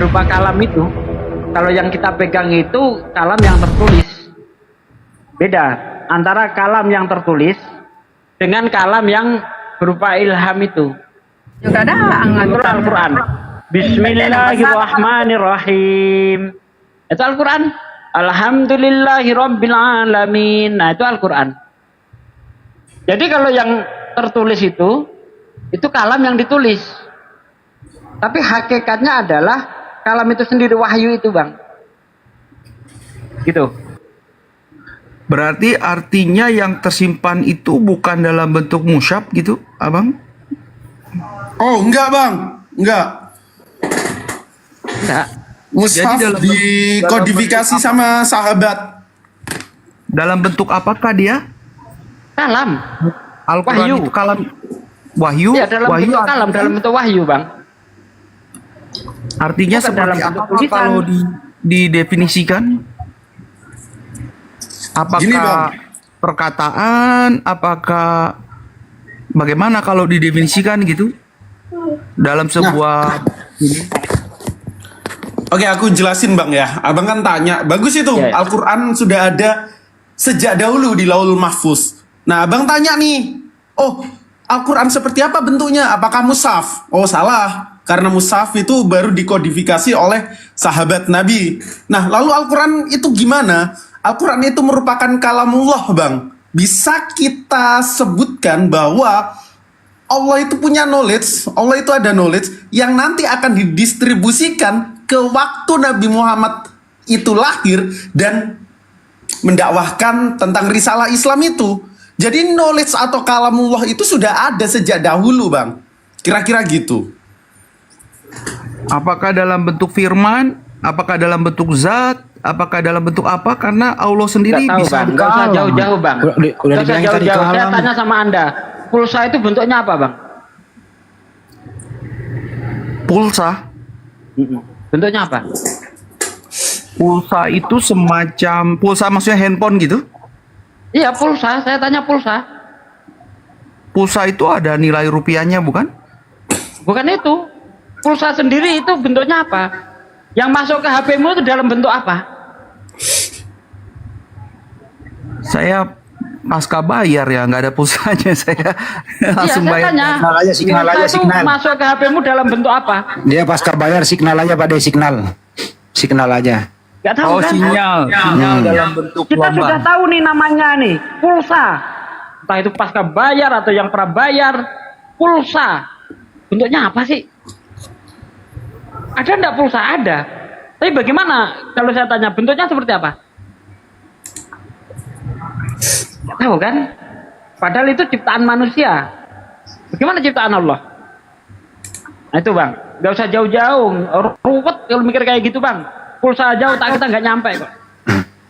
berupa kalam itu, kalau yang kita pegang itu kalam yang tertulis. Beda antara kalam yang tertulis dengan kalam yang berupa ilham itu. Juga ada Al-Quran. Bismillahirrahmanirrahim. Itu Al-Quran. Alhamdulillahirrabbilalamin. Nah, itu Al-Quran. Jadi kalau yang tertulis itu kalam yang ditulis. Tapi hakikatnya adalah kalam itu sendiri, wahyu itu, Bang. Gitu. Berarti artinya yang tersimpan itu bukan dalam bentuk musyaf gitu, Abang? Oh, enggak, Bang. Enggak. Enggak. Mushaf dikodifikasi sama sahabat. Dalam bentuk apakah dia? Kalam. Al-Quran Wahyu. itu kalam wahyu? Iya, dalam Wahyu bentuk kalam, dalam bentuk wahyu, Bang. artinya Bukan seperti dalam bentuk apa tulisan. kalau didefinisikan? Apakah Gini, Bang. perkataan? Apakah bagaimana kalau didefinisikan gitu? Dalam sebuah Oke, aku jelasin, Bang, ya. Abang kan tanya, bagus itu, Ya, ya. Al-Quran sudah ada sejak dahulu di Laul Mahfuz. Nah, Abang tanya nih, oh, Al-Quran seperti apa bentuknya? Apakah mushaf? Oh, salah. Karena mushaf itu baru dikodifikasi oleh sahabat Nabi. Nah, lalu Al-Quran itu gimana? Al-Quran itu merupakan kalamullah, Bang. Bisa kita sebutkan bahwa Allah itu punya knowledge, Allah itu ada knowledge yang nanti akan didistribusikan ke waktu Nabi Muhammad itu lahir dan mendakwahkan tentang risalah Islam itu. Jadi knowledge atau kalamullah itu sudah ada sejak dahulu, Bang. Kira-kira gitu. apakah dalam bentuk firman? Apakah dalam bentuk zat? Apakah dalam bentuk apa? Karena Allah sendiri Nggak tahu, bisa Bang. Nggak usah jauh-jauh, Bang. Udah Nggak usah dibilangin tadi jauh-jauh. Saya kalam. tanya sama Anda. Pulsa itu bentuknya apa, Bang? Pulsa. Bentuknya apa? Pulsa itu semacam pulsa, maksudnya handphone gitu. Iya, pulsa. Saya tanya pulsa. Pulsa itu ada nilai rupiahnya bukan? Bukan itu. Pulsa sendiri itu bentuknya apa? Yang masuk ke HP-mu itu dalam bentuk apa? Saya pasca bayar ya, nggak ada pulsanya saya langsung Iya, saya bayar. tanya. Signal Pulsa aja, itu signal. masuk ke HP-mu dalam bentuk apa? Dia pasca bayar signal aja Pak De, signal aja. Gak tahu Oh, kan? sinyal dalam bentuk Kita sudah lomba. tahu nih namanya nih, pulsa. Entah itu pasca bayar atau yang prabayar, pulsa. Bentuknya apa sih? Ada enggak pulsa? Ada. Tapi bagaimana kalau saya tanya bentuknya seperti apa? Gak tahu kan? Padahal itu ciptaan manusia. Bagaimana ciptaan Allah? Nah itu, Bang. Gak usah jauh-jauh. Ruwet kalau mikir kayak gitu, Bang. Pulsa aja otak kita nggak nyampe kok.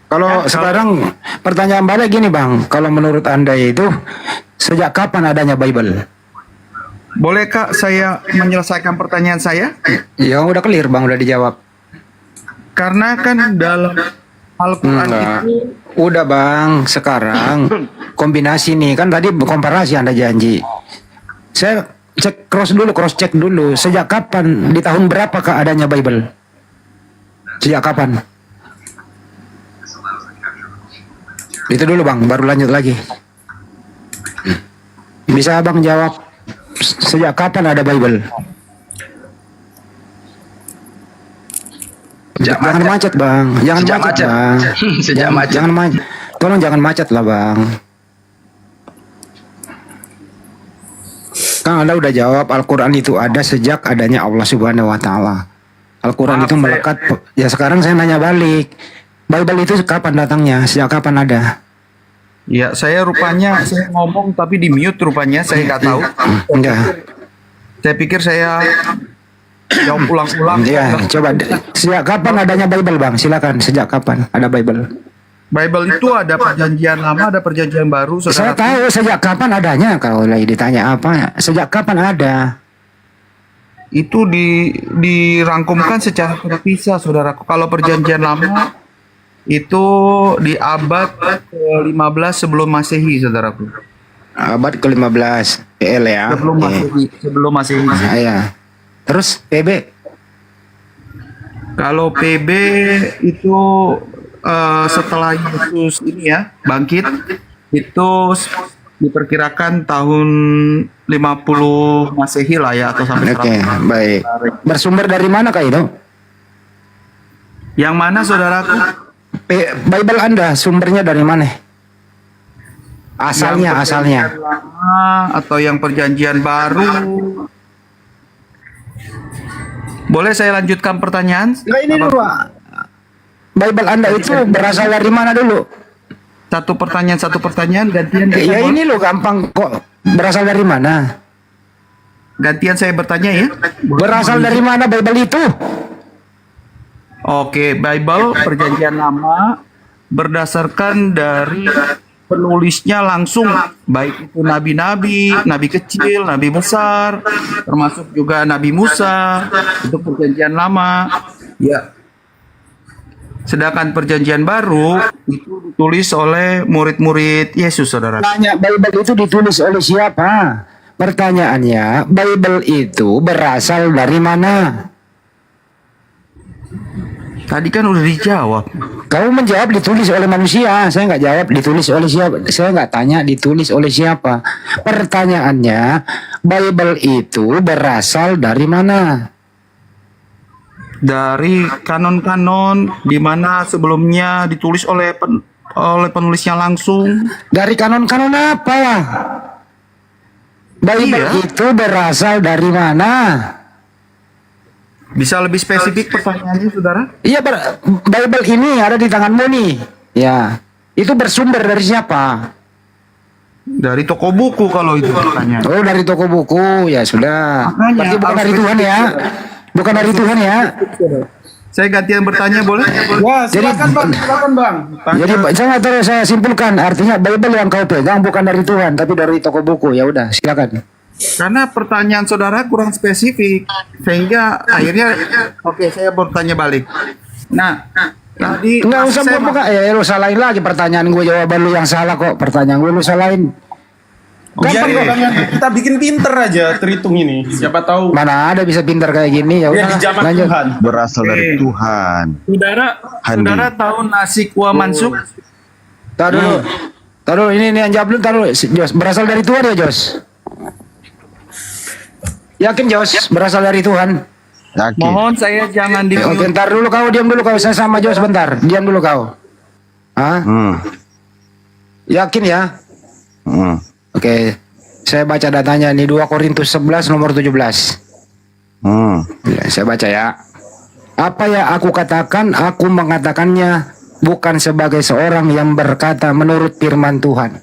Kalau sekarang pertanyaan balik gini Bang, kalau menurut Anda itu sejak kapan adanya Bible? Boleh Kak saya menyelesaikan pertanyaan saya? Ya udah clear Bang, udah dijawab. Karena kan dalam Al-Quran Enggak. itu Udah Bang, sekarang kombinasi nih, kan tadi komparasi Anda janji. Saya cross check dulu, sejak kapan, di tahun berapa Kak adanya Bible? Sejak kapan? Itu dulu Bang, baru lanjut lagi. Bisa Abang jawab sejak kapan ada Bible? Jangan macet Bang, jangan macet Bang. Sejak macet. Jangan macet. Tolong jangan macet lah Bang. Kan Anda udah jawab Al-Quran itu ada sejak adanya Allah Subhanahu wa Ta'ala. Al-Quran Maaf, itu melekat. Ya sekarang saya nanya balik. Bible itu kapan datangnya? Sejak kapan ada? ya saya rupanya saya ngomong tapi di mute rupanya, saya nggak tahu. Enggak. Saya pikir saya jawab ulang-ulang. Ya, coba. Sejak kapan adanya Bible Bang? Silakan. Sejak kapan ada Bible? Bible itu ada perjanjian lama, ada perjanjian baru. Saya Saudara. tahu sejak kapan adanya. Kalau lagi ditanya apa? Sejak kapan ada? Itu dirangkumkan secara terpisah, saudaraku. Kalau perjanjian lama itu di abad ke-15 sebelum Masehi, saudaraku. Abad ke-15 PL ya. Sebelum Masehi, sebelum Masehi. Ah, ya. Terus PB Kalau PB itu setelah Yesus ini ya bangkit itu diperkirakan tahun 50 Masehi lah ya atau sampai Oke, 100. baik. Bersumber dari mana Kak itu? Yang mana saudaraku? Bible Anda sumbernya dari mana? Asalnya, Yang asalnya. perjanjian lama atau yang perjanjian baru? Boleh saya lanjutkan pertanyaan? Nah, ini dulu, Pak. Bible Anda itu berasal dari mana dulu? Satu pertanyaan gantian. Ya ini loh gampang kok. Berasal dari mana? Gantian saya bertanya ya. Berasal dari mana Bible itu? Oke, Bible perjanjian lama berdasarkan dari penulisnya langsung, baik itu nabi-nabi, nabi kecil, nabi besar, termasuk juga Nabi Musa, itu perjanjian lama. Ya. Sedangkan perjanjian baru itu ditulis oleh murid-murid Yesus, saudara. Tanya Bible itu ditulis oleh siapa? Pertanyaannya, Bible itu berasal dari mana? Tadi kan udah dijawab. Kamu menjawab ditulis oleh manusia. Saya nggak jawab ditulis oleh siapa. Saya nggak tanya ditulis oleh siapa. Pertanyaannya, Bible itu berasal dari mana? Dari kanon-kanon di mana sebelumnya ditulis oleh penulisnya langsung. Dari kanon-kanon apa? Bible Iya. itu berasal dari mana? Bisa lebih spesifik pertanyaannya, saudara? Iya, Bible ini ada di tanganmu nih. Ya, itu bersumber dari siapa? Dari toko buku kalau itu pertanyaan. Oh, dari toko buku. Ya sudah. Makanya, Berarti bukan harus dari Tuhan ya. Bukan dari Tuhan ya. Saya gantian bertanya boleh? Ya, silakan Bang, silakan Bang. Tanya. Jadi saya terus saya simpulkan artinya Bible yang kau pegang bukan dari Tuhan tapi dari toko buku. Ya udah, silakan. Karena pertanyaan saudara kurang spesifik, sehingga akhirnya oke saya bertanya balik. Nah, tadi Enggak usah saya buka. Lu salahin lagi pertanyaan gue, jawaban lu yang salah kok. Pertanyaan gue lu salahin. Biar Gampang kok. kita bikin pinter aja terhitung ini. Siapa tahu Mana ada bisa pintar kayak gini ya ya udah. di zaman Lanjut. Tuhan. Berasal dari Tuhan. Handi. saudara tahu nasi kuah mansuk? Tar dulu. Tar dulu ini yang jawab dulu tar dulu. Jos, berasal dari Tuhan ya, Jos? Yakin Jos berasal dari Tuhan? Yakin. Mohon saya jangan di Oke, ntar dulu kau diam dulu kau saya sama Jos bentar. Diam dulu kau. Hah? Yakin ya? Oke. Saya baca datanya ini 2 Korintus 11 nomor 17. Ya, saya baca ya. Apa yang aku katakan, aku mengatakannya bukan sebagai seorang yang berkata menurut firman Tuhan.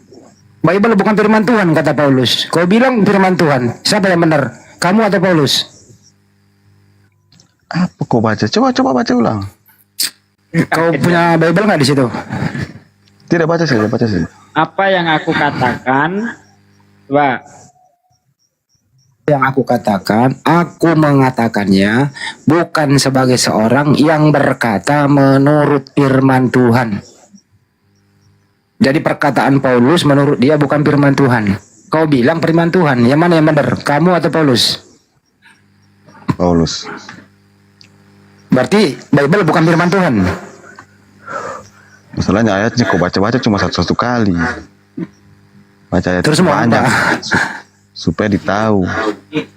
Bible bukan firman Tuhan kata Paulus. Kau bilang firman Tuhan. Siapa yang benar? Kamu atau Paulus? Apa kau baca? Coba baca ulang. Kau punya Bible nggak di situ? Tidak baca saja. Apa yang aku katakan, Pak? Yang aku katakan, aku mengatakannya bukan sebagai seorang yang berkata menurut firman Tuhan. Jadi perkataan Paulus menurut dia bukan firman Tuhan. Kau bilang firman Tuhan, yang mana yang benar? Kamu atau Paulus? Paulus. Berarti Bible bukan firman Tuhan. Masalahnya ayatnya kau baca cuma satu kali. Baca ayat Terus mau banyak apa? supaya ditahu.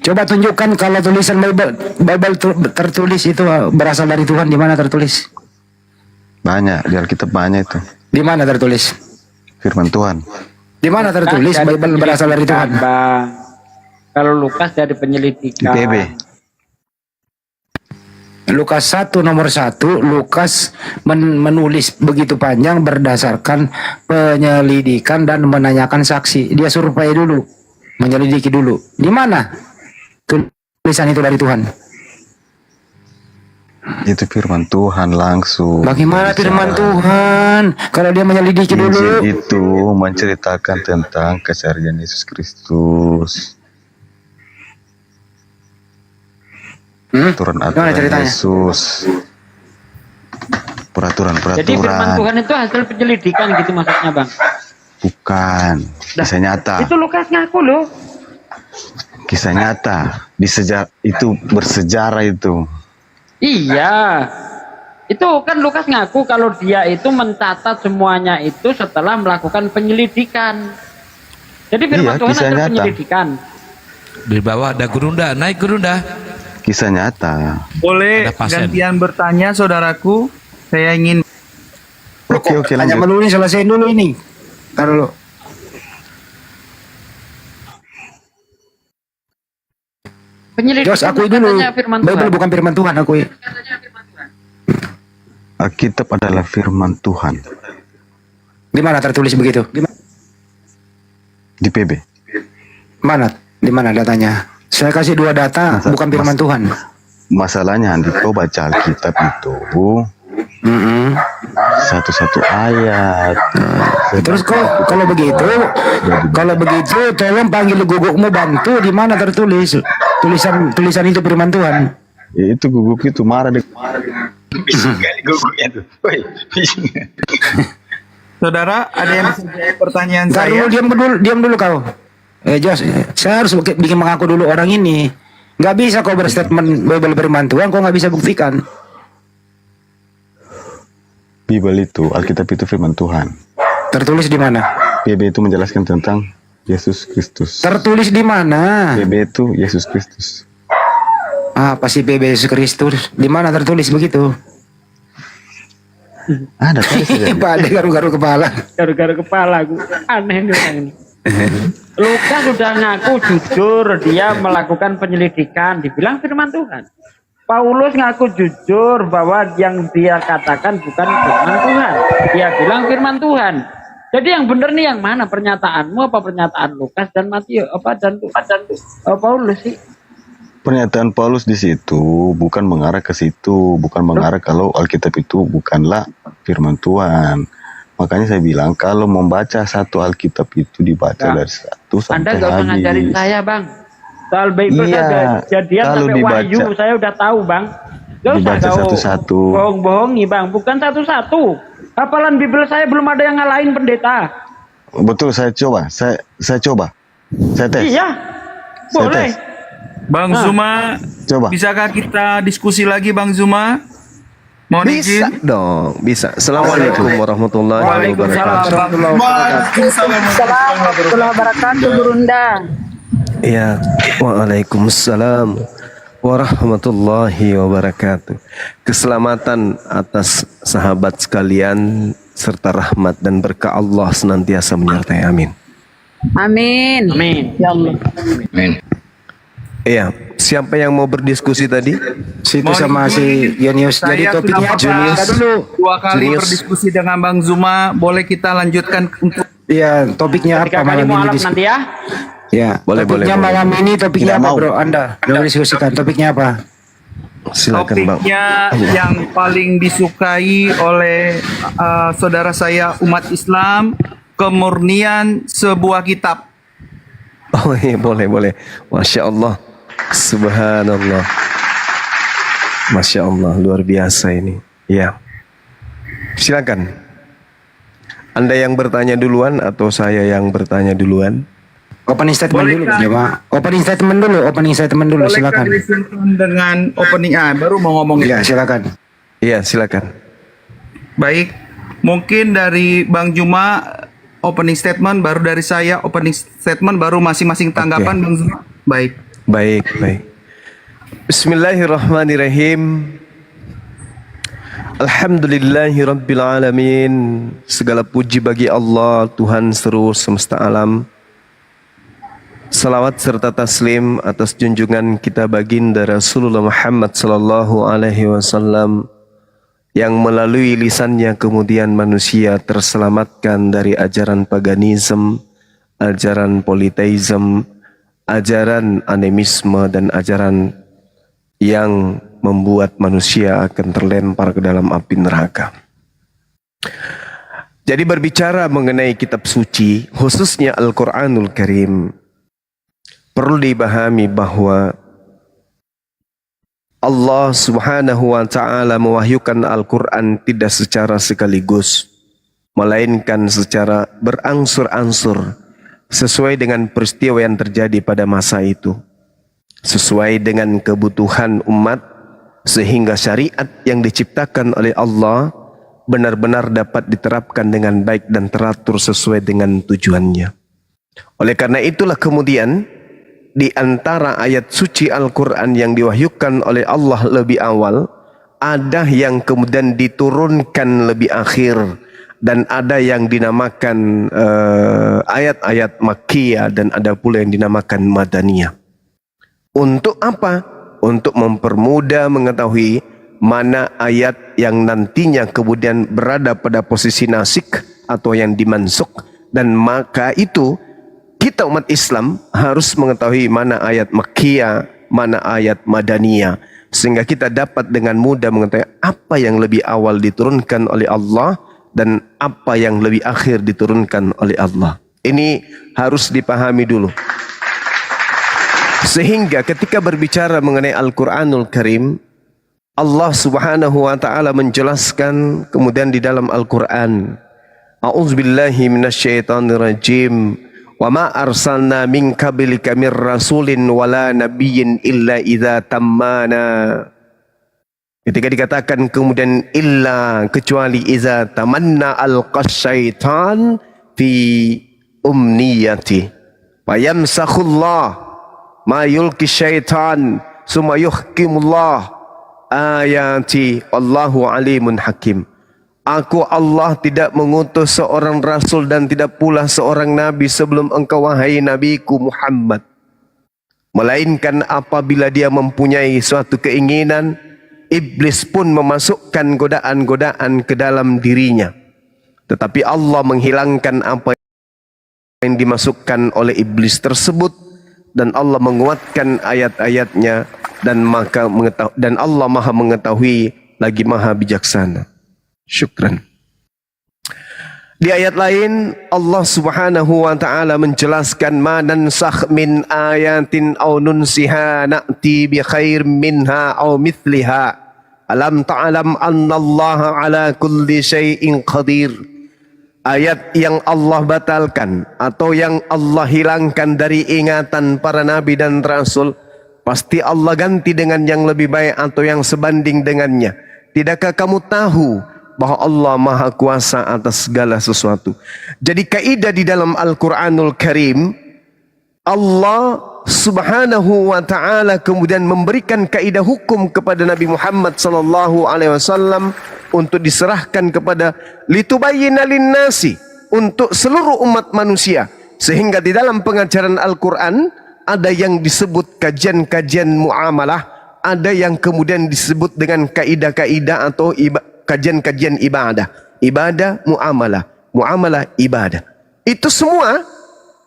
Coba tunjukkan kalau tulisan Bible tertulis itu berasal dari Tuhan. Di mana tertulis? Banyak di Alkitab banyak itu. Di mana tertulis? Firman Tuhan. Di mana tertulis Dari Bible berasal dari Tuhan? penyelidikan, Bang. Kalau Lukas dari Di penyelidikan. PB. Lukas 1 nomor 1, Lukas menulis begitu panjang berdasarkan penyelidikan dan menanyakan saksi. Dia survei dulu, menyelidiki dulu. Di mana tulisan itu dari Tuhan? Itu firman Tuhan langsung. Bagaimana firman Tuhan? Kalau dia menyelidiki Injil dulu. itu menceritakan tentang keseharian Yesus Kristus. Gimana Aturan-aturan ceritanya? Yesus. Peraturan-peraturan. Jadi firman Tuhan itu hasil penyelidikan gitu maksudnya, Bang. Bukan. Kisah nyata. Itu Lukas ngaku loh. Kisah nyata. Di itu bersejarah itu. Iya. Itu kan Lukas ngaku kalau dia itu mencatat semuanya itu setelah melakukan penyelidikan. Jadi firman Iya, Tuhan kisah ada nyata. penyelidikan. Di bawah ada gurunda, naik gurunda. Kisah nyata. Boleh Ada pasien. gantian bertanya, saudaraku? Saya ingin Oke, Tanya lanjut. melulu ini, selesaiin dulu ini. Ntar dulu. Penyelidikan Jos, akui dulu. katanya firman Bible Tuhan. bukan firman Tuhan, akui. Alkitab adalah firman Tuhan. Di mana tertulis begitu? Di PB. Mana? Di mana datanya? Saya kasih 2 data, bukan firman Tuhan. Masalahnya Andi, kau baca Alkitab itu Mm-mm. satu-satu ayat. Terus kok kalau begitu tolong panggil gugukmu bantu, di mana tertulis tulisan itu firman Tuhan. Ya, itu guguk itu marah deh. Saudara, ada yang bisa jawab pertanyaan Ntar saya? dulu, diam dulu kau. Jos, saya harus bikin mengaku dulu orang ini. Nggak bisa kau berstatement Bible firman Tuhan, kau nggak bisa buktikan. Bible itu, Alkitab itu firman Tuhan. Tertulis di mana? PB itu menjelaskan tentang Yesus Kristus. Tertulis di mana? PB itu Yesus Kristus. Apa sih PB Yesus Kristus? Di mana tertulis begitu? Ada tulis aja. Pak, ada garu-garu kepala. Gara-gara kepala gue aneh nih orang ini. Lukas sudah ngaku jujur dia melakukan penyelidikan, dibilang firman Tuhan. Paulus ngaku jujur bahwa yang dia katakan bukan firman Tuhan, dia bilang firman Tuhan. Jadi yang benar nih yang mana, pernyataanmu apa pernyataan Lukas dan Matius dan Paulus sih? Pernyataan Paulus di situ bukan mengarah ke situ, bukan mengarah kalau Alkitab itu bukanlah firman Tuhan. Makanya saya bilang kalau membaca satu Alkitab itu dibaca dari satu Anda sampai gak usah ngajarin habis. saya, Bang. Soal Bible Iya, saya jadian kalau sampai dibaca- Wahyu saya udah tahu, Bang. Gak usah Dibaca kau satu-satu. bohong-bohongi, Bang. Bukan satu-satu. Hafalan Bible saya belum ada yang ngalahin pendeta. Betul, saya coba, saya coba, saya tes. Iya, Saya boleh. tes. Bang Zuma, Coba. bisakah kita diskusi lagi Bang Zuma? Mohon Bisa izin. dong, bisa. Assalamualaikum warahmatullahi wabarakatuh. Waalaikumsalam Warahmatullahi wabarakatuh, Gurunda. Ya, waalaikumsalam warahmatullahi wabarakatuh. Keselamatan atas sahabat sekalian serta rahmat dan berkah Allah senantiasa menyertai. Amin. Amin. Amin. Ya Allah. Iya, siapa yang mau berdiskusi tadi? Situ Mohon sama si izin, Junius. Jadi saya topiknya sudah Junius dulu. 2 kali Junius. berdiskusi dengan Bang Zuma, boleh kita lanjutkan untuk Iya, topiknya Ketika apa kali malam mau ini? alat nanti ya. Ya, Boleh, topiknya boleh, malam ini topiknya Tidak apa, mau. Bro? Anda diskusikan topiknya apa? Silakan Bang. topiknya yang paling disukai oleh saudara saya umat Islam, kemurnian sebuah kitab. Oh iya, boleh. Masya Allah. Subhanallah. Masya Allah, luar biasa ini. Ya. Silakan. Anda yang bertanya duluan atau saya yang bertanya duluan? Opening statement Boleh, dulu, Kak. coba. Opening statement dulu, Bolehkah silakan. dilangsungkan dengan opening? Baru mau ngomong. Iya, silakan. Iya, silakan. Baik, mungkin dari Bang Juma opening statement, baru dari saya opening statement, baru masing-masing tanggapan Bang Juma. Baik. Baik. Bismillahirrahmanirrahim. Alhamdulillahirabbil alamin. Segala puji bagi Allah, Tuhan seluruh semesta alam. Salawat serta taslim atas junjungan kita baginda Rasulullah Muhammad sallallahu alaihi wasallam yang melalui lisannya kemudian manusia terselamatkan dari ajaran paganisme, ajaran politeisme, ajaran animisme dan ajaran yang membuat manusia akan terlempar ke dalam api neraka. Jadi berbicara mengenai kitab suci, khususnya Al-Quranul Karim, perlu dipahami bahwa Allah Subhanahu wa Ta'ala mewahyukan Al-Quran tidak secara sekaligus, melainkan secara berangsur-angsur sesuai dengan peristiwa yang terjadi pada masa itu, sesuai dengan kebutuhan umat sehingga syariat yang diciptakan oleh Allah benar-benar dapat diterapkan dengan baik dan teratur sesuai dengan tujuannya. Oleh karena itulah kemudian di antara ayat suci Al-Quran yang diwahyukan oleh Allah lebih awal, ada yang kemudian diturunkan lebih akhir, dan ada yang dinamakan ayat-ayat Makkiyah, dan ada pula yang dinamakan Madaniyah. Untuk apa? Untuk mempermudah mengetahui mana ayat yang nantinya kemudian berada pada posisi nasik atau yang dimansuk, dan maka itu kita umat Islam harus mengetahui mana ayat Makkiyah, mana ayat Madaniyah, sehingga kita dapat dengan mudah mengetahui apa yang lebih awal diturunkan oleh Allah dan apa yang lebih akhir diturunkan oleh Allah. Ini harus dipahami dulu. Sehingga ketika berbicara mengenai Al-Quranul Karim, Allah Subhanahu wa taala menjelaskan kemudian di dalam Al-Qur'an, A'udzubillahi minasyaitonirrajim. Wa ma arsalna min qablika mir rasulin wala nabiyyin illa idza tammana. Ketika dikatakan kemudian illa, kecuali idza tamanna alqasyaitan fi umniyati wa yamsakhullah ma yulqi syaitan summa yuhkimullah ayati wallahu alimun hakim. Aku Allah tidak mengutus seorang rasul dan tidak pula seorang nabi sebelum engkau wahai nabiku Muhammad, melainkan apabila dia mempunyai suatu keinginan, iblis pun memasukkan godaan-godaan ke dalam dirinya, tetapi Allah menghilangkan apa yang dimasukkan oleh iblis tersebut, dan Allah menguatkan ayat-ayatnya, dan Allah maha mengetahui lagi maha bijaksana. Syukran. Di ayat lain Allah Subhanahu wa taala menjelaskan, ma nansakh min ayatin aw nunsiha na'ti bi khair minha aw mithliha alam ta'lam annallaha ala kulli syai'in qadir. Ayat yang Allah batalkan atau yang Allah hilangkan dari ingatan para nabi dan rasul, pasti Allah ganti dengan yang lebih baik atau yang sebanding dengannya. Tidakkah kamu tahu bahwa Allah maha kuasa atas segala sesuatu? Jadi kaidah di dalam Al-Quranul Karim, Allah Subhanahu wa ta'ala kemudian memberikan kaidah hukum kepada Nabi Muhammad sallallahu alaihi wasallam untuk diserahkan kepada litubayyina linnasi, untuk seluruh umat manusia, sehingga di dalam pengajaran Al-Quran ada yang disebut kajian-kajian muamalah, ada yang kemudian disebut dengan kaidah-kaidah atau kajian-kajian ibadah. Ibadah, muamalah. Muamalah, ibadah. Itu semua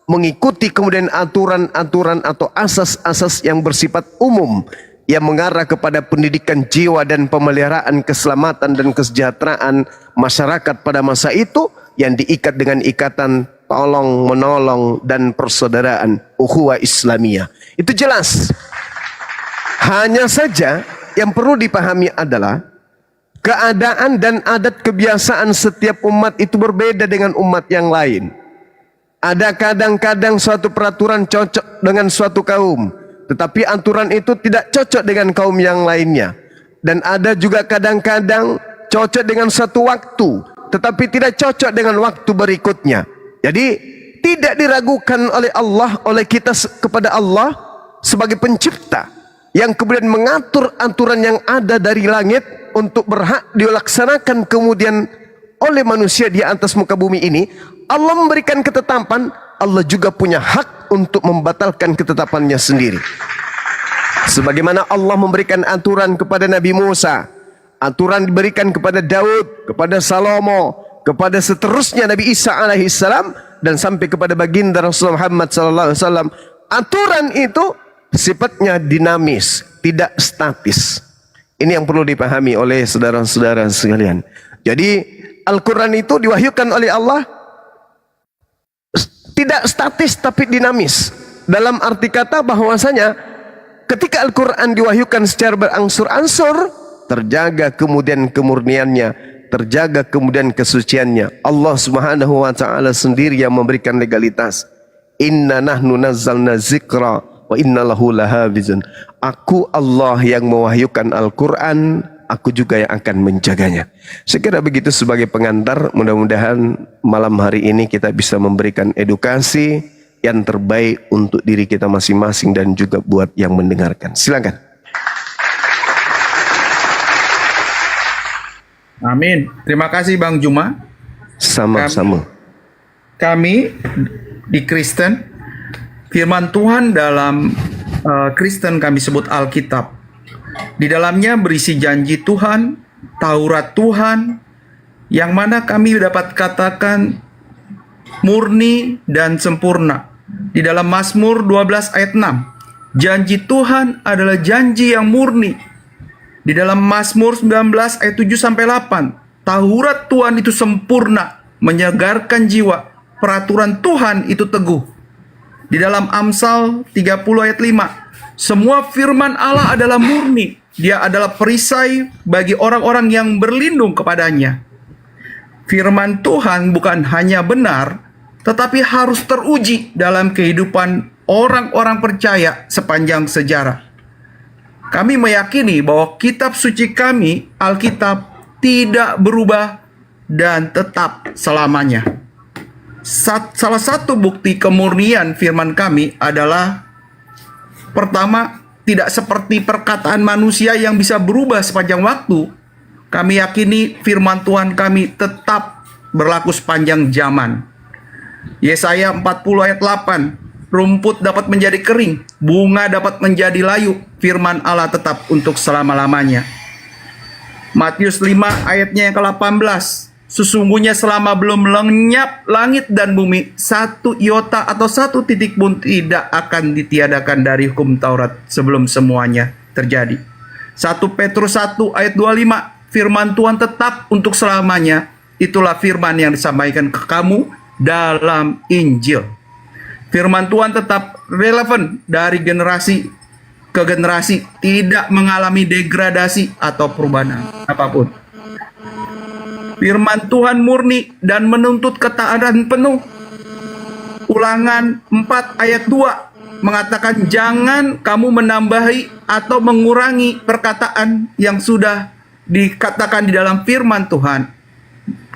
mengikuti kemudian aturan-aturan atau asas-asas yang bersifat umum, yang mengarah kepada pendidikan jiwa dan pemeliharaan keselamatan dan kesejahteraan masyarakat pada masa itu, yang diikat dengan ikatan tolong menolong dan persaudaraan, ukhuwah Islamiyah. Itu jelas. Hanya saja yang perlu dipahami adalah keadaan dan adat kebiasaan setiap umat itu berbeda dengan umat yang lain. Ada kadang-kadang suatu peraturan cocok dengan suatu kaum, tetapi aturan itu tidak cocok dengan kaum yang lainnya. Dan ada juga kadang-kadang cocok dengan suatu waktu, tetapi tidak cocok dengan waktu berikutnya. Jadi tidak diragukan oleh Allah, oleh kita kepada Allah sebagai pencipta yang kemudian mengatur aturan yang ada dari langit untuk berhak dilaksanakan kemudian oleh manusia di atas muka bumi ini. Allah memberikan ketetapan, Allah juga punya hak untuk membatalkan ketetapannya sendiri. Sebagaimana Allah memberikan aturan kepada Nabi Musa, aturan diberikan kepada Daud, kepada Salomo, kepada seterusnya Nabi Isa alaihissalam, dan sampai kepada baginda Rasulullah Muhammad sallallahu alaihi wasallam. Aturan itu sifatnya dinamis, tidak statis. Ini yang perlu dipahami oleh saudara-saudara sekalian. Jadi Al-Quran itu diwahyukan oleh Allah tidak statis tapi dinamis. Dalam arti kata bahwasanya ketika Al-Quran diwahyukan secara berangsur-angsur, terjaga kemudian kemurniannya, terjaga kemudian kesuciannya. Allah Subhanahu wa taala sendiri yang memberikan legalitas. Inna nahnu nazzalna zikra wa inna lahu lahafizun. Aku Allah yang mewahyukan Al-Quran, aku juga yang akan menjaganya. Sekira begitu sebagai pengantar, mudah-mudahan malam hari ini kita bisa memberikan edukasi yang terbaik untuk diri kita masing-masing dan juga buat yang mendengarkan. Silakan. Amin. Terima kasih Bang Juma. Sama-sama. Kami di Kristen, firman Tuhan dalam Kristen kami sebut Alkitab. Di dalamnya berisi janji Tuhan, Taurat Tuhan, yang mana kami dapat katakan murni dan sempurna. Di dalam Mazmur 12 ayat 6, janji Tuhan adalah janji yang murni. Di dalam Mazmur 19 ayat 7 sampai 8, Taurat Tuhan itu sempurna, menyegarkan jiwa. Peraturan Tuhan itu teguh. Di dalam Amsal 30 ayat 5, semua firman Allah adalah murni. Dia adalah perisai bagi orang-orang yang berlindung kepadanya. Firman Tuhan bukan hanya benar, tetapi harus teruji dalam kehidupan orang-orang percaya sepanjang sejarah. Kami meyakini bahwa kitab suci kami, Alkitab, tidak berubah dan tetap selamanya. Salah satu bukti kemurnian firman kami adalah, pertama, tidak seperti perkataan manusia yang bisa berubah sepanjang waktu. Kami yakini firman Tuhan kami tetap berlaku sepanjang zaman. Yesaya 40 ayat 8, rumput dapat menjadi kering, bunga dapat menjadi layu, firman Allah tetap untuk selama-lamanya. Matius 5 ayatnya yang ke-18, sesungguhnya selama belum lenyap langit dan bumi, satu iota atau satu titik pun tidak akan ditiadakan dari hukum Taurat sebelum semuanya terjadi. 1 Petrus 1 ayat 25, firman Tuhan tetap untuk selamanya. Itulah firman yang disampaikan ke kamu dalam Injil. Firman Tuhan tetap relevan dari generasi ke generasi, tidak mengalami degradasi atau perubahan apapun. Firman Tuhan murni dan menuntut ketaatan penuh. Ulangan 4 ayat 2 mengatakan, jangan kamu menambahi atau mengurangi perkataan yang sudah dikatakan di dalam firman Tuhan,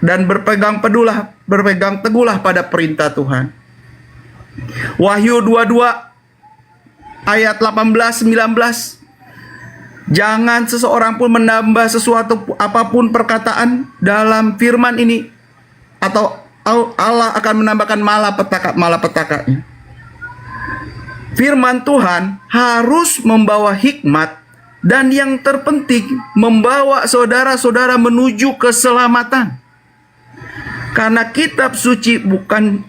dan berpegang teguhlah pada perintah Tuhan. Wahyu 22 ayat 18-19, jangan seseorang pun menambah sesuatu apapun perkataan dalam firman ini, atau Allah akan menambahkan malapetaka-malapetaka. Firman Tuhan harus membawa hikmat, dan yang terpenting membawa saudara-saudara menuju keselamatan. Karena kitab suci bukan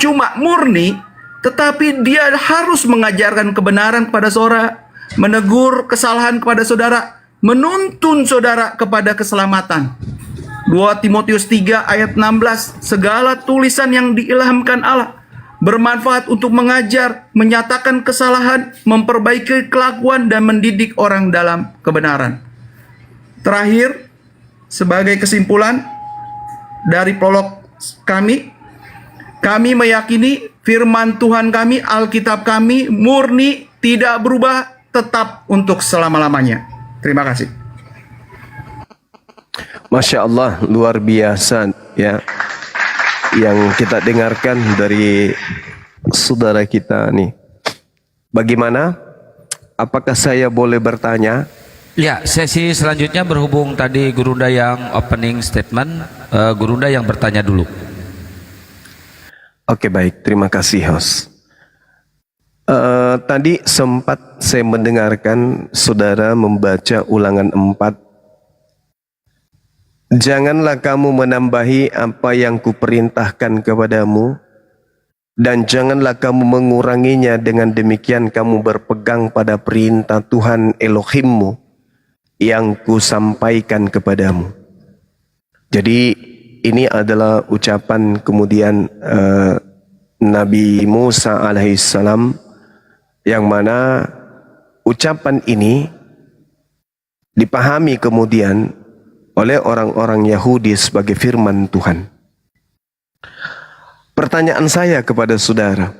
cuma murni, tetapi dia harus mengajarkan kebenaran kepada saudara, menegur kesalahan kepada saudara, menuntun saudara kepada keselamatan. 2 Timotius 3 ayat 16, segala tulisan yang diilhamkan Allah bermanfaat untuk mengajar, menyatakan kesalahan, memperbaiki kelakuan, dan mendidik orang dalam kebenaran. Terakhir, sebagai kesimpulan dari prolog kami meyakini firman Tuhan kami, Alkitab kami, murni, tidak berubah, tetap untuk selama-lamanya. Terima kasih. Masya Allah, luar biasa ya yang kita dengarkan dari saudara kita nih. Bagaimana? Apakah saya boleh bertanya? Ya, sesi selanjutnya berhubung tadi Gurunda yang opening statement, Gurunda yang bertanya dulu. Oke, baik, terima kasih host. Tadi sempat saya mendengarkan saudara membaca ulangan 4. Janganlah kamu menambahi apa yang kuperintahkan kepadamu, dan janganlah kamu menguranginya, dengan demikian kamu berpegang pada perintah Tuhan Elohimmu yang kusampaikan kepadamu. Jadi ini adalah ucapan kemudian Nabi Musa alaihissalam, yang mana ucapan ini dipahami kemudian oleh orang-orang Yahudi sebagai firman Tuhan. Pertanyaan saya kepada saudara,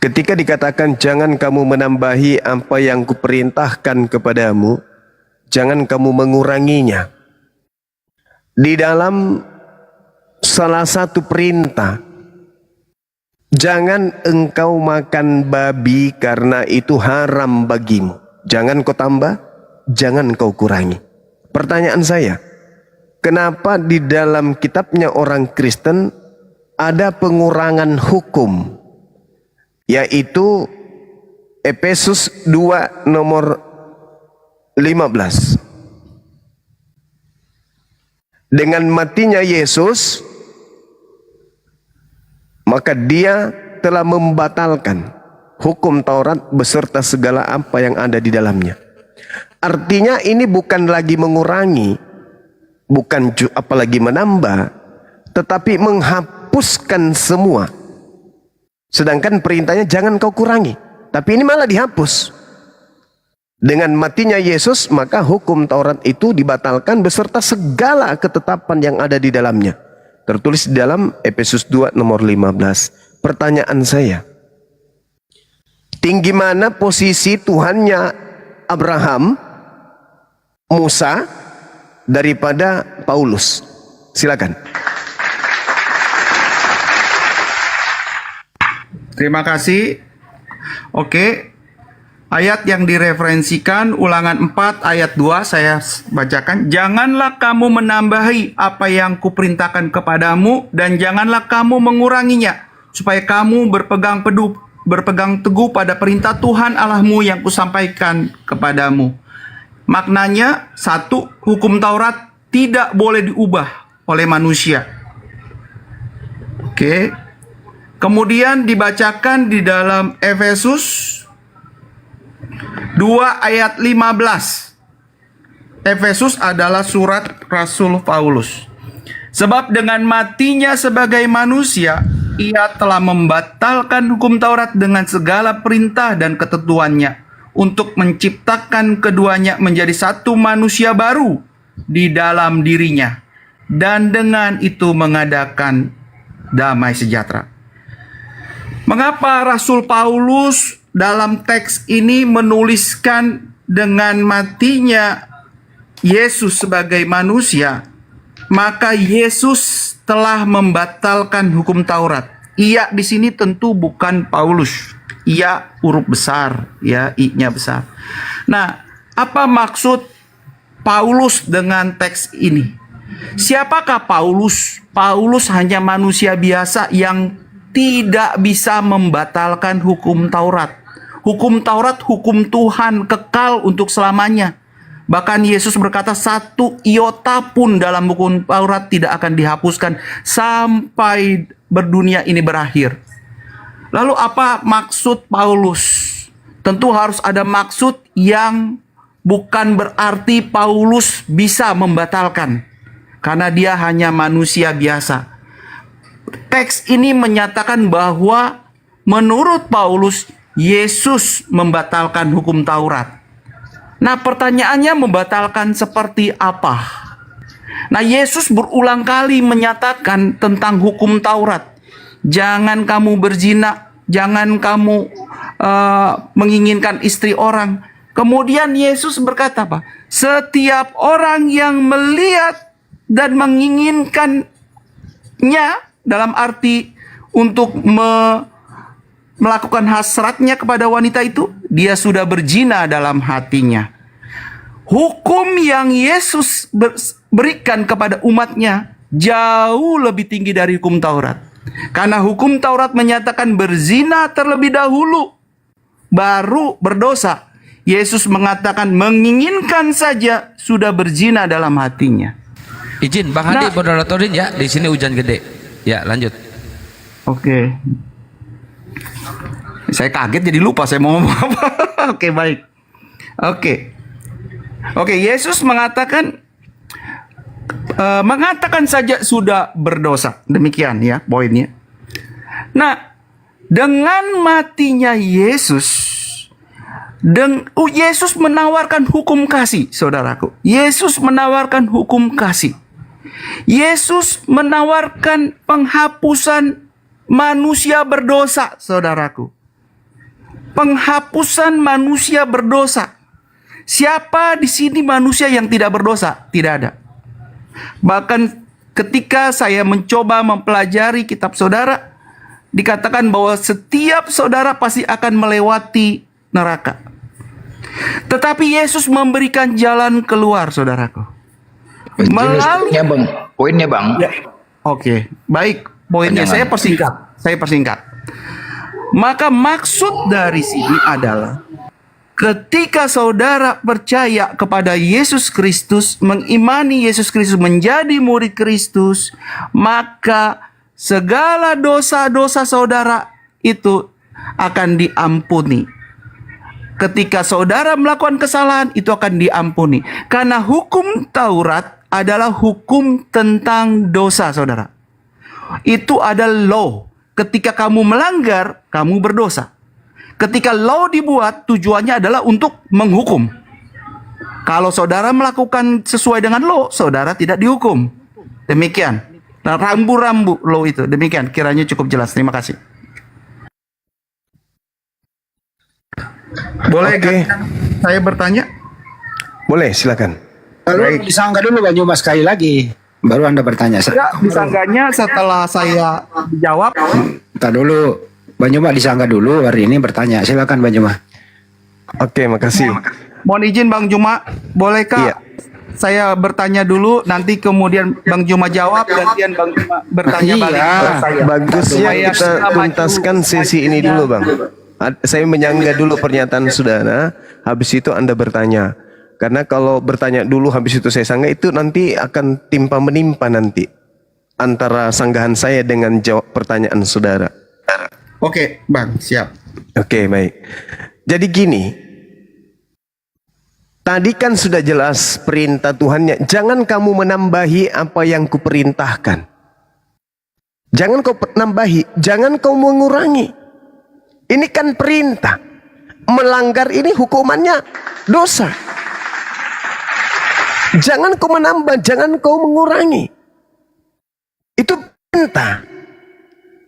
Ketika dikatakan jangan kamu menambahi apa yang kuperintahkan kepadamu, jangan kamu menguranginya. Di dalam salah satu perintah, jangan engkau makan babi karena itu haram bagimu. Jangan kau tambah, jangan kau kurangi. Pertanyaan saya, kenapa di dalam kitabnya orang Kristen ada pengurangan hukum? Yaitu Efesus 2 nomor 15. Dengan matinya Yesus, maka dia telah membatalkan hukum Taurat beserta segala apa yang ada di dalamnya. Artinya ini bukan lagi mengurangi, bukan apalagi menambah, tetapi menghapuskan semua. Sedangkan perintahnya jangan kau kurangi, tapi ini malah dihapus. Dengan matinya Yesus, maka hukum Taurat itu dibatalkan beserta segala ketetapan yang ada di dalamnya. Tertulis di dalam Efesus 2 nomor 15. Pertanyaan saya, tinggi mana posisi Tuhannya Abraham, Musa daripada Paulus? Silakan. Terima kasih. Oke. Ayat yang direferensikan Ulangan 4 ayat 2 saya bacakan. Janganlah kamu menambahi apa yang kuperintahkan kepadamu dan janganlah kamu menguranginya, supaya kamu berpegang teguh pada perintah Tuhan Allahmu yang kusampaikan kepadamu. Maknanya, satu, hukum Taurat tidak boleh diubah oleh manusia. Oke. Kemudian dibacakan di dalam Efesus 2 ayat 15. Efesus adalah surat Rasul Paulus. Sebab dengan matinya sebagai manusia, ia telah membatalkan hukum Taurat dengan segala perintah dan ketentuannya, untuk menciptakan keduanya menjadi satu manusia baru di dalam dirinya, dan dengan itu mengadakan damai sejahtera. Mengapa Rasul Paulus dalam teks ini menuliskan dengan matinya Yesus sebagai manusia, maka Yesus telah membatalkan hukum Taurat. Ia di sini tentu bukan Paulus. Ia huruf besar, ya, I-nya besar. Nah, apa maksud Paulus dengan teks ini? Siapakah Paulus? Paulus hanya manusia biasa yang tidak bisa membatalkan hukum Taurat. Hukum Taurat, hukum Tuhan kekal untuk selamanya. Bahkan Yesus berkata satu iota pun dalam hukum Taurat tidak akan dihapuskan sampai berdunia ini berakhir. Lalu apa maksud Paulus? Tentu harus ada maksud yang bukan berarti Paulus bisa membatalkan, karena dia hanya manusia biasa. Teks ini menyatakan bahwa menurut Paulus, Yesus membatalkan hukum Taurat. Nah, pertanyaannya membatalkan seperti apa? Nah, Yesus berulang kali menyatakan tentang hukum Taurat. Jangan kamu berzina, jangan kamu menginginkan istri orang. Kemudian Yesus berkata apa? Setiap orang yang melihat dan menginginkannya, dalam arti untuk melakukan hasratnya kepada wanita itu, dia sudah berzina dalam hatinya. Hukum yang Yesus berikan kepada umatnya jauh lebih tinggi dari hukum Taurat. Karena hukum Taurat menyatakan berzina terlebih dahulu, baru berdosa. Yesus mengatakan menginginkan saja sudah berzina dalam hatinya. Izin Bang Hadi moderatorin ya, di sini hujan gede. Ya, lanjut. Oke. Saya kaget jadi lupa saya mau ngomong apa. Oke, baik. Oke, Yesus mengatakan saja sudah berdosa. Demikian ya poinnya. Nah, dengan matinya Yesus, Yesus menawarkan hukum kasih, saudaraku. Yesus menawarkan hukum kasih. Yesus menawarkan penghapusan manusia berdosa, saudaraku. penghapusan manusia berdosa. Siapa di sini manusia yang tidak berdosa? Tidak ada. Bahkan ketika saya mencoba mempelajari kitab saudara, dikatakan bahwa setiap saudara pasti akan melewati neraka. Tetapi Yesus memberikan jalan keluar, saudaraku. Melalui Poinnya bang. Ya. Oke, baik. Poinnya saya persingkat. Maka maksud dari sini adalah ketika saudara percaya kepada Yesus Kristus, mengimani Yesus Kristus, menjadi murid Kristus, maka segala dosa-dosa saudara itu akan diampuni. Ketika saudara melakukan kesalahan, itu akan diampuni. Karena hukum Taurat adalah hukum tentang dosa, saudara. Itu adalah law. Ketika kamu melanggar, kamu berdosa. Ketika law dibuat, tujuannya adalah untuk menghukum. Kalau saudara melakukan sesuai dengan law, saudara tidak dihukum. Demikian. Nah, rambu-rambu law itu. Demikian. Kiranya cukup jelas. Terima kasih. Boleh saya bertanya? Boleh, silakan. Lalu disanggah dulu Bang Juma sekali lagi, baru Anda bertanya. Ya, disanggahnya setelah saya jawab. Kita dulu, Bang Juma disanggah dulu, hari ini bertanya. Silakan Bang Juma. Oke, makasih. Mohon izin Bang Juma, bolehkah Iya. saya bertanya dulu, nanti kemudian Bang Juma jawab, gantian Bang Juma bertanya balik kepada saya. Bagusnya Supaya kita tuntaskan sesi ini dulu, Bang. Saya menyanggah dulu pernyataan saudara, habis itu Anda bertanya. Karena kalau bertanya dulu habis itu saya sanggah, itu nanti akan timpa menimpa nanti antara sanggahan saya dengan jawab pertanyaan saudara. Oke, Bang, siap. Oke, baik. Jadi gini, tadi kan sudah jelas perintah Tuhannya, jangan kamu menambahi apa yang kuperintahkan. Jangan kau nambahi, jangan kau mengurangi. Ini kan perintah. Melanggar ini hukumannya dosa. Jangan kau menambah, jangan kau mengurangi. Itu perintah.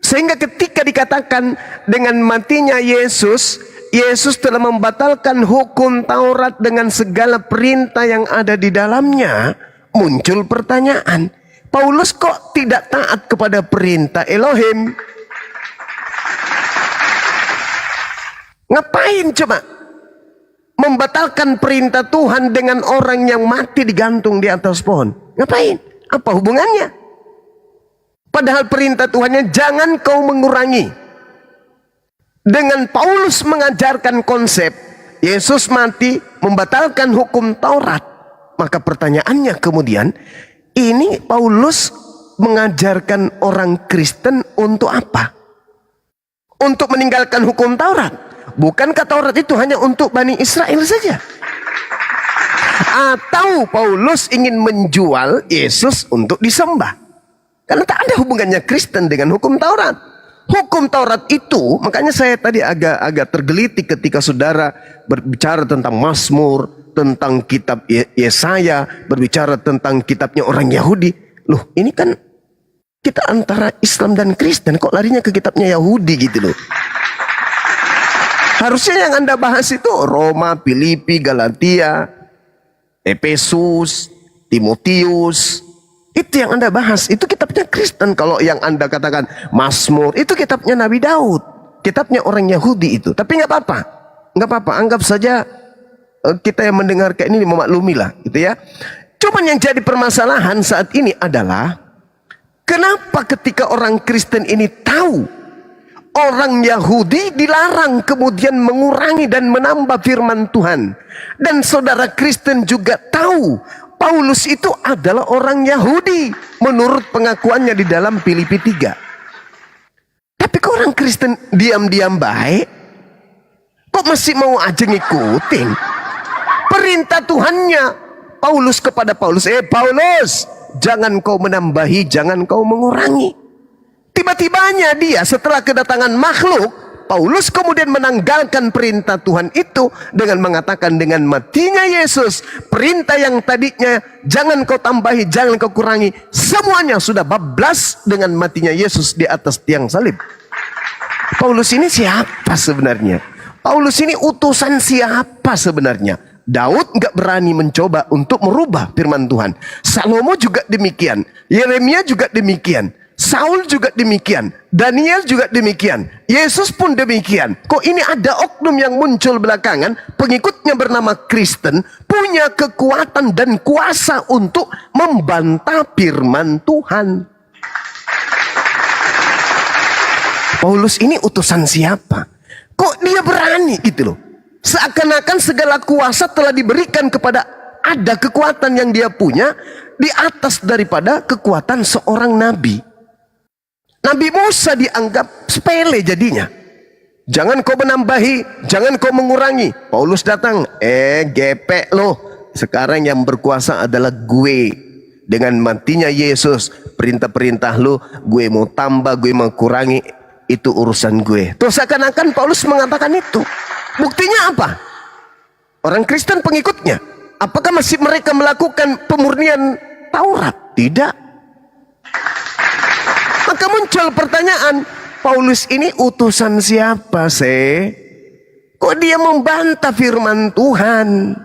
Sehingga ketika dikatakan dengan matinya Yesus, Yesus telah membatalkan hukum Taurat dengan segala perintah yang ada di dalamnya, muncul pertanyaan, Paulus kok tidak taat kepada perintah Elohim? Ngapain coba membatalkan perintah Tuhan dengan orang yang mati digantung di atas pohon? Ngapain? Apa hubungannya? Padahal perintah Tuhannya jangan kau mengurangi. Dengan Paulus mengajarkan konsep Yesus mati membatalkan hukum Taurat, maka pertanyaannya kemudian, ini Paulus mengajarkan orang Kristen untuk apa? Untuk meninggalkan hukum Taurat? Bukankah Taurat itu hanya untuk Bani Israel saja? Atau Paulus ingin menjual Yesus untuk disembah? Karena tak ada hubungannya Kristen dengan hukum Taurat. Hukum Taurat itu, makanya saya tadi agak tergelitik ketika saudara berbicara tentang Mazmur, tentang kitab Yesaya, berbicara tentang kitabnya orang Yahudi. Loh, ini kan kita antara Islam dan Kristen, kok larinya ke kitabnya Yahudi gitu loh. Harusnya yang Anda bahas itu Roma, Filipi, Galatia, Efesus, Timotius. Itu yang Anda bahas. Itu kitabnya Kristen. Kalau yang Anda katakan Mazmur, itu kitabnya Nabi Daud. Kitabnya orang Yahudi itu. Tapi nggak apa-apa. Nggak apa-apa. Anggap saja kita yang mendengarkan ini memaklumilah. Gitu ya. Cuman yang jadi permasalahan saat ini adalah, kenapa ketika orang Kristen ini tahu orang Yahudi dilarang kemudian mengurangi dan menambah firman Tuhan. Dan saudara Kristen juga tahu Paulus itu adalah orang Yahudi menurut pengakuannya di dalam Filipi 3. Tapi kok orang Kristen diam-diam baik? Kok masih mau aja ngikutin? Perintah Tuhannya Paulus kepada Paulus, Paulus, jangan kau menambahi, jangan kau mengurangi. Tiba-tibanya dia setelah kedatangan makhluk, Paulus kemudian menanggalkan perintah Tuhan itu dengan mengatakan dengan matinya Yesus, perintah yang tadinya jangan kau tambahi, jangan kau kurangi, semuanya sudah bablas dengan matinya Yesus di atas tiang salib. Paulus ini siapa sebenarnya? Paulus ini utusan siapa sebenarnya? Daud nggak berani mencoba untuk merubah firman Tuhan. Salomo juga demikian. Yeremia juga demikian. Saul juga demikian. Daniel juga demikian. Yesus pun demikian. Kok ini ada oknum yang muncul belakangan, pengikutnya bernama Kristen, punya kekuatan dan kuasa untuk membantah firman Tuhan. Paulus ini utusan siapa? Kok dia berani gitu loh? Seakan-akan segala kuasa telah diberikan kepada, ada kekuatan yang dia punya di atas daripada kekuatan seorang nabi. Nabi Musa dianggap sepele jadinya. Jangan kau menambahi, jangan kau mengurangi. Paulus datang, gepek loh. Sekarang yang berkuasa adalah gue. Dengan matinya Yesus, perintah-perintah lo, gue mau tambah, gue mau kurangi, itu urusan gue. Tuh seakan-akan Paulus mengatakan itu. Buktinya apa? Orang Kristen pengikutnya, apakah masih mereka melakukan pemurnian Taurat? Tidak. Maka muncul pertanyaan, Paulus ini utusan siapa sih? Kok dia membantah firman Tuhan?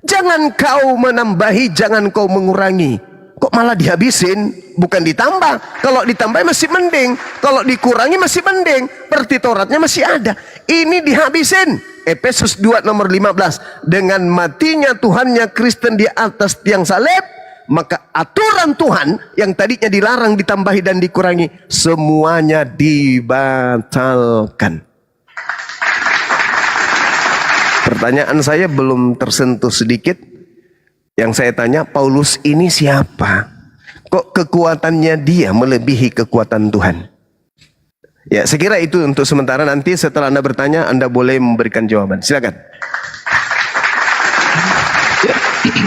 Jangan kau menambahi, jangan kau mengurangi. Kok malah dihabisin? Bukan ditambah. Kalau ditambah masih mending. Kalau dikurangi masih mending. Partitoratnya masih ada. Ini dihabisin. Efesus 2 nomor 15. Dengan matinya Tuhannya Kristen di atas tiang salib, maka aturan Tuhan yang tadinya dilarang, ditambahi dan dikurangi, semuanya dibatalkan. Pertanyaan saya belum tersentuh sedikit. Yang saya tanya, Paulus ini siapa? Kok kekuatannya dia melebihi kekuatan Tuhan? Ya, saya kira itu untuk sementara. Nanti setelah Anda bertanya, Anda boleh memberikan jawaban. Silakan.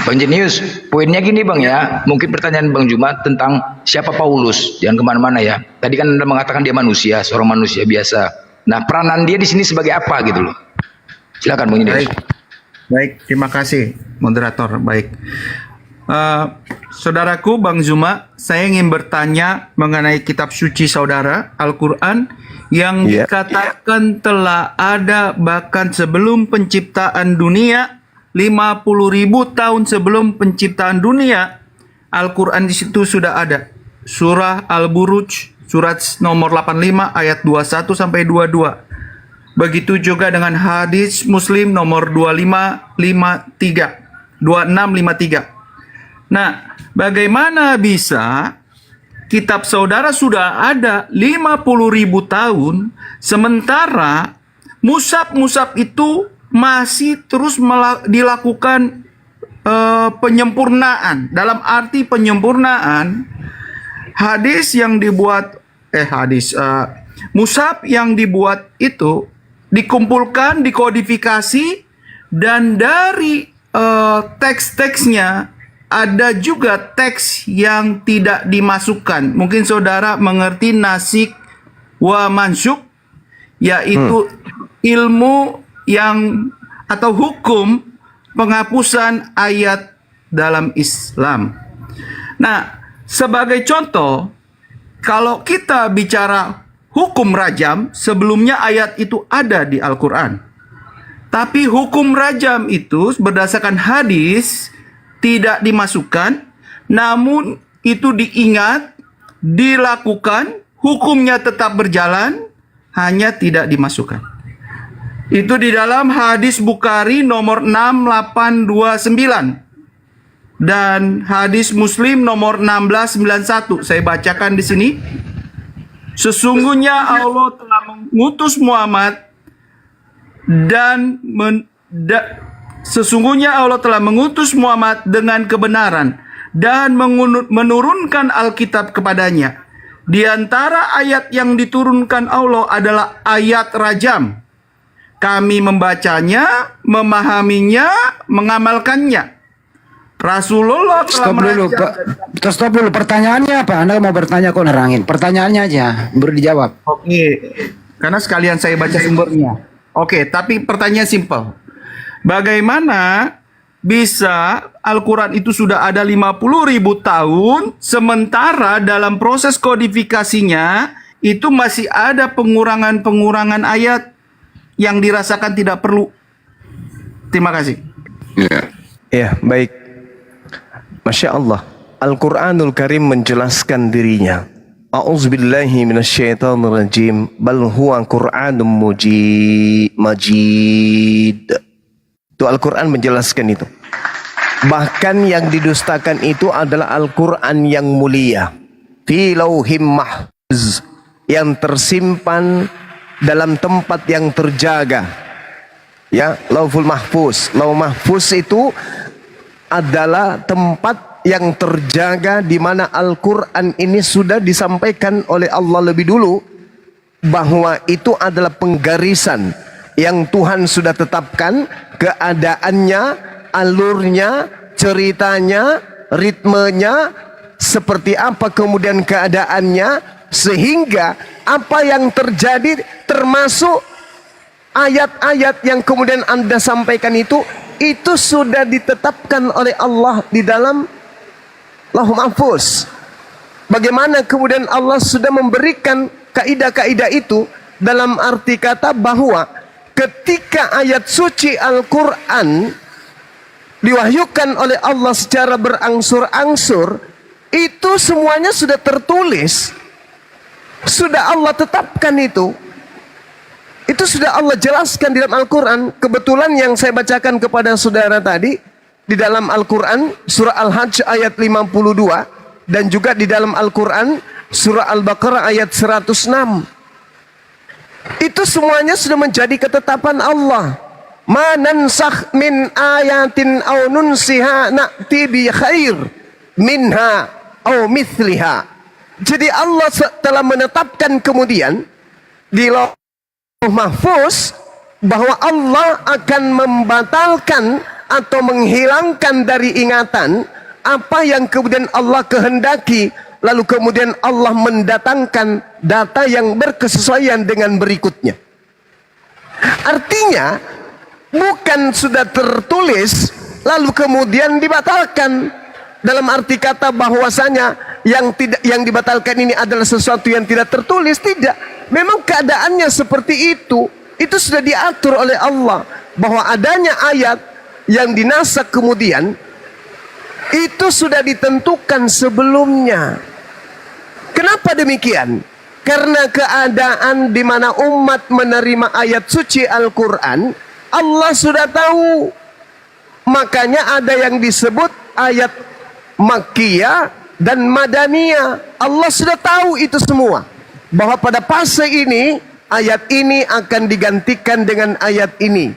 Bang Jenius, poinnya gini Bang ya, mungkin pertanyaan Bang Jumat tentang siapa Paulus, jangan kemana-mana ya. Tadi kan Anda mengatakan dia manusia, seorang manusia biasa. Nah, peranan dia di sini sebagai apa gitu loh? Silakan Bang Jenius. Baik, terima kasih moderator. Baik, saudaraku Bang Zuma, saya ingin bertanya mengenai kitab suci saudara Al-Quran yang dikatakan telah ada bahkan sebelum penciptaan dunia, 50.000 tahun sebelum penciptaan dunia. Al-Quran di situ sudah ada. Surah Al-Buruj, surat nomor 85 ayat 21 sampai 22. Begitu juga dengan hadis Muslim nomor 2653. Nah, bagaimana bisa kitab saudara sudah ada 50.000 tahun, sementara musab-musab itu masih terus dilakukan penyempurnaan. Dalam arti penyempurnaan, hadis yang dibuat, musab yang dibuat itu dikumpulkan, dikodifikasi, dan dari teks-teksnya ada juga teks yang tidak dimasukkan. Mungkin saudara mengerti nasik wa mansyuk, yaitu ilmu yang atau hukum penghapusan ayat dalam Islam. Nah, sebagai contoh, kalau kita bicara hukum rajam, sebelumnya ayat itu ada di Al-Quran. Tapi hukum rajam itu berdasarkan hadis tidak dimasukkan, namun itu diingat, dilakukan, hukumnya tetap berjalan, hanya tidak dimasukkan. Itu di dalam hadis Bukhari nomor 6829 dan hadis Muslim nomor 1691. Saya bacakan di sini. Sesungguhnya Allah telah mengutus Muhammad sesungguhnya Allah telah mengutus Muhammad dengan kebenaran dan menurunkan Alkitab kepadanya. Di antara ayat yang diturunkan Allah adalah ayat rajam. Kami membacanya, memahaminya, mengamalkannya. Rasulullah telah Stop dulu, pertanyaannya apa? Anda mau bertanya kok nerangin? Pertanyaannya aja, baru dijawab. Oke, karena sekalian saya baca sumbernya. Oke, tapi pertanyaan simpel. Bagaimana bisa Al-Quran itu sudah ada 50.000 tahun, sementara dalam proses kodifikasinya itu masih ada pengurangan-pengurangan ayat? yang dirasakan tidak perlu. Terima kasih. Ya, baik. Masya Allah. Al-Quranul Karim menjelaskan dirinya. A'udzubillahi minasyaitonirrajim. Bal huwa Qur'anun majid. Itu Al-Quran menjelaskan itu. Bahkan yang didustakan itu adalah Al-Quran yang mulia. Fi lauhim mahfuz. Yang tersimpan dalam tempat yang terjaga. Ya, Lauhul Mahfuz. Lauh Mahfuz itu adalah tempat yang terjaga di mana Al-Quran ini sudah disampaikan oleh Allah lebih dulu, bahwa itu adalah penggarisan yang Tuhan sudah tetapkan keadaannya, alurnya, ceritanya, ritmenya seperti apa, kemudian keadaannya, sehingga apa yang terjadi termasuk ayat-ayat yang kemudian Anda sampaikan itu sudah ditetapkan oleh Allah di dalam Lauh Mahfuz. Bagaimana kemudian Allah sudah memberikan kaidah-kaidah itu dalam arti kata bahwa ketika ayat suci Al-Quran diwahyukan oleh Allah secara berangsur-angsur, itu semuanya sudah tertulis, sudah Allah tetapkan itu sudah Allah jelaskan di dalam Al-Quran. Kebetulan yang saya bacakan kepada saudara tadi di dalam Al-Quran surah Al-Hajj ayat 52, dan juga di dalam Al-Quran surah Al-Baqarah ayat 106. Itu semuanya sudah menjadi ketetapan Allah. Ma nansakh min ayatin aw nunsiha na'ti bi khair minha aw mithliha. Jadi Allah telah menetapkan kemudian di Lauh Mahfuz bahwa Allah akan membatalkan atau menghilangkan dari ingatan apa yang kemudian Allah kehendaki, lalu kemudian Allah mendatangkan data yang berkesesuaian dengan berikutnya. Artinya bukan sudah tertulis lalu kemudian dibatalkan, dalam arti kata bahwasanya yang dibatalkan ini adalah sesuatu yang tidak tertulis. Tidak. Memang keadaannya seperti itu sudah diatur oleh Allah, bahwa adanya ayat yang dinasak kemudian itu sudah ditentukan sebelumnya. Kenapa demikian? Karena keadaan di mana umat menerima ayat suci Al-Quran, Allah sudah tahu. Makanya ada yang disebut ayat Makkiyah dan Madaniyah. Allah sudah tahu itu semua, bahwa pada fase ini ayat ini akan digantikan dengan ayat ini.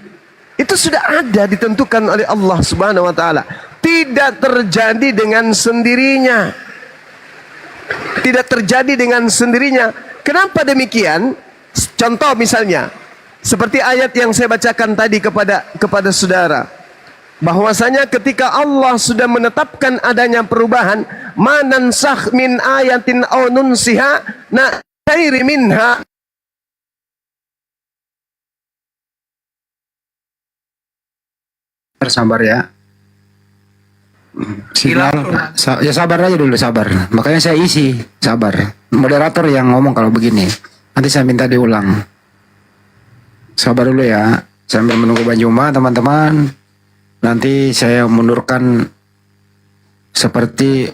Itu sudah ada ditentukan oleh Allah Subhanahu wa taala. Tidak terjadi dengan sendirinya. Tidak terjadi dengan sendirinya. Kenapa demikian? Contoh misalnya seperti ayat yang saya bacakan tadi kepada saudara, bahwasanya ketika Allah sudah menetapkan adanya perubahan, manansakh min ayatin aw nunsiha na'ti minha. Sabar ya. Signal, ya sabar aja dulu, sabar. Makanya saya isi, sabar. Moderator yang ngomong kalau begini, nanti saya minta diulang. Sabar dulu ya, sambil menunggu Bang Juma teman-teman. Nanti saya mundurkan seperti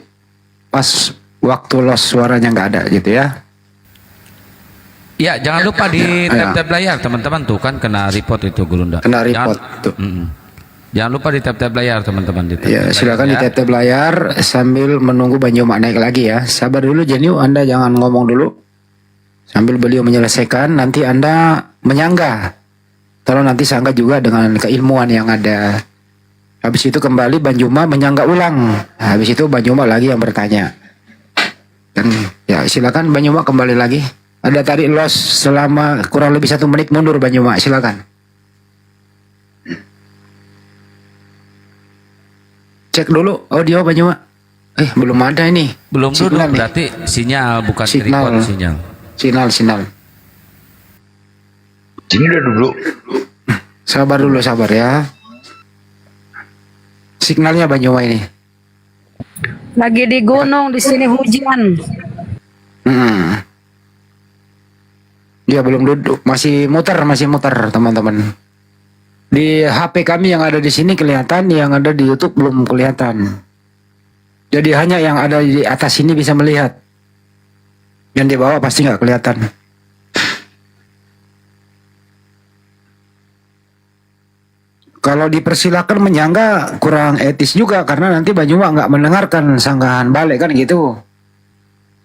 pas waktu los suaranya nggak ada gitu ya. Ya, jangan lupa di tab-tab layar teman-teman, tuh kan kena report itu Gurunda. Kena report tuh. Jangan lupa di tab-tab layar teman-teman. Ya, silakan di tab-tab layar sambil menunggu Bang Juma naik lagi ya. Sabar dulu Jeniu, Anda jangan ngomong dulu. Sambil beliau menyelesaikan, nanti Anda menyanggah. Tolong nanti sanggah juga dengan keilmuan yang ada. Habis itu kembali Bang Juma menyanggah ulang. Habis itu Bang Juma lagi yang bertanya. Dan ya silakan Bang Juma kembali lagi. Ada tadi los selama kurang lebih 1 menit mundur Bang Juma, silakan. Cek dulu audio Bang Juma. Belum ada ini. Belum dulu, berarti sinyal bukan report sinyal. Sinyal. Sini udah duduk. Sabar dulu, sabar ya. Signalnya Bang Juma ini. Lagi di gunung, di sini hujan. Di Dia belum duduk, masih muter teman-teman. Di HP kami yang ada di sini kelihatan, yang ada di YouTube belum kelihatan. Jadi hanya yang ada di atas ini bisa melihat. Yang di bawah pasti nggak kelihatan. Kalau dipersilakan menyangga kurang etis juga karena nanti Banyuma nggak mendengarkan sanggahan balik kan gitu.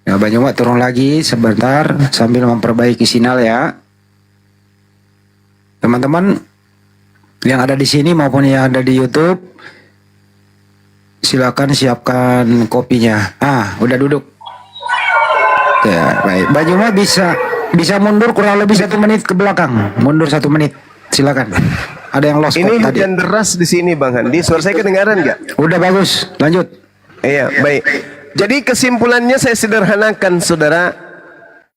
Ya Banyuma turun lagi sebentar sambil memperbaiki sinyal ya. Teman-teman yang ada di sini maupun yang ada di YouTube, silakan siapkan kopinya. Udah duduk. Ya baik. Banyuma bisa mundur kurang lebih 1 menit ke belakang. Mundur 1 menit. Silakan. Ada yang lost Ini tadi. hujan deras di sini Bang Handi. Suara saya kedengaran nggak? Udah bagus. Lanjut. Iya, baik. Jadi kesimpulannya saya sederhanakan, saudara.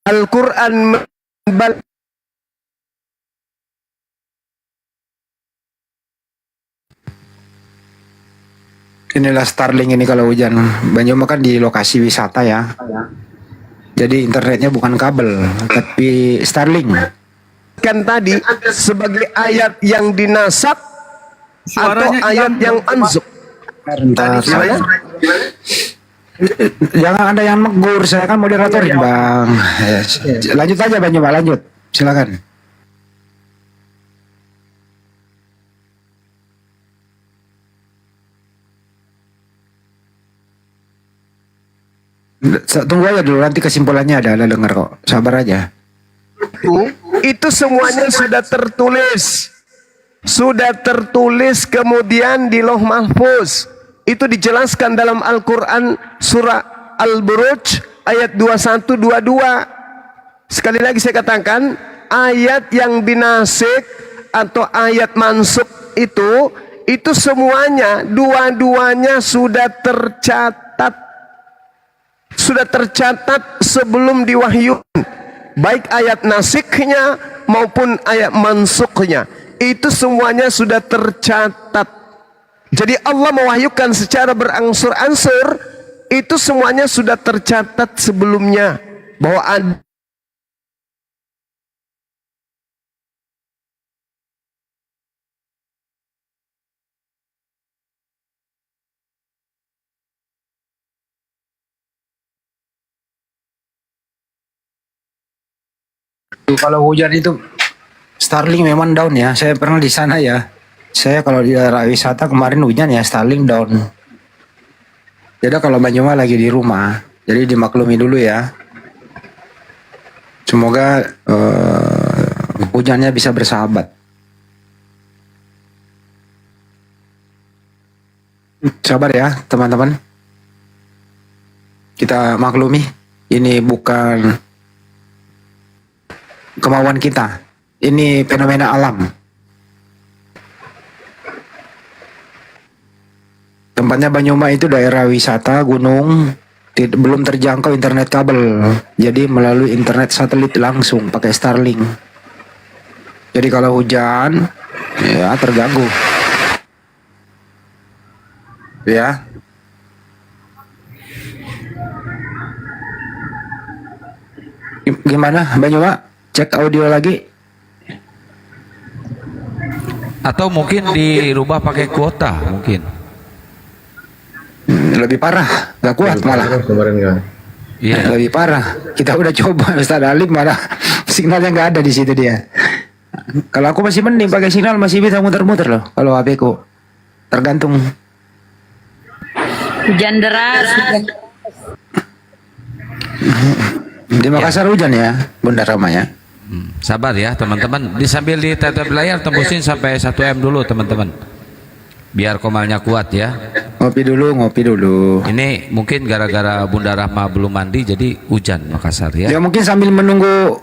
Al-Quran Inilah Starlink ini kalau hujan. Banyuma kan di lokasi wisata ya. Jadi internetnya bukan kabel, tapi Starlink. kan tadi sebagai ayat yang dinasab atau ayat yang ansub. Bentar, jangan ada yang negur, saya kan moderatorin bang. Lanjut aja Banyuma, lanjut, silakan. Tunggu aja dulu, nanti kesimpulannya ada dengar kok, sabar aja. Itu semuanya sudah tertulis kemudian di Lauh Mahfuz. Itu dijelaskan dalam Al-Quran surah Al-Buruj ayat 21-22. Sekali lagi saya katakan, ayat yang binasik atau ayat mansuk itu semuanya, dua-duanya sudah tercatat sebelum diwahyukan, baik ayat nasiknya maupun ayat mansuknya, itu semuanya sudah tercatat. Jadi Allah mewahyukan secara berangsur-angsur, itu semuanya sudah tercatat sebelumnya bahwa ada. Kalau hujan itu Starlink memang down ya. Saya pernah di sana ya. Saya kalau di daerah wisata kemarin hujan ya Starlink down. Jadi kalau Banyuma lagi di rumah, jadi dimaklumi dulu ya. Semoga hujannya bisa bersahabat. Sabar ya teman-teman. Kita maklumi, ini bukan kemauan kita, ini fenomena alam. Tempatnya Banyuma itu daerah wisata gunung, belum terjangkau internet kabel, jadi melalui internet satelit langsung pakai Starlink. Jadi kalau hujan ya terganggu ya. Gimana Banyuma? Cek audio lagi. Atau mungkin dirubah pakai kuota mungkin. Lebih parah, nggak kuat malah. Iya. Lebih parah. Kita udah coba Ustaz Alim malah sinyalnya nggak ada di situ dia. Kalau aku masih mending pakai sinyal, masih bisa muter-muter loh. Kalau HP ku tergantung. Hujan deras. Di Makassar hujan ya, Bunda Rama ya. Sabar ya teman-teman, sambil di tetap layar tembusin sampai 1M dulu teman-teman, biar komalnya kuat ya. Ngopi dulu. Ini mungkin gara-gara Bunda Rahma belum mandi jadi hujan Makassar ya. Ya mungkin sambil menunggu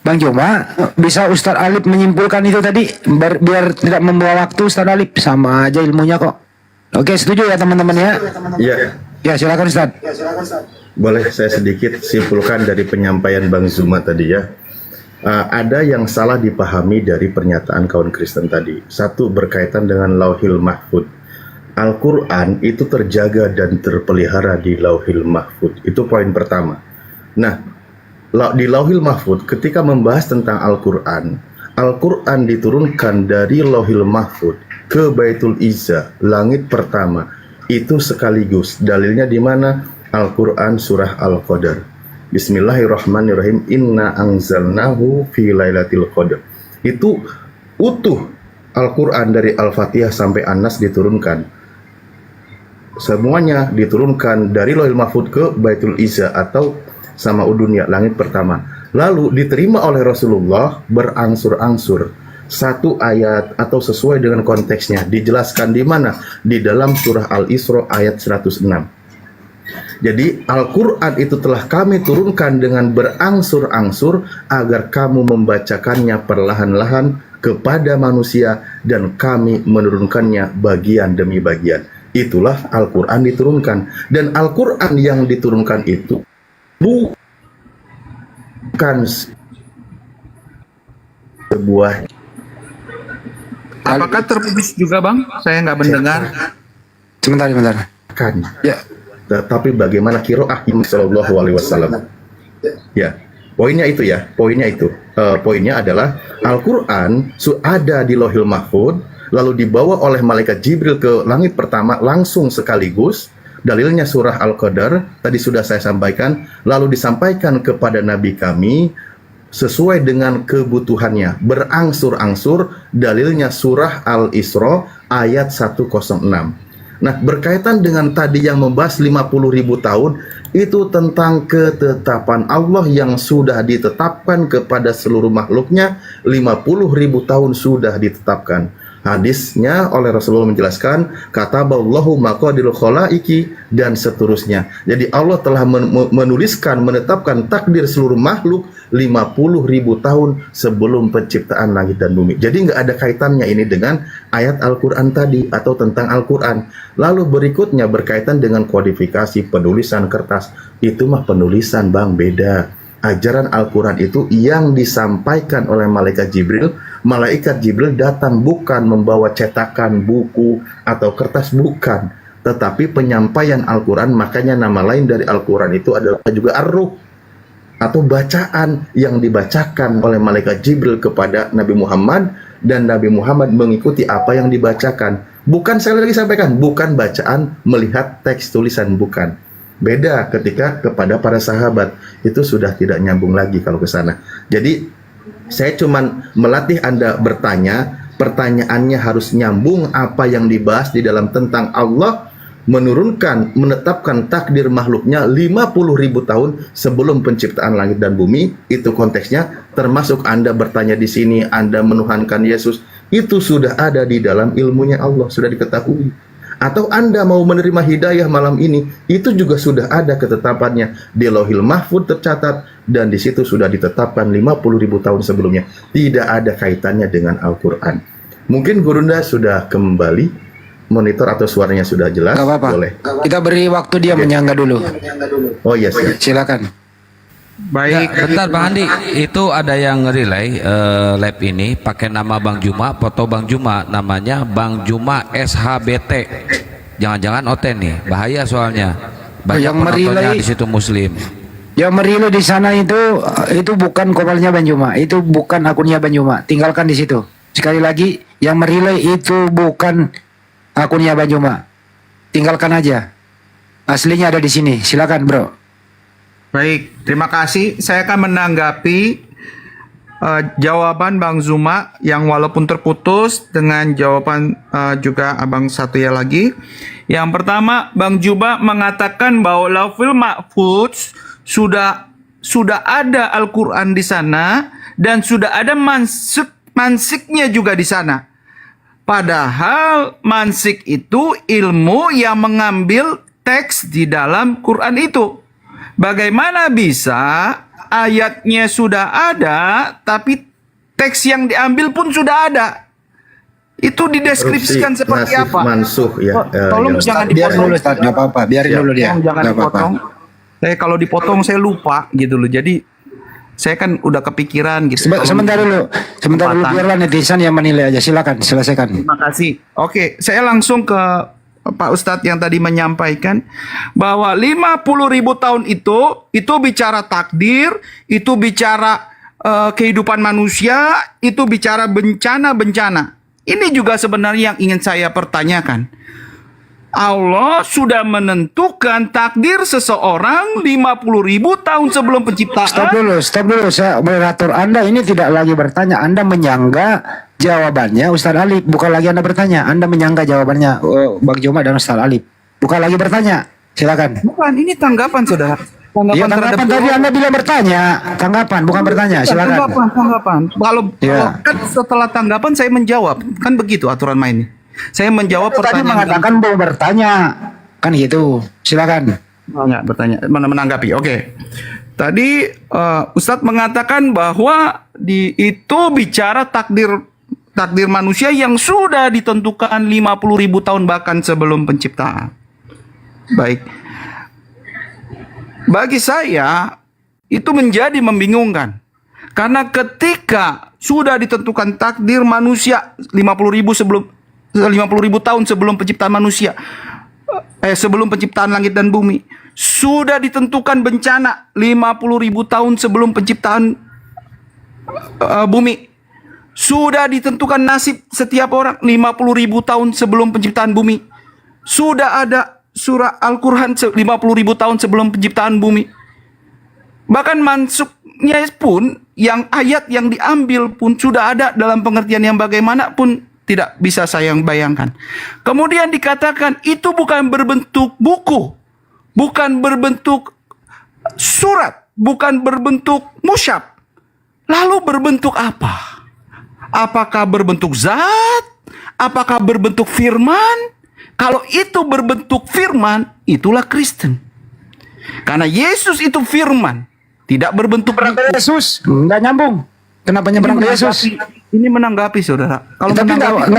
Bang Joma, bisa Ustadz Alip menyimpulkan itu tadi, biar tidak membawa waktu. Ustadz Alip sama aja ilmunya kok. Oke, setuju ya teman-teman ya? Iya. Ya silakan Ustadz. Boleh saya sedikit simpulkan dari penyampaian Bang Zuma tadi ya. Ada yang salah dipahami dari pernyataan kawan Kristen tadi. Satu, berkaitan dengan Lauhil Mahfud. Al-Quran itu terjaga dan terpelihara di Lauhil Mahfud. Itu poin pertama. Nah, di Lauhil Mahfud ketika membahas tentang Al-Quran, Al-Quran diturunkan dari Lauhil Mahfud ke Baitul Izzah, langit pertama. Itu sekaligus. Dalilnya di mana? Al-Quran surah Al-Qadar. Bismillahirrahmanirrahim. Inna anzalnahu fi lailatul qadar. Itu utuh Al-Quran dari Al-Fatihah sampai An-Nas diturunkan. Semuanya diturunkan dari Lauhil Mahfud ke Baitul Izzah atau Sama'ud Dunya, langit pertama. Lalu diterima oleh Rasulullah berangsur-angsur. Satu ayat atau sesuai dengan konteksnya. Dijelaskan di mana? Di dalam surah Al-Isra ayat 106. Jadi Al-Quran itu telah kami turunkan dengan berangsur-angsur agar kamu membacakannya perlahan-lahan kepada manusia dan kami menurunkannya bagian demi bagian. Itulah Al-Quran diturunkan. Dan Al-Quran yang diturunkan itu bukan sebuah. Apakah terputus juga Bang? Saya nggak mendengar. Sebentar. Kan. Ya. Tetapi bagaimana kiroah Sallallahu Alaihi Wasallam? Ya, poinnya itu ya. Poinnya adalah Al-Quran ada di Lauhil Mahfud, lalu dibawa oleh malaikat Jibril ke langit pertama langsung sekaligus. Dalilnya surah Al-Qadar, tadi sudah saya sampaikan, lalu disampaikan kepada Nabi kami sesuai dengan kebutuhannya, berangsur-angsur. Dalilnya surah Al-Isra ayat 106. Nah, berkaitan dengan tadi yang membahas 50.000 tahun, itu tentang ketetapan Allah yang sudah ditetapkan kepada seluruh makhluknya. 50.000 tahun sudah ditetapkan. Hadisnya oleh Rasulullah menjelaskan, kataballahu maqadirul khalaiki dan seterusnya. Jadi Allah telah menuliskan, menetapkan takdir seluruh makhluk 50.000 tahun sebelum penciptaan langit dan bumi. Jadi nggak ada kaitannya ini dengan ayat Al-Quran tadi atau tentang Al-Quran. Lalu berikutnya berkaitan dengan kodifikasi penulisan kertas. Itu mah penulisan Bang, beda. Ajaran Al-Quran itu yang disampaikan oleh malaikat Jibril. Malaikat Jibril datang bukan membawa cetakan buku atau kertas, bukan, tetapi penyampaian Al-Quran. Makanya nama lain dari Al-Quran itu adalah juga Ar-Ruh atau bacaan yang dibacakan oleh malaikat Jibril kepada Nabi Muhammad, dan Nabi Muhammad mengikuti apa yang dibacakan. Bukan, saya lagi sampaikan, bukan bacaan melihat teks tulisan, bukan. Beda ketika kepada para sahabat, itu sudah tidak nyambung lagi kalau ke sana. Jadi saya cuman melatih Anda bertanya, pertanyaannya harus nyambung apa yang dibahas di dalam tentang Allah menurunkan, menetapkan takdir makhluknya 50.000 tahun sebelum penciptaan langit dan bumi. Itu konteksnya, termasuk Anda bertanya di sini, Anda menuhankan Yesus, itu sudah ada di dalam ilmunya Allah, sudah diketahui. Atau Anda mau menerima hidayah malam ini, itu juga sudah ada ketetapannya di Lauhil Mahfud tercatat, dan di situ sudah ditetapkan 50.000 tahun sebelumnya. Tidak ada kaitannya dengan Al-Quran. Mungkin Gurunda sudah kembali, monitor atau suaranya sudah jelas. Gak apa-apa. Boleh. Kita beri waktu dia menyangga dulu. Oh yes, ya. Silakan. Baik. Bentar Bang Andi, itu ada yang relay live ini pakai nama Bang Juma, foto Bang Juma, namanya Bang Juma SHBT. Jangan-jangan Oten nih, bahaya soalnya. Banyak yang penontonnya merilai di situ Muslim. Yang merilai di sana itu bukan kopalnya Banjuma, itu bukan akunnya Banjuma. Tinggalkan di situ. Sekali lagi, yang merilai itu bukan akunnya Banjuma. Tinggalkan aja. Aslinya ada di sini. Silakan, Bro. Baik, terima kasih. Saya akan menanggapi jawaban Bang Zuma yang walaupun terputus dengan jawaban juga Abang satu ya lagi. Yang pertama, Bang Juba mengatakan bahwa Lauhil Mahfuz sudah ada Al-Quran di sana dan sudah ada mansiknya juga di sana. Padahal mansik itu ilmu yang mengambil teks di dalam Quran itu. Bagaimana bisa ayatnya sudah ada, tapi teks yang diambil pun sudah ada? Itu dideskripsikan seperti nasib apa? mansuh ya. Tolong jangan Biarin dipotong. dulu, Ustaz. Nggak apa-apa. Biarin dulu dia. Jangan Nggak apa-apa. dipotong. Kalau dipotong saya lupa gitu loh. Jadi saya kan udah kepikiran gitu. Sebentar dulu. Sebentar dulu, biarlah netizen yang menilai aja. Silakan, selesaikan. Terima kasih. Oke, saya langsung ke Pak Ustadz yang tadi menyampaikan bahwa 50.000 tahun itu bicara takdir, itu bicara kehidupan manusia, itu bicara bencana-bencana. Ini juga sebenarnya yang ingin saya pertanyakan. Allah sudah menentukan takdir seseorang 50.000 tahun sebelum penciptaan. Stop dulu. Saya moderator Anda ini tidak lagi bertanya. Anda menyangga jawabannya Ustadz Alif. Bukan lagi Anda bertanya. Anda menyangga jawabannya Bang Juma dan Ustadz Alif. Bukan lagi bertanya. Silakan. Bukan, ini tanggapan saudara. Ya, tanggapan tadi Anda bilang bertanya. Tanggapan, bukan bertanya. Silakan. Tanggapan. Kalau kan setelah tanggapan saya menjawab. Kan begitu aturan mainnya. Saya menjawab tadi pertanyaan. mengatakan mau bertanya. Kan gitu. Silakan. Bertanya, menanggapi. Oke. Tadi Ustadz mengatakan bahwa itu bicara takdir manusia yang sudah ditentukan 50.000 tahun bahkan sebelum penciptaan. Baik. Bagi saya itu menjadi membingungkan. Karena ketika sudah ditentukan takdir manusia 50.000 tahun sebelum penciptaan manusia, sebelum penciptaan langit dan bumi, sudah ditentukan bencana 50.000 tahun sebelum penciptaan bumi, sudah ditentukan nasib setiap orang 50.000 tahun sebelum penciptaan bumi, sudah ada surah Al-Quran 50.000 tahun sebelum penciptaan bumi, bahkan mansuknya pun yang ayat yang diambil pun sudah ada dalam pengertian yang bagaimanapun. Tidak bisa saya bayangkan. Kemudian dikatakan itu bukan berbentuk buku, bukan berbentuk surat, bukan berbentuk musyaf. Lalu berbentuk apa? Apakah berbentuk zat? Apakah berbentuk firman? Kalau itu berbentuk firman, itulah Kristen. Karena Yesus itu firman, tidak berbentuk buku. Yesus nggak nyambung. Kenapa nyebrang ke Yesus? Ini menanggapi saudara. Kalau tapi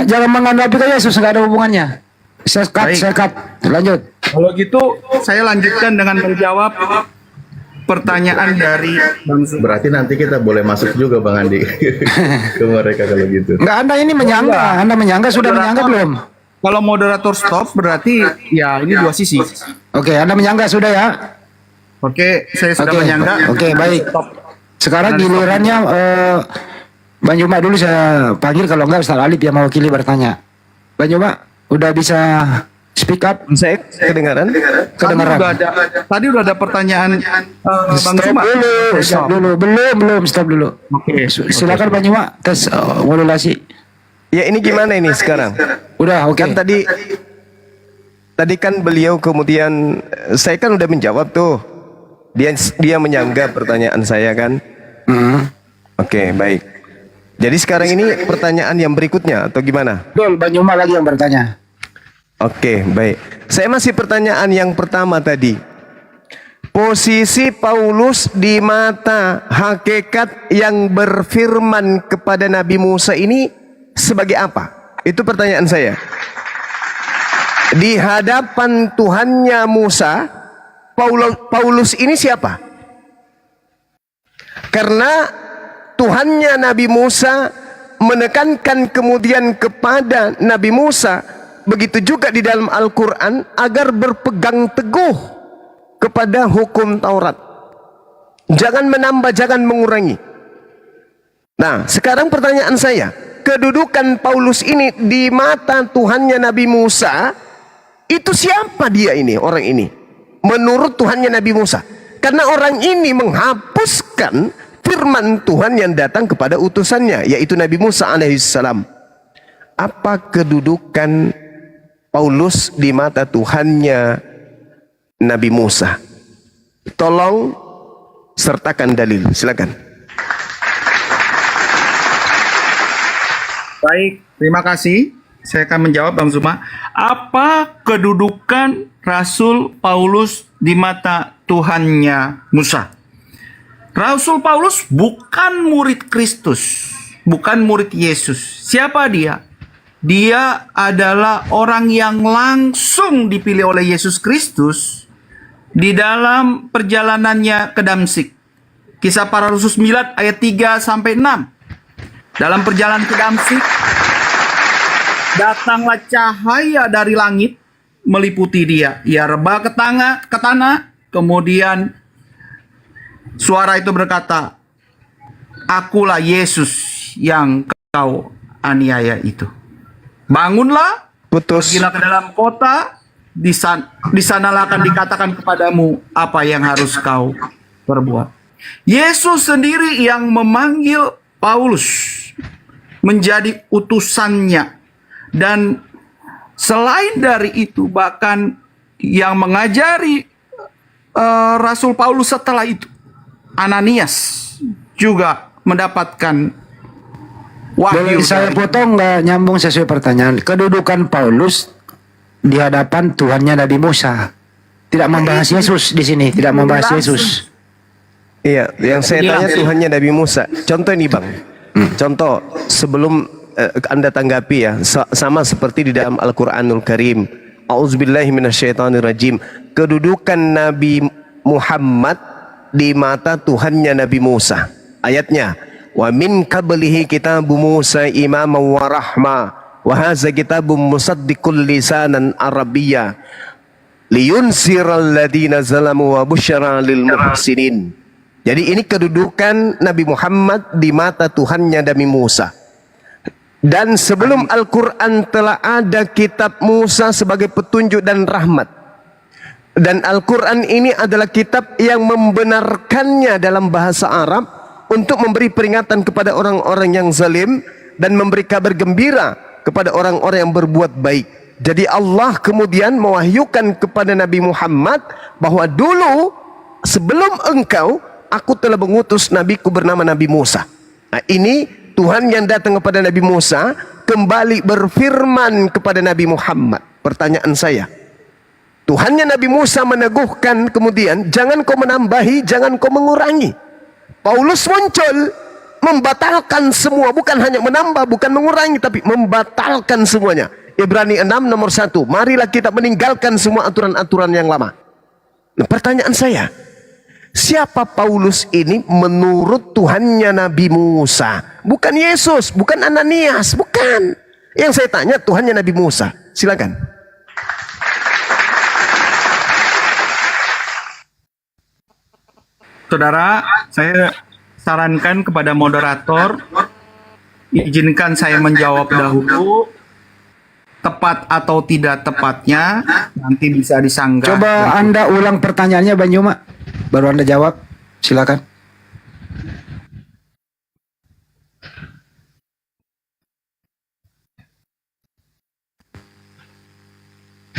jangan menanggapi ke Yesus, nggak ada hubungannya. Sekat. Lanjut. Kalau gitu saya lanjutkan dengan menjawab pertanyaan dari Bang Zul. Berarti nanti kita boleh masuk juga Bang Andi ke mereka kalau gitu. Enggak, Anda ini menyangka. Anda menyangka, sudah menyangka belum? Kalau moderator stop berarti ya ini dua sisi. Oke, Anda menyangka sudah ya? Oke, saya sudah menyangka. Oke, baik. Sekarang gilirannya Bang Juma dulu saya panggil, kalau enggak Ustaz Alif yang mewakili bertanya. Bang Juma, udah bisa speak up? Saya kedengaran? Tadi udah ada pertanyaan Bang Juma. Stop dulu. Stop dulu. Oke. Silakan Bang Juma, tes modulasi. Ya ini gimana ini sekarang? Udah, oke. Kan tadi kan beliau kemudian saya kan udah menjawab tuh. Dia menyangga pertanyaan saya kan. Oke, baik. Jadi sekarang ini pertanyaan yang berikutnya atau gimana? Betul, Bang Juma lagi yang bertanya. Oke, baik. Saya masih pertanyaan yang pertama tadi. Posisi Paulus di mata hakikat yang berfirman kepada Nabi Musa ini sebagai apa? Itu pertanyaan saya. Di hadapan Tuhannya Musa, Paulus ini siapa? Karena Tuhannya Nabi Musa menekankan kemudian kepada Nabi Musa, begitu juga di dalam Al-Quran, agar berpegang teguh kepada hukum Taurat. Jangan menambah, jangan mengurangi. Nah, sekarang pertanyaan saya, kedudukan Paulus ini di mata Tuhannya Nabi Musa, itu siapa dia ini, orang ini? Menurut Tuhannya Nabi Musa. Karena orang ini menghapuskan firman Tuhan yang datang kepada utusannya, yaitu Nabi Musa alaihissalam. Apa kedudukan Paulus di mata Tuhannya Nabi Musa? Tolong sertakan dalil, silakan. Baik, terima kasih. Saya akan menjawab Bang Zuma. Apa kedudukan Rasul Paulus di mata Tuhannya Musa? Rasul Paulus bukan murid Kristus, bukan murid Yesus. Siapa dia? Dia adalah orang yang langsung dipilih oleh Yesus Kristus di dalam perjalanannya ke Damsik. Kisah Para Rasul 9 ayat 3 sampai 6. Dalam perjalanan ke Damsik, datanglah cahaya dari langit meliputi dia. Ia rebah ke tanah, kemudian suara itu berkata, "Akulah Yesus yang kau aniaya itu. Bangunlah, Putus. pergilah ke dalam kota, di sanalah akan dikatakan kepadamu apa yang harus kau perbuat." Yesus sendiri yang memanggil Paulus menjadi utusannya. Dan selain dari itu, bahkan yang mengajari Rasul Paulus setelah itu, Ananias, juga mendapatkan wahyu. Boleh saya dari- potong nggak nyambung sesuai pertanyaan? Kedudukan Paulus di hadapan Tuhannya Nabi Musa. Tidak membahas Yesus di sini, tidak membahas Yesus. Iya, yang saya tanya Tuhannya Nabi Musa. Contoh ini Bang. Contoh sebelum Anda tanggapi ya, sama seperti di dalam Al-Qur'anul Karim. A'udzubillahi minasyaitonirrajim. Kedudukan Nabi Muhammad di mata Tuhannya Nabi Musa. Ayatnya, wa min qablihi kitabu Musa imaman wa rahma wa hadza kitabun musaddiqul lisanan arabiyya liyunsiral ladina zalamu wa busyara lil muhsinin. Jadi ini kedudukan Nabi Muhammad di mata Tuhannya Nabi Musa. Dan sebelum Al-Quran telah ada kitab Musa sebagai petunjuk dan rahmat. Dan Al-Quran ini adalah kitab yang membenarkannya dalam bahasa Arab untuk memberi peringatan kepada orang-orang yang zalim dan memberi kabar gembira kepada orang-orang yang berbuat baik. Jadi Allah kemudian mewahyukan kepada Nabi Muhammad bahwa dulu sebelum engkau, aku telah mengutus nabiku bernama Nabi Musa. Nah, ini Tuhan yang datang kepada Nabi Musa kembali berfirman kepada Nabi Muhammad. Pertanyaan saya, Tuhannya Nabi Musa meneguhkan kemudian, jangan kau menambahi, jangan kau mengurangi. Paulus muncul membatalkan semua, bukan hanya menambah, bukan mengurangi, tapi membatalkan semuanya. Ibrani 6 nomor 1, marilah kita meninggalkan semua aturan-aturan yang lama. Nah, pertanyaan saya, siapa Paulus ini menurut Tuhannya Nabi Musa? Bukan Yesus, bukan Ananias, bukan. Yang saya tanya Tuhannya Nabi Musa. Silakan. Saudara, saya sarankan kepada moderator, izinkan saya menjawab dahulu. Tepat atau tidak tepatnya nanti bisa disanggah. Coba Anda ulang pertanyaannya Bang Juma, baru Anda jawab. Silakan.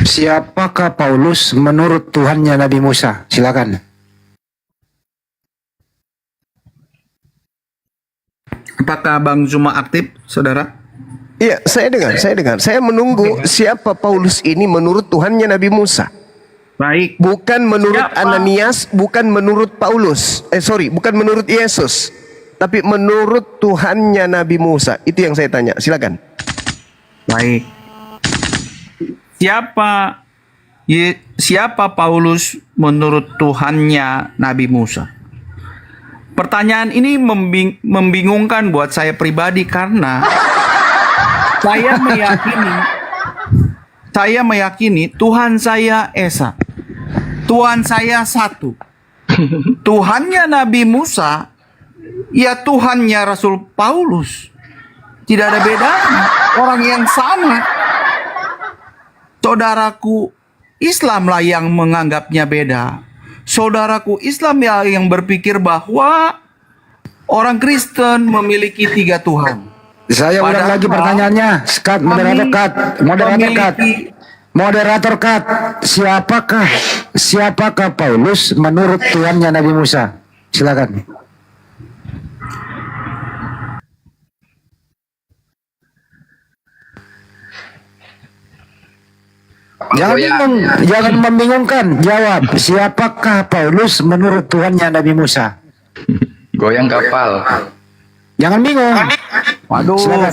Siapakah Paulus menurut Tuhannya Nabi Musa? Silakan. Apakah Bang Zuma aktif, saudara? Iya, saya dengar. Saya menunggu siapa Paulus ini menurut Tuhannya Nabi Musa. Baik. Bukan menurut Siapa? Ananias, bukan menurut Paulus. Bukan menurut Yesus. Tapi menurut Tuhannya Nabi Musa. Itu yang saya tanya. Silakan. Baik. Siapa Paulus menurut Tuhannya Nabi Musa? Pertanyaan ini membingungkan buat saya pribadi karena saya meyakini Tuhan saya Esa. Tuhan saya satu. Tuhannya Nabi Musa, ya Tuhannya Rasul Paulus. Tidak ada bedanya. Orang yang sama. Saudaraku Islamlah yang menganggapnya beda. Saudaraku Islam yang berpikir bahwa orang Kristen memiliki 3 Tuhan. Saya ulang Padahal lagi pertanyaannya. Cut, moderator cut. Moderator cut. Siapakah Paulus menurut Tuhannya Nabi Musa? Silakan. Jangan membingungkan. Jawab. Siapakah Paulus menurut Tuhannya Nabi Musa? Goyang kapal. Jangan bingung. Waduh, Silakan.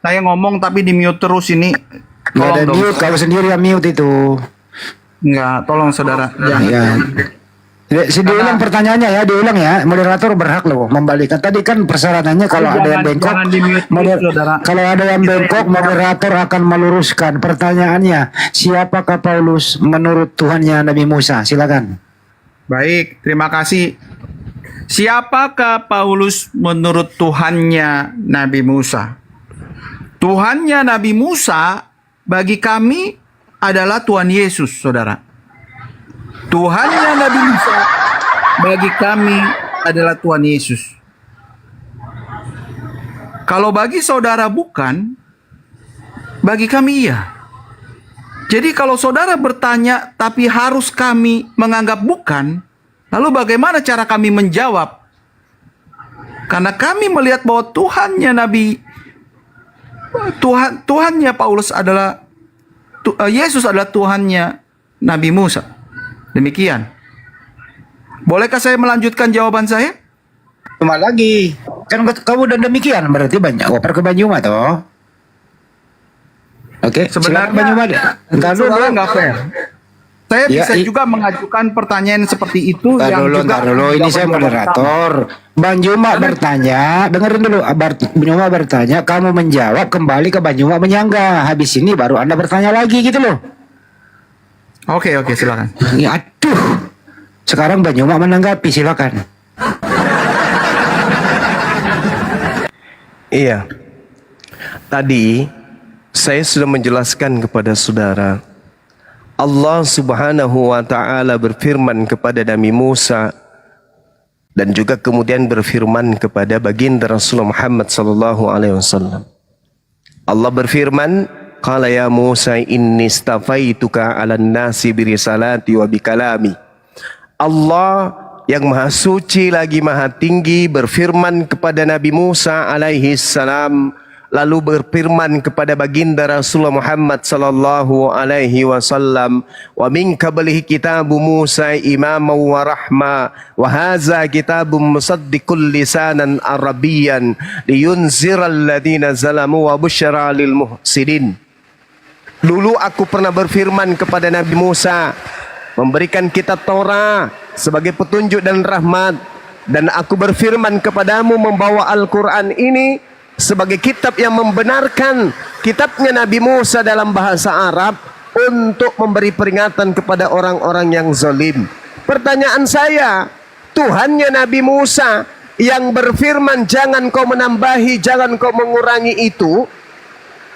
saya ngomong tapi di mute terus ini. Nggak ada Tolong dong. mute, kalau sendiri yang mute itu. Enggak, tolong saudara. Ya. Diulang pertanyaannya ya, diulang ya. Moderator berhak loh membalikan. Tadi kan persyaratannya kalau ada yang bengkok, jangan di-mute, saudara. kalau ada yang bengkok, moderator akan meluruskan. Pertanyaannya, siapakah Paulus menurut Tuhannya Nabi Musa? Silakan. Baik, terima kasih. Siapakah Paulus menurut Tuhannya Nabi Musa? Tuhannya Nabi Musa bagi kami adalah Tuhan Yesus, saudara. Tuhannya Nabi Musa bagi kami adalah Tuhan Yesus. Kalau bagi saudara bukan, bagi kami iya. Jadi kalau saudara bertanya tapi harus kami menganggap bukan, lalu bagaimana cara kami menjawab? Karena kami melihat bahwa Tuhannya Paulus adalah Yesus adalah Tuhannya Nabi Musa. Demikian. Bolehkah saya melanjutkan jawaban saya? Cuma lagi. Kan kamu dan demikian berarti banyak oper ke Banyuma toh. Oke, Sebenarnya silakan Banyuma. Entar dulu. saudara nggak fair. Saya Ya, bisa juga mengajukan pertanyaan seperti itu Ntar dulu, ini saya moderator. Bang Juma bertanya, dengerin dulu. Bang Juma bertanya, kamu menjawab, kembali ke Bang Juma menyangga. Habis ini baru Anda bertanya lagi gitu loh. Oke, silakan. Ya, aduh. Sekarang Bang Juma menanggapi, silakan. Iya. Tadi saya sudah menjelaskan kepada saudara. Allah Subhanahu wa taala berfirman kepada Nabi Musa dan juga kemudian berfirman kepada baginda Rasulullah Muhammad sallallahu alaihi wasallam. Allah berfirman, "Qala ya Musa inni istafaituka 'alan nasi birisalati wa bikalami." Allah yang maha suci lagi maha tinggi berfirman kepada Nabi Musa alaihi salam, lalu berfirman kepada baginda Rasulullah Muhammad sallallahu alaihi wasallam, "Wa min qablihi kitabu Musa imaman wa rahma wa hadza kitabun musaddiqul lisanan arabiyyan liyunziral ladzina zalamu wa busyra lil muhsinin." Dulu aku pernah berfirman kepada Nabi Musa, memberikan kitab Torah sebagai petunjuk dan rahmat, dan aku berfirman kepadamu membawa Al-Quran ini sebagai kitab yang membenarkan kitabnya Nabi Musa dalam bahasa Arab untuk memberi peringatan kepada orang-orang yang zalim. Pertanyaan saya, Tuhannya Nabi Musa yang berfirman jangan kau menambahi, jangan kau mengurangi itu,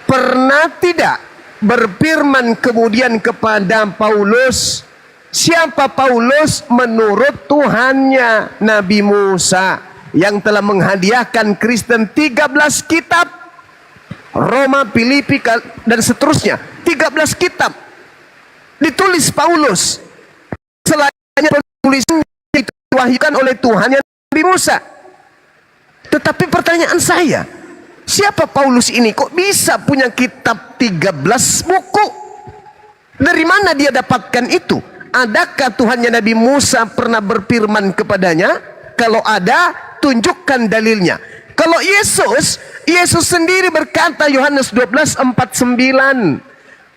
pernah tidak berfirman kemudian kepada Paulus, siapa Paulus menurut Tuhannya Nabi Musa yang telah menghadiahkan Kristen 13 kitab, Roma, Filipi dan seterusnya, 13 kitab ditulis Paulus. Selainnya tulisannya diwahyukan oleh Tuhannya Nabi Musa. Tetapi pertanyaan saya, siapa Paulus ini kok bisa punya kitab 13 buku? Dari mana dia dapatkan itu? Adakah Tuhannya Nabi Musa pernah berfirman kepadanya? Kalau ada, tunjukkan dalilnya. Kalau Yesus sendiri berkata, Yohanes 12:49,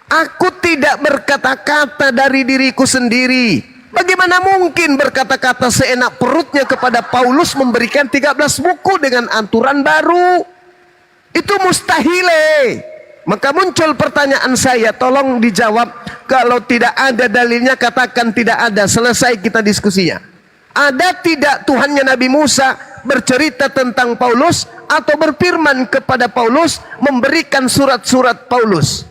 "Aku tidak berkata-kata dari diriku sendiri." Bagaimana mungkin berkata-kata seenak perutnya kepada Paulus memberikan 13 buku dengan aturan baru? Itu mustahil. Maka muncul pertanyaan saya, tolong dijawab. Kalau tidak ada dalilnya, katakan tidak ada. Selesai kita diskusinya. Ada tidak Tuhannya Nabi Musa bercerita tentang Paulus atau berfirman kepada Paulus, memberikan surat-surat Paulus?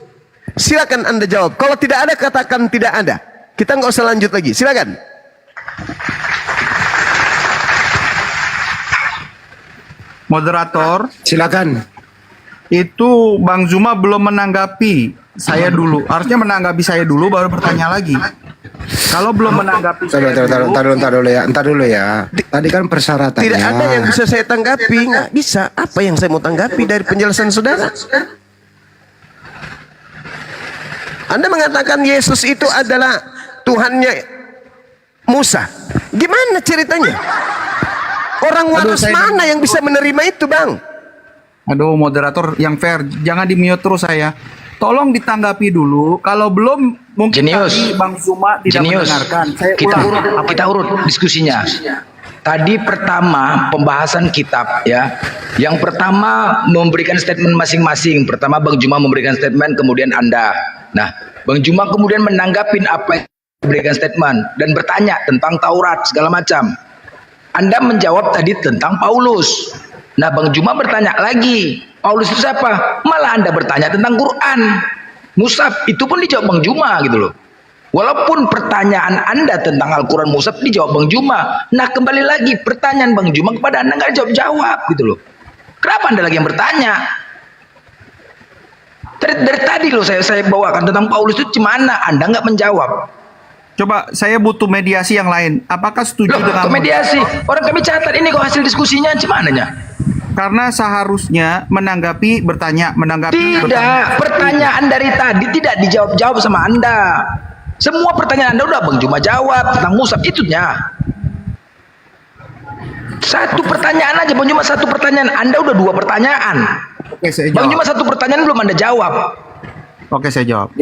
Silakan Anda jawab. Kalau tidak ada, katakan tidak ada. Kita nggak usah lanjut lagi. Silakan. Moderator, Silakan. itu Bang Zuma belum menanggapi saya dulu. Harusnya menanggapi saya dulu baru bertanya lagi. Kalau belum menanggapi saya Entar dulu ya. Tadi kan persyaratannya. Tidak ada yang bisa saya tanggapi. Nggak bisa. Apa yang saya mau tanggapi dari penjelasan saudara? Anda mengatakan Yesus itu adalah Tuhannya Musa. Gimana ceritanya? Orang waras mana yang bisa menerima itu, Bang? Aduh, moderator yang fair, jangan di mute terus saya. tolong ditanggapi dulu. Kalau belum, mungkin Jenius. tadi Bang Zuma tidak Jenius. mendengarkan. Saya Kita ulang. kita urut diskusinya. Tadi pertama pembahasan kitab ya. Yang pertama memberikan statement masing-masing. Pertama Bang Juma memberikan statement, kemudian Anda. Nah, Bang Juma kemudian menanggapin apa yang diberikan statement dan bertanya tentang Taurat segala macam. Anda menjawab tadi tentang Paulus. Nah, Bang Juma bertanya lagi, Paulus itu siapa? Malah Anda bertanya tentang Quran. Mushaf itu pun dijawab Bang Juma gitu loh. Walaupun pertanyaan Anda tentang Al-Quran Mushaf dijawab Bang Juma. Nah, kembali lagi pertanyaan Bang Juma kepada Anda nggak dijawab gitu loh. Kenapa Anda lagi yang bertanya? Dari tadi loh saya bawakan tentang Paulus itu gimana? Anda nggak menjawab. Coba saya butuh mediasi yang lain. Apakah setuju Loh, dengan kok mediasi? Orang kami catat ini kok hasil diskusinya gimana nya? Karena seharusnya menanggapi, bertanya, menanggapi, Tidak, bertanya. pertanyaan dari tadi tidak dijawab-jawab sama Anda. Semua pertanyaan Anda udah Bang Juma jawab tentang Mushaf itunya. Satu pertanyaan aja Bang Juma, satu pertanyaan. Anda udah dua pertanyaan. Oke, saya Bang jawab. Juma satu pertanyaan belum Anda jawab. Oke, saya jawab.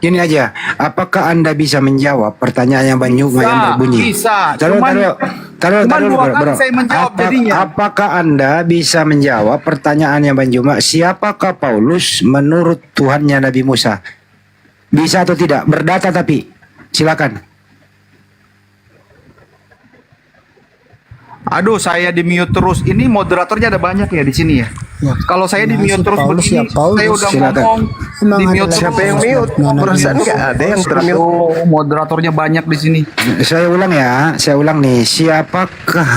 Gini aja. Apakah Anda bisa menjawab pertanyaan yang Bang Juma yang berbunyi? Bisa. Taruh Cuman dulu, dua bro. kali saya menjawab jadinya. Apakah Anda bisa menjawab pertanyaan yang Bang Juma? Siapakah Paulus menurut Tuhannya Nabi Musa? Bisa atau tidak? Berdata tapi. Silakan. Aduh, saya di mute terus. Ini moderatornya ada banyak ya di sini ya. Ya, Kalau saya di mute masih terus Paulus begini, ya, Paulus. saya udah Silakan. ngomong Emang di ada mute lagi terus. Siapa yang mute? Perasaan nggak ada yang termute. Oh, moderatornya banyak di sini. Saya ulang nih. Siapakah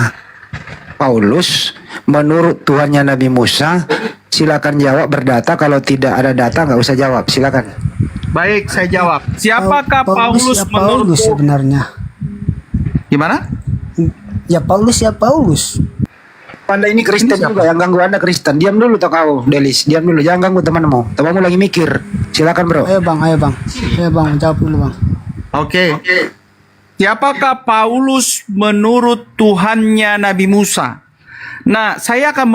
Paulus menurut Tuhannya Nabi Musa? Silakan jawab berdata. Kalau tidak ada data nggak usah jawab. Silakan. Baik, saya jawab. Siapakah Paulus Paulus ya menurut Paulus sebenarnya. Gimana? Ya Paulus. Anda ini Kristen juga, yang ganggu Anda Kristen. Diam dulu toh kau, Delis. Diam dulu, jangan ganggu temanmu. Temanmu lagi mikir. Silakan bro. Ayo bang, jawab dulu bang. Oke. Siapakah Paulus menurut Tuhannya Nabi Musa? Nah, saya akan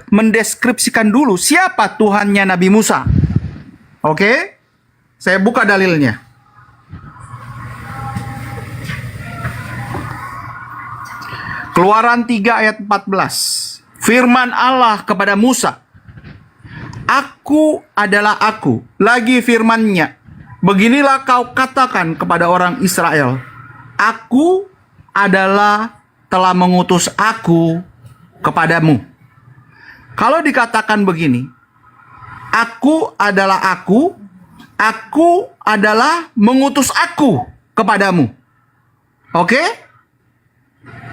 mendeskripsikan dulu siapa Tuhannya Nabi Musa. Oke? Saya buka dalilnya. Keluaran 3 ayat 14. Firman Allah kepada Musa, Aku adalah aku. Lagi firmannya, beginilah kau katakan kepada orang Israel, Aku adalah telah mengutus aku kepadamu. Kalau dikatakan begini, Aku adalah aku adalah mengutus aku kepadamu. Oke?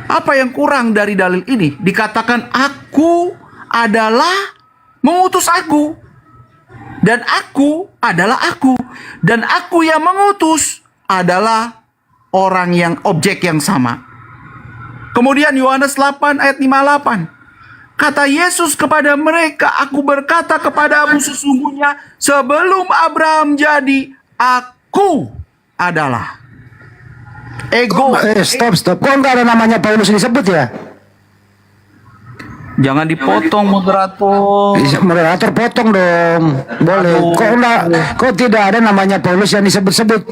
Apa yang kurang dari dalil ini? Dikatakan aku adalah mengutus aku. Dan aku adalah aku. Dan aku yang mengutus adalah orang yang objek yang sama. Kemudian Yohanes 8 ayat 58. Kata Yesus kepada mereka, Aku berkata kepadamu sesungguhnya sebelum Abraham jadi, aku adalah. Ego. Stop. Kok nggak ada namanya Paulus disebut ya? Jangan dipotong moderator. Moderator potong dong. Boleh. Kok tidak ada namanya Paulus yang disebut-sebut?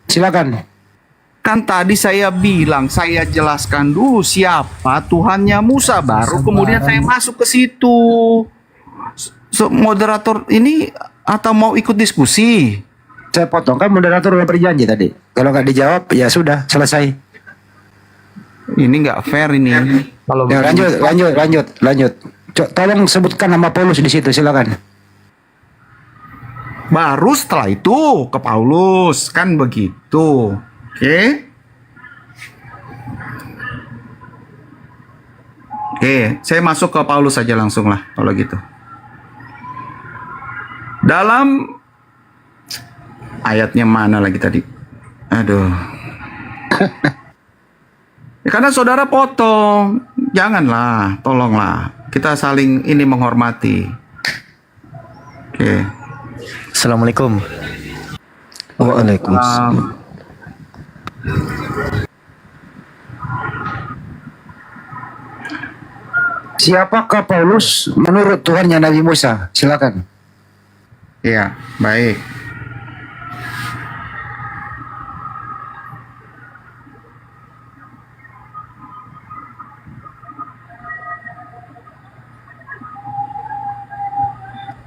Silakan. Kan tadi saya bilang, saya jelaskan dulu siapa Tuhannya Musa, baru kemudian saya masuk ke situ. Moderator ini atau mau ikut diskusi? Saya potong, kan moderator udah berjanji tadi. Kalau nggak dijawab, ya sudah, selesai. Ini nggak fair ini. Kalau Ya, lanjut. Tolong sebutkan nama Paulus di situ, silakan. Baru setelah itu ke Paulus, kan begitu. Oke. Oke, saya masuk ke Paulus saja langsung lah kalau gitu. Dalam ayatnya mana lagi tadi? Aduh. Ya, karena saudara potong. Janganlah, tolonglah. Kita saling ini menghormati. Oke. Assalamualaikum. Waalaikumsalam. Siapakah Paulus menurut Tuhannya Nabi Musa? Silakan. Iya, baik.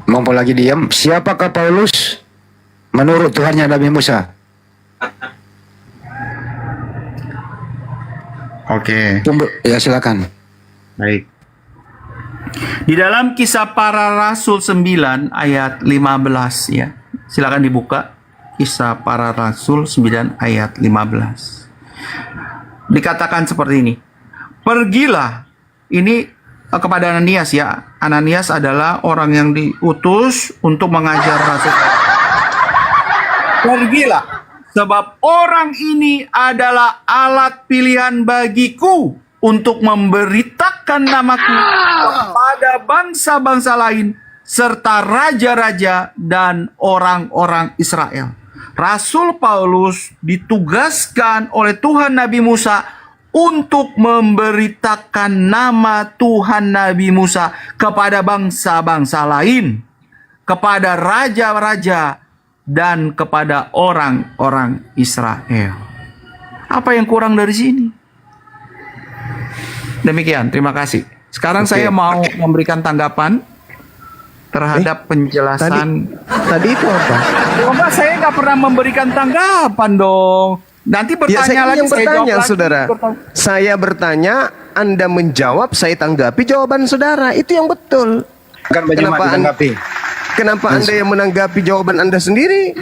Mumpung lagi diam, siapakah Paulus menurut Tuhannya Nabi Musa? Oke, Ya silakan. baik. Di dalam Kisah Para Rasul 9 ayat 15 ya. Silakan dibuka. Kisah Para Rasul 9 ayat 15. Dikatakan seperti ini. Pergilah. Ini kepada Ananias ya. Ananias adalah orang yang diutus untuk mengajar Rasul. Pergilah, sebab orang ini adalah alat pilihan bagiku untuk memberitakan namaku kepada bangsa-bangsa lain serta raja-raja dan orang-orang Israel. Rasul Paulus ditugaskan oleh Tuhan Nabi Musa untuk memberitakan nama Tuhan Nabi Musa kepada bangsa-bangsa lain, kepada raja-raja, dan kepada orang-orang Israel. Apa yang kurang dari sini? Demikian, terima kasih. Sekarang saya mau memberikan tanggapan terhadap penjelasan. Tadi itu apa? Coba saya nggak pernah memberikan tanggapan dong. Nanti Ya, bertanya saya lagi, yang saya jawab bertanya, lagi. saudara. Saya bertanya, Anda menjawab, saya tanggapi jawaban saudara. Itu yang betul. Kan Kenapa Anda yang menanggapi jawaban Anda sendiri?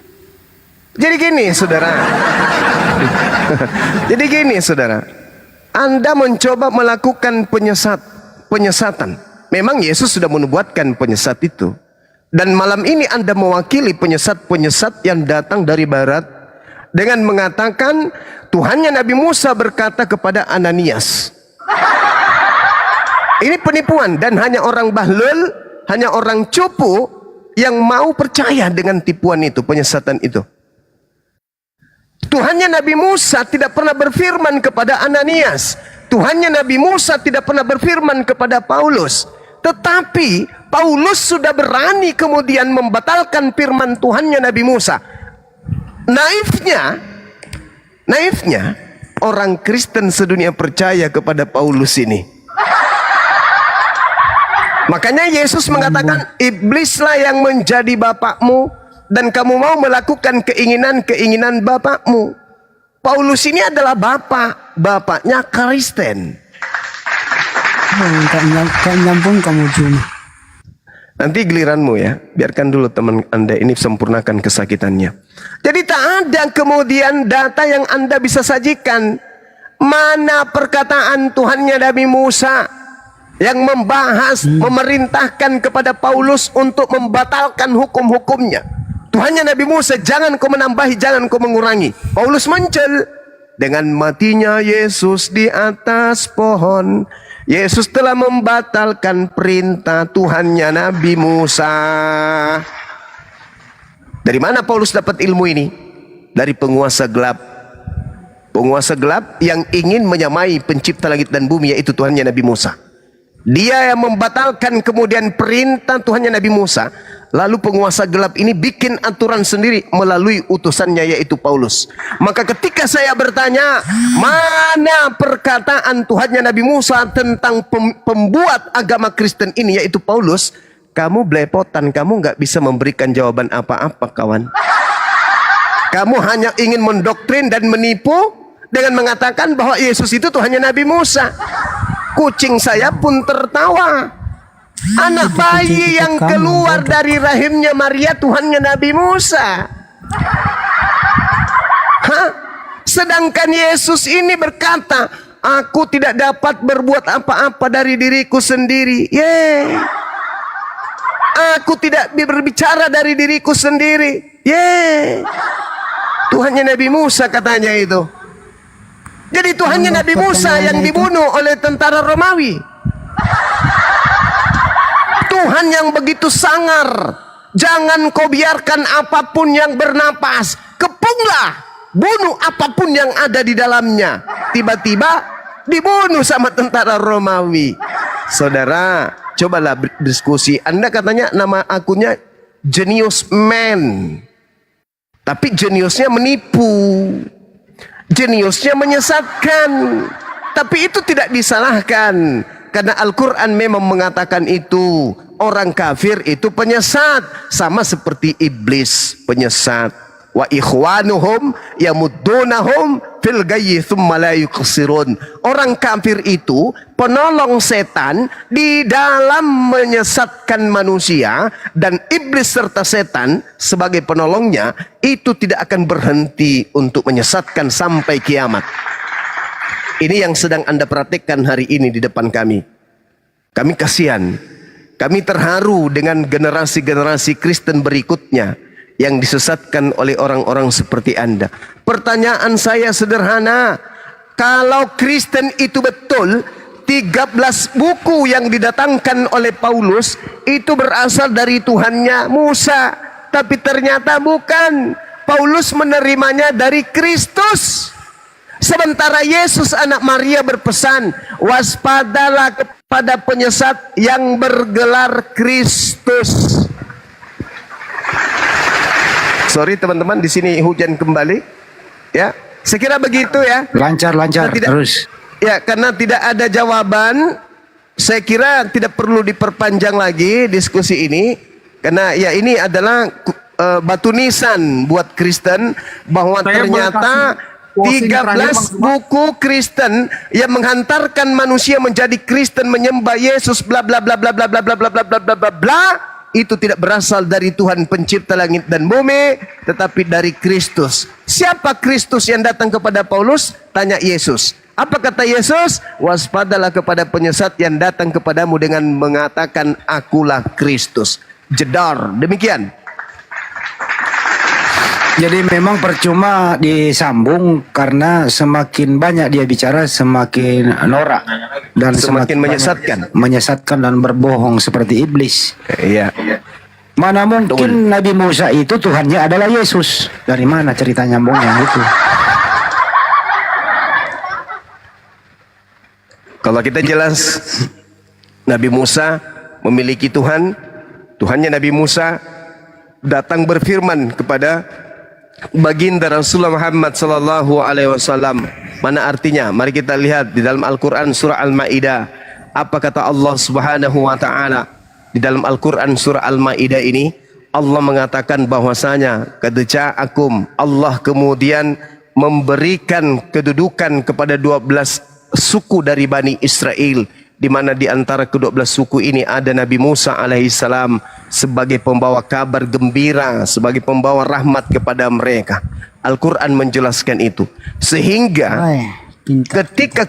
Jadi gini, saudara. Jadi gini, saudara. Anda mencoba melakukan penyesatan. Memang Yesus sudah menubuatkan penyesat itu. Dan malam ini Anda mewakili penyesat-penyesat yang datang dari barat dengan mengatakan Tuhannya Nabi Musa berkata kepada Ananias. Ini penipuan dan hanya orang bahlul, hanya orang cupu yang mau percaya dengan tipuan itu, penyesatan itu. Tuhannya Nabi Musa tidak pernah berfirman kepada Ananias. Tuhannya Nabi Musa tidak pernah berfirman kepada Paulus. Tetapi Paulus sudah berani kemudian membatalkan firman Tuhannya Nabi Musa. Naifnya orang Kristen sedunia percaya kepada Paulus ini. Makanya Yesus mengatakan, iblislah yang menjadi bapakmu dan kamu mau melakukan keinginan-keinginan bapakmu. Paulus ini adalah bapaknya Kristen. Tak nyambung kamu cuma. Nanti giliranmu ya, biarkan dulu teman Anda ini sempurnakan kesakitannya. Jadi tak ada kemudian data yang Anda bisa sajikan. Mana perkataan Tuhannya Nabi Musa yang membahas, memerintahkan kepada Paulus untuk membatalkan hukum-hukumnya. Tuhannya Nabi Musa, jangan kau menambahi, jangan kau mengurangi. Paulus muncul dengan matinya Yesus di atas pohon. Yesus telah membatalkan perintah Tuhannya Nabi Musa. Dari mana Paulus dapat ilmu ini? Dari penguasa gelap. Penguasa gelap yang ingin menyamai pencipta langit dan bumi, yaitu Tuhannya Nabi Musa. Dia yang membatalkan kemudian perintah Tuhannya Nabi Musa. Lalu penguasa gelap ini bikin aturan sendiri melalui utusannya, yaitu Paulus. Maka ketika saya bertanya, mana perkataan Tuhannya Nabi Musa tentang pembuat agama Kristen ini, yaitu Paulus, kamu belepotan, kamu nggak bisa memberikan jawaban apa-apa, kawan. Kamu hanya ingin mendoktrin dan menipu dengan mengatakan bahwa Yesus itu Tuhannya Nabi Musa. Kucing saya pun tertawa. Anak bayi yang keluar dari rahimnya Maria Tuhannya Nabi Musa. Hah? Sedangkan Yesus ini berkata, aku tidak dapat berbuat apa-apa dari diriku sendiri. Aku tidak berbicara dari diriku sendiri. Tuhannya Nabi Musa katanya itu. Jadi Tuhannya Nabi Musa yang dibunuh oleh tentara Romawi. Tuhan yang begitu sangar. Jangan kau biarkan apapun yang bernapas. Kepunglah. Bunuh apapun yang ada di dalamnya. Tiba-tiba dibunuh sama tentara Romawi. Saudara, cobalah diskusi. Anda katanya nama akunnya jenius man. Tapi jeniusnya menipu. Jeniusnya menyesatkan. Tapi itu tidak disalahkan. Karena Al-Quran memang mengatakan itu. Orang kafir itu penyesat. Sama seperti iblis penyesat. Wa ikhwanuhum yamuddunahum fil gayyi thumma la yuqsirun. Orang kafir itu penolong setan di dalam menyesatkan manusia, dan iblis serta setan sebagai penolongnya itu tidak akan berhenti untuk menyesatkan sampai kiamat. Ini yang sedang Anda praktikkan hari ini di depan kami. Kami kasihan, kami terharu dengan generasi-generasi Kristen berikutnya yang disesatkan oleh orang-orang seperti Anda. Pertanyaan saya sederhana, kalau Kristen itu betul 13 buku yang didatangkan oleh Paulus itu berasal dari Tuhannya Musa, tapi ternyata bukan. Paulus menerimanya dari Kristus. Sementara Yesus anak Maria berpesan, waspadalah kepada penyesat yang bergelar Kristus. Sorry teman-teman, di sini hujan kembali. Ya, saya kira begitu ya. Lancar terus. Ya, karena tidak ada jawaban, saya kira tidak perlu diperpanjang lagi diskusi ini. Karena ya ini adalah batu nisan buat Kristen bahwa ternyata 13 buku Kristen yang menghantarkan manusia menjadi Kristen, menyembah Yesus, bla bla bla bla bla bla bla bla bla bla bla bla bla, itu tidak berasal dari Tuhan pencipta langit dan bumi, tetapi dari Kristus. Siapa Kristus yang datang kepada Paulus? Tanya Yesus. Apa kata Yesus? Waspadalah kepada penyesat yang datang kepadamu dengan mengatakan akulah Kristus. Jedar. Demikian. Jadi memang percuma disambung, karena semakin banyak dia bicara semakin norak dan semakin menyesatkan dan berbohong seperti iblis. Iya. Mana mungkin Nabi Musa itu Tuhannya adalah Yesus? Dari mana cerita nyambungnya itu? Kalau kita jelas Nabi Musa memiliki Tuhan, Tuhannya Nabi Musa datang berfirman kepada baginda Rasulullah Muhammad sallallahu alaihi wasallam. Mana artinya? Mari kita lihat di dalam Al-Qur'an surah Al-Maidah. Apa kata Allah Subhanahu wa taala? Di dalam Al-Qur'an surah Al-Maidah ini Allah mengatakan bahwasanya qad ja'akum, Allah kemudian memberikan kedudukan kepada 12 suku dari Bani Israel, di mana di antara ke-12 suku ini ada Nabi Musa alaihissalam sebagai pembawa kabar gembira, sebagai pembawa rahmat kepada mereka. Al-Quran menjelaskan itu. Sehingga ketika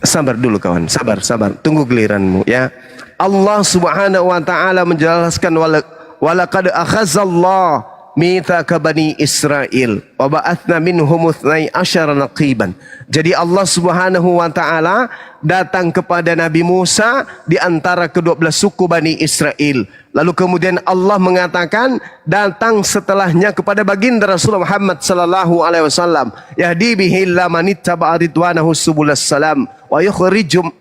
sabar dulu kawan, sabar, tunggu giliranmu ya. Allah Subhanahu wa taala menjelaskan walaqad akhazallahu mitsaka bani Israil wa ba'atsna minhum 12 naqiban. Jadi Allah Subhanahu wa taala datang kepada Nabi Musa di antara ke-12 suku Bani Israel. Lalu kemudian Allah mengatakan datang setelahnya kepada baginda Rasulullah Muhammad sallallahu alaihi wasallam, yahdi bihi man ittaba'a ridwanahu subulas salam wa yukhrijuhum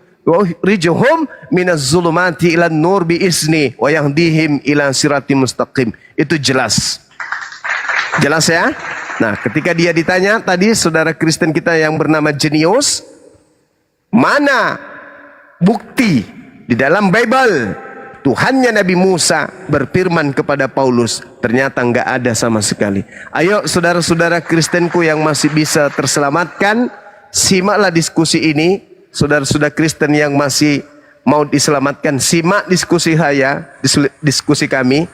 minaz zulumati ilan nur bi izni wa yahdihim ila siratim mustaqim. Itu jelas. Jelas ya? Nah, ketika dia ditanya tadi saudara Kristen kita yang bernama Jenius, mana bukti di dalam Bible Tuhannya Nabi Musa berfirman kepada Paulus? Ternyata nggak ada sama sekali. Ayo saudara-saudara Kristenku yang masih bisa terselamatkan, simaklah diskusi ini. Saudara-saudara Kristen yang masih mau diselamatkan, simak diskusi saya, diskusi kami.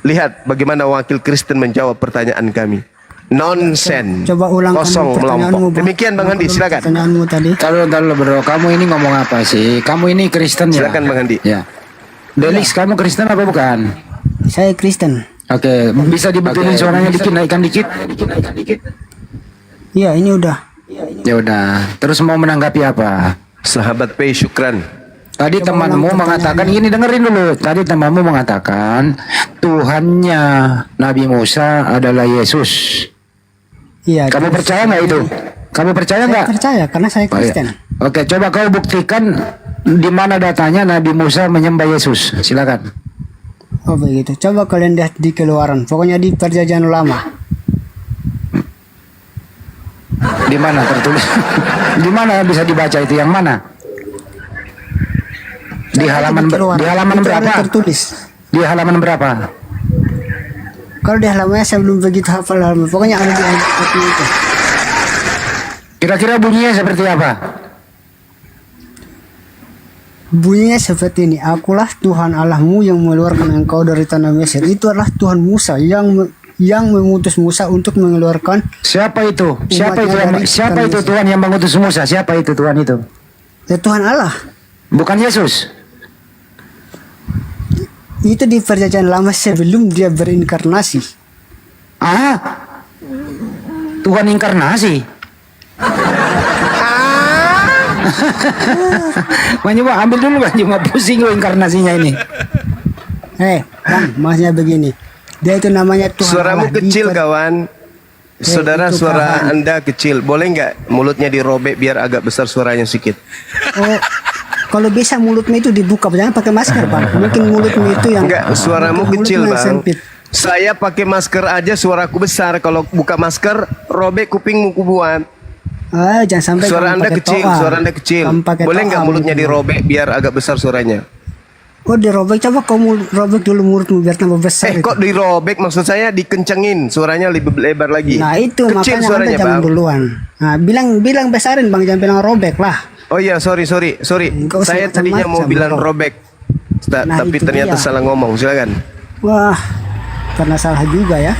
Lihat bagaimana wakil Kristen menjawab pertanyaan kami. Nonsen. Coba ulang kosong melompok. Demikian Bang Handi, silakan. Pertanyaanmu tadi. Kalau bro, kamu ini ngomong apa sih? Kamu ini Kristen ya? Silakan Bang Handi. Ya. Delis, kamu Kristen apa bukan? Saya Kristen. Oke, bisa dibetulin suaranya dikit, naikkan dikit. Iya, ini udah. Ya udah. Terus mau menanggapi apa? Sahabat P, syukran. Tadi temanmu mengatakan, gini dengerin dulu. Tadi temanmu mengatakan Tuhannya Nabi Musa adalah Yesus. Iya. Kamu percaya nggak itu? Kamu percaya nggak? Percaya, karena saya Kristen. Oke, coba kau buktikan di mana datanya Nabi Musa menyembah Yesus. Silakan. Oh begitu. Coba kalian lihat di Keluaran. Pokoknya di Perjanjian Lama. Di mana tertulis? Di mana bisa dibaca itu? Yang mana? Di halaman Keluaran. di halaman Itu ada berapa? tertulis. Di halaman berapa? Kalau di halamannya saya belum begitu hafal halaman. Pokoknya ada di ayat itu. Kira-kira bunyinya seperti apa? Bunyinya seperti ini. Akulah Tuhan Allahmu yang mengeluarkan engkau dari tanah Mesir. Itu adalah Tuhan Musa yang memutus Musa untuk mengeluarkan. Siapa itu? Siapa itu? Umatnya dari Siapa tanah itu Mesir. Tuhan yang mengutus Musa? Siapa itu Tuhan itu? Ya Tuhan Allah. Bukan Yesus. Itu di Perjanjian Lama sebelum dia berinkarnasi. Ah, Tuhan inkarnasi. Bang Juma, ambil dulu Bang Juma, pusing lo inkarnasinya ini. Bang, maksudnya begini. Dia itu namanya Tuhan Suaramu Allah di kecil kawan. Saudara, itu suara paham. Anda kecil. Boleh nggak mulutnya dirobek biar agak besar suaranya sedikit? Oh, kalau bisa mulutmu itu dibuka, jangan pakai masker Bang. Mungkin mulutmu itu yang Enggak, suaramu mulutmu kecil yang bang. sempit. Saya pakai masker aja suaraku besar. Kalau buka masker, robek kupingmu kubuat. Jangan sampai Suara kamu Anda pakai kecil, toa. suara Anda kecil. Kamu pakai Boleh toa nggak mulutnya mulutmu. dirobek biar agak besar suaranya? Oh dirobek, coba kamu robek dulu mulutmu biar tambah besar. Kok dirobek? Maksud saya dikencengin, suaranya lebih lebar lagi. Nah itu kecil makanya suaranya Anda jangan bang. duluan. Nah, bilang besarin Bang, jangan bilang robek lah. Oh iya, sorry. Enggak usah Saya tadinya mau macam-macam, bilang bro. robek, Nah, tapi itu ternyata dia. salah ngomong. Silakan. Wah, karena salah juga ya.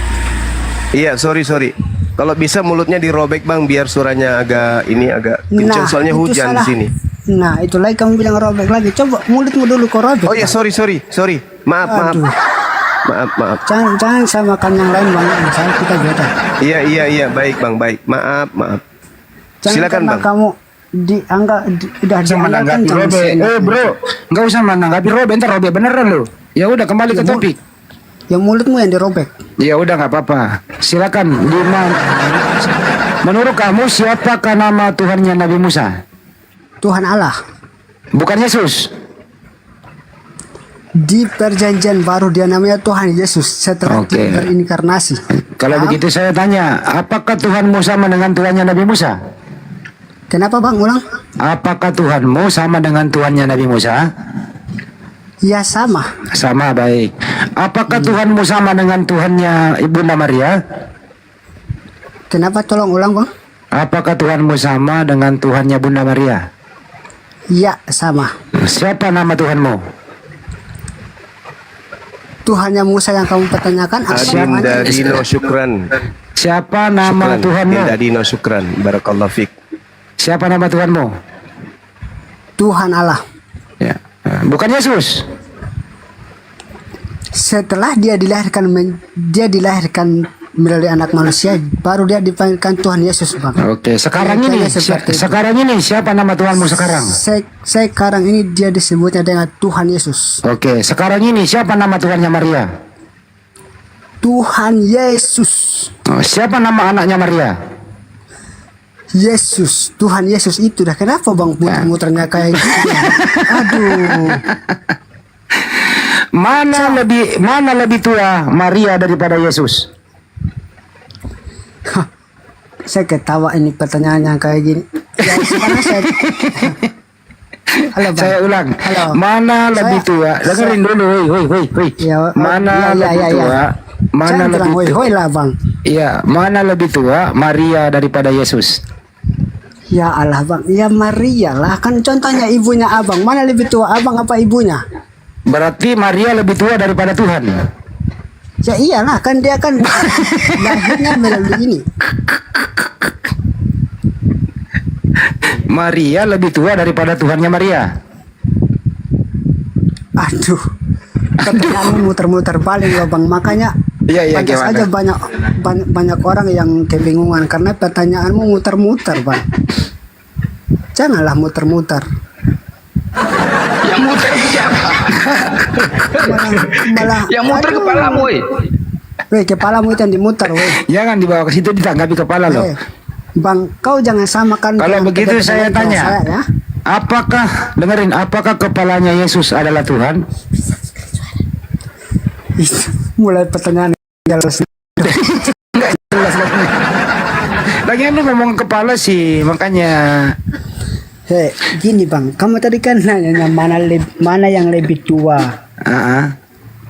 Iya, sorry. Kalau bisa mulutnya dirobek bang, biar suaranya agak kenceng. Soalnya itu hujan salah. di sini. Nah itu lagi kamu bilang robek lagi. Coba mulutmu dulu kau robek. Oh iya, Bang. sorry. Maaf. Aduh. Maaf. Jangan samakan yang lain Bang. Misalnya kita beda. Iya, baik bang, baik. Maaf. Jangan Silakan karena bang. kamu udah Bisa dianggarkan menanggapi jangan Robe. seenaknya. Bro, nggak usah menanggapi Robe, ntar Robe beneran lo. Ya udah kembali ke topik. Yang mulutmu yang dirobek. Ya udah nggak apa-apa. Silakan. Menurut kamu siapakah nama Tuhannya Nabi Musa? Tuhan Allah. Bukan Yesus. Di perjanjian baru dia namanya Tuhan Yesus setelah Oke. dia berinkarnasi. Kalau Paham? begitu saya tanya, apakah Tuhanmu sama dengan Tuhannya Nabi Musa? Kenapa Bang ulang? Apakah Tuhanmu sama dengan Tuhannya Nabi Musa? Ya sama. Sama, baik. Apakah Tuhanmu sama dengan Tuhannya Ibunda Maria? Kenapa tolong ulang Bang? Apakah Tuhanmu sama dengan Tuhannya Bunda Maria? Ya sama. Siapa nama Tuhanmu? Tuhannya Musa yang kamu pertanyakan apa namanya? Adinda Dino Syukran. Siapa nama Tuhanmu? Adinda Dino Syukran. Barakallahu fiq. Siapa nama Tuhanmu? Tuhan Allah. Ya. Bukan Yesus. Setelah dia dilahirkan melalui anak manusia, baru dia dipanggilkan Tuhan Yesus Bang. Oke, sekarang ini Kayaknya seperti itu. sekarang ini siapa nama Tuhanmu sekarang? Sekarang ini dia disebutnya dengan Tuhan Yesus. Oke, sekarang ini siapa nama Tuhannya Maria? Tuhan Yesus. Oh, siapa nama anaknya Maria? Yesus. Tuhan Yesus itu dah. Kenapa Bang muter-muternya kayak gitu? Aduh. Mana lebih tua Maria daripada Yesus? Saya ketawa ini pertanyaannya kayak gini. Ya, sekarang saya... Halo Bang. Saya ulang. Halo. Mana lebih tua? Dengerin dulu, woi. Ya, Mana lebih tua? Mana Jangan bilang lebih tua? hoi lah Bang. Iya, mana lebih tua Maria daripada Yesus? Ya Allah Bang. Ya Maria lah. Kan contohnya ibunya Abang. Mana lebih tua Abang apa ibunya? Berarti Maria lebih tua daripada Tuhan. Ya iyalah. Kan dia kan lahirnya melalui ini. Maria lebih tua daripada Tuhannya Maria. Aduh. Pertanyaanmu muter-muter balik loh Bang. Makanya Iya, pantas gimana? aja banyak orang yang kebingungan karena pertanyaanmu muter-muter Bang. Janganlah muter-muter. Yang muter siapa? Malah Yang muter aduh. kepalamu, woi. Weh, kepalamu itu yang dimuter weh. Jangan dibawa ke situ ditanggapi kepala loh. Bang, kau jangan samakan. Kalau dengan begitu saya kebetulan tanya, saya, ya. apakah kepalanya Yesus adalah Tuhan? Mulai pertanyaan jelas. Jelas lagi. Lagian lu ngomong kepala sih, makanya. Hei, gini bang, kamu tadi kan nanya mana yang lebih tua,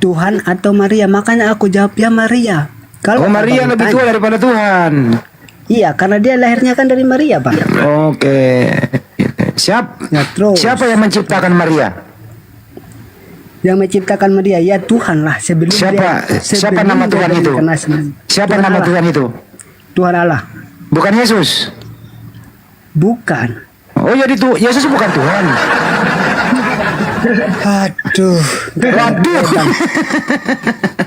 Tuhan atau Maria? Makanya aku jawab ya Maria. Oh, Maria abang lebih tua daripada Tuhan. Iya, karena dia lahirnya kan dari Maria bang. Oke. Siapa yang menciptakan Maria? Yang menciptakan Maria ya Tuhan lah sebelum Siapa nama Tuhan itu? Siapa nama Tuhan itu? Tuhan Allah. Bukan Yesus. Bukan. Oh jadi Yesus bukan Tuhan. Aduh.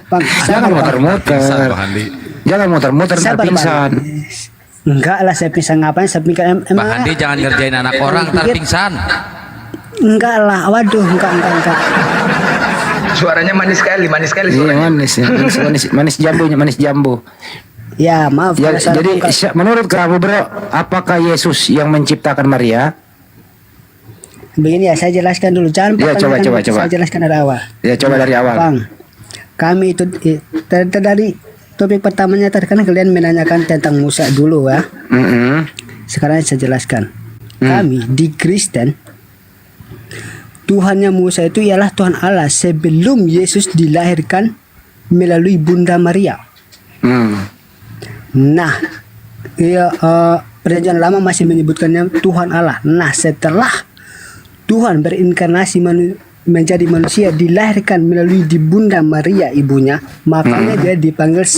Bang, jangan muter-muter. Jangan muter-muter ntar pingsan. Enggak lah, saya pingsan ngapain? Saya pingsan Bang Handi jangan ngerjain anak orang ntar pingsan. Enggak lah, waduh, enggak. Suaranya manis sekali Iya, manis jambu. Ya, maaf. Ya, jadi menurut kamu bro, apakah Yesus yang menciptakan Maria? Begini ya, saya jelaskan dulu. Jangan coba. Saya jelaskan dari awal. Ya, coba dari awal. Bang, kami itu dari topik pertamanya tadi kan kalian menanyakan tentang Musa dulu ya. Sekarang saya jelaskan. Kami di Kristen, Tuhannya Musa itu ialah Tuhan Allah sebelum Yesus dilahirkan melalui Bunda Maria. Nah, perjanjian lama masih menyebutkannya Tuhan Allah. Nah, setelah Tuhan berinkarnasi menjadi manusia, dilahirkan melalui di Bunda Maria ibunya, makanya dia dipanggil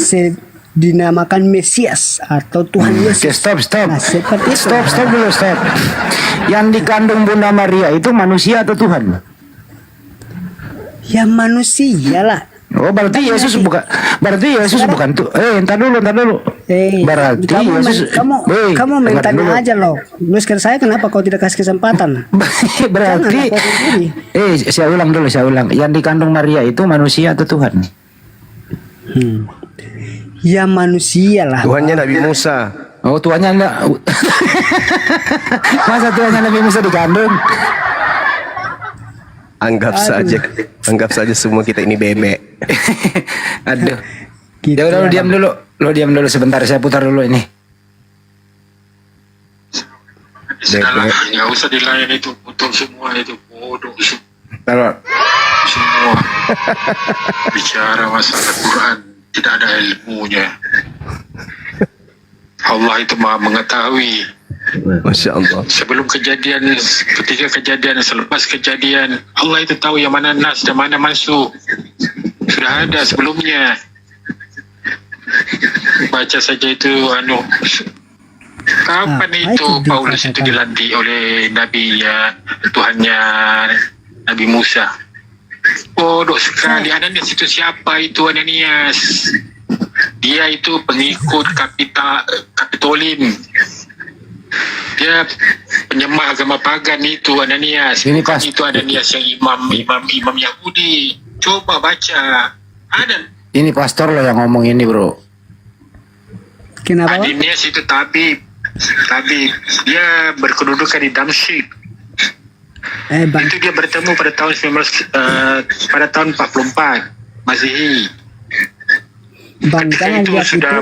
dinamakan Mesias atau Tuhan Yesus. Stop. Nah, seperti itu. Stop dulu. Yang dikandung Bunda Maria itu manusia atau Tuhan? Ya manusia lah. Oh, berarti Yesus bukan tuh. Entar dulu. Berarti kamu mentanya aja loh. Lu sekarang saya kenapa kau tidak kasih kesempatan? Berarti saya ulang. Yang dikandung Maria itu manusia atau Tuhan? Ya manusia lah. Tuhannya Nabi Musa. Oh, tuannya enggak. Masa tuannya Nabi Musa dikandung? Anggap saja semua kita ini bebek. Aduh. Ya udah, lo diam dulu sebentar, saya putar dulu ini. Nggak usah dilayan itu, betul semua itu bodoh Taruh. semua. Bicara masalah Quran tidak ada ilmunya. Allah itu maha mengetahui. Masya Allah. Sebelum kejadian, ketika kejadian, selepas kejadian, Allah itu tahu yang mana nas dan mana masuk. Sudah ada sebelumnya. Baca saja itu kapan itu Paulus itu dilantik oleh Tuhannya Nabi Musa. Bodoh sekali. Ananias itu siapa itu Ananias? Dia itu pengikut Kapitolin. Dia penyembah agama pagan itu Ananias. Itu Ananias yang imam Yahudi. Coba baca. Ada. Ini pastor lo yang ngomong ini, bro. Kenapa? Ananias itu tabib. Dia berkedudukan di Damsyik. Itu dia bertemu pada tahun 44 Masehi. Ketika itu sudah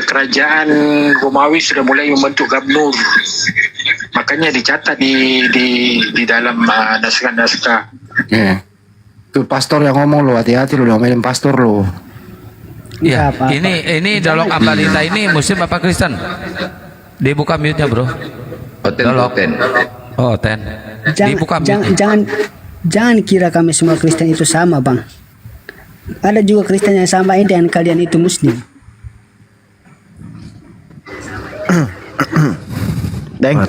kerajaan Romawi sudah mulai membentuk gubernur. Makanya dicatat di dalam naskah-naskah. Tuh pastor yang ngomong lo, hati-hati lo ngomelin pastor lo. Ya, ini Dolok Ambalita ini Muslim apa Kristen? Dibuka mute-nya, bro. Dolok. Oh, ten. Dibuka mute. Jangan kira kami semua Kristen itu sama, Bang. Ada juga Kristen yang sama dengan kalian itu Muslim. Deng.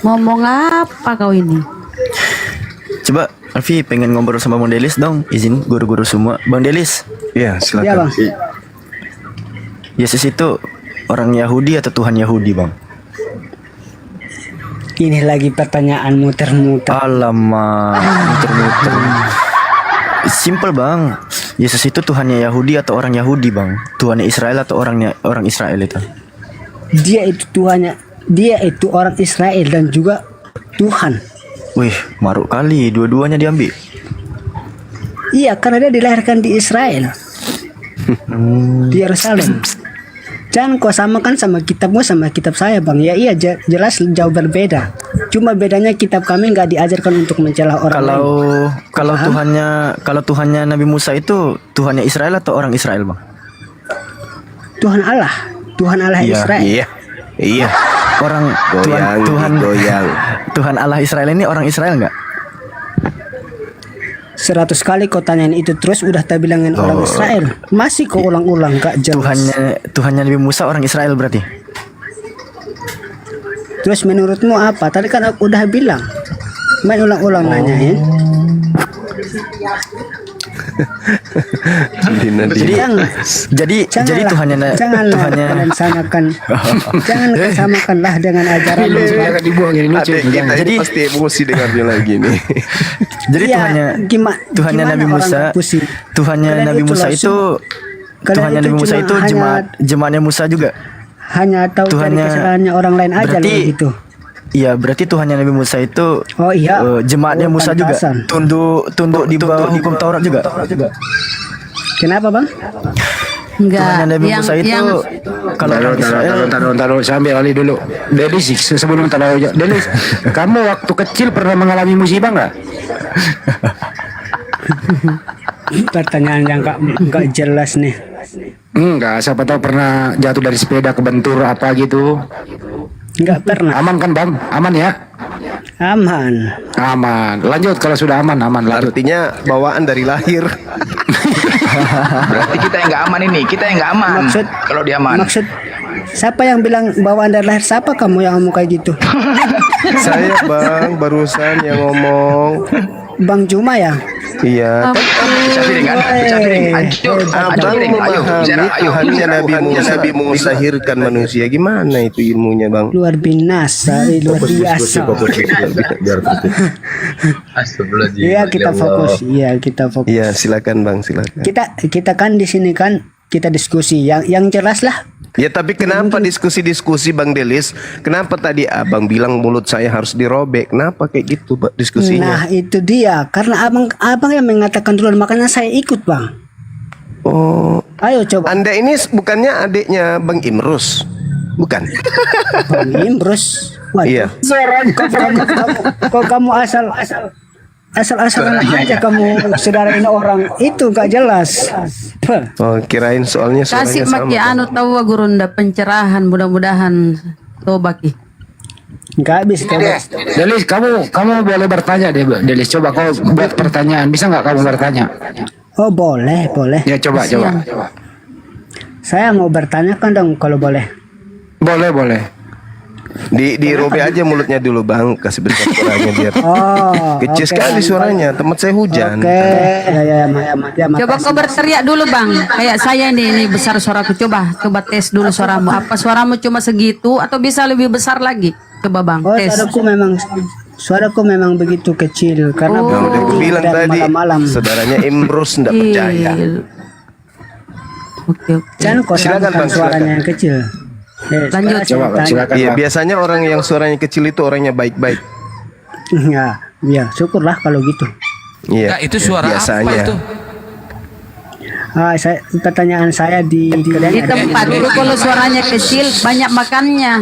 Ngomong apa kau ini? Coba Alfi pengen ngobrol sama Bang Delis dong. Izin guru-guru semua. Bang Delis. Ya, silakan. Ya, Bang. Yesus itu orang Yahudi atau Tuhan Yahudi, Bang? Ini lagi pertanyaan muter-muter. Alamak, muter-muter. Simple, Bang. Yesus itu Tuhannya Yahudi atau orang Yahudi, Bang? Tuhannya Israel atau orang Israel itu? Dia itu orang Israel dan juga Tuhan. Wih, maruk kali dua-duanya diambil. Iya, karena dia dilahirkan di Israel, di Yerusalem. Jangan kau samakan sama kitabmu sama kitab saya, Bang. Ya iya, jelas jauh berbeda. Cuma bedanya kitab kami nggak diajarkan untuk mencela orang lain. Kalau Tuhannya Nabi Musa itu Tuhannya Israel atau orang Israel, Bang? Tuhan Allah Israel. Iya. Orang Tuhan Allah Israel ini orang Israel nggak? 100 kali kau tanyain itu terus udah tak bilangin orang Israel. Masih kau ulang-ulang, gak jelas. Tuhannya Nabi Musa orang Israel berarti. Terus menurutmu apa? Tadi kan aku udah bilang. Main ulang-ulang nanyain. Jadi Tuhannya kalian samakan. Jangan samakanlah dengan ajaran. Jadi pasti emosi dengarnya lagi nih. Jadi Tuhannya Nabi Musa, Tuhannya Nabi Musa itu jemaatnya Musa juga. Hanya tahu dari kesalahannya orang lain aja gitu. Iya, berarti Tuhannya Nabi Musa itu jemaatnya Musa juga. Tunduk di bawah hukum Taurat juga. Kenapa, Bang? Enggak. Tuhannya Nabi Musa itu kalau orang Israel. Taruh sambil kali dulu. Delis, sebelum taruh Delis, kamu waktu kecil pernah mengalami musibah nggak? Pertanyaan yang nggak jelas nih. Enggak, siapa tahu pernah jatuh dari sepeda kebentur apa gitu. Enggak pernah. Aman kan, Bang? Aman ya? Aman. Lanjut kalau sudah aman. Lanjut. Artinya bawaan dari lahir. Berarti kita yang nggak aman ini, kita yang nggak aman. Kalau dia aman. Maksud siapa yang bilang bawaan dari lahir? Siapa kamu yang ngomong kayak gitu? Saya, Bang, barusan yang ngomong. Bang Juma ya? Iya. Abang memahami Tuhannya Nabi Musa lahirkan manusia. Gimana itu ilmunya, Bang? Luar biasa. Iya, kita fokus. Iya, silakan, Bang, silakan. Kita kan di sini kan kita diskusi yang jelas lah. Ya, tapi kenapa diskusi-diskusi, Bang Delis? Kenapa tadi Abang bilang mulut saya harus dirobek? Kenapa kayak gitu, Pak, diskusinya? Nah, itu dia. Karena abang yang mengatakan duluan, makanya saya ikut, Bang. Oh. Ayo coba. Anda ini bukannya adiknya Bang Imrus? Bukan? Bang Imrus? Waduh. Iya. Kok kamu asal-asalan aja kamu saudara ini orang itu gak jelas. Oh, kirain soalnya Kasih sama. maki anu tahu gurunda pencerahan mudah-mudahan tobaki. Enggak bisa. Delis, kamu boleh bertanya deh, Delis. Coba kau buat pertanyaan. Bisa nggak kamu bertanya? Oh, boleh. Ya, coba. Saya mau bertanya kan dong kalau boleh. Boleh. Dirobek aja mulutnya dulu, Bang. Kasih bentar suaranya biar. Kecil sekali suaranya. Tempat saya hujan. Ya, Coba kau berteriak dulu, Bang. Kayak saya ini besar suaraku. Coba tes dulu suaramu. Apa suaramu cuma segitu atau bisa lebih besar lagi? Coba, Bang. Oh, tes. suaraku memang begitu kecil karena udah aku bilang tadi malam-malam. Saudaranya Imrus enggak percaya. Oke. Jangan kau samakan suaranya yang kecil. Lanjut. Coba, silakan. Iya, biasanya orang yang suaranya kecil itu orangnya baik-baik. Ya, syukurlah kalau gitu. Iya. Nah, itu suara biasanya. apa itu? Pertanyaan saya di tempat dulu kalau suaranya kecil banyak makannya.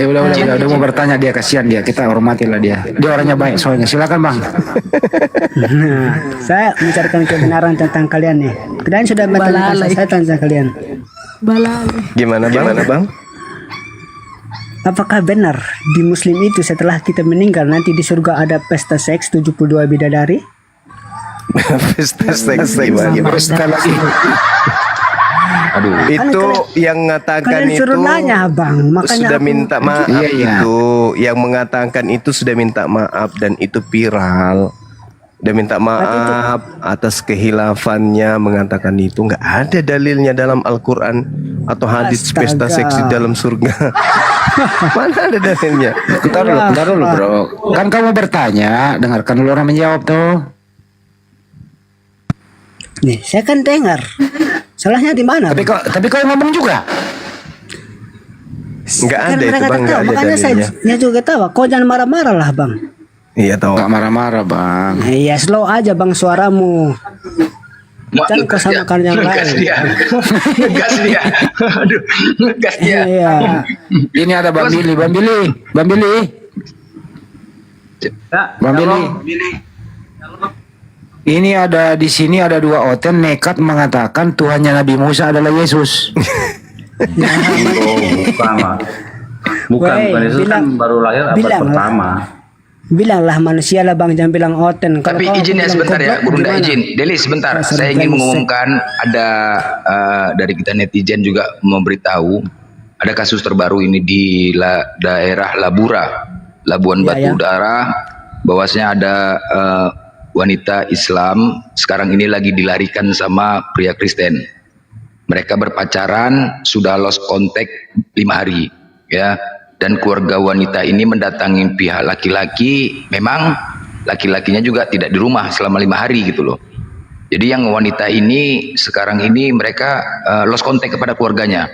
Udah mau bertanya dia, kasihan dia. Kita hormatilah dia. Dia orangnya baik soalnya. Silakan, Bang. Saya mencarikan kebenaran tentang kalian nih. Kalian sudah bertanya saya tentang kalian. Gimana, Bang? Apakah benar di Muslim itu setelah kita meninggal nanti di surga ada pesta seks 72 bidadari? Pesta seks gimana? Aduh, itu yang mengatakan itu suruh nanya, Bang. Makanya sudah minta maaf. Itu yang mengatakan itu sudah minta maaf dan itu viral. Dia minta maaf atas kehilafannya mengatakan itu nggak ada dalilnya dalam Al-Quran atau hadis pesta seks di dalam surga. Mana ada dalilnya? Bentar dulu, Bro. Kan kamu bertanya, dengarkan dulu orang menjawab tuh. Nih, saya kan dengar. Salahnya di mana? Tapi kau ngomong juga. Nggak ada itu, Bang. Nggak ada makanya dalilnya. saya juga tahu. Kau jangan marah-marah lah, Bang. Iya tahu. Nggak marah-marah, Bang. Iya, slow aja, Bang, suaramu. Jangan kau samakan yang ngegas lain. dia. Ngegas dia. Aduh, ngegas dia. Iya. Ini ada Bang Billy. Bang Billy. Ini ada di sini ada dua oten nekat mengatakan Tuhannya Nabi Musa adalah Yesus. Bukan Yesus kan baru lahir abad pertama. Bilanglah manusia lah Bang, jangan bilang oten. Tapi izin ya sebentar ya, Gurunda izin. Deli sebentar, saya ingin mengumumkan ada dari kita netizen juga memberitahu ada kasus terbaru ini di daerah Labura, Labuan Batu Utara, bahwasanya ada wanita Islam sekarang ini lagi dilarikan sama pria Kristen. Mereka berpacaran, sudah lost contact 5 hari, ya. Dan keluarga wanita ini mendatangi pihak laki-laki, memang laki-lakinya juga tidak di rumah selama 5 hari gitu loh. Jadi yang wanita ini sekarang ini mereka lost contact kepada keluarganya.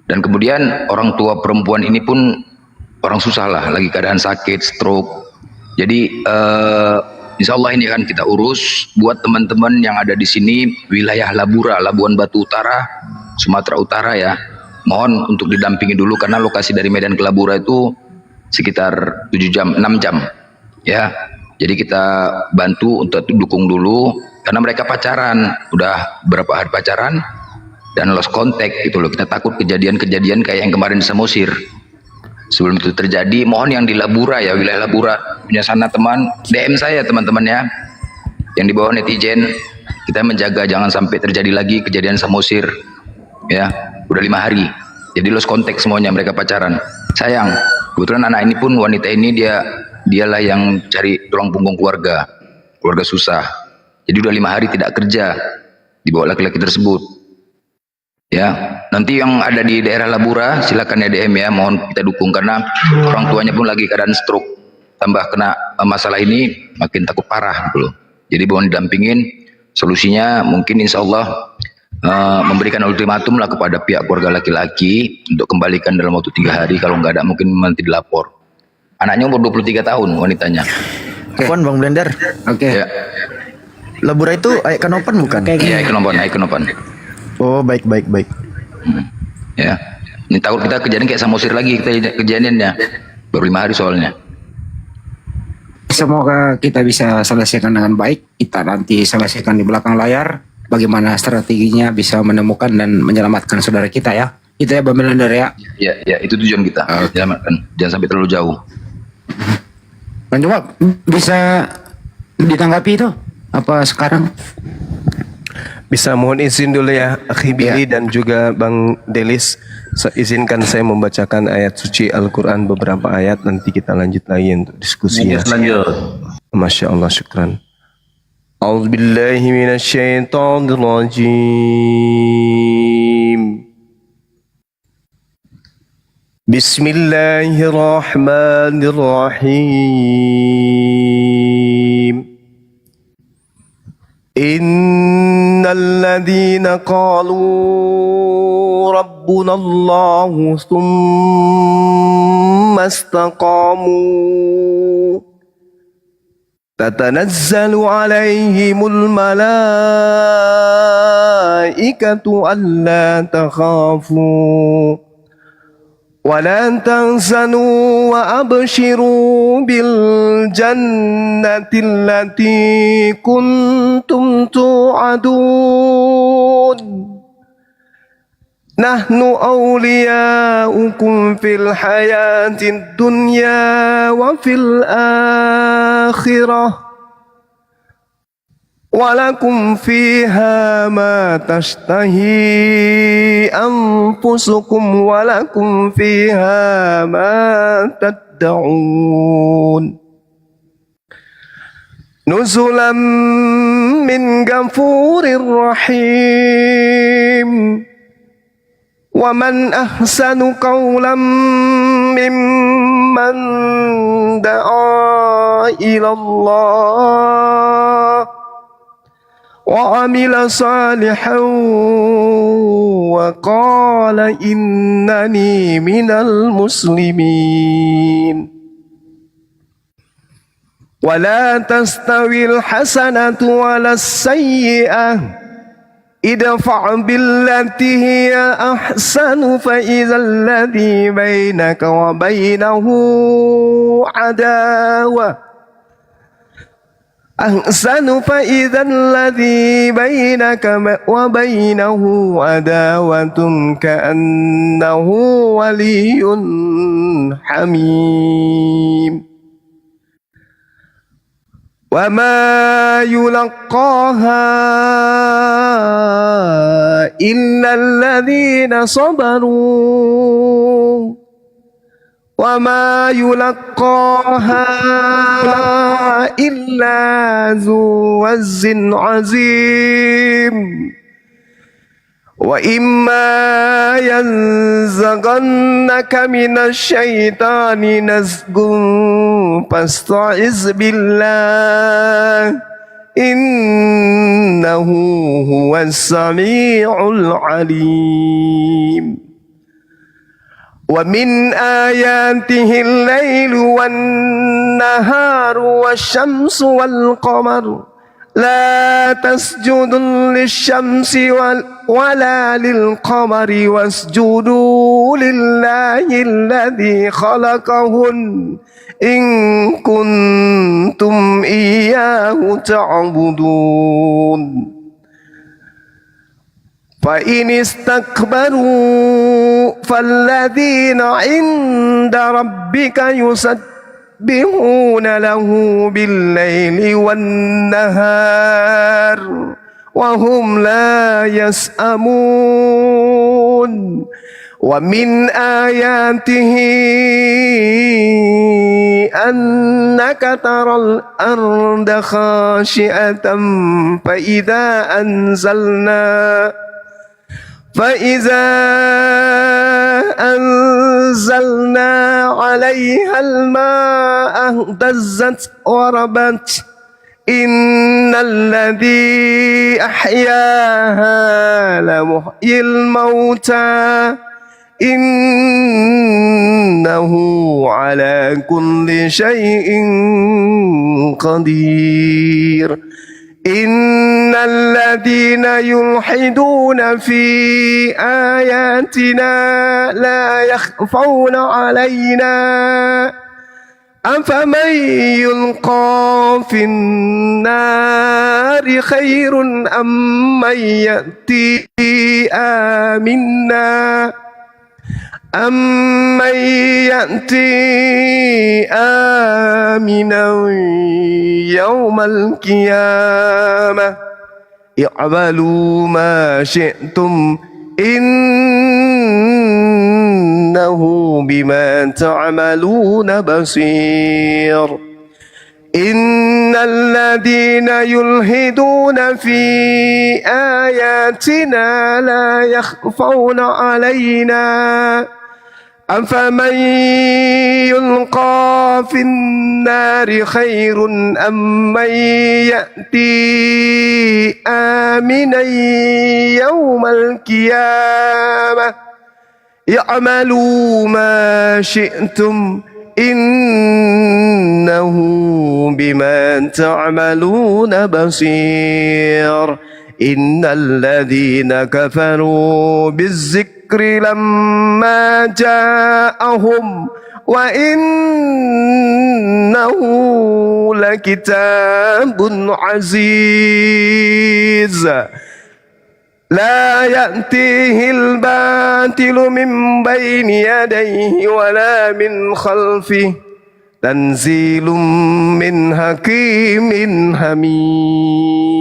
Dan kemudian orang tua perempuan ini pun orang susah lah, lagi keadaan sakit, stroke. Jadi insya Allah ini akan kita urus buat teman-teman yang ada di sini wilayah Labura, Labuan Batu Utara, Sumatera Utara ya. Mohon untuk didampingi dulu karena lokasi dari Medan ke Labura itu sekitar 6 jam ya. Jadi kita bantu untuk dukung dulu karena mereka pacaran, udah berapa hari pacaran dan lost contact gitu loh. Kita takut kejadian-kejadian kayak yang kemarin di Samosir. Sebelum itu terjadi, mohon yang di Labura ya, wilayah Labura punya sana teman, DM saya teman-teman ya, yang di bawah netizen, kita menjaga jangan sampai terjadi lagi kejadian Samosir ya. Udah 5 hari, jadi lost contact semuanya, mereka pacaran. Sayang, kebetulan anak ini pun wanita ini dialah yang cari tulang punggung keluarga susah. Jadi udah 5 hari tidak kerja, dibawa laki-laki tersebut. Ya, nanti yang ada di daerah Labura silakan ya DM ya, mohon kita dukung karena orang tuanya pun lagi keadaan stroke, tambah kena masalah ini makin takut parah gitu loh. Jadi mohon didampingin, solusinya mungkin insya Allah memberikan ultimatum lah kepada pihak keluarga laki-laki untuk kembalikan dalam waktu 3 hari, kalau nggak ada mungkin nanti dilapor. Anaknya umur 23 tahun wanitanya. Kapan Bang Blender? Oke. Ya. Labura itu Aik Kanopan bukan? Iya, Kenopan. Oh, baik. Ya. Ini takut kita kejadian kayak Samosir lagi kejadiannya. Baru 5 hari soalnya. Semoga kita bisa selesaikan dengan baik. Kita nanti selesaikan di belakang layar. Bagaimana strateginya bisa menemukan dan menyelamatkan saudara kita ya. Itu ya Bang Blender ya. Ya, itu tujuan kita. Selamatkan. Jangan sampai terlalu jauh. Bang Juma bisa ditanggapi itu apa sekarang? Bisa, mohon izin dulu ya Akhi Billy dan juga Bang Delis. Izinkan saya membacakan ayat suci Al-Quran, beberapa ayat, nanti kita lanjut lagi untuk diskusinya. Masya Allah, syukran. A'udzubillahi minasyaitonirrajim. Bismillahirrahmanirrahim. Innalladzina qalu rabbuna Allahu thumma istaqamu tatanazzalu alaihimul malaikatu alla takhafu ولا تحزنوا وأبشروا بالجنة التي كنتم توعدون نحن أولياؤكم في الحياة الدنيا وفي الآخرة ولكم فيها ما تشتهي أنفسكم ولكم فيها ما تدعون نزلا من غفور رحيم ومن أحسن قولا ممن دعا إلى الله وعمل صالحا وقال إنني من المسلمين. ولا تستوي الحسنة ولا السيئة ادفع بالتي هي أحسن فإذا الذي بينك وبينه عداوة فإذا الذي بينك وبينه عداوة كأنه ولي حميم وما يلقاها إلا الذين صبروا وما يلقاها إلا ذو وز عظيم وإما ينزغنك من الشيطان نزغ فاستعذ بالله إنه هو السميع العليم ومن آياته الليل والنهار والشمس والقمر لا تسجدوا للشمس ولا للقمر واسجدوا لله الذي خلقهن إن كنتم إياه تعبدون فإن استكبروا فالذين عند ربك يسبحون له بالليل والنهار وهم لا يسأمون ومن آياته أنك ترى الأرض خاشعة فإذا أنزلنا عليها الماء اهتزت وربت إن الذي أحياها لمحيي الموتى إنه على كل شيء قدير إن الذين يلحدون في آياتنا لا يخفون علينا أفمن يلقى في النار خير أم من يأتي آمنا يوم القيامة اعملوا ما شئتم إنه بما تعملون بصير إن الذين يلحدون في آياتنا لا يخفون علينا أفمن يلقى في النار خير أم من يأتي آمنا يوم القيامة اعملوا ما شئتم إنه بما تعملون بصير إن الذين كفروا بالذكر لما جاءهم وإنه لكتاب عزيز لا يأتيه الباطل من بين يديه ولا من خلفه تنزيل من حكيم حميد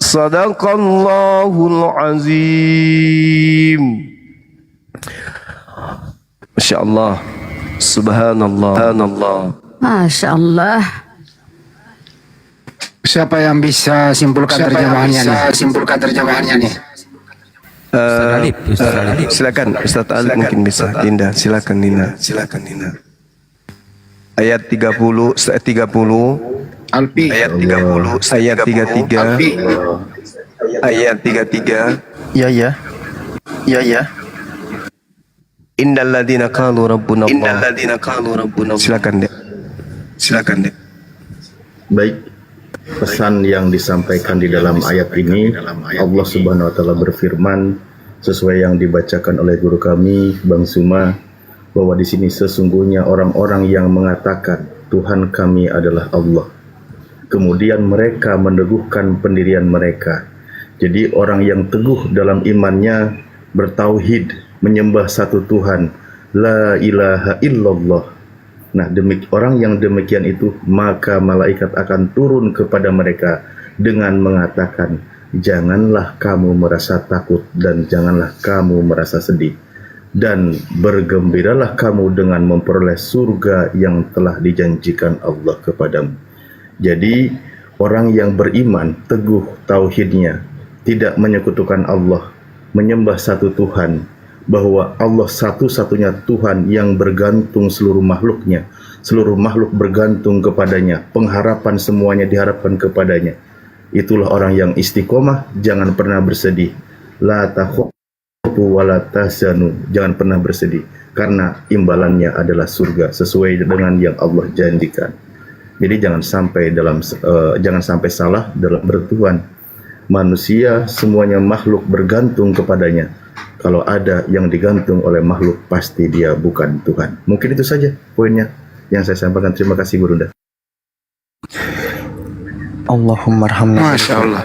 صدق الله العظيم. Masya Allah, Subhanallah, Masya Allah. Siapa yang bisa simpulkan terjemahannya nih? Silakan Ustaz Ali mungkin bisa. Dinda, silakan Dinda. Ayat 30, Alpi. ayat 33, ayat 33. Ya. Innal ladzina qalu rabbuna Allah. Silakan Dek. Silakan, Dek. Baik, pesan yang disampaikan di dalam ayat ini, Allah Subhanahu wa taala berfirman sesuai yang dibacakan oleh guru kami Bang Suma, bahwa di sini sesungguhnya orang-orang yang mengatakan Tuhan kami adalah Allah, kemudian mereka meneguhkan pendirian mereka. Jadi orang yang teguh dalam imannya, bertauhid, menyembah satu Tuhan, la ilaha illallah. Nah, orang yang demikian itu, maka malaikat akan turun kepada mereka dengan mengatakan, janganlah kamu merasa takut dan janganlah kamu merasa sedih, dan bergembiralah kamu dengan memperoleh surga yang telah dijanjikan Allah kepadamu. Jadi orang yang beriman, teguh tauhidnya, tidak menyekutukan Allah, menyembah satu Tuhan, bahwa Allah satu-satunya Tuhan yang bergantung seluruh makhluknya, seluruh makhluk bergantung kepadanya, pengharapan semuanya diharapkan kepadanya. Itulah orang yang istiqomah, jangan pernah bersedih. La takhafu wa la tahzanu, jangan pernah bersedih, karena imbalannya adalah surga sesuai dengan yang Allah janjikan. Jadi jangan sampai salah dalam bertuhan. Manusia semuanya makhluk bergantung kepadanya. Kalau ada yang digantung oleh makhluk, pasti dia bukan Tuhan. Mungkin itu saja poinnya yang saya sampaikan. Terima kasih Gurunda. Allahumma arhamna. Masya Allah.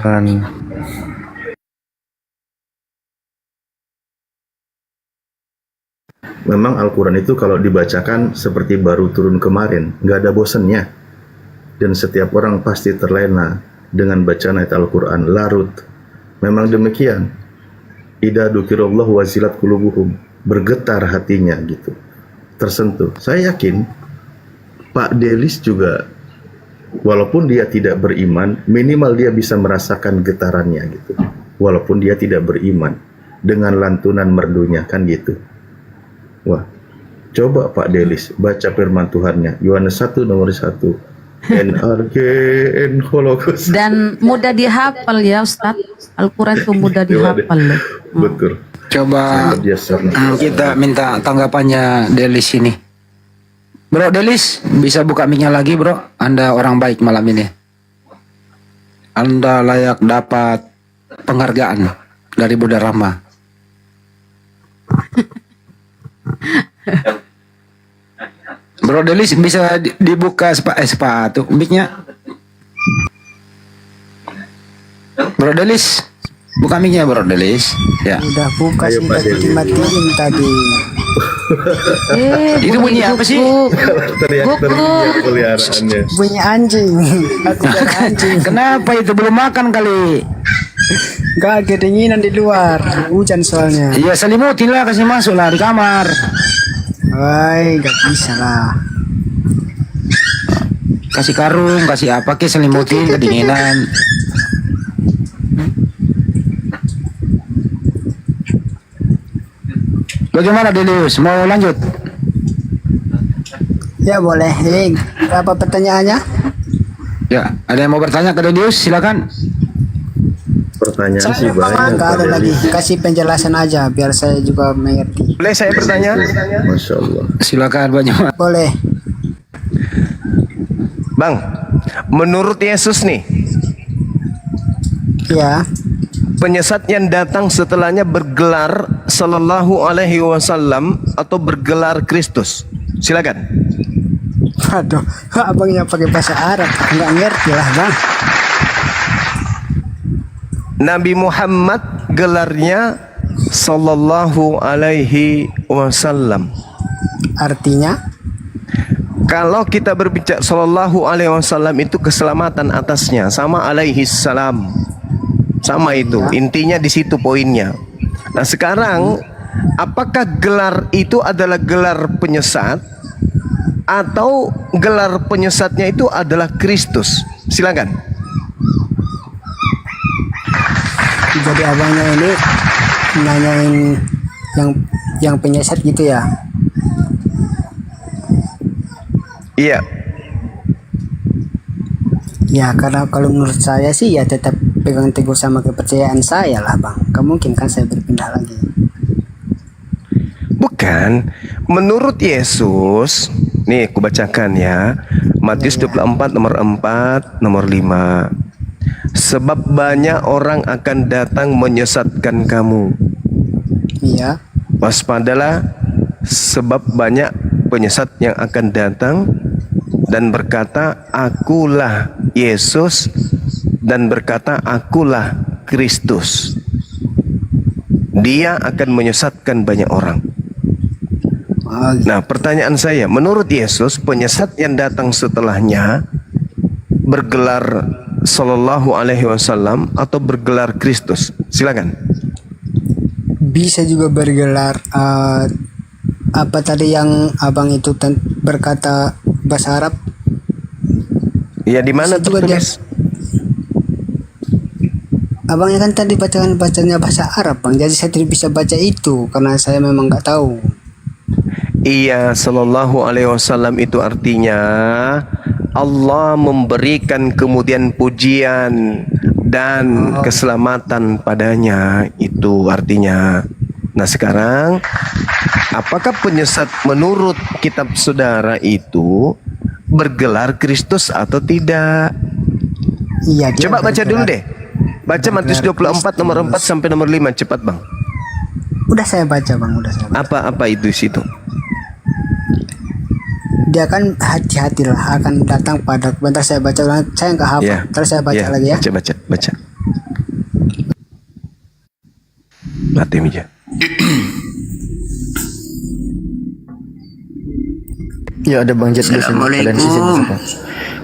Memang Al-Quran itu kalau dibacakan seperti baru turun kemarin, nggak ada bosannya. Dan setiap orang pasti terlena dengan bacaan ayat Al-Quran, larut. Memang demikian. Idza dzukirallahu wazilat qulubuhum, bergetar hatinya gitu, tersentuh. Saya yakin Pak Delis juga, walaupun dia tidak beriman, minimal dia bisa merasakan getarannya gitu, walaupun dia tidak beriman, dengan lantunan merdunya kan gitu. Wah, coba Pak Delis baca firman Tuhannya, Yohanes 1 nomor 1. Dan mudah dihafal ya Ustadz. Al-Quran itu mudah dihafal loh. Betul. Coba kita minta tanggapannya Delis ini. Bro Delis, bisa buka mic-nya lagi bro? Anda orang baik malam ini. Anda layak dapat penghargaan dari Bunda Rahma. Bro Delis, bisa dibuka sepatu mic-nya? Bro Delis, buka mic-nya Bro Delis. Ya. Udah buka sih, tadi dimatiin tadi. Itu bunyi apa sih? Bunyi anjing. Aku dari anjing. Kenapa itu belum makan kali? Gak, kedinginan di luar. Hujan soalnya. Iya, selimutin lah, kasih masuk lah di kamar. Woi, gak bisa lah. Kasih karung, kasih apa ke, selimutin, kedinginan. Bagaimana Delius? Mau lanjut? Ya boleh. Apa pertanyaannya? Ya, ada yang mau bertanya ke Delius? Silakan. Pertanyaan sih Saya banyak. nggak ada lagi. Kasih penjelasan aja biar saya juga mengerti. Boleh saya bertanya? Masya Allah. Silakan Pak Jumat. Boleh. Bang, menurut Yesus nih, Ya. penyesat yang datang setelahnya bergelar Sallallahu Alaihi Wasallam atau bergelar Kristus. Silakan. Waduh, abangnya pakai bahasa Arab, nggak ngerti lah bang. Nabi Muhammad gelarnya Sallallahu Alaihi Wasallam. Artinya? Kalau kita berbicara Sallallahu Alaihi Wasallam itu keselamatan atasnya, sama alaihi salam, sama itu. Intinya di situ poinnya. Nah sekarang, apakah gelar itu adalah gelar penyesat atau gelar penyesatnya itu adalah Kristus? Silakan. Jadi abangnya ini nanyain yang penyesat gitu ya? Iya. Ya karena kalau menurut saya sih ya tetap pegang teguh sama kepercayaan saya lah bang. Gak mungkin kan saya berpindah lagi. Bukan. Menurut Yesus, nih aku bacakan ya. Matius 24 nomor 4, nomor 5. Sebab banyak orang akan datang menyesatkan kamu. Iya. Waspadalah, sebab banyak penyesat yang akan datang dan berkata, akulah Yesus, dan berkata, akulah Kristus. Dia akan menyesatkan banyak orang. Nah, pertanyaan saya, menurut Yesus, penyesat yang datang setelahnya bergelar Sallallahu Alaihi Wasallam atau bergelar Kristus? Silakan. Bisa juga bergelar apa tadi yang abang itu berkata bahasa Arab? Ya, di mana Bisa juga tertulis? Abangnya kan tadi bacanya bahasa Arab, Bang. Jadi saya tidak bisa baca itu karena saya memang nggak tahu. Iya, Sallallahu Alaihi Wasallam itu artinya Allah memberikan kemudian pujian dan keselamatan padanya, itu artinya. Nah, sekarang apakah penyesat menurut kitab saudara itu bergelar Kristus atau tidak? Iya. Coba baca dulu deh. Baca Matius 24 nomor 4 sampai nomor 5, cepat Bang. Udah saya baca, Bang. Udah saya baca. Apa itu situ? Dia kan hati-hatilah akan datang pada, bentar saya baca ulang, saya nggak hafal. Ya. Terus saya baca lagi ya. Baca. Latih meja. Ya, ada Bang Jet di sini. Ada di sini.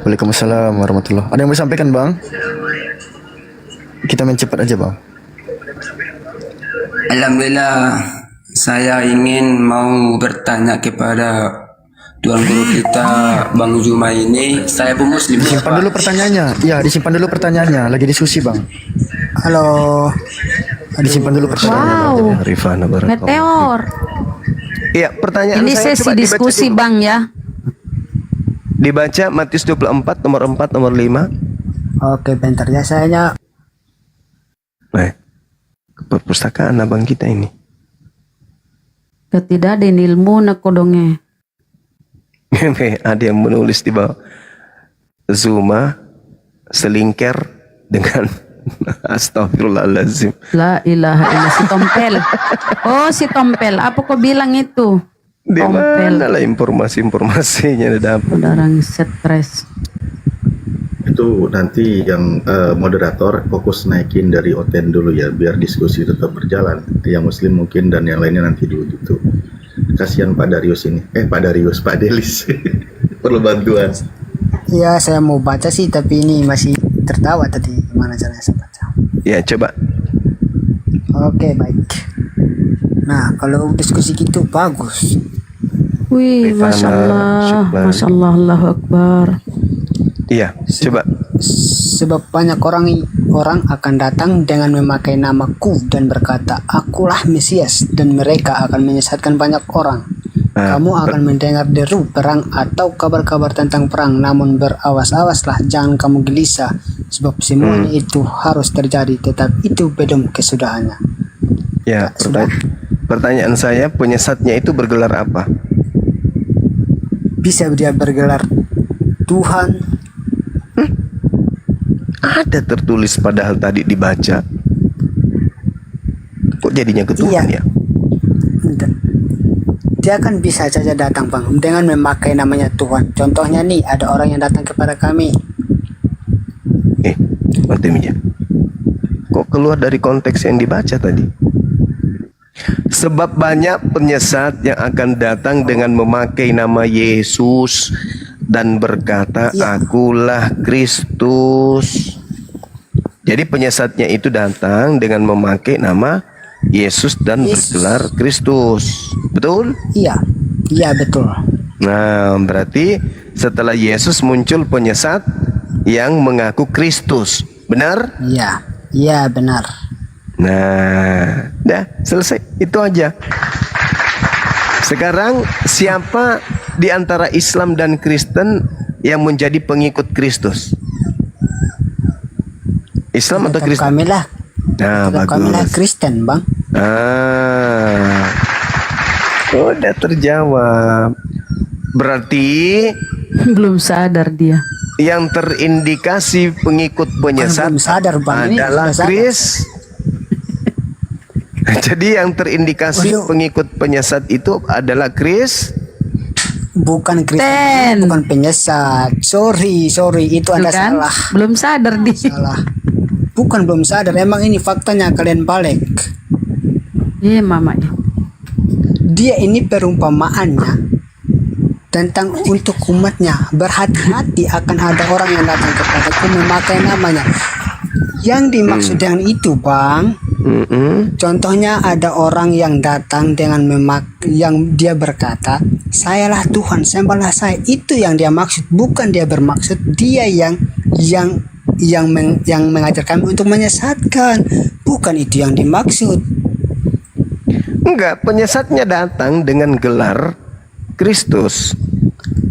Waalaikumsalam warahmatullahi. Ada yang mau disampaikan, Bang? Kita main cepat aja, Bang. Alhamdulillah, saya ingin mau bertanya kepada Tuan Guru kita, Bang Juma ini. Saya pun Muslim. Disimpan dulu pertanyaannya. Ya, disimpan dulu pertanyaannya. Lagi diskusi, Bang. Halo. Disimpan dulu pertanyaannya. Wow. Meteor. Iya, pertanyaan Ini saya sesi coba dibaca diskusi, dulu. Bang, ya. Dibaca Matius 24 nomor 4 nomor 5. Oke, bentar ya saya. Ke perpustakaan abang kita ini. Ketidakadaan ilmu nakodonge. Ada yang menulis di bawah, Zuma selingker dengan astagfirullahaladzim. La ilaha illallah, si Tompel. Oh, si Tompel. Apa kau bilang itu? Di Tompel. mana lah informasi-informasinya dapat? Orang stres. Itu nanti yang moderator fokus naikin dari Oten dulu ya, biar diskusi tetap berjalan. Yang Muslim mungkin dan yang lainnya nanti dulu gitu. Kasihan Pak Darius ini. Pak Delis. Perlu bantuan. Iya, saya mau baca sih, tapi ini masih tertawa tadi. Gimana caranya saya baca? Ya, coba. Oke, baik. Nah, kalau diskusi gitu bagus. Wih, Masya Allah. Masya Allah, Allahu Akbar. Iya, coba. Sebab banyak orang akan datang dengan memakai namaku dan berkata, akulah Mesias, dan mereka akan menyesatkan banyak orang. Kamu akan mendengar deru perang atau kabar-kabar tentang perang, namun berawas-awaslah, jangan kamu gelisah, sebab semuanya itu harus terjadi, tetap itu belum kesudahannya. Ya, pertanyaan saya, penyesatnya itu bergelar apa? Bisa dia bergelar Tuhan. Ada tertulis padahal tadi dibaca. Kok jadinya ke Tuhan ya? Dia kan bisa saja datang, Bang, dengan memakai namanya Tuhan. Contohnya nih, ada orang yang datang kepada kami. Nanti meja. Kok keluar dari konteks yang dibaca tadi? Sebab banyak penyesat yang akan datang dengan memakai nama Yesus dan berkata, akulah Kristus. Jadi penyesatnya itu datang dengan memakai nama Yesus dan bergelar Kristus. Betul? Iya, betul. Nah, berarti setelah Yesus muncul penyesat yang mengaku Kristus. Benar? Iya, benar. Nah, dah selesai. Itu aja. Sekarang siapa di antara Islam dan Kristen yang menjadi pengikut Kristus? Islam atau Kristen? Kami lah. Nah, bagus. Kami lah Kristen, Bang. Udah terjawab. Berarti Belum sadar dia. Yang terindikasi pengikut penyesat belum sadar, Bang. Ini adalah sudah sadar. Kris. Jadi yang terindikasi pengikut penyesat itu adalah Kris. Bukan Kristen, bukan penyesat. Sorry, itu Anda Tuh kan? salah. Belum sadar dia. Salah. Bukan belum sadar, emang ini faktanya kalian balik. Iya mamanya. Dia ini perumpamaannya tentang untuk umatnya. Berhati-hati akan ada orang yang datang kepadaku memakai namanya. Yang dimaksud dengan itu, Bang, contohnya ada orang yang datang dengan yang dia berkata, sayalah Tuhan, sembahlah saya. Itu yang dia maksud, bukan dia bermaksud dia yang mengajar kami untuk menyesatkan. Bukan itu yang dimaksud. Enggak, penyesatnya datang dengan gelar Kristus.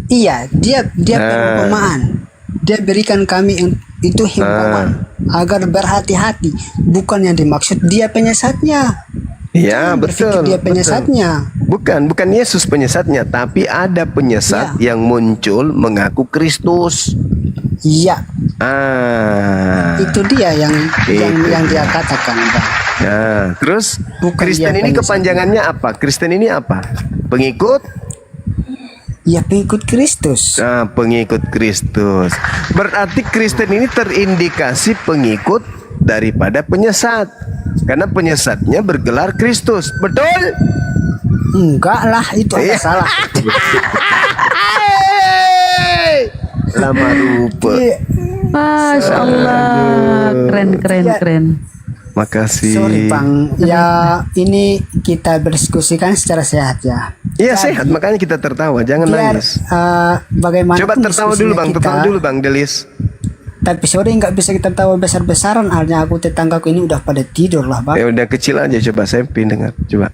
Iya, dia perumpamaan. Dia berikan kami itu himbauan agar berhati-hati. Bukan yang dimaksud dia penyesatnya. Ya, betul. Dia penyesatnya. Betul. Bukan Yesus penyesatnya, tapi ada penyesat yang muncul mengaku Kristus. Iya. Itu dia yang dia katakan, Bang. Nah, terus Kristen ini kepanjangannya apa? Kristen ini apa? Pengikut? Ya, pengikut Kristus. Nah, pengikut Kristus. Berarti Kristen ini terindikasi pengikut daripada penyesat. Karena penyesatnya bergelar Kristus. Betul? Enggak lah, itu Anda salah. Lama rupa. Masya Allah. Keren. Makasih. Sorry, Bang. Ya, ini kita berdiskusikan secara sehat ya. Iya, sehat, makanya kita tertawa, jangan nangis. Bagaimana? Coba tertawa dulu, Bang. Tertawa dulu, Bang Delis. Tapi sorry, nggak bisa kita tawa besar-besaran. Halnya aku tetanggaku ini udah pada tidur lah, Bang. Ya udah kecil aja, coba saya pengen dengar. Coba.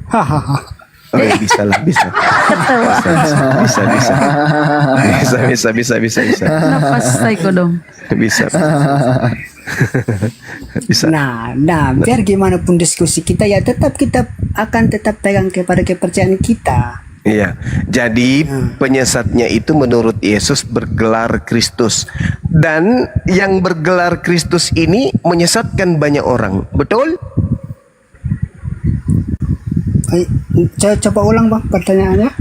Hahaha. Oh ya, bisa lah, bisa. Bisa. Nafas psycho dong. Bisa. Bisa. Nah, biar gimana pun diskusi kita ya tetap kita akan tetap pegang kepada kepercayaan kita. Iya. Jadi penyesatnya itu menurut Yesus bergelar Kristus. Dan yang bergelar Kristus ini menyesatkan banyak orang. Betul? Coba ulang, Bang, pertanyaannya.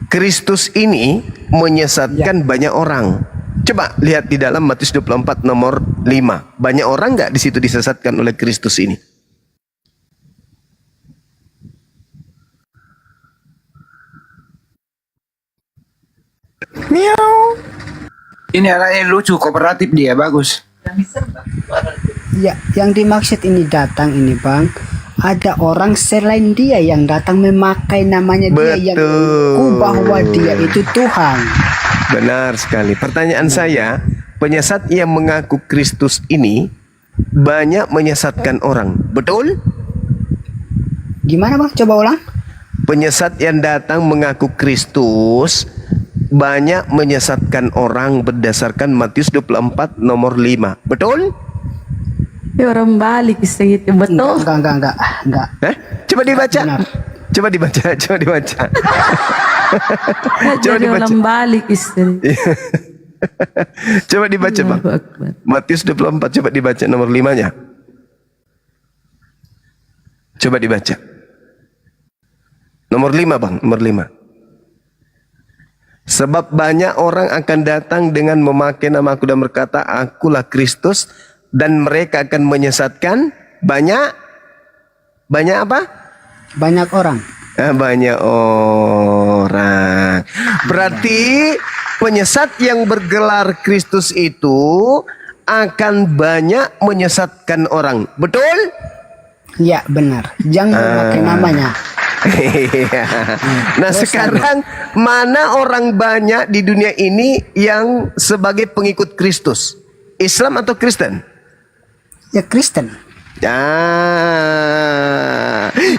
Kristus ini menyesatkan banyak orang. Coba lihat di dalam Matius 24 nomor 5. Banyak orang nggak di situ disesatkan oleh Kristus ini? Miau. Ini anaknya lucu, kooperatif dia, bagus. Ya, yang dimaksud ini datang ini, Bang. Ada orang selain dia yang datang memakai namanya. Betul. Dia yang mengaku bahwa dia itu Tuhan. Benar sekali. Pertanyaan saya, penyesat yang mengaku Kristus ini banyak menyesatkan orang. Betul? Gimana, Bang? Coba ulang. Penyesat yang datang mengaku Kristus banyak menyesatkan orang berdasarkan Matius 24 nomor 5. Betul? Ya orang balik gitu, betul? Enggak. Coba dibaca. Coba dibaca. Coba dibaca. Orang balik istri. Coba dibaca, Bang. Matius 24, coba dibaca nomor 5-nya. Coba dibaca. Nomor 5, Bang, nomor 5. Sebab banyak orang akan datang dengan memakai namaku dan berkata, akulah Kristus, dan mereka akan menyesatkan banyak apa? Banyak orang. Banyak orang. Berarti penyesat yang bergelar Kristus itu akan banyak menyesatkan orang. Betul? Ya, benar. Jangan memakai namanya. Nah, sekarang mana orang banyak di dunia ini yang sebagai pengikut Kristus? Islam atau Kristen? Ya, Kristen. Ah,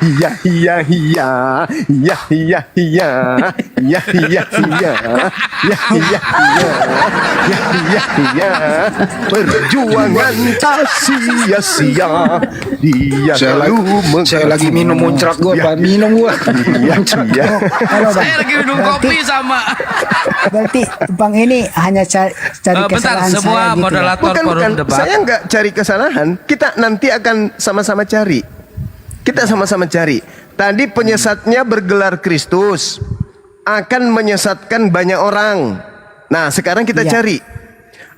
iya iya iya iya iya iya iya iya iya iya iya iya iya perjuangan tak sia-sia dia Saya lagi minum muncrat gua, Pak. Minum gua. Halo, Bang. Saya lagi minum kopi sama. Berarti Bang ini hanya cari Bentar, kesalahan semua saya gitu ya? moderator bukan, forum debat. saya nggak cari kesalahan. Kita nanti akan sama-sama cari. Kita sama-sama cari. Tadi penyesatnya bergelar Kristus akan menyesatkan banyak orang. Nah, sekarang kita Iya. cari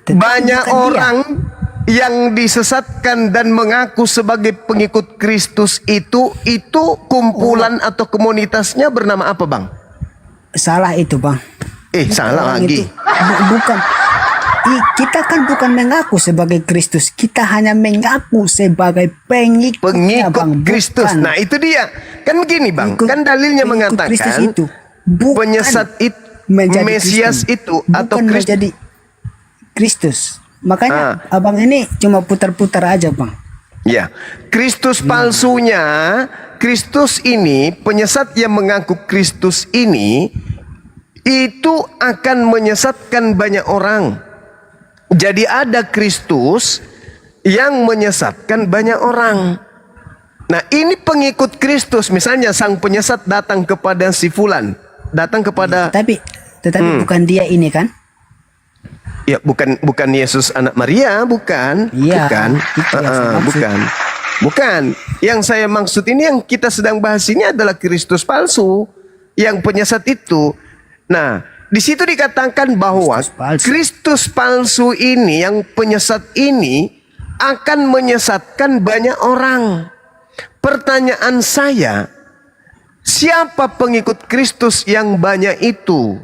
Tetapi banyak bukan dia. orang yang disesatkan dan mengaku sebagai pengikut Kristus itu kumpulan atau komunitasnya bernama apa, Bang? Salah itu, Bang. Salah Orang lagi. itu bukan. Kita kan bukan mengaku sebagai Kristus, kita hanya mengaku sebagai pengikut Kristus. Nah, itu dia. Kan begini, Bang. Kan dalilnya mengatakan Kristus itu bukan penyesat itu, menjadi Mesias Kristen. itu atau bukan Kristus. menjadi Kristus. Makanya abang ini cuma putar-putar aja, Bang. Ya, Kristus palsunya, Kristus ini, penyesat yang mengaku Kristus ini, itu akan menyesatkan banyak orang. Jadi ada Kristus yang menyesatkan banyak orang. Nah, ini pengikut Kristus. Misalnya sang penyesat datang kepada si fulan, datang kepada. Tetapi bukan dia ini kan? Ya, bukan Yesus anak Maria, bukan. Iya, Bukan. itu yang saya maksud. Bukan. Yang saya maksud ini yang kita sedang bahas ini adalah Kristus palsu, yang penyesat itu. Nah, di situ dikatakan bahwa Kristus palsu ini, yang penyesat ini, akan menyesatkan banyak orang. Pertanyaan saya, siapa pengikut Kristus yang banyak itu?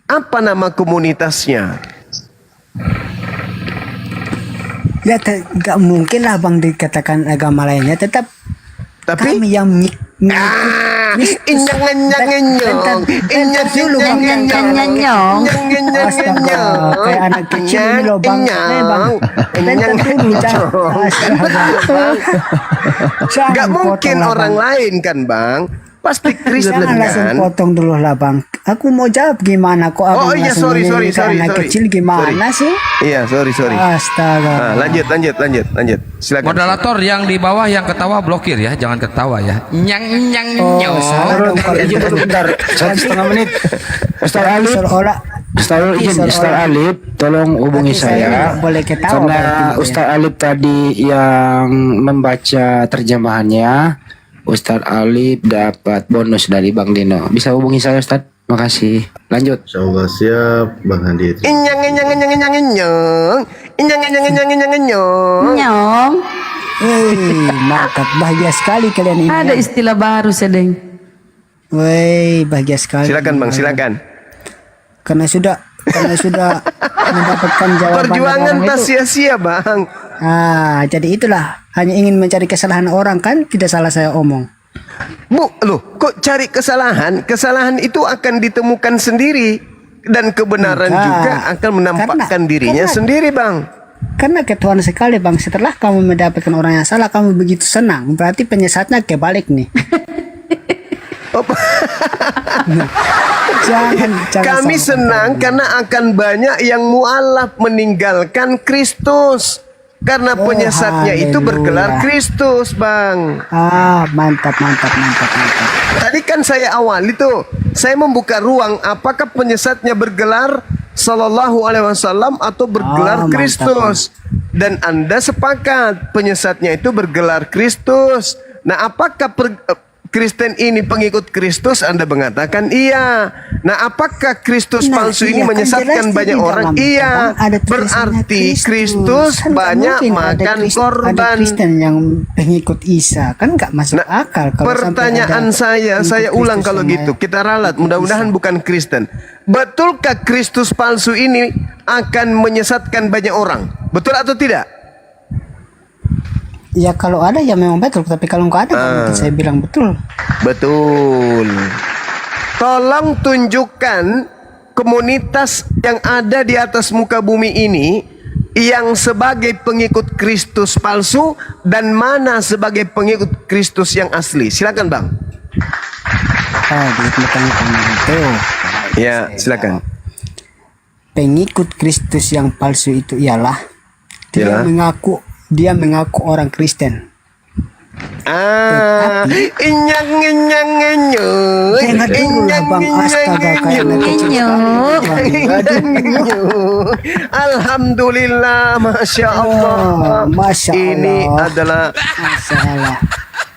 Apa nama komunitasnya? Ya, nggak mungkin lah, Bang, dikatakan agama lainnya. Tetap kami yang kayak anak kecil ini loh, Bang. Bentar dulu, Gak mungkin orang lain kan, Bang? Pasti Kristen Jangan langsung kan? potong dulu lah, Bang. Aku mau jawab gimana kok abang iya, langsung sorry. menyebut anak kecil gimana sih? Iya, sorry. Astaga. Lanjut. Silakan. Moderator yang di bawah yang ketawa blokir ya, jangan ketawa ya. Nyang. Salah dong kalau gitu. Bentar, 1,5 menit. Ustaz Alif, Ustaz Alif, tolong hubungi Tapi saya saya. nggak boleh ketawa Karena berarti, Ustaz Alif tadi yang membaca terjemahannya, Ustaz Alif dapat bonus dari Bang Dino. Bisa hubungi saya, Ustaz. Makasih. Lanjut. Insyaallah siap, Bang Handi. Nyong. Mantap, bahagia sekali kalian ini. Ada istilah baru sedeng. Woi, bahagia sekali. Silakan, Bang, silakan. Karena sudah mendapatkan jawaban Perjuangan dari orang tak itu. sia-sia, Bang. Jadi itulah, hanya ingin mencari kesalahan orang kan, tidak salah saya omong. Kok cari kesalahan? Kesalahan itu akan ditemukan sendiri, dan kebenaran juga akan menampakkan dirinya sendiri, Bang. Karena ketuaan sekali, Bang, setelah kamu mendapatkan orang yang salah, kamu begitu senang. Berarti penyesatnya kebalik nih. Jangan Kami senang karena akan banyak yang mualaf meninggalkan Kristus. Karena penyesatnya itu bergelar Kristus, Bang. Mantap. Tadi kan saya awal itu, saya membuka ruang apakah penyesatnya bergelar Sallallahu Alaihi Wasallam atau bergelar Kristus. Dan Anda sepakat penyesatnya itu bergelar Kristus. Nah, apakah Kristen ini pengikut Kristus? Anda mengatakan iya. Nah, apakah Kristus palsu ini menyesatkan banyak orang? Iya. Berarti Kristus banyak makan Ada korban. Kristen yang pengikut Isa kan nggak masuk akal. Kalau Pertanyaan saya ulang kalau gitu. Kita ralat, mudah-mudahan bukan Kristen. Betulkah Kristus palsu ini akan menyesatkan banyak orang? Betul atau tidak? Ya kalau ada ya memang betul, tapi kalau nggak ada nggak mungkin saya bilang betul. Betul. Tolong tunjukkan komunitas yang ada di atas muka bumi ini yang sebagai pengikut Kristus palsu dan mana sebagai pengikut Kristus yang asli? Silakan Bang. Itu. Ya, silakan. Pengikut Kristus yang palsu itu ialah Ialah? dia mengaku orang Kristen. Inyang Alhamdulillah, masya Allah. Ini adalah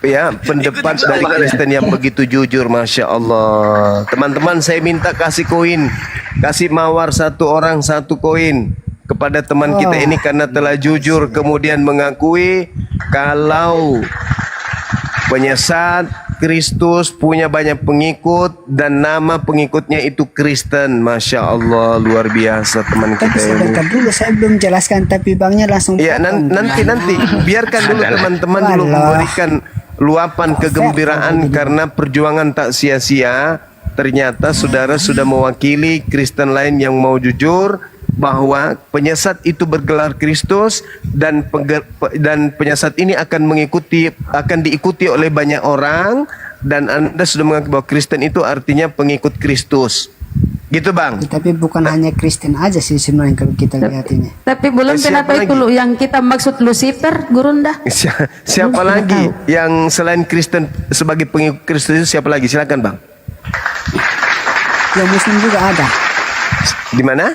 ya pendapat dari Kristen yang begitu jujur, masya Allah. Teman-teman, saya minta kasih koin, kasih mawar satu orang satu koin kepada teman kita ini karena telah jujur kemudian mengakui kalau penyesat Kristus punya banyak pengikut dan nama pengikutnya itu Kristen. Masya Allah, luar biasa teman Tapi kita ini. sebentar dulu, saya belum jelaskan, tapi bangnya langsung Ya nanti biarkan dulu teman-teman dulu memberikan luapan kegembiraan karena perjuangan tak sia-sia. Ternyata saudara sudah mewakili Kristen lain yang mau jujur bahwa penyesat itu bergelar Kristus dan penyesat ini akan diikuti oleh banyak orang, dan Anda sudah menganggap bahwa Kristen itu artinya pengikut Kristus. Gitu Bang. Tapi bukan hanya Kristen aja sih sebenarnya kalau kita lihat ini. Tapi belum kenapa itu yang kita maksud Lucifer, Gurunda? Siapa lagi yang selain Kristen sebagai pengikut Kristus itu siapa lagi? Silakan Bang. Yang Muslim juga ada. Di mana?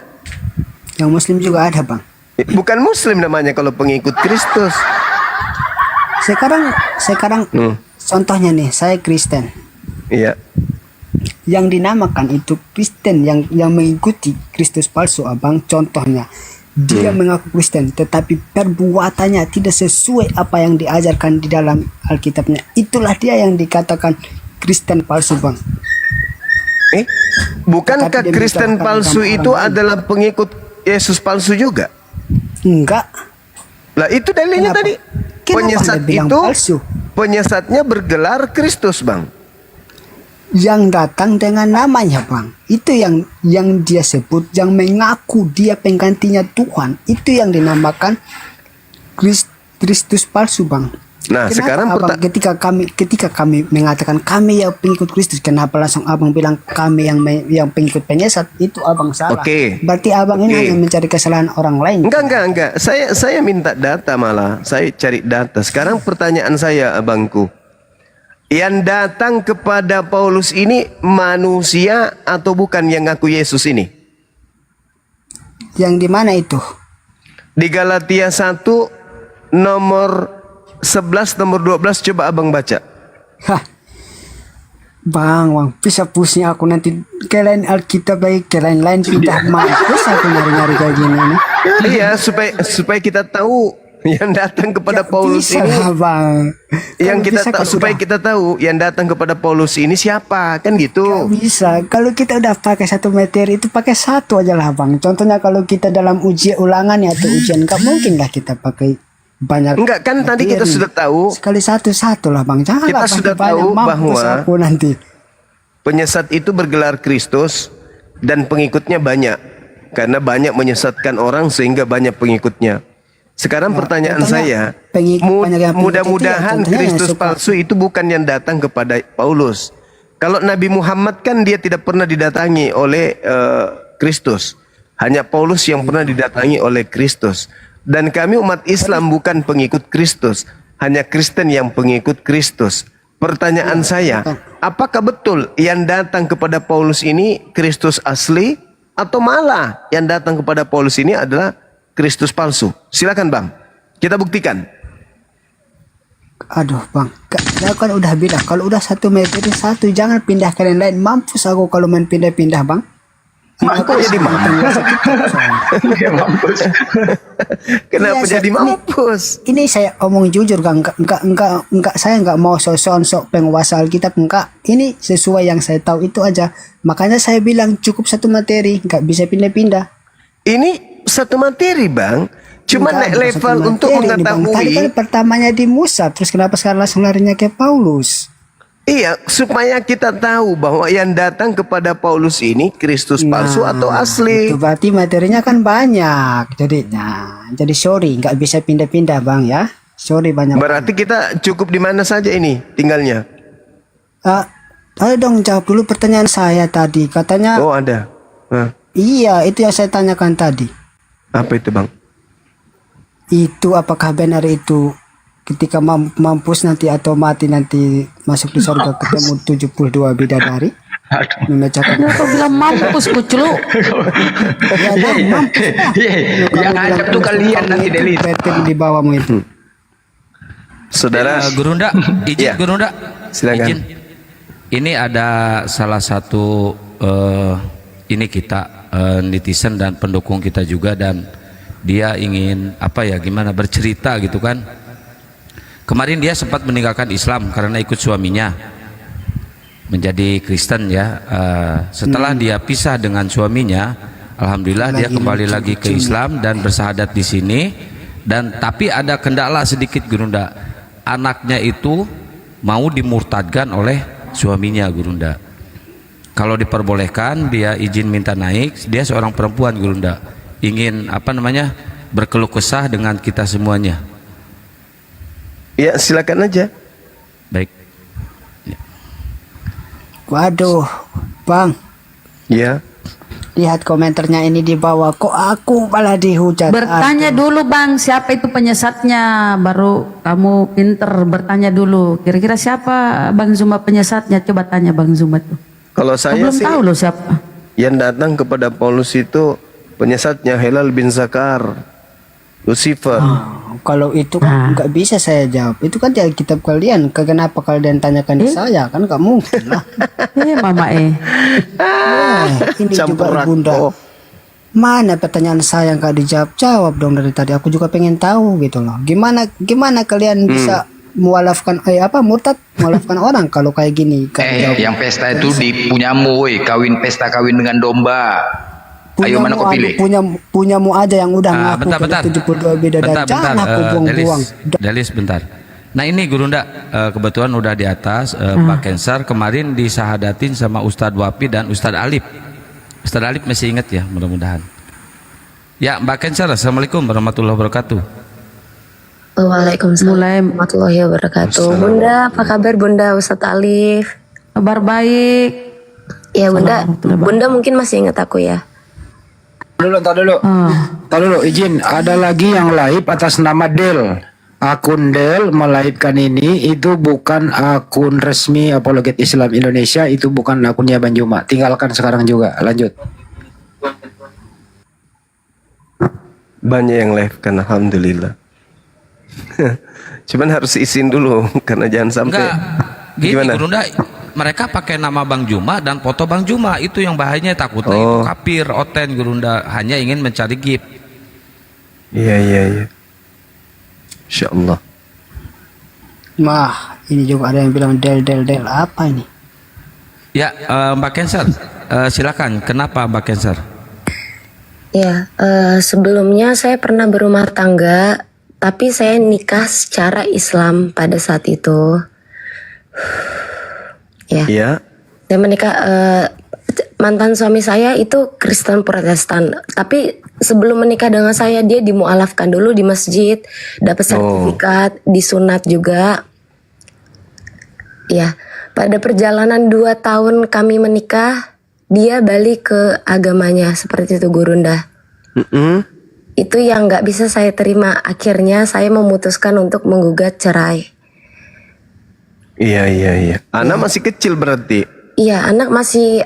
Yang Muslim juga ada Bang. Bukan Muslim namanya kalau pengikut Kristus. Sekarang contohnya nih, saya Kristen. Iya. Yang dinamakan itu Kristen yang mengikuti Kristus palsu, Abang. Contohnya dia mengaku Kristen tetapi perbuatannya tidak sesuai apa yang diajarkan di dalam Alkitabnya. Itulah dia yang dikatakan Kristen palsu, Bang. Bukankah Kristen palsu itu adalah pengikut Yesus palsu juga? Enggak. Lah itu dalilnya tadi. Penyesat itu penyesatnya bergelar Kristus, Bang. Yang datang dengan namanya, Bang. Itu yang dia sebut, yang mengaku dia penggantinya Tuhan. Itu yang dinamakan Kristus palsu, Bang. Nah, kenapa sekarang Abang, ketika kami mengatakan kami yang pengikut Kristus, kenapa langsung Abang bilang kami yang pengikut penyesat? Itu Abang salah. Berarti Abang ini hanya mencari kesalahan orang lain. Enggak. Saya minta data malah. Saya cari data. Sekarang pertanyaan saya, Abangku. Yang datang kepada Paulus ini manusia atau bukan yang ngaku Yesus ini? Yang di mana itu? Di Galatia 1 nomor 11 nomor 12, coba Abang baca. Bang, bisa pusing aku nanti ke lain Alkitab baik, ke lain pindah mampus aku nyari-nyari kayak gini nih. Iya, supaya kita tahu yang datang kepada Paulus ini. Bang. Yang kita tahu, supaya kita tahu yang datang kepada Paulus ini siapa, kan gitu. Gak bisa. Kalau kita udah pakai satu materi itu pakai satu aja lah, Bang. Contohnya kalau kita dalam ulangan ya atau ujian, gak mungkin lah kita pakai banyak. Enggak, kan tadi kita sudah tahu sekali satu lah, Bang. Jangan kita sudah tahu bahwa nanti penyesat itu bergelar Kristus dan pengikutnya banyak karena banyak menyesatkan orang sehingga banyak pengikutnya. Sekarang pertanyaan saya, mudah-mudahan Kristus palsu itu bukan yang datang kepada Paulus. Kalau Nabi Muhammad kan dia tidak pernah didatangi oleh Kristus, hanya Paulus yang pernah didatangi oleh Kristus. Dan kami umat Islam bukan pengikut Kristus, hanya Kristen yang pengikut Kristus. Pertanyaan saya, apakah betul yang datang kepada Paulus ini Kristus asli, atau malah yang datang kepada Paulus ini adalah Kristus palsu? Silakan Bang, kita buktikan. Aduh Bang, saya kan udah bilang kalau udah satu materi satu, jangan pindah ke lain. Mampus aku kalau main pindah-pindah, Bang. Kok jadi mampus? Kenapa jadi mampus? Ini saya omong jujur, enggak, saya enggak mau sok penguasa Alkitab, enggak. Ini sesuai yang saya tahu itu aja. Makanya saya bilang cukup satu materi, enggak bisa pindah-pindah. Ini satu materi, Bang. Cuma naik level untuk mengetahui. Tadi kan pertamanya di Musa, terus kenapa sekarang langsung larinya ke Paulus? Iya, supaya kita tahu bahwa yang datang kepada Paulus ini Kristus palsu atau asli. Itu berarti materinya kan banyak jadinya. Jadi sorry, nggak bisa pindah-pindah bang ya. Sorry banyak. Berarti kita cukup di mana saja ini tinggalnya? Ayo dong jawab dulu pertanyaan saya tadi. Katanya. Oh ada. Iya, itu yang saya tanyakan tadi. Apa itu bang? Itu apakah benar itu ketika mampus nanti atau mati nanti masuk di surga ketemu 72 bidadari memecahkan. Kau bilang mampus kuclu. Yang ada tuh kalian nanti Delis. Di bawahmu itu. Saudara Gurunda, izin Gurunda. Silakan. Izin. Ini ada salah satu ini kita netizen dan pendukung kita juga, dan dia ingin gimana bercerita gitu kan. Kemarin dia sempat meninggalkan Islam karena ikut suaminya menjadi Kristen ya. Setelah dia pisah dengan suaminya, alhamdulillah dia kembali lagi ke Islam dan bersahadat di sini. Dan tapi ada kendala sedikit Gurunda. Anaknya itu mau dimurtadkan oleh suaminya Gurunda. Kalau diperbolehkan dia izin minta naik. Dia seorang perempuan Gurunda. Ingin berkeluh kesah dengan kita semuanya. Ya silakan aja. Baik. Waduh, bang. Ya. Lihat komentarnya ini di bawah. Kok aku malah dihujat? Bertanya dulu bang, siapa itu penyesatnya? Baru kamu pinter bertanya dulu. Kira-kira siapa Bang Zuma penyesatnya? Coba tanya Bang Zuma tuh. Kalau saya belum sih tahu loh siapa. yang datang kepada Paulus itu penyesatnya Hilal bin Zakar, Lucifer. Kalau itu kan nggak bisa saya jawab. Itu kan dari kitab kalian. Kenapa kalian tanyakan di saya? Kan nggak mungkin lah. Mama ini juga bunda. Mana pertanyaan saya yang nggak dijawab dong dari tadi. Aku juga pengen tahu gitu loh. Gimana kalian bisa mualafkan murtad mualafkan orang kalau kayak gini? Yang pesta itu di punyamu, pesta kawin dengan domba. Ayo mana kau pilih? Punyamu aja yang udah ngaku bentar. 72 bidadari. Jangan aku buang-buang. Delis bentar. Nah ini Gurunda kebetulan udah di atas Pak Kensar kemarin disahadatin sama Ustadz Wapi dan Ustadz Alip. Ustadz Alip masih ingat ya mudah-mudahan. Ya Mbak Kensar, assalamualaikum warahmatullahi wabarakatuh. Waalaikumsalam warahmatullahi wabarakatuh. Bunda, apa kabar Bunda? Ustadz Alif. Kabar baik. Ya Bunda, Bunda mungkin masih ingat aku ya. Tar dulu, izin. Ada lagi yang live atas nama Del. Akun Del melivekan ini itu bukan akun resmi Apologet Islam Indonesia, itu bukan akunnya Bang Juma. Tinggalkan sekarang juga. Lanjut. Banyak yang live kan, alhamdulillah. Cuman harus izin dulu karena jangan sampai. Gini Gurunda, mereka pakai nama Bang Juma dan foto Bang Juma, itu yang bahayanya, takutnya itu kafir, oten Gurunda, hanya ingin mencari gift. Iya. Insyaallah. Ini juga ada yang bilang del apa ini? Ya, Mbak Kensar, silakan. Kenapa Mbak Kensar? Ya, sebelumnya saya pernah berumah tangga, tapi saya nikah secara Islam pada saat itu. Ya. Saya menikah mantan suami saya itu Kristen Protestan, tapi sebelum menikah dengan saya dia dimualafkan dulu di masjid, dapat sertifikat, disunat juga. Ya, pada perjalanan 2 tahun kami menikah, dia balik ke agamanya seperti itu Gurunda. Itu yang nggak bisa saya terima. Akhirnya saya memutuskan untuk menggugat cerai. Iya. Anak masih kecil berarti. Iya, anak masih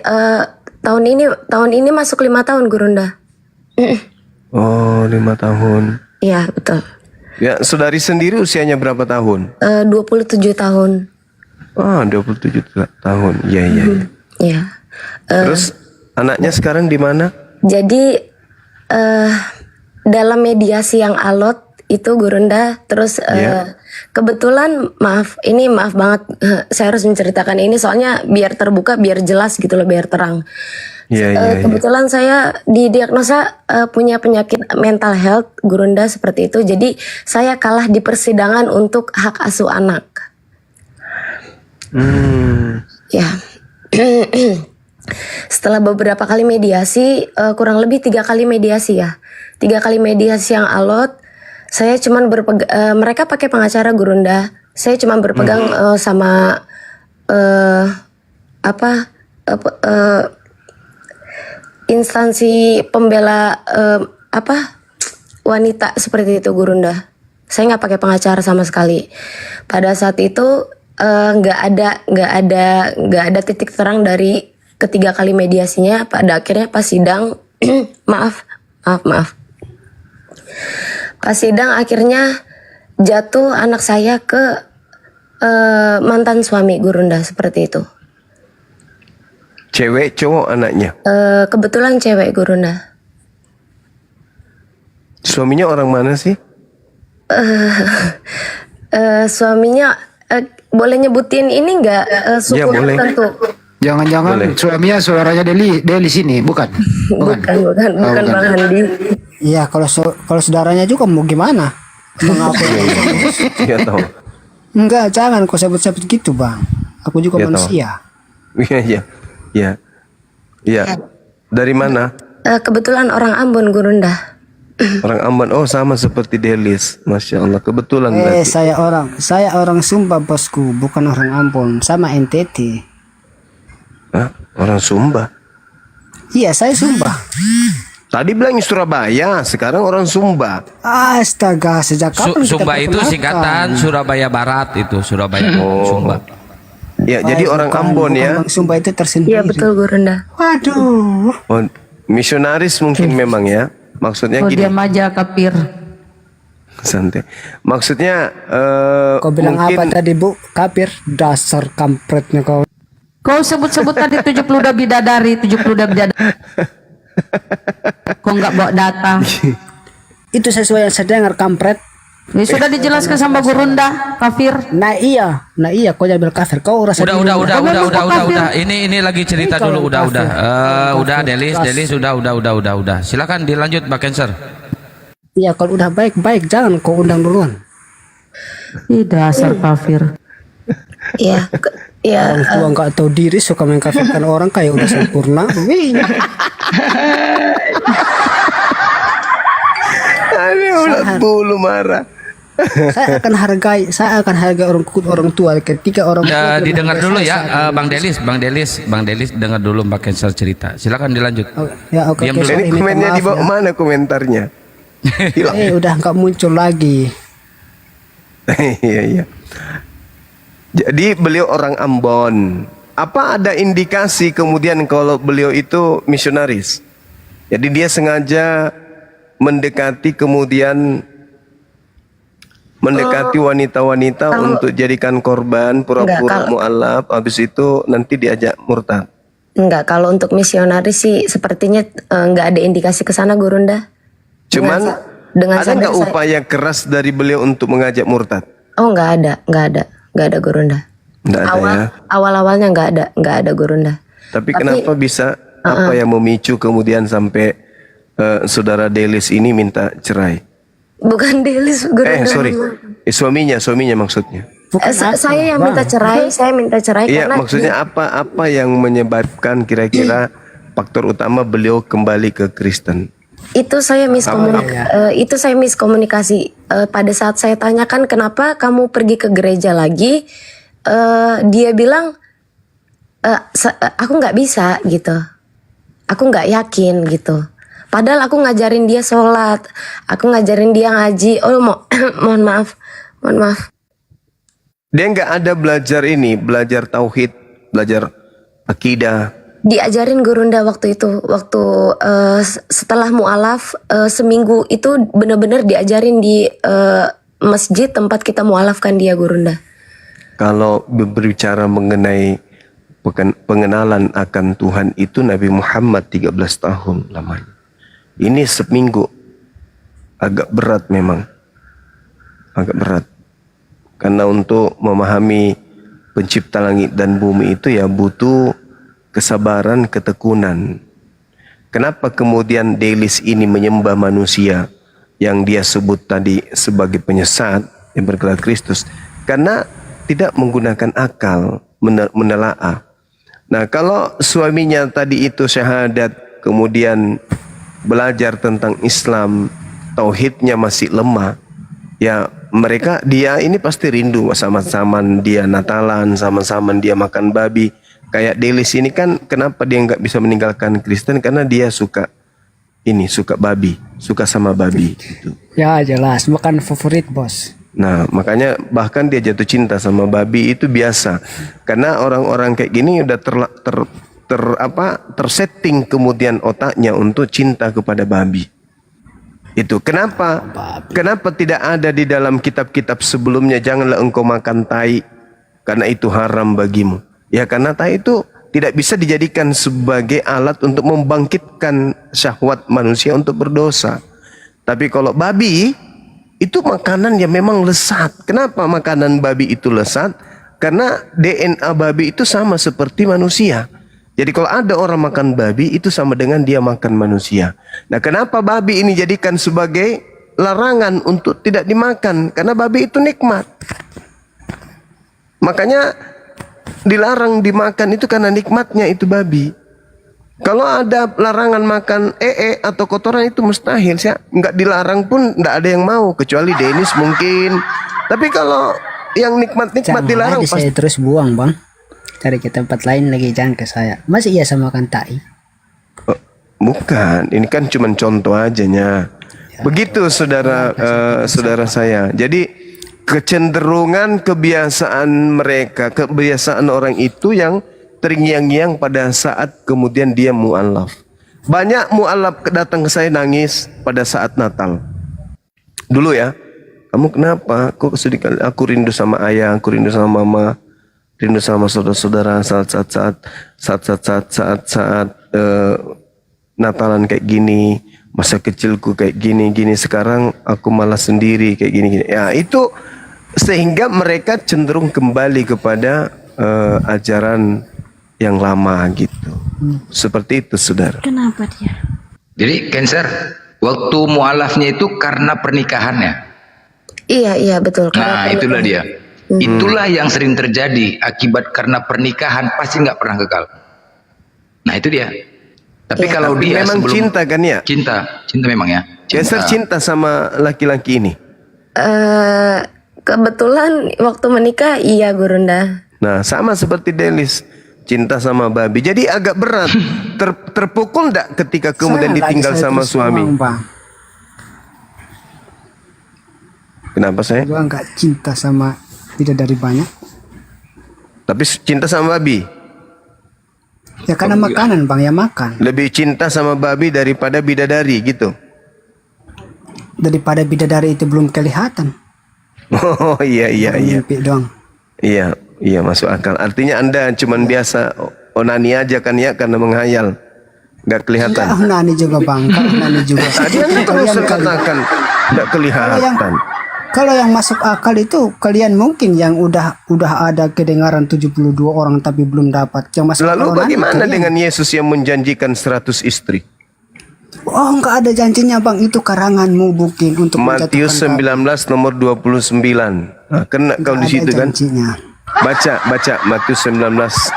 tahun ini masuk 5 tahun Gurunda. 5 tahun. Iya, betul. Ya, saudari sendiri usianya berapa tahun? 27 tahun. 27 tahun. Iya. Iya. Terus anaknya sekarang di mana? Jadi dalam mediasi yang alot itu Gurunda, terus kebetulan maaf banget saya harus menceritakan ini soalnya biar terbuka, biar jelas gitu loh, biar terang. Kebetulan saya didiagnosa punya penyakit mental health Gurunda seperti itu, jadi saya kalah di persidangan untuk hak asuh anak. Ya. Setelah beberapa kali mediasi, kurang lebih 3 kali mediasi ya. 3 kali mediasi yang alot, saya cuman mereka pakai pengacara Gurunda. Saya cuma berpegang sama instansi pembela wanita seperti itu Gurunda. Saya nggak pakai pengacara sama sekali. Pada saat itu nggak ada titik terang dari ketiga kali mediasinya. Pada akhirnya pas sidang maaf. Pas sidang akhirnya jatuh anak saya ke mantan suami Gurunda seperti itu. Cewek, cowok anaknya? Kebetulan cewek Gurunda. Suaminya orang mana sih? Suaminya boleh nyebutin ini nggak suku Ya, boleh. tertentu? Jangan-jangan suaminya saudaranya Deli sini, bukan? Bukan Bang Handi. Iya, kalau saudaranya juga mau gimana? Mengapa? Iya tahu. Enggak, jangan kau sebut-sebut gitu, Bang. Aku juga Ya, tahu. manusia. Iya. Dari mana? Kebetulan orang Ambon Gurunda. Orang Ambon. Oh, sama seperti Delis. Masya Allah, kebetulan berarti. Saya orang Sumba, bosku, bukan orang Ambon, sama NTT. Hah? Orang Sumba? Iya, saya Sumba. Tadi bilang Surabaya, sekarang orang Sumba. Astaga, sejak kapan kita Sumba itu perkenalkan? singkatan Surabaya Barat itu, Surabaya Sumba. Ya, jadi orang Ambon ya. Bang Sumba itu tersendiri. Iya betul Gurunda. Waduh. Oh, misionaris mungkin memang ya. Maksudnya Oh gini. dia maja kafir. Santai. Maksudnya Kau bilang mungkin apa tadi, Bu? Kafir, dasar kampretnya kau. Kau sebut-sebut tadi 70 bidadari, 70 bidadari. Kau nggak bawa data. Itu sesuai yang saya dengar, kampret. Ini sudah dijelaskan sama Gurunda, kafir. Nah iya, kau jangan bilang kafir. Kau rasa Udah. Ini lagi cerita dulu, udah Delis, udah. Silakan dilanjut Mbak Cancer. Iya, kalau udah baik-baik jangan kau undang duluan. Dasar kafir. Iya. Orang tua nggak tahu diri suka mengkafirkan orang kayak udah sempurna. Wih. udah dulu marah. Saya akan hargai orang tua ketika orang tua didengar dulu ya, Bang Delis dengar dulu Mbak Cancer cerita. Silakan dilanjut. Ya, oke. Diam dulu. Ini komennya di bawah mana komentarnya? Hilang. Udah nggak muncul lagi. Iya. Jadi beliau orang Ambon. Apa ada indikasi kemudian kalau beliau itu misionaris? Jadi dia sengaja mendekati wanita-wanita untuk jadikan korban pura-pura mu'alaf, habis itu nanti diajak murtad. Enggak, kalau untuk misionaris sih sepertinya enggak ada indikasi ke sana Gurunda. Cuman dengan ada nggak upaya keras dari beliau untuk mengajak murtad? Oh, enggak ada Gurunda. Nggak ada ya. Awal-awalnya enggak ada Gurunda. Tapi kenapa bisa apa yang memicu kemudian sampai saudara Delis ini minta cerai? Bukan Delis Gurunda. Suaminya maksudnya. Saya yang minta cerai, Iya, karena maksudnya apa yang menyebabkan kira-kira faktor utama beliau kembali ke Kristen? itu saya miskomunikasi. Pada saat saya tanyakan kenapa kamu pergi ke gereja lagi, dia bilang aku nggak bisa gitu, aku nggak yakin gitu. Padahal aku ngajarin dia sholat, aku ngajarin dia ngaji. Oh mohon maaf. Dia nggak ada belajar tauhid, belajar akidah. Diajarin Gurunda waktu itu, setelah mualaf seminggu itu benar-benar diajarin di masjid tempat kita mualafkan dia Gurunda. Kalau berbicara mengenai pengenalan akan Tuhan itu Nabi Muhammad 13 tahun lamanya. Ini seminggu agak berat memang. Agak berat. Karena untuk memahami pencipta langit dan bumi itu ya butuh kesabaran, ketekunan. Kenapa kemudian Delis ini menyembah manusia yang dia sebut tadi sebagai penyesat yang bergelar Kristus? Karena tidak menggunakan akal menelaah. Nah, kalau suaminya tadi itu syahadat, kemudian belajar tentang Islam, tauhidnya masih lemah, ya dia ini pasti rindu sama-sama dia Natalan, sama-sama dia makan babi. Kayak Delis ini kan, kenapa dia nggak bisa meninggalkan Kristen? Karena dia suka babi, suka sama babi gitu. Ya jelas, bukan favorit bos. Nah, makanya bahkan dia jatuh cinta sama babi itu biasa. Karena orang-orang kayak gini udah tersetting kemudian otaknya untuk cinta kepada babi. Itu kenapa? Kenapa tidak ada di dalam kitab-kitab sebelumnya, janganlah engkau makan tai karena itu haram bagimu. Ya karena tai itu tidak bisa dijadikan sebagai alat untuk membangkitkan syahwat manusia untuk berdosa. Tapi kalau babi itu makanan yang memang lesat. Kenapa makanan babi itu lesat? Karena DNA babi itu sama seperti manusia. Jadi kalau ada orang makan babi itu sama dengan dia makan manusia. Nah, kenapa babi ini jadikan sebagai larangan untuk tidak dimakan? Karena babi itu nikmat. Makanya dilarang dimakan itu karena nikmatnya itu babi. Kalau ada larangan makan atau kotoran itu mustahil. Saya nggak dilarang pun nggak ada yang mau, kecuali Dennis mungkin. Tapi kalau yang nikmat-nikmat dilarang Saya terus buang bang, cari ke tempat lain lagi, jangan ke saya. Masih iya sama makan tai? Bukan, ini kan cuma contoh ajanya. Begitu saudara saudara saya. Jadi kecenderungan kebiasaan mereka, kebiasaan orang itu yang terngiang-ngiang pada saat kemudian dia mu'alaf. Banyak mu'alaf datang ke saya nangis pada saat Natal. Dulu ya, kamu kenapa? Kok sedih kali? Aku rindu sama ayah, aku rindu sama mama, rindu sama saudara-saudara saat Natalan kayak gini, masa kecilku kayak gini. Sekarang aku malah sendiri kayak gini. Ya itu sehingga mereka cenderung kembali kepada ajaran yang lama gitu. Seperti itu saudara. Kenapa dia? Jadi Cancer, waktu mualafnya itu karena pernikahannya. Iya betul. Nah itulah dia. Itulah yang sering terjadi akibat karena pernikahan pasti nggak pernah kekal. Nah itu dia. Tapi kalau dia memang sebelum cinta kan ya? Cinta memang ya. Cancer cinta sama laki-laki ini. Kebetulan waktu menikah iya Gurunda. Nah sama seperti Delis, cinta sama babi. Jadi agak berat. Terpukul enggak ketika kemudian ditinggal sama suami? Kenapa saya? Gua nggak cinta sama bidadari banyak. Tapi cinta sama babi? Ya karena makanan bang, ya makan. Lebih cinta sama babi daripada bidadari gitu? Daripada bidadari itu belum kelihatan. Oh iya. Mimpi doang. Iya masuk akal. Artinya Anda cuman biasa onani aja kan ya, karena menghayal. Nggak kelihatan. Enggak onani juga bang, kan onani juga. Tadi Anda terus katakan nggak kelihatan. Kalau yang masuk akal itu kalian mungkin yang udah ada kedengaran 72 orang tapi belum dapat. Yang masuk lalu bagaimana kalian dengan Yesus yang menjanjikan 100 istri? Oh enggak ada janjinya bang, itu karanganmu bukin untuk Matius 19 nomor 29. Nah, kena kau di situ kan? Baca Matius 19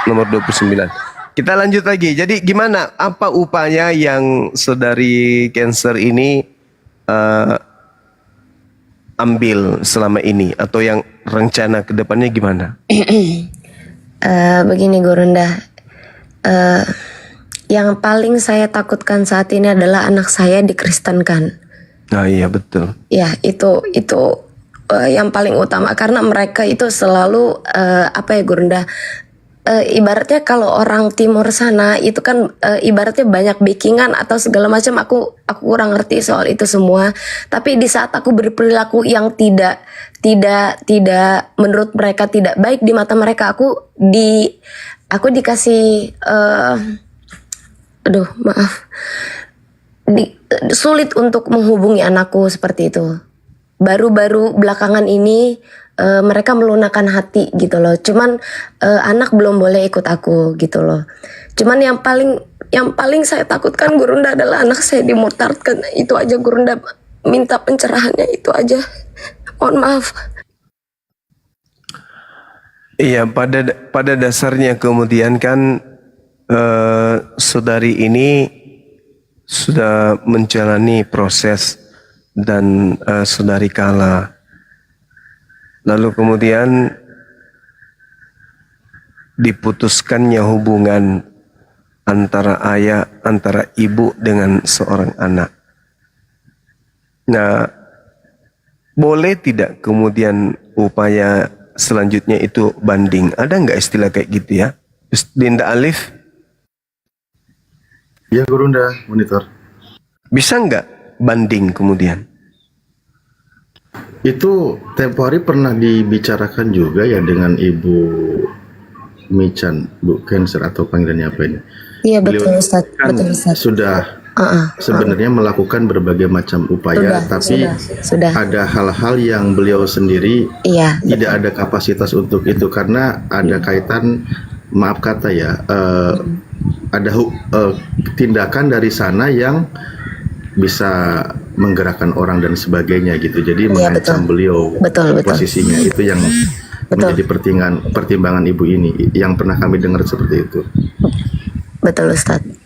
nomor 29. Kita lanjut lagi. Jadi gimana? Apa upaya yang saudari Cancer ini ambil selama ini, atau yang rencana ke depannya gimana? Begini Gurunda, yang paling saya takutkan saat ini adalah anak saya dikristenkan. Nah iya betul. Ya itu yang paling utama, karena mereka itu selalu Gurunda, ibaratnya kalau orang timur sana itu kan ibaratnya banyak backingan atau segala macam. Aku kurang ngerti soal itu semua. Tapi di saat aku berperilaku yang tidak menurut mereka tidak baik di mata mereka, aku dikasih sulit untuk menghubungi anakku seperti itu. Baru-baru belakangan ini mereka melunakkan hati gitu loh. Cuman anak belum boleh ikut aku gitu loh. Cuman yang paling saya takutkan Gurunda adalah anak saya dimurtadkan. Itu aja Gurunda, minta pencerahannya itu aja. Mohon maaf. Iya, pada dasarnya kemudian kan saudari ini sudah menjalani proses dan saudari kalah. Lalu kemudian diputuskannya hubungan antara ibu dengan seorang anak. Nah, boleh tidak kemudian upaya selanjutnya itu banding? Ada nggak istilah kayak gitu ya? Dinda Alif? Ya, Gurunda, monitor. Bisa nggak banding kemudian? Itu tempo hari pernah dibicarakan juga ya dengan Ibu Michan, Bu Cancer atau panggilannya apa ini? Iya Beliau betul Ustaz, kan betul Ustaz. sudah sebenarnya melakukan berbagai macam upaya, tapi sudah. ada hal-hal yang beliau sendiri tidak ada kapasitas untuk itu karena ada kaitan, maaf kata ya, ada tindakan dari sana yang bisa menggerakkan orang dan sebagainya gitu. Jadi mengancam beliau posisinya itu yang menjadi pertimbangan ibu ini yang pernah kami dengar seperti itu. Betul Ustadz.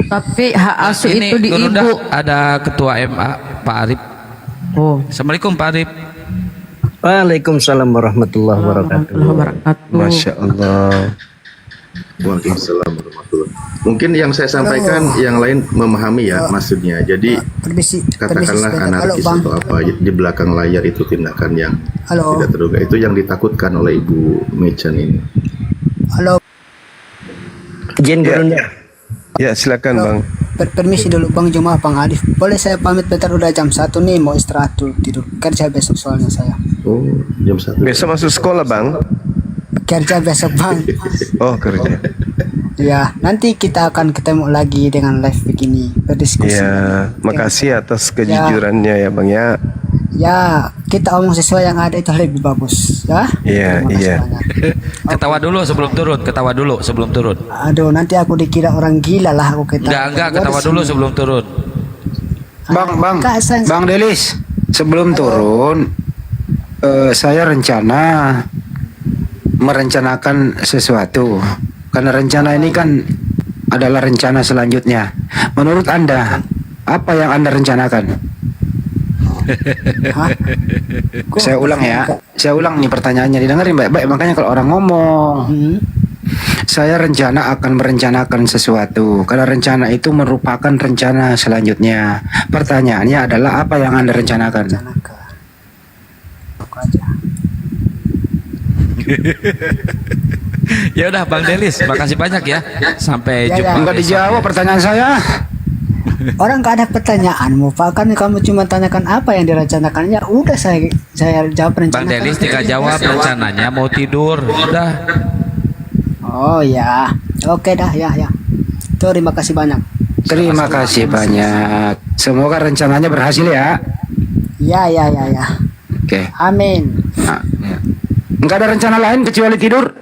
Tapi hak asuh Ini itu di Gurunda, ibu. ada ketua MA Pak Arif. Assalamualaikum Pak Arif. Waalaikumsalam warahmatullahi wabarakatuh. Masya Allah. Waalaikumsalam warahmatullahi. Mungkin yang saya sampaikan yang lain memahami ya maksudnya. Jadi katakanlah anarkis atau apa di belakang layar itu tindakan yang tidak terduga, itu yang ditakutkan oleh Ibu Michan ini. Halo. Izin Gurunda. Ya silakan Bang. Permisi dulu Bang Juma, Bang Arif. Boleh saya pamit bentar, udah jam 1 nih, mau istirahat dulu, tidur. Kerja besok soalnya saya. Oh, jam 1. Besok masuk sekolah Bang? Kerja besok Bang. Oh kerja. Ya, nanti kita akan ketemu lagi dengan live begini, berdiskusi. Ya, makasih atas kejujurannya ya Bang ya. Ya, kita omong sesuai yang ada itu lebih bagus, ya. Iya. Ketawa dulu sebelum turun, ketawa dulu sebelum turun. Aduh, nanti aku dikira orang gila lah aku ketawa. Enggak, ketawa dulu sebelum turun. Bang Delis, sebelum turun, saya merencanakan sesuatu. Karena rencana ini kan adalah rencana selanjutnya. Menurut Anda, apa yang Anda rencanakan? Saya ulang nih pertanyaannya, didengarin baik-baik. Makanya kalau orang ngomong, saya akan merencanakan sesuatu. Karena rencana itu merupakan rencana selanjutnya. Pertanyaannya adalah apa yang Anda rencanakan? Ya udah Bang Delis, makasih banyak ya. Sampai jumpa. Enggak dijawab pertanyaan saya. Orang gak ada pertanyaanmu Pak, kan kamu cuma tanyakan apa yang direncanakan. Ya udah saya jawab rencana. Bang Delis tinggal jawab rencananya mau tidur. Udah. Oh ya, oke dah ya. Terima kasih banyak. Terima kasih banyak. Semoga rencananya berhasil ya. Ya. Oke. Amin. Enggak ada rencana lain kecuali tidur.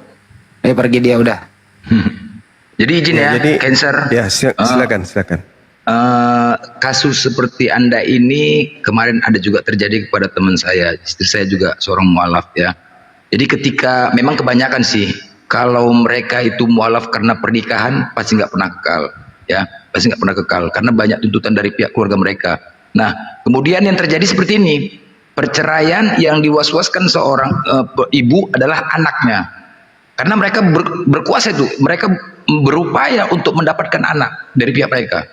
Pergi dia udah. Jadi izin ya, Cancer. Ya silakan. Kasus seperti Anda ini kemarin ada juga terjadi kepada teman saya. Istri saya juga seorang mualaf ya. Jadi ketika memang kebanyakan sih kalau mereka itu mualaf karena pernikahan pasti nggak pernah kekal ya, pasti nggak pernah kekal karena banyak tuntutan dari pihak keluarga mereka. Nah kemudian yang terjadi seperti ini, perceraian yang diwaswaskan seorang ibu adalah anaknya, karena mereka berkuasa itu, mereka berupaya untuk mendapatkan anak dari pihak mereka.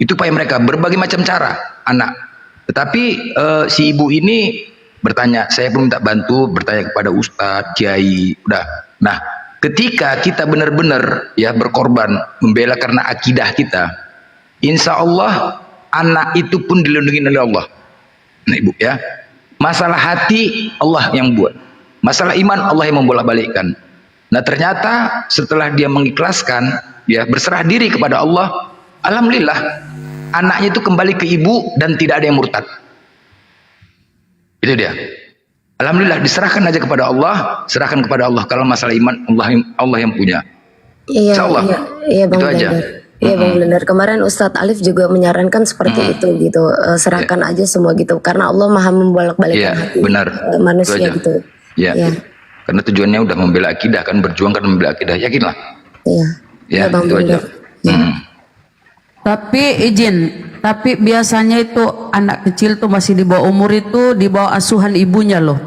Itu upaya mereka berbagai macam cara anak. Tetapi si ibu ini bertanya, saya pun minta bantu, bertanya kepada ustadz, kiai, udah. Nah, ketika kita benar-benar ya berkorban membela karena akidah kita, insya Allah anak itu pun dilindungi oleh Allah. Nah ibu ya, masalah hati Allah yang buat, masalah iman Allah yang membolak-balikkan. Nah ternyata setelah dia mengikhlaskan, ya berserah diri kepada Allah, alhamdulillah anaknya itu kembali ke ibu dan tidak ada yang murtad. Itu dia. Alhamdulillah, diserahkan aja kepada Allah, serahkan kepada Allah. Kalau masalah iman Allah yang punya. Iya, Insyaallah. Iya Bang Itu aja. Blender. Iya Bang Blender. Kemarin Ustadz Alif juga menyarankan seperti itu gitu. Serahkan aja semua gitu. Karena Allah maha membolak-balikkan hati benar. manusia Itu aja. gitu. Ya. Iya. Karena tujuannya udah membela akidah kan, berjuang kan membela akidah. Yakinlah. Iya. Ya, Bang itu aja. Bunda. Tapi izin, tapi biasanya itu anak kecil tuh masih di bawah umur itu di bawah asuhan ibunya loh.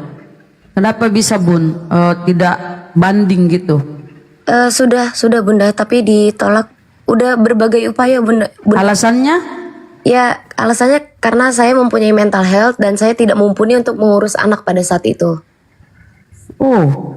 Kenapa bisa Bun tidak banding gitu? Sudah Bunda, tapi ditolak. Udah berbagai upaya Bunda. Alasannya? Ya, alasannya karena saya mempunyai mental health dan saya tidak mumpuni untuk mengurus anak pada saat itu. Oh.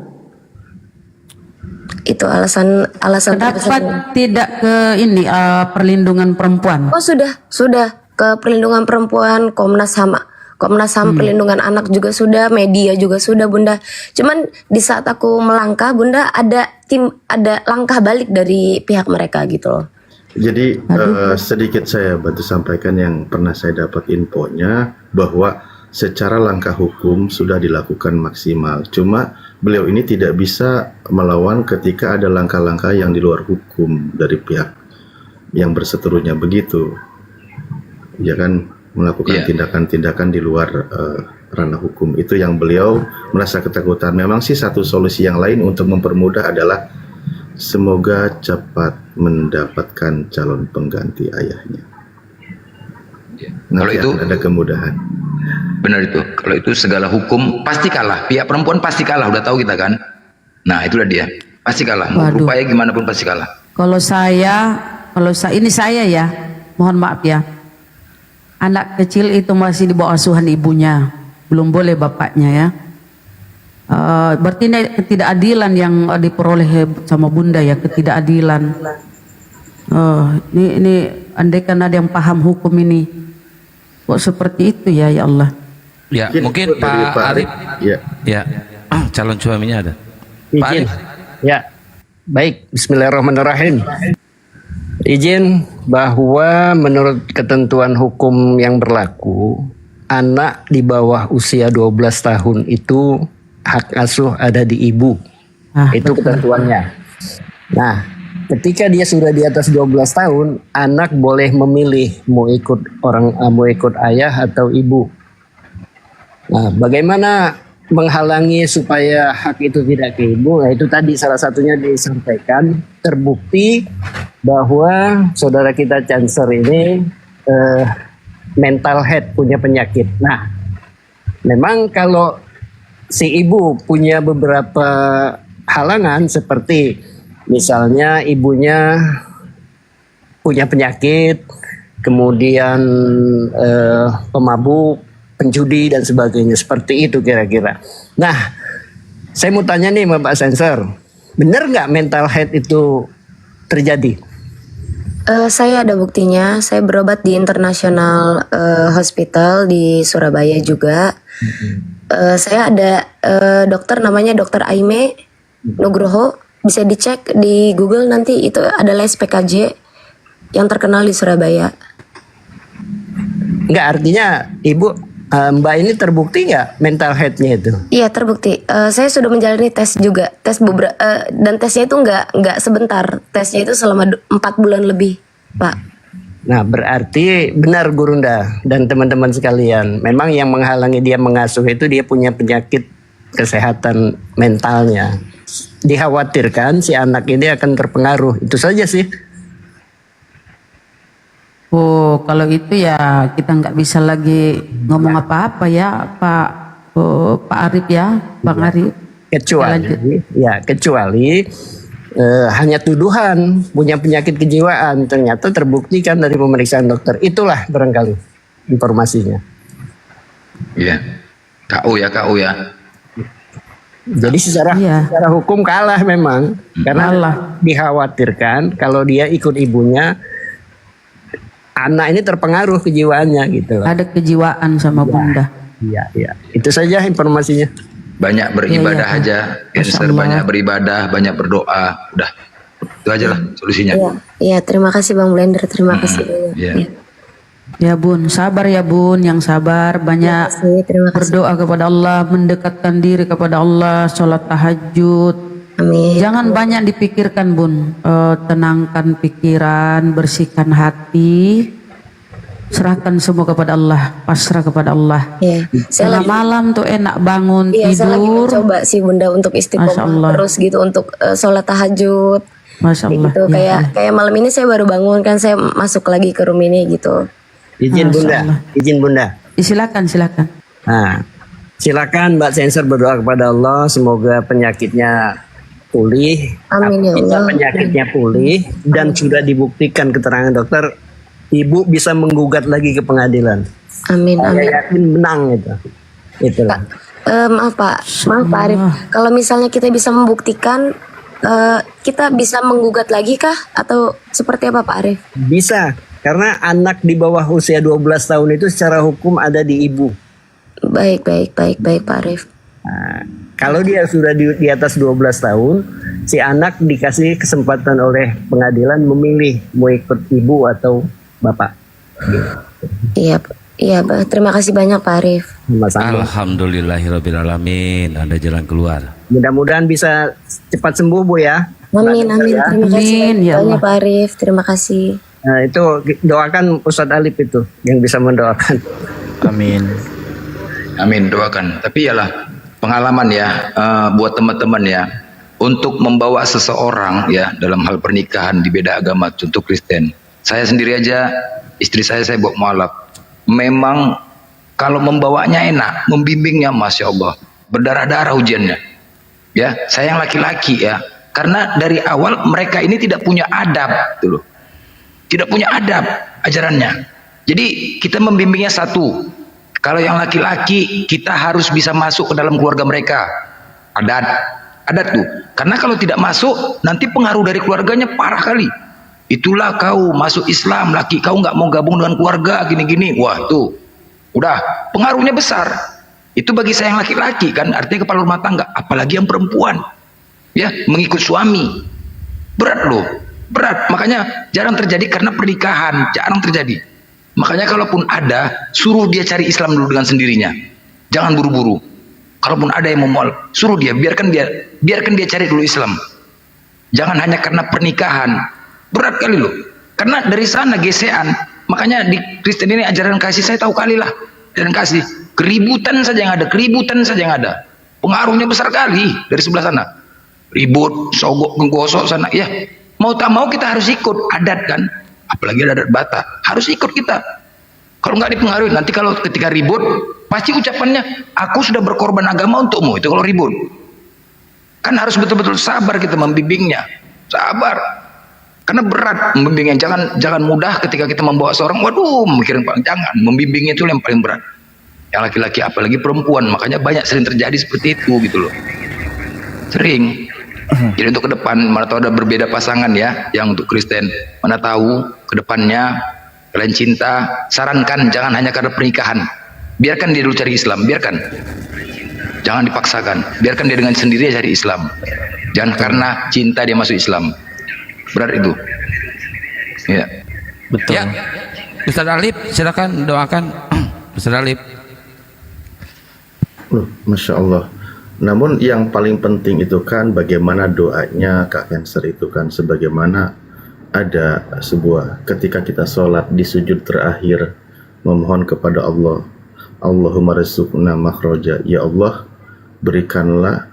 Itu alasan Kenapa terbesar. tidak ke ini perlindungan perempuan? Oh, sudah ke perlindungan perempuan, Komnas HAM perlindungan anak juga sudah, media juga sudah Bunda. Cuman di saat aku melangkah Bunda, ada langkah balik dari pihak mereka gitu loh. Jadi sedikit saya bantu sampaikan yang pernah saya dapat infonya bahwa secara langkah hukum sudah dilakukan maksimal. Cuma beliau ini tidak bisa melawan ketika ada langkah-langkah yang di luar hukum dari pihak yang berseterunya begitu. Ya kan, melakukan tindakan-tindakan di luar ranah hukum. Itu yang beliau merasa ketakutan. Memang sih satu solusi yang lain untuk mempermudah adalah semoga cepat mendapatkan calon pengganti ayahnya. Kalau itu ada kemudahan. Benar itu. Kalau itu segala hukum pasti kalah. Pihak perempuan pasti kalah. Udah tahu kita kan. Nah itulah dia. Pasti kalah. Mau berupaya gimana pun pasti kalah. Kalau ini saya ya, mohon maaf ya. Anak kecil itu masih di bawah asuhan ibunya, belum boleh bapaknya ya. Berarti ini ketidakadilan yang diperoleh sama Bunda ya, ketidakadilan. Ini andaikan ada yang paham hukum ini, kok seperti itu ya, ya Allah. Ya, mungkin Pak Arif. Ya. Calon suaminya ada. Pak Arif. Ya, baik. Bismillahirrahmanirrahim. Izin bahwa menurut ketentuan hukum yang berlaku, anak di bawah usia 12 tahun itu hak asuh ada di ibu. Itu ketentuannya. Nah, ketika dia sudah di atas 12 tahun, anak boleh memilih mau ikut ayah atau ibu. Nah, bagaimana menghalangi supaya hak itu tidak ke ibu? Nah, itu tadi salah satunya disampaikan, terbukti bahwa saudara kita Cancer ini mental health, punya penyakit. Nah, memang kalau si ibu punya beberapa halangan seperti misalnya ibunya punya penyakit, kemudian pemabuk, penjudi dan sebagainya, seperti itu kira-kira. Nah, saya mau tanya nih Mbak Sensor, benar nggak mental health itu terjadi? Saya ada buktinya. Saya berobat di International Hospital di Surabaya juga. Saya ada dokter namanya Dokter Aime Nugroho. Bisa dicek di Google nanti, itu adalah SPKJ yang terkenal di Surabaya. Enggak, artinya ibu Mbak ini terbukti nggak mental health-nya itu? Iya, terbukti. Saya sudah menjalani tes juga, dan tesnya itu nggak sebentar. Tesnya itu selama 4 bulan lebih, Pak. Nah, berarti benar Gurunda dan teman-teman sekalian, memang yang menghalangi dia mengasuh itu dia punya penyakit kesehatan mentalnya. Dikhawatirkan si anak ini akan terpengaruh. Itu saja sih. Oh, kalau itu ya kita nggak bisa lagi ngomong apa-apa ya, Pak Arif ya, Bang Arif. Kecuali hanya tuduhan punya penyakit kejiwaan, ternyata terbuktikan dari pemeriksaan dokter. Itulah barangkali informasinya. Iya, KU ya. Jadi secara hukum kalah memang, karena dikhawatirkan kalau dia ikut ibunya, anak ini terpengaruh kejiwaannya gitu. Ada kejiwaan sama Bunda. Iya. Itu saja informasinya. Banyak beribadah aja, Cancer, banyak beribadah, banyak berdoa. Udah, itu aja lah solusinya. Iya, terima kasih Bang Blender, terima kasih. Ya Bun, sabar ya Bun, yang sabar, banyak berdoa kepada Allah, mendekatkan diri kepada Allah, sholat tahajud. Amin. Jangan banyak dipikirkan Bun, tenangkan pikiran, bersihkan hati. Serahkan semua kepada Allah, pasrah kepada Allah. Iya. Tengah malam tuh enak bangun Iya, saya lagi tidur. mencoba sih Bunda untuk Masya Allah. istiqomah terus gitu untuk sholat tahajud. Masya Allah. Gitu. Kayak malam ini saya baru bangun kan, saya masuk lagi ke room ini gitu. Izin Bunda, izin Bunda. Silakan. Nah, silakan Mbak Sensor berdoa kepada Allah semoga penyakitnya pulih. Amin ya Allah. Penyakitnya pulih dan sudah dibuktikan keterangan dokter, Ibu bisa menggugat lagi ke pengadilan. Amin. Saya yakin menang itu. Itulah. Maaf Pak Arif, kalau misalnya kita bisa membuktikan, kita bisa menggugat lagi kah atau seperti apa Pak Arif? Bisa, karena anak di bawah usia 12 tahun itu secara hukum ada di ibu. Baik Pak Arif. Nah, kalau dia sudah di atas 12 tahun, si anak dikasih kesempatan oleh pengadilan memilih mau ikut ibu atau bapak. Iya Pak. Terima kasih banyak Pak Arif. Alhamdulillahirrabbilalamin, ada jalan keluar. Mudah-mudahan bisa cepat sembuh Bu ya. Amin. Ya. Terima kasih ya banyak Pak Arif. Terima kasih. Nah, itu doakan Ustadz Alif itu yang bisa mendoakan. Amin, doakan. Tapi ialah pengalaman ya, buat teman-teman ya, untuk membawa seseorang ya dalam hal pernikahan di beda agama, contoh Kristen. Saya sendiri aja, istri saya bawa mualaf. Memang kalau membawanya enak, membimbingnya Masya Allah, berdarah-darah ujiannya. Ya, saya yang laki-laki ya, karena dari awal mereka ini tidak punya adab, gitu loh. Tidak punya adab ajarannya. Jadi kita membimbingnya satu. Kalau yang laki-laki kita harus bisa masuk ke dalam keluarga mereka. Adat tuh. Karena kalau tidak masuk, nanti pengaruh dari keluarganya parah kali. Itulah kau masuk Islam, laki kau nggak mau gabung dengan keluarga gini-gini. Wah tuh, udah pengaruhnya besar. Itu bagi saya yang laki-laki kan, artinya kepala rumah tangga. Apalagi yang perempuan, ya mengikut suami, berat loh, berat. Makanya jarang terjadi karena pernikahan, jarang terjadi. Makanya kalaupun ada, suruh dia cari Islam dulu dengan sendirinya. Jangan buru-buru. Kalaupun ada yang mau suruh dia, biarkan dia cari dulu Islam. Jangan hanya karena pernikahan. Berat kali loh. Karena dari sana gesean. Makanya di Kristen ini ajaran kasih saya tahu kali lah. Ajaran kasih. Keributan saja yang ada. Pengaruhnya besar kali dari sebelah sana. Ribut, sogok, menggosok sana. Ya, mau tak mau kita harus ikut adat kan. Apalagi ada adat Batak. Harus ikut kita. Kalau nggak dipengaruhi, nanti kalau ketika ribut, pasti ucapannya, aku sudah berkorban agama untukmu. Itu kalau ribut. Kan harus betul-betul sabar kita membimbingnya. Sabar. Karena berat membimbingnya. Jangan mudah ketika kita membawa seorang, waduh, mikirin jangan. Membimbingnya itu yang paling berat. Yang laki-laki, apalagi perempuan. Makanya banyak sering terjadi seperti itu gitu loh. Sering. Jadi untuk ke depan, mana tahu ada berbeda pasangan ya, yang untuk Kristen, mana tahu ke depannya kalian cinta, sarankan jangan hanya karena pernikahan. Biarkan dia dulu cari Islam, biarkan. Jangan dipaksakan, biarkan dia dengan sendirinya cari Islam. Jangan karena cinta dia masuk Islam. Berat itu. Ya. Betul. Ya. Ustaz Alif, silakan doakan. Ustaz Alif. Masya Allah. Namun yang paling penting itu kan bagaimana doanya Kak Cancer itu kan, sebagaimana ada sebuah ketika kita sholat di sujud terakhir memohon kepada Allah, Allahumma rizukna makhroja, ya Allah berikanlah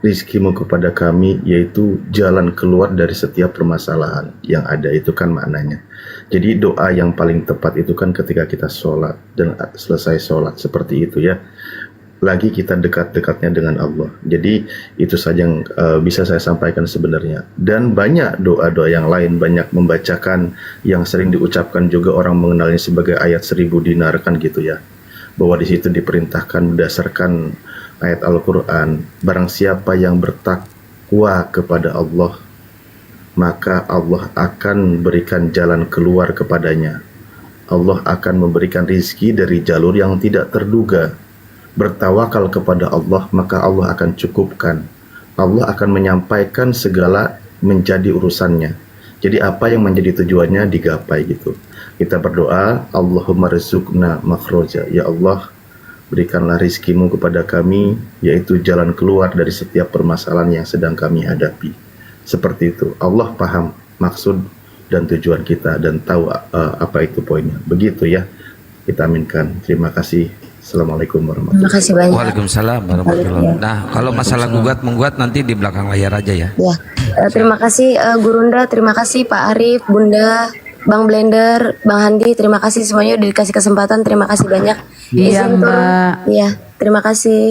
rizkimu kepada kami, yaitu jalan keluar dari setiap permasalahan yang ada. Itu kan maknanya. Jadi doa yang paling tepat itu kan ketika kita sholat dan selesai sholat seperti itu ya, lagi kita dekat-dekatnya dengan Allah. Jadi itu saja yang bisa saya sampaikan sebenarnya. Dan banyak doa-doa yang lain, banyak membacakan yang sering diucapkan juga orang mengenalnya sebagai ayat 1000 dinar kan gitu ya, bahwa di situ diperintahkan berdasarkan ayat Al-Quran, barang siapa yang bertakwa kepada Allah, maka Allah akan berikan jalan keluar kepadanya. Allah akan memberikan rizki dari jalur yang tidak terduga. Bertawakal kepada Allah, maka Allah akan cukupkan. Allah akan menyampaikan segala menjadi urusannya. Jadi apa yang menjadi tujuannya digapai gitu. Kita berdoa, Allahumma rizukna makhroja, ya Allah berikanlah rizkimu kepada kami, yaitu jalan keluar dari setiap permasalahan yang sedang kami hadapi. Seperti itu. Allah paham maksud dan tujuan kita dan tahu apa itu poinnya. Begitu ya. Kita aminkan. Terima kasih. Assalamualaikum warahmatullahi Terima kasih banyak. Waalaikumsalam warahmatullahi wabarakatuh. Nah, kalau masalah gugat-menggugat nanti di belakang layar aja ya. Ya, terima kasih Gurunda, terima kasih Pak Arif, Bunda, Bang Blender, Bang Handi, terima kasih semuanya udah dikasih kesempatan, terima kasih banyak. Iya, Izin turun. Mbak. Iya, terima kasih.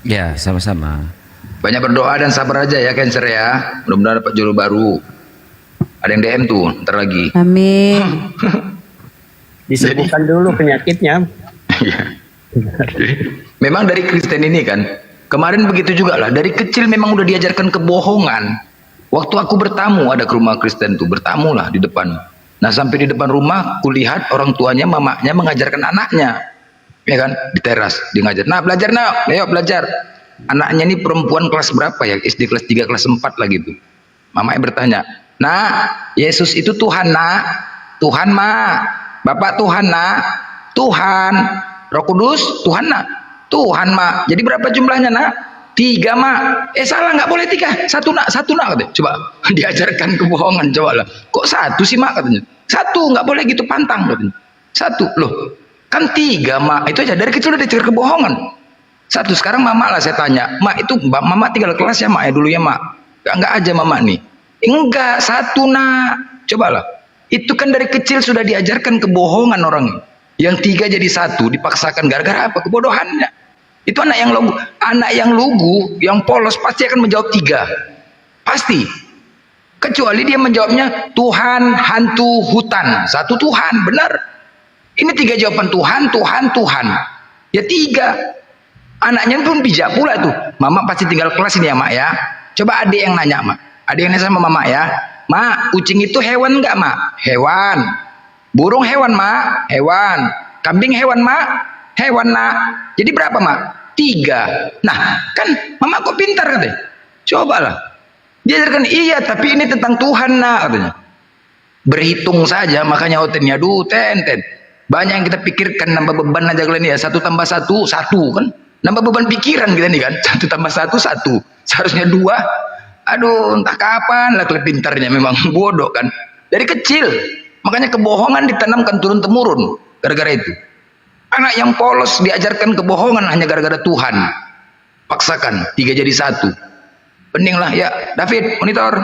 Ya, sama-sama. Banyak berdoa dan sabar aja ya Cancer ya. Mudah-mudahan dapat jodoh baru. Ada yang DM tuh, ntar lagi. Amin. Disembuhkan dulu penyakitnya. Memang dari Kristen ini kan, kemarin begitu juga lah. Dari kecil memang udah diajarkan kebohongan. Waktu aku bertamu ada ke rumah Kristen tuh, bertamu lah di depan. Nah sampai di depan rumah, kulihat orang tuanya, mamanya mengajarkan anaknya, ya kan, di teras, dia ngajar. Nah belajar nak, ayo belajar. Anaknya ini perempuan kelas berapa ya? SD kelas 3, kelas 4 lah gitu. Mamanya bertanya, nak, Yesus itu Tuhan nak, Tuhan mak, Bapak Tuhan nak, Tuhan, Roh Kudus Tuhan nak, Tuhan mak. Jadi berapa jumlahnya nak? 3 mak. Salah, nggak boleh 3, 1 nak katanya. Coba diajarkan kebohongan, coba lah. Kok 1 sih mak katanya? 1, nggak boleh gitu pantang katanya. 1 loh, kan 3 mak. Itu aja dari kecil udah diajar kebohongan. 1 sekarang mama lah saya tanya, mak itu mama tinggal kelas ya mak ya dulu ya mak. Enggak aja mama nih. Enggak, 1 nak. Cobalah. Itu kan dari kecil sudah diajarkan kebohongan orang. Yang 3 jadi 1 dipaksakan gara-gara apa? Kebodohannya. Itu anak yang lugu, yang polos pasti akan menjawab 3. Pasti. Kecuali dia menjawabnya Tuhan, hantu, hutan. 1 Tuhan, benar. Ini 3 jawaban Tuhan, Tuhan, Tuhan. Ya 3. Anaknya pun bijak pula tuh. Mama pasti tinggal kelas ini ya mak ya. Coba adik yang nanya mak. Adik yang nanya sama mama ya. Mak, kucing itu hewan enggak mak? Hewan. Burung hewan mak? Hewan. Kambing hewan mak? Hewan nak. Jadi berapa mak? 3. Nah kan mama kok pintar katanya. Cobalah. Dia ajarkan iya tapi ini tentang Tuhan nak katanya. Berhitung saja makanya otennya aduh ten. Banyak yang kita pikirkan nambah beban aja kalian ya. 1 tambah 1 kan. Nambah beban pikiran kita nih kan. 1 tambah 1 1. Seharusnya 2. Aduh entah kapan lah kalian pintarnya, memang bodoh kan. Dari kecil. Makanya kebohongan ditanamkan turun-temurun gara-gara itu. Anak yang polos diajarkan kebohongan hanya gara-gara Tuhan. Paksakan 3 jadi 1. Peninglah ya David monitor.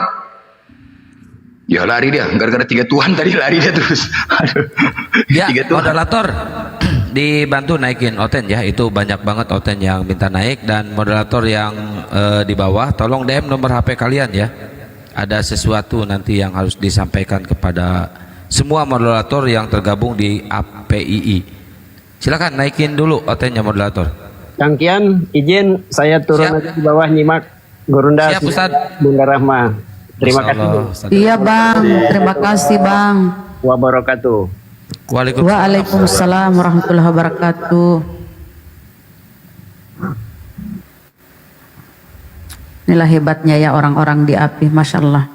Ya lari dia gara-gara 3 Tuhan tadi lari dia terus. Aduh. Ya moderator dibantu naikin Oten ya, itu banyak banget Oten yang minta naik, dan moderator yang di bawah tolong DM nomor HP kalian ya. Ada sesuatu nanti yang harus disampaikan kepada semua moderator yang tergabung di APII. Silakan naikin dulu Otennya moderator. Kang Kian, izin saya turun aja di bawah nyimak Gurunda. Siap Ustaz. Bunda Rahma. Terima kasih. Iya Bang, terima kasih Bang. Wabarakatuh. Waalaikumsalam warahmatullahi wabarakatuh. Inilah hebatnya ya orang-orang di API, Masya Allah.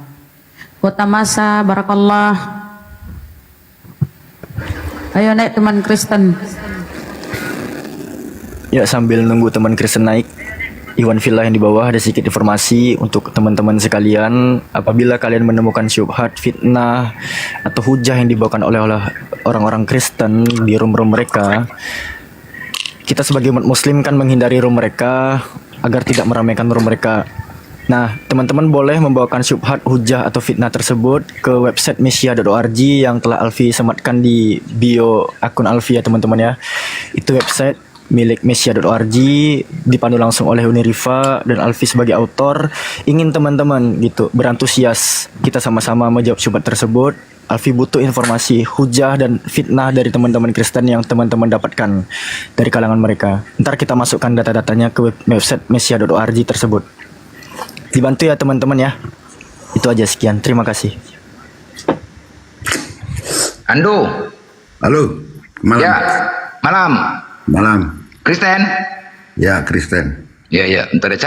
Kota Masa, Barakallah. Ayo naik teman Kristen. Ya, sambil nunggu teman Kristen naik, Iwan Villa yang di bawah ada sedikit informasi untuk teman-teman sekalian. Apabila kalian menemukan syubhat, fitnah atau hujah yang dibawakan oleh orang-orang Kristen di room-room mereka, kita sebagai umat muslim kan menghindari room mereka agar tidak meramaikan room mereka. Nah, teman-teman boleh membawakan syubhat, hujah atau fitnah tersebut ke website mesya.org yang telah Alfi sematkan di bio akun Alfi ya teman-teman ya. Itu website milik mesya.org, dipandu langsung oleh Unirifa dan Alfi sebagai autor. Ingin teman-teman gitu berantusias kita sama-sama menjawab syubhat tersebut. Alfi butuh informasi hujah dan fitnah dari teman-teman Kristen yang teman-teman dapatkan dari kalangan mereka. Ntar kita masukkan data-datanya ke website mesya.org tersebut. Dibantu ya teman-teman ya. Itu aja, sekian, terima kasih. Ando. Halo, malam. Ya, malam. Malam. Kristen. Ya, Kristen. Ya, bentar ya.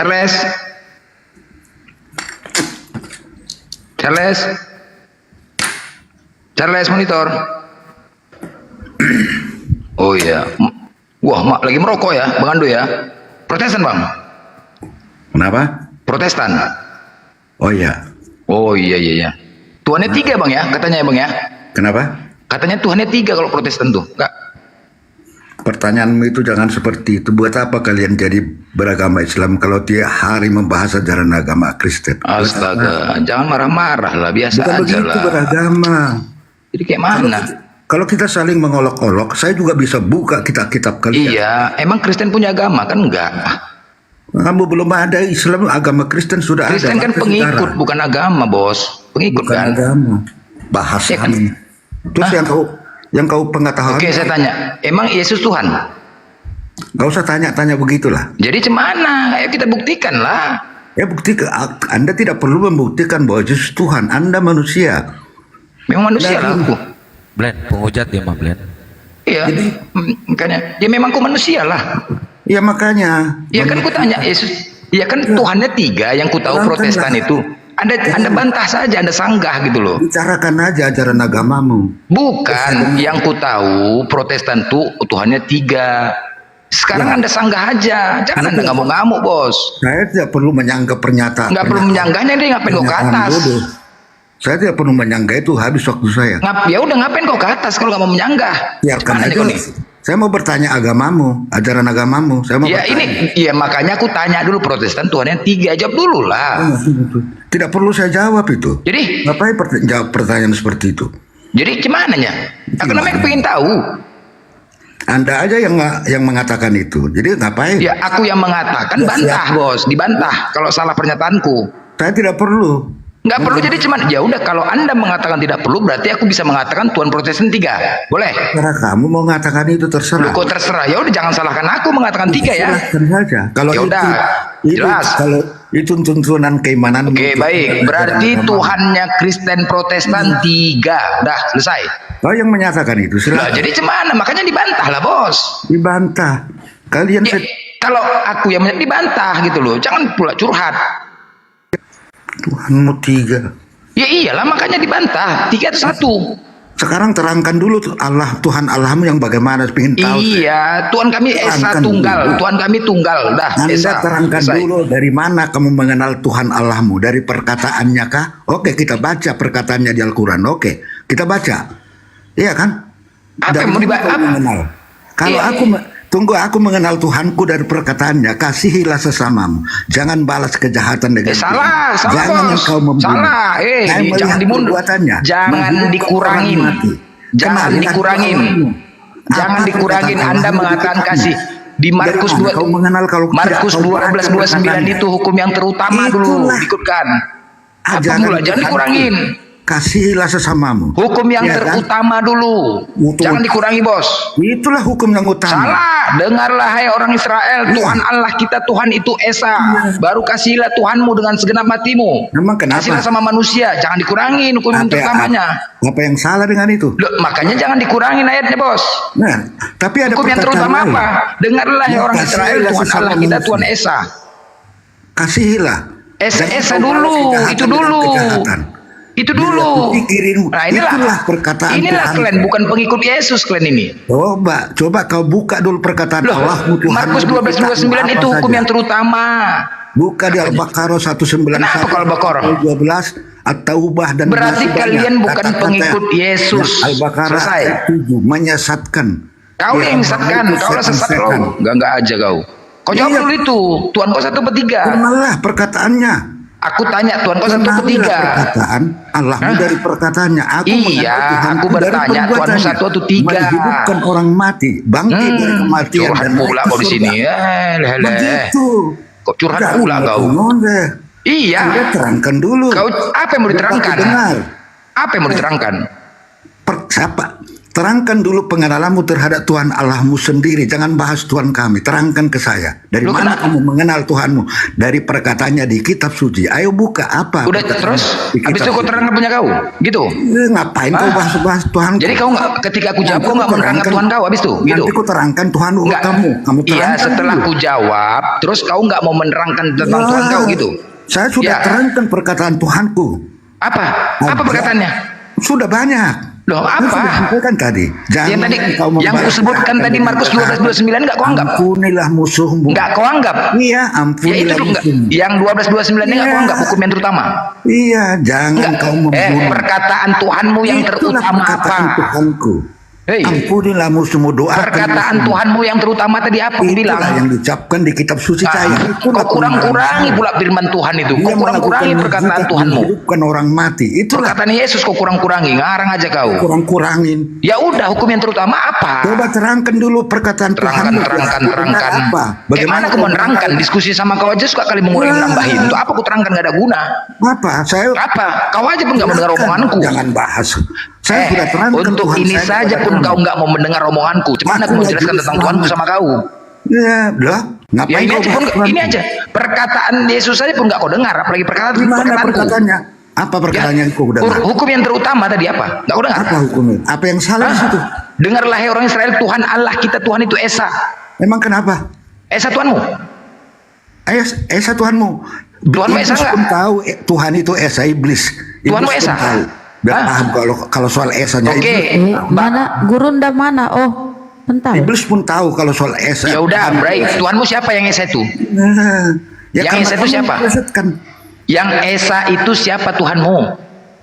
Charles monitor. Oh iya. Wah, mak lagi merokok ya, Bang Ando ya. Protestan, Bang. Kenapa? Protestan. Oh iya. Oh iya. Tuhannya 3 bang ya, katanya ya bang ya. Kenapa? Katanya Tuhannya 3 kalau Protestan tuh. Enggak. Pertanyaanmu itu jangan seperti itu. Buat apa kalian jadi beragama Islam kalau tiap hari membahas ajaran agama Kristen? Astaga, jangan marah-marah lah, biasa Bukan aja begitu lah. beragama. Jadi kayak mana? Kalau kita saling mengolok-olok, saya juga bisa buka kitab-kitab kalian. Iya, emang Kristen punya agama kan enggak? Kamu belum ada Islam, agama Kristen sudah ada. Kristen kan bahkan pengikut sekarang. bukan agama bos, pengikut Bukan kan. agama. Bahasanya. Terus yang kau pengetahuan. Oke, saya tanya, emang Yesus Tuhan? Gak usah tanya-tanya begitulah. Jadi cemana? Ayo kita buktikan lah. Ya buktikan. Anda tidak perlu membuktikan bahwa Yesus Tuhan. Anda manusia. Memang manusia lah aku. Blend, penghujat dia mah Blend. Iya, makanya dia memang aku manusia lah. Ya makanya. Iya kan ku tanya Yesus. Iya kan Tuhannya 3 yang ku tahu Protestan itu. Anda bantah saja, Anda sanggah gitu loh. Bicarakan aja ajaran agamamu. Bukan, yang ku tahu Protestan tuh Tuhannya 3. Sekarang Anda sanggah aja, jangan Anda ngamuk-ngamuk bos. Saya tidak perlu menyanggah pernyataan. Nggak perlu menyanggahnya, dia ngapain kau ke atas? Saya tidak perlu menyanggah, itu habis waktu saya. Ya udah ngapain kau ke atas kalau nggak mau menyanggah? Biarkan Gimana aja. kau nih? Saya mau bertanya agamamu, ajaran agamamu. Saya mau Ya bertanya. ini, ya makanya aku tanya dulu Protestan Tuhannya 3, jawab dulu lah. Tidak perlu saya jawab itu. Jadi? Ngapain jawab pertanyaan seperti itu? Jadi gimana nya? Aku namanya pengen tahu. Anda aja yang mengatakan itu. Jadi ngapain? Ya aku yang mengatakan bantah bos, dibantah kalau salah pernyataanku. Saya tidak perlu. Nggak perlu, jadi cuman ya udah kalau Anda mengatakan tidak perlu berarti aku bisa mengatakan Tuhan Protestan 3. Boleh? Karena kamu mau mengatakan itu terserah. Loh, kok terserah? Ya udah jangan salahkan aku mengatakan 3 ya. Silahkan saja. Kalau ya udah, jelas. Kalau itu tuntunan keimanan. Oke, baik. Berarti Tuhannya Kristen Protestan 3. Udah selesai. Oh, yang menyatakan itu Nah, silahkan. jadi cuman makanya dibantah lah bos. Dibantah. Kalian Ya, kalau aku yang dibantah gitu loh, jangan pula curhat. Tuhanmu 3. Ya iyalah makanya dibantah. 3 atau 1. Sekarang terangkan dulu Allah, Tuhan Allahmu yang bagaimana, pengen tahu. Iya, Tuhan kami Esa Terangkan tunggal, dulu. Tuhan kami tunggal. Dah, Anda Esa. terangkan Selesai. dulu dari mana kamu mengenal Tuhan Allahmu, dari perkataannya kah? Oke, kita baca perkataannya di Al-Quran. Oke, kita baca. Iya kan? Apa Dari yang mau mana dibaca? kamu mengenal? Kalau Iya, aku mengenal Tuhanku dari perkataannya, kasihilah sesamamu. Jangan balas kejahatan dengan Salah jangan bos. engkau membunuh. Salah. Saya melihat Jangan dimundur. perbuatannya. Jangan Menghukum dikurangin. orang mati. Jangan Kenalilah dikurangin. Allahmu. Jangan Apa dikurangin. perkataan Anda Allahmu mengatakan di kasih di Markus Dari mana 2 kau mengenal kalau Markus tidak kau baca 12:29 perkataannya? itu hukum yang terutama dulu Itulah ikutkan. Apa ajaran mula? Jangan Tuhanku. dikurangin. Kasihilah sesamamu. Hukum yang Ya kan? terutama dulu. Jangan dikurangi bos. Itulah hukum yang utama. Salah. Dengarlah hai orang Israel. Tuhan Allah kita Tuhan itu Esa. Baru kasihlah Tuhanmu dengan segenap hatimu. Memang kenapa? Kasihlah sama manusia. Jangan dikurangin hukum yang terutamanya. Apa yang salah dengan itu? Loh, makanya jangan dikurangin ayatnya bos. Nah, tapi ada Hukum yang perkataan terutama lain. apa? Dengarlah hai Ya, orang Israel. kasihilah Tuhan sesama Allah kita manusia. Tuhan Esa. Kasihilah. Esa Jangan kau dulu. balas kejahatan Itu dengan dulu. kejahatan. Itu Bila dulu. kupikirinmu. Nah Itulah inilah perkataan inilah Tuhan. kalian bukan pengikut Yesus kalian ini. Coba kau buka dulu perkataan Loh, Allahmu Tuhan. Markus 12:29 itu hukum yang terutama. Buka di Al-Baqarah 191. Kenapa kalau Al-Baqarah? 12 At-Taubah dan Berarti masih kalian banyak bukan kata-kata pengikut Yesus. yang Al-Baqarah Selesai. ayat 7 menyesatkan. Kau yang sesatkan, kau lah sesat kau. Enggak aja kau. Kau jawab dulu itu. Tuhan kau 1 per 3. Kenalah perkataannya. Aku tanya Tuhan kau 1 per 3. Perkataan Allahmu dari perkataannya. Aku Iya, mengenal Tuhanku aku dari bertanya Tuhanmu perbuatannya. 1 atau 3. Menghidupkan orang mati, bangkit dari kematian Curhat dan pula naik kau ke di sini. surga. Begitu. Kok curhat Jangan pula kau? ngomong deh. Iya. Anda terangkan dulu. Kau apa yang mau Biar diterangkan? aku dengar. Apa yang mau diterangkan? Siapa? Terangkan dulu pengenalanmu terhadap Tuhan Allahmu sendiri. Jangan bahas Tuhan kami. Terangkan ke saya. Dari Loh, mana kenapa? kamu mengenal Tuhanmu? Dari perkataannya di kitab suci. Ayo buka apa? Udah perkataan terus? di Habis itu kitab kau suci. terangkan punya kau? Gitu? Ngapain kau bahas-bahas Tuhan? Jadi kau nggak, ketika aku jawab kau nggak menerangkan Tuhan kau habis itu? Gitu? Nanti kau terangkan Tuhan Nggak. kamu. Kamu Iya, terangkan setelah dulu. aku jawab, terus kau nggak mau menerangkan tentang Ya, Tuhan kau gitu? Saya sudah Ya. terangkan perkataan Tuhanku. Apa? Apa perkataannya? Sudah banyak. Loh, apa? Kan tadi. Yang tadi, kau yang ku sebutkan tadi Markus 12:29 enggak kau anggap? Ampunilah musuhmu. Enggak kau anggap? Iya, Ya ampunilah itu enggak. musuhmu. Yang 12:29 ini enggak kau anggap hukum yang terutama? Iya, jangan kau membunuh. Perkataan Tuhanmu yang Itulah terutama apa? perkataan Tuhanku. Ampunilah musuhmu, doakan. Perkataan Tuhanmu yang terutama tadi apa? Kau bilang. Itulah yang diucapkan di kitab suci saya. Kau kurang-kurangi pula firman Tuhan itu. Kau kurang-kurangi perkataan Tuhanmu. Bukan orang mati. Itulah perkataan Yesus kau kurang-kurangi. Ngarang aja kau. Kurang-kurangin. Ya udah, hukum yang terutama apa? Coba terangkan dulu perkataan Tuhan. Terangkan. Apa? Bagaimana kau menerangkan? Diskusi sama kau aja suka kali mengurangi nambahin. Untuk apa kau terangkan? Gak ada guna. Apa? Apa? Kau aja pun gak mendengar omonganku. Jangan bahas. Saya sudah terangkan untuk Tuhan ini saya saja pun kau nggak mau mendengar omonganku. Cuman aku menjelaskan tentang Tuhanku sama kau. Ya, udah. Ya ini aja pun, ini aja. Perkataan Yesus saja pun nggak kau dengar, apalagi perkataanku. Perkataannya? Apa perkataannya yang kau dengar? Hukum yang terutama tadi apa? Nggak kau dengar? Apa hukumnya? Apa yang salah di situ? Dengarlah hai orang Israel, Tuhan Allah kita Tuhan itu Esa. Emang kenapa? Esa Tuhanmu. Esa Tuhanmu. Tuhanmu Esa Iblis pun tahu Tuhan itu Esa, iblis. Tuhanmu Iblis Esa. pun tahu. Biar paham kalau soal Esanya. Oke. Mana Gurunda mana? Oh, bentar. Iblis pun tahu kalau soal Esa. Ya udah, baik. Tuhanmu siapa yang Esa itu? Yang Esa itu siapa? Yang Esa itu siapa Tuhanmu?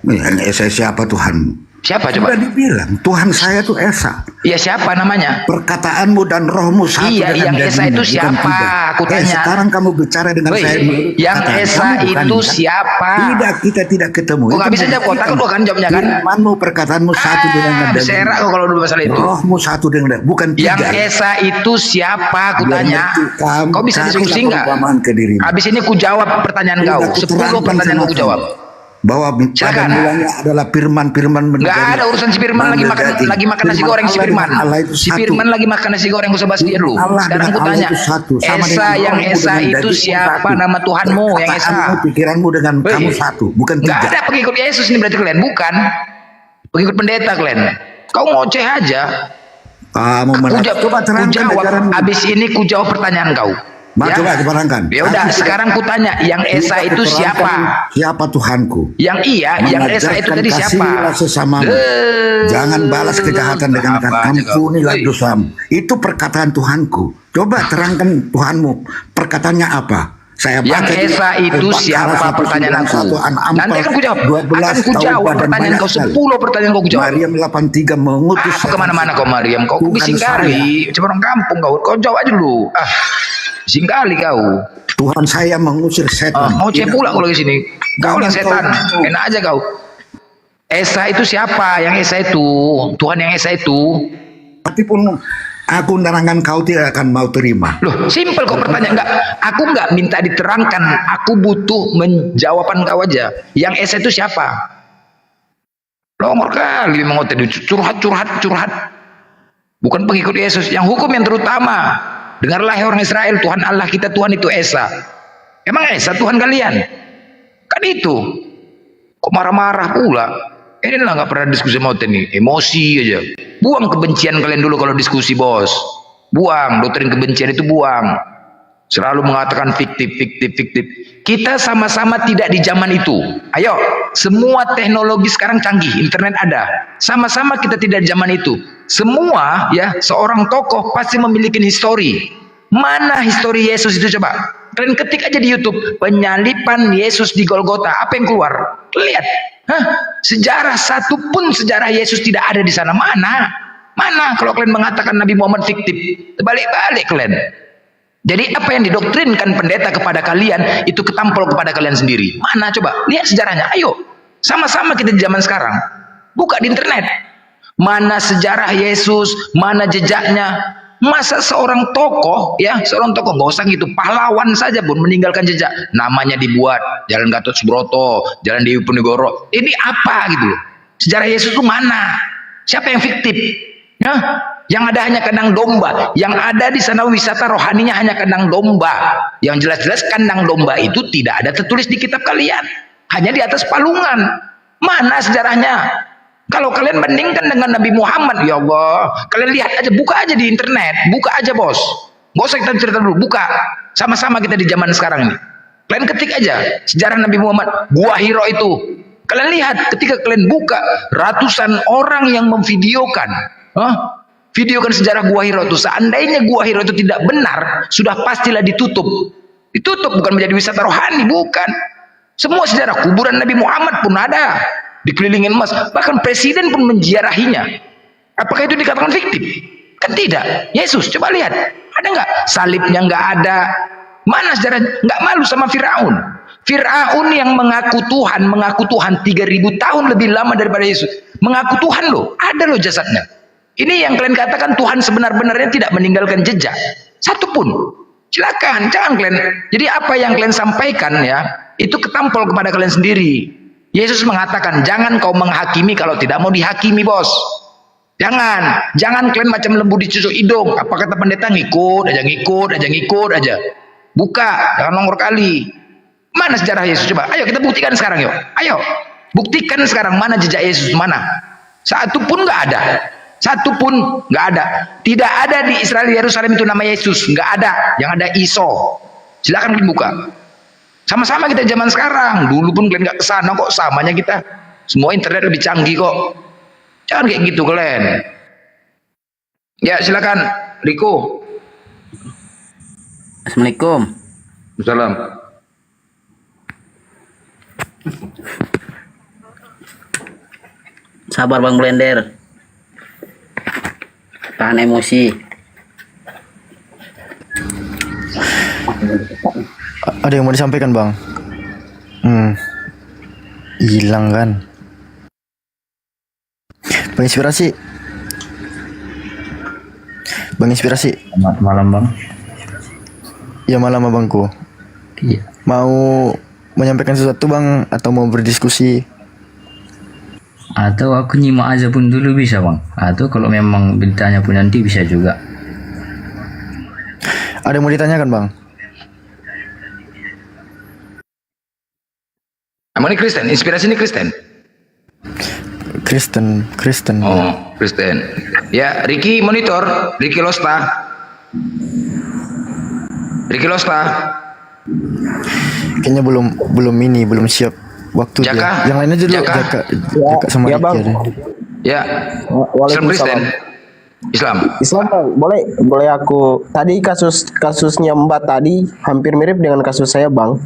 Yang Esa siapa Tuhanmu? Siapa coba? Sudah dibilang Tuhan saya itu Esa. Iya, siapa namanya? Perkataanmu dan rohmu satu iya, dengan yang Esa itu siapa? Aku tanya. Sekarang kamu bicara dengan saya. Yang Esa itu siapa? Tidak, kita tidak ketemu. Kok nggak bisa jawab? Takut lo kan jawabnya kan? Firmanmu, perkataanmu satu dengan Beserak kok kalau dulu masalah itu. Rohmu satu dengan bukan tiga. Yang Esa itu siapa? Aku tanya. Kau bisa diskusi nggak? Habis ini ku jawab pertanyaan kau. 10 pertanyaan ku jawab. Bahwa pada mulanya adalah firman-firman nggak ada urusan si Firman lagi makan nasi goreng si Firman. Si Firman lagi makan nasi goreng kau Sebastian dulu. Sekarang aku tanya, Esa yang Esa itu siapa nama Tuhanmu yang Esa? Pikiranmu dengan kamu satu, bukan tiga. Nggak ada pengikut Yesus ini berarti kalian, bukan pengikut pendeta kalian. Kau ngoceh aja. Coba terangkan. Abis ini ku jawab pertanyaan kau. Coba terangkan. Ya udah, sekarang ku tanya, yang Esa itu siapa? Siapa Tuhanku? Yang yang Esa itu tadi siapa? Sesamamu. Jangan balas kejahatan dengan ampunilah dosamu. Itu perkataan Tuhanku. Coba terangkan Tuhanmu. Perkataannya apa? Saya baca yang Esa itu siapa pertanyaan aku? Nanti akan ku jawab. Akan ku jawab pertanyaan kau 10 pertanyaan kau jawab. Mariam 83 mengutus. Apa kemana-mana kau Mariam? Kau bising kali. Cuma orang kampung kau. Kau jawab aja dulu. Bising kali kau. Tuhan saya mengusir setan. Mau cek pula kalau di sini. Kau yang setan. Enak aja kau. Esa itu siapa? Yang Esa itu. Tuhan yang Esa itu. Tapi pun aku menerangkan kau tidak akan mau terima. Loh, simpel kok pertanyaan. Enggak. Aku enggak minta diterangkan. Aku butuh menjawaban kau aja. Yang Esa itu siapa? Longor kali mengotot curhat. Bukan pengikut Yesus. Yang hukum yang terutama. Dengarlah orang Israel, Tuhan Allah kita Tuhan itu Esa. Emang Esa Tuhan kalian? Kan itu. Kok marah-marah pula? Inilah nggak pernah diskusi mau ini, emosi aja. Buang kebencian kalian dulu kalau diskusi bos. Buang doktrin kebencian itu buang. Selalu mengatakan fiktif. Kita sama-sama tidak di zaman itu. Ayo, semua teknologi sekarang canggih, internet ada. Sama-sama kita tidak di zaman itu. Semua ya, seorang tokoh pasti memiliki histori. Mana histori Yesus itu coba? Kalian ketik aja di YouTube, penyalipan Yesus di Golgota. Apa yang keluar? Lihat. Sejarah satupun sejarah Yesus tidak ada di sana. Mana kalau kalian mengatakan Nabi Muhammad fiktif? Balik-balik kalian. Jadi apa yang didoktrinkan pendeta kepada kalian itu ketampol kepada kalian sendiri. Mana coba? Lihat sejarahnya. Ayo. Sama-sama kita di zaman sekarang. Buka di internet. Mana sejarah Yesus, mana jejaknya. Masa seorang tokoh, ya, seorang tokoh nggak usah gitu, pahlawan saja pun meninggalkan jejak. Namanya dibuat, Jalan Gatot Subroto, Jalan Dewi Punegoro. Ini apa gitu? Sejarah Yesus itu mana? Siapa yang fiktif? Ya? Yang ada hanya kandang domba. Yang ada di sana wisata rohaninya hanya kandang domba. Yang jelas-jelas kandang domba itu tidak ada tertulis di kitab kalian. Hanya di atas palungan. Mana sejarahnya? Kalau kalian bandingkan dengan Nabi Muhammad, ya Allah, kalian lihat aja, buka aja di internet, buka aja bos. Gak usah kita cerita dulu, buka. Sama-sama kita di zaman sekarang ini. Kalian ketik aja sejarah Nabi Muhammad. Gua Hiro itu Kalian lihat ketika kalian buka ratusan orang yang memvideokan, videokan sejarah Gua Hira itu. Seandainya Gua Hira itu tidak benar, sudah pastilah ditutup. Ditutup bukan menjadi wisata rohani, bukan. Semua sejarah kuburan Nabi Muhammad pun ada, dikelilingin emas. Bahkan presiden pun menziarahinya. Apakah itu dikatakan fiktif? Kan tidak. Yesus, coba lihat, ada nggak salibnya? Nggak ada. Mana sejarah? Nggak malu sama Firaun. Firaun yang mengaku Tuhan 3000 tahun lebih lama daripada Yesus. Mengaku Tuhan loh, ada loh jasadnya. Ini yang kalian katakan Tuhan sebenar-benarnya tidak meninggalkan jejak satupun. Silakan, jangan kalian. Jadi apa yang kalian sampaikan ya, itu ketampol kepada kalian sendiri. Yesus mengatakan, jangan kau menghakimi kalau tidak mau dihakimi, bos. Jangan kalian macam lembu dicucuk hidung. Apa kata pendeta? Ngikut aja. Buka, jangan longgar kali. Mana sejarah Yesus? Coba, ayo kita buktikan sekarang yuk. Ayo, buktikan sekarang mana jejak Yesus, mana? Satu pun nggak ada. Tidak ada di Israel Yerusalem itu nama Yesus, nggak ada. Yang ada Iso. Silakan kalian buka. Sama-sama kita zaman sekarang. Dulu pun kalian nggak kesana kok, samanya kita. Semua internet lebih canggih kok. Jangan kayak gitu kalian. Ya silakan, Riko. Assalamualaikum. Assalamualaikum. Sabar Bang Blender. Tahan emosi. Ada yang mau disampaikan Bang? Hilang kan? Bang Inspirasi. Selamat malam Bang. Ya malam abangku. Iya. Mau menyampaikan sesuatu Bang atau mau berdiskusi? Atau aku nyimak aja pun dulu bisa Bang. Atau kalau memang ditanya pun nanti bisa juga. Ada yang mau ditanyakan Bang? Emang ini Kristen? Inspirasi ini Kristen? Kristen. Oh, Kristen. Ya, Ricky monitor, Ricky Losta. Kayaknya belum siap waktu Jaka. dia. Yang lain aja dulu. Jaka sama ya, Ricky Bang. ada. Ya. Islam Kristen. Islam Bang. Boleh aku. Tadi kasusnya Mbak tadi hampir mirip dengan kasus saya Bang.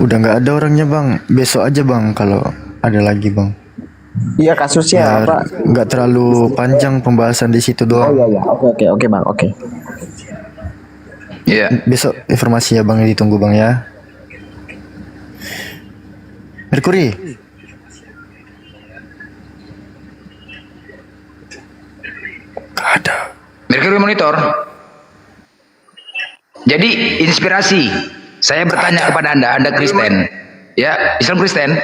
Udah nggak ada orangnya Bang. Besok aja Bang kalau ada lagi Bang. Iya kasusnya apa? Nggak terlalu panjang pembahasan di situ doang. Oh iya. Oke Bang. Oke. Iya. Besok informasinya Bang ditunggu Bang ya. Mercury. Gak ada. Mercury monitor. Jadi inspirasi. Saya bertanya kepada Anda Kristen. Ya, Islam Kristen.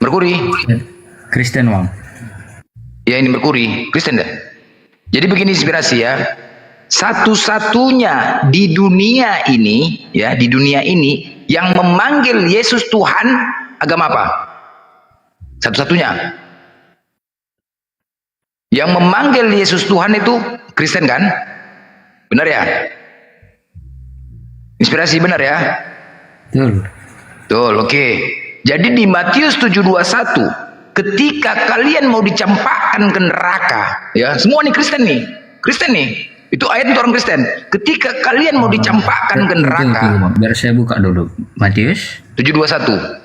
Mercury. Kristen Bang. Ya ini Mercury, Kristen dah. Jadi begini inspirasi ya. Satu-satunya di dunia ini, yang memanggil Yesus Tuhan, agama apa? Satu-satunya. Yang memanggil Yesus Tuhan itu Kristen kan? Benar ya? Inspirasi benar ya? Betul, oke. Jadi di Matius 7:21, ketika kalian mau dicampakkan ke neraka, ya, semua nih Kristen nih. Itu ayat untuk orang Kristen. Ketika kalian mau dicampakkan ke neraka. Biar saya buka dulu. Matius 7:21.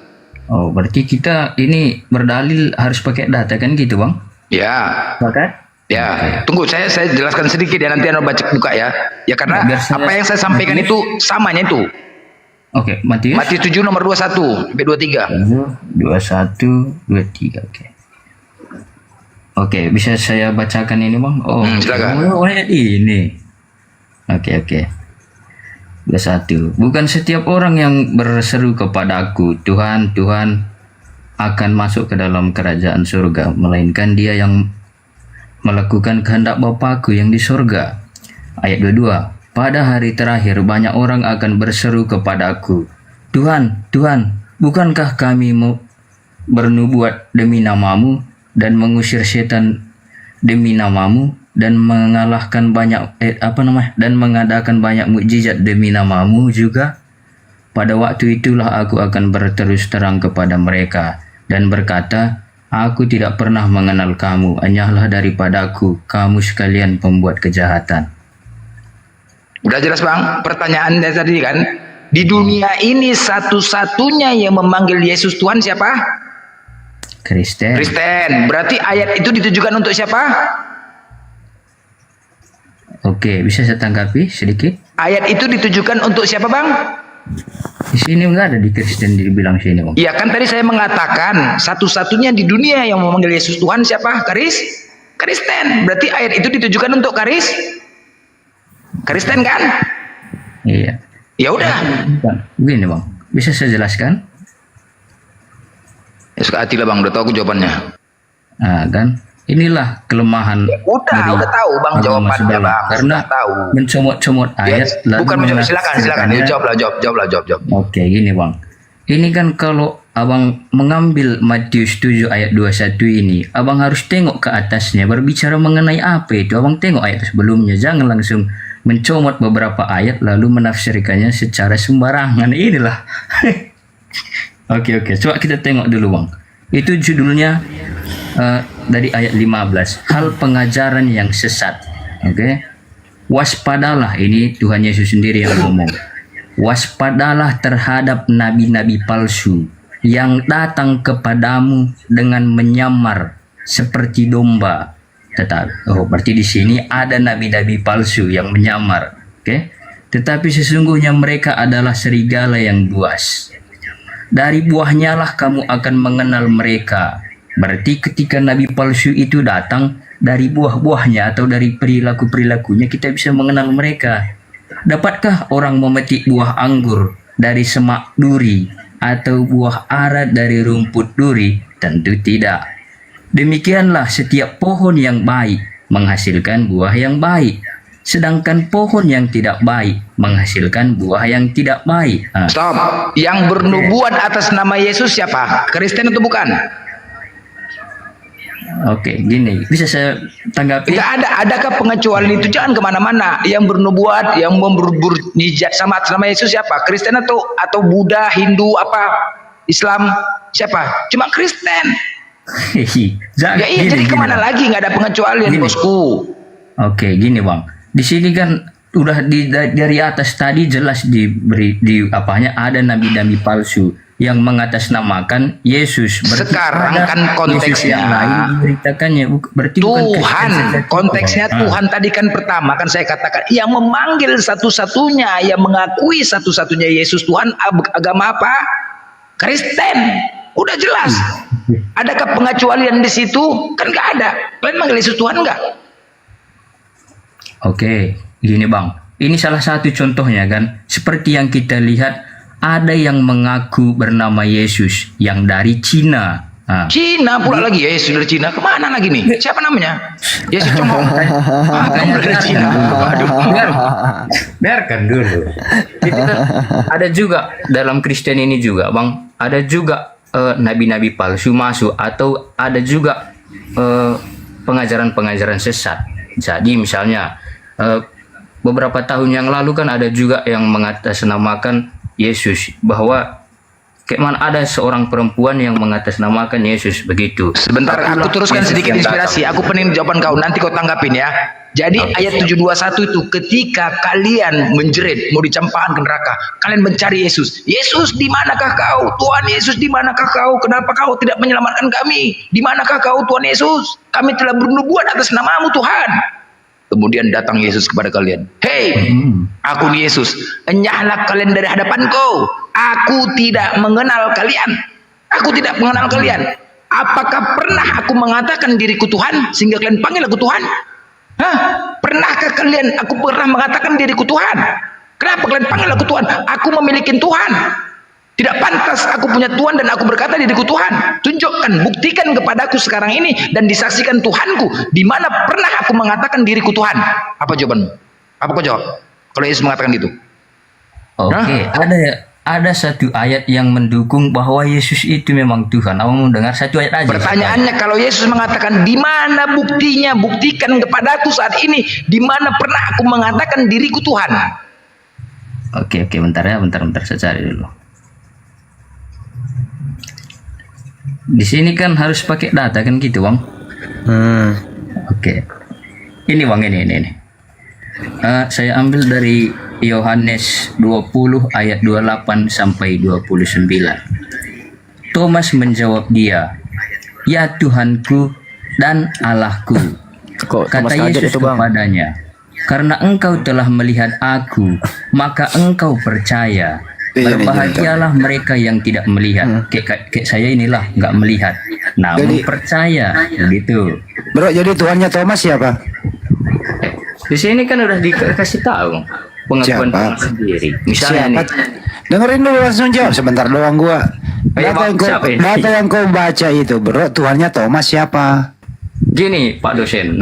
Oh, berarti kita ini berdalil harus pakai data kan gitu, Bang? Ya. Pakai? Ya, tunggu saya jelaskan sedikit ya, nanti Anda baca buka ya. Ya karena apa yang saya sampaikan itu samanya itu. Oke, Matius 7 nomor 21 sampai 23. 21 23, oke. Oke, bisa saya bacakan ini, Bang? Oh, silakan. Oh, ini. Oke. 21. Bukan setiap orang yang berseru kepada Aku, Tuhan, Tuhan, akan masuk ke dalam kerajaan surga, melainkan dia yang melakukan kehendak Bapa-Ku yang di surga. Ayat 22. Pada hari terakhir banyak orang akan berseru kepada Aku, Tuhan, Tuhan, bukankah kami mau bernubuat demi namamu dan mengusir setan demi namamu dan mengalahkan banyak dan mengadakan banyak mukjizat demi namamu juga? Pada waktu itulah aku akan berterus terang kepada mereka dan berkata, aku tidak pernah mengenal kamu, hanyalah daripadaku, kamu sekalian pembuat kejahatan. Udah jelas Bang, pertanyaannya tadi kan, di dunia ini satu-satunya yang memanggil Yesus Tuhan siapa? Kristen. Kristen. Berarti ayat itu ditujukan untuk siapa? Oke, bisa saya tanggapi sedikit? Ayat itu ditujukan untuk siapa Bang? Di sini enggak ada di Kristen dibilang sini Bang. Iya kan tadi saya mengatakan satu-satunya di dunia yang memanggil Yesus Tuhan siapa? Kristen. Berarti ayat itu ditujukan untuk Kristen kan? Iya. Ya udah. Begini Bang, bisa saya jelaskan? Ya suka hati lah Bang, udah tahu aku jawabannya. Nah kan, inilah kelemahan. Udah tahu Bang jawabannya Bang. Karena tahu. Mencomot-comot ayat. Ya, bukan mencomot, silakan. Ya, jawab. Oke, gini Bang. Ini kan kalau Abang mengambil Matius 7 ayat 21 ini, Abang harus tengok ke atasnya, berbicara mengenai apa itu. Abang tengok ayat sebelumnya, jangan langsung mencomot beberapa ayat lalu menafsirkannya secara sembarangan. Inilah. Oke, coba kita tengok dulu Bang. Itu judulnya dari ayat 15, hal pengajaran yang sesat. Oke. Waspadalah, ini Tuhan Yesus sendiri yang ngomong. Waspadalah terhadap nabi-nabi palsu yang datang kepadamu dengan menyamar seperti domba. Berarti di sini ada nabi-nabi palsu yang menyamar. Oke. Tetapi sesungguhnya mereka adalah serigala yang buas. Dari buahnya lah kamu akan mengenal mereka. Berarti ketika nabi palsu itu datang, dari buah-buahnya atau dari perilaku-perilakunya kita bisa mengenal mereka. Dapatkah orang memetik buah anggur dari semak duri atau buah ara dari rumput duri? Tentu tidak. Demikianlah setiap pohon yang baik menghasilkan buah yang baik, sedangkan pohon yang tidak baik menghasilkan buah yang tidak baik. Stop. Yang bernubuat atas nama Yesus siapa? Kristen atau bukan? Oke, gini, bisa saya tanggapi? Tidak ada. Adakah pengecualian itu? Jangan kemana-mana. Yang bernubuat, yang bermujizat sama atas nama Yesus siapa? Kristen atau Buddha, Hindu, apa? Islam? Siapa? Cuma Kristen. Jadi kemana lagi? Nggak ada pengecualian, bosku. Oke, gini Bang. Di sini kan udah dari atas tadi jelas diberi ada nabi-nabi palsu yang mengatasnamakan Yesus. Sekarang kan konteksnya yang lain diberitakannya, berarti Tuhan. Konteksnya Tuhan tadi kan pertama kan saya katakan yang memanggil satu-satunya, yang mengakui satu-satunya Yesus Tuhan agama apa? Kristen. Udah jelas. Adakah pengecualian di situ? Kan nggak ada. Kalian manggil Yesus Tuhan nggak? Oke, gini Bang. Ini salah satu contohnya kan. Seperti yang kita lihat, ada yang mengaku bernama Yesus yang dari Cina. Cina pula lagi, Yesus dari Cina. Kemana lagi nih? Siapa namanya? Yesus Congkong. Dari Cina. Biarkan dulu. Itu kan ada juga dalam Kristen ini juga, Bang. Ada juga nabi-nabi palsu masuk, atau ada juga pengajaran-pengajaran sesat. Jadi misalnya beberapa tahun yang lalu kan ada juga yang mengatasnamakan Yesus, bahwa kayak mana ada seorang perempuan yang mengatasnamakan Yesus begitu. Sebentar, aku teruskan sedikit inspirasi. Aku pening jawaban kau, nanti kau tanggapin ya. Jadi ayat 721 itu, ketika kalian menjerit mau dicampakkan ke neraka, kalian mencari Yesus. Yesus, di manakah kau? Tuhan Yesus, di manakah kau? Kenapa kau tidak menyelamatkan kami? Di manakah kau, Tuhan Yesus? Kami telah bernubuat atas namamu, Tuhan. Kemudian datang Yesus kepada kalian. Hei, aku Yesus. Enyahlah kalian dari hadapanku. Aku tidak mengenal kalian. Aku tidak mengenal kalian. Apakah pernah aku mengatakan diriku Tuhan sehingga kalian panggil aku Tuhan? Hah? Pernahkah kalian aku pernah mengatakan diriku Tuhan? Kenapa kalian panggil aku Tuhan? Aku memiliki Tuhan. Tidak pantas aku punya Tuhan dan aku berkata diriku Tuhan. Tunjukkan, buktikan kepadaku sekarang ini dan disaksikan Tuhanku. Di mana pernah aku mengatakan diriku Tuhan? Apa jawabanmu? Apa kau jawab? Kalau Yesus mengatakan gitu. Oke, ada satu ayat yang mendukung bahwa Yesus itu memang Tuhan. Kamu mau dengar satu ayat aja? Pertanyaannya, kalau Yesus mengatakan di mana buktinya? Buktikan kepadaku saat ini. Di mana pernah aku mengatakan diriku Tuhan? Oke, bentar ya, bentar saya cari dulu. Di sini kan harus pakai data kan gitu, Bang. Oke. Ini Bang, ini. Saya ambil dari Yohanes 20 ayat 28 sampai 29. Thomas menjawab dia, "Ya Tuhanku dan Allahku." Kata Yesus kepadanya, "Karena engkau telah melihat aku, maka engkau percaya. Berbahagialah mereka yang tidak melihat." Kayak saya inilah nggak melihat, namun percaya. Begitu. Bro, jadi Tuhannya Thomas siapa? Di sini kan udah dikasih tahu pengakuan Thomas sendiri. Misalnya nih, dengerin dulu langsung jawab. Sebentar doang gua. Data yang kau baca itu, bro, Tuhannya Thomas siapa? Gini Pak dosen,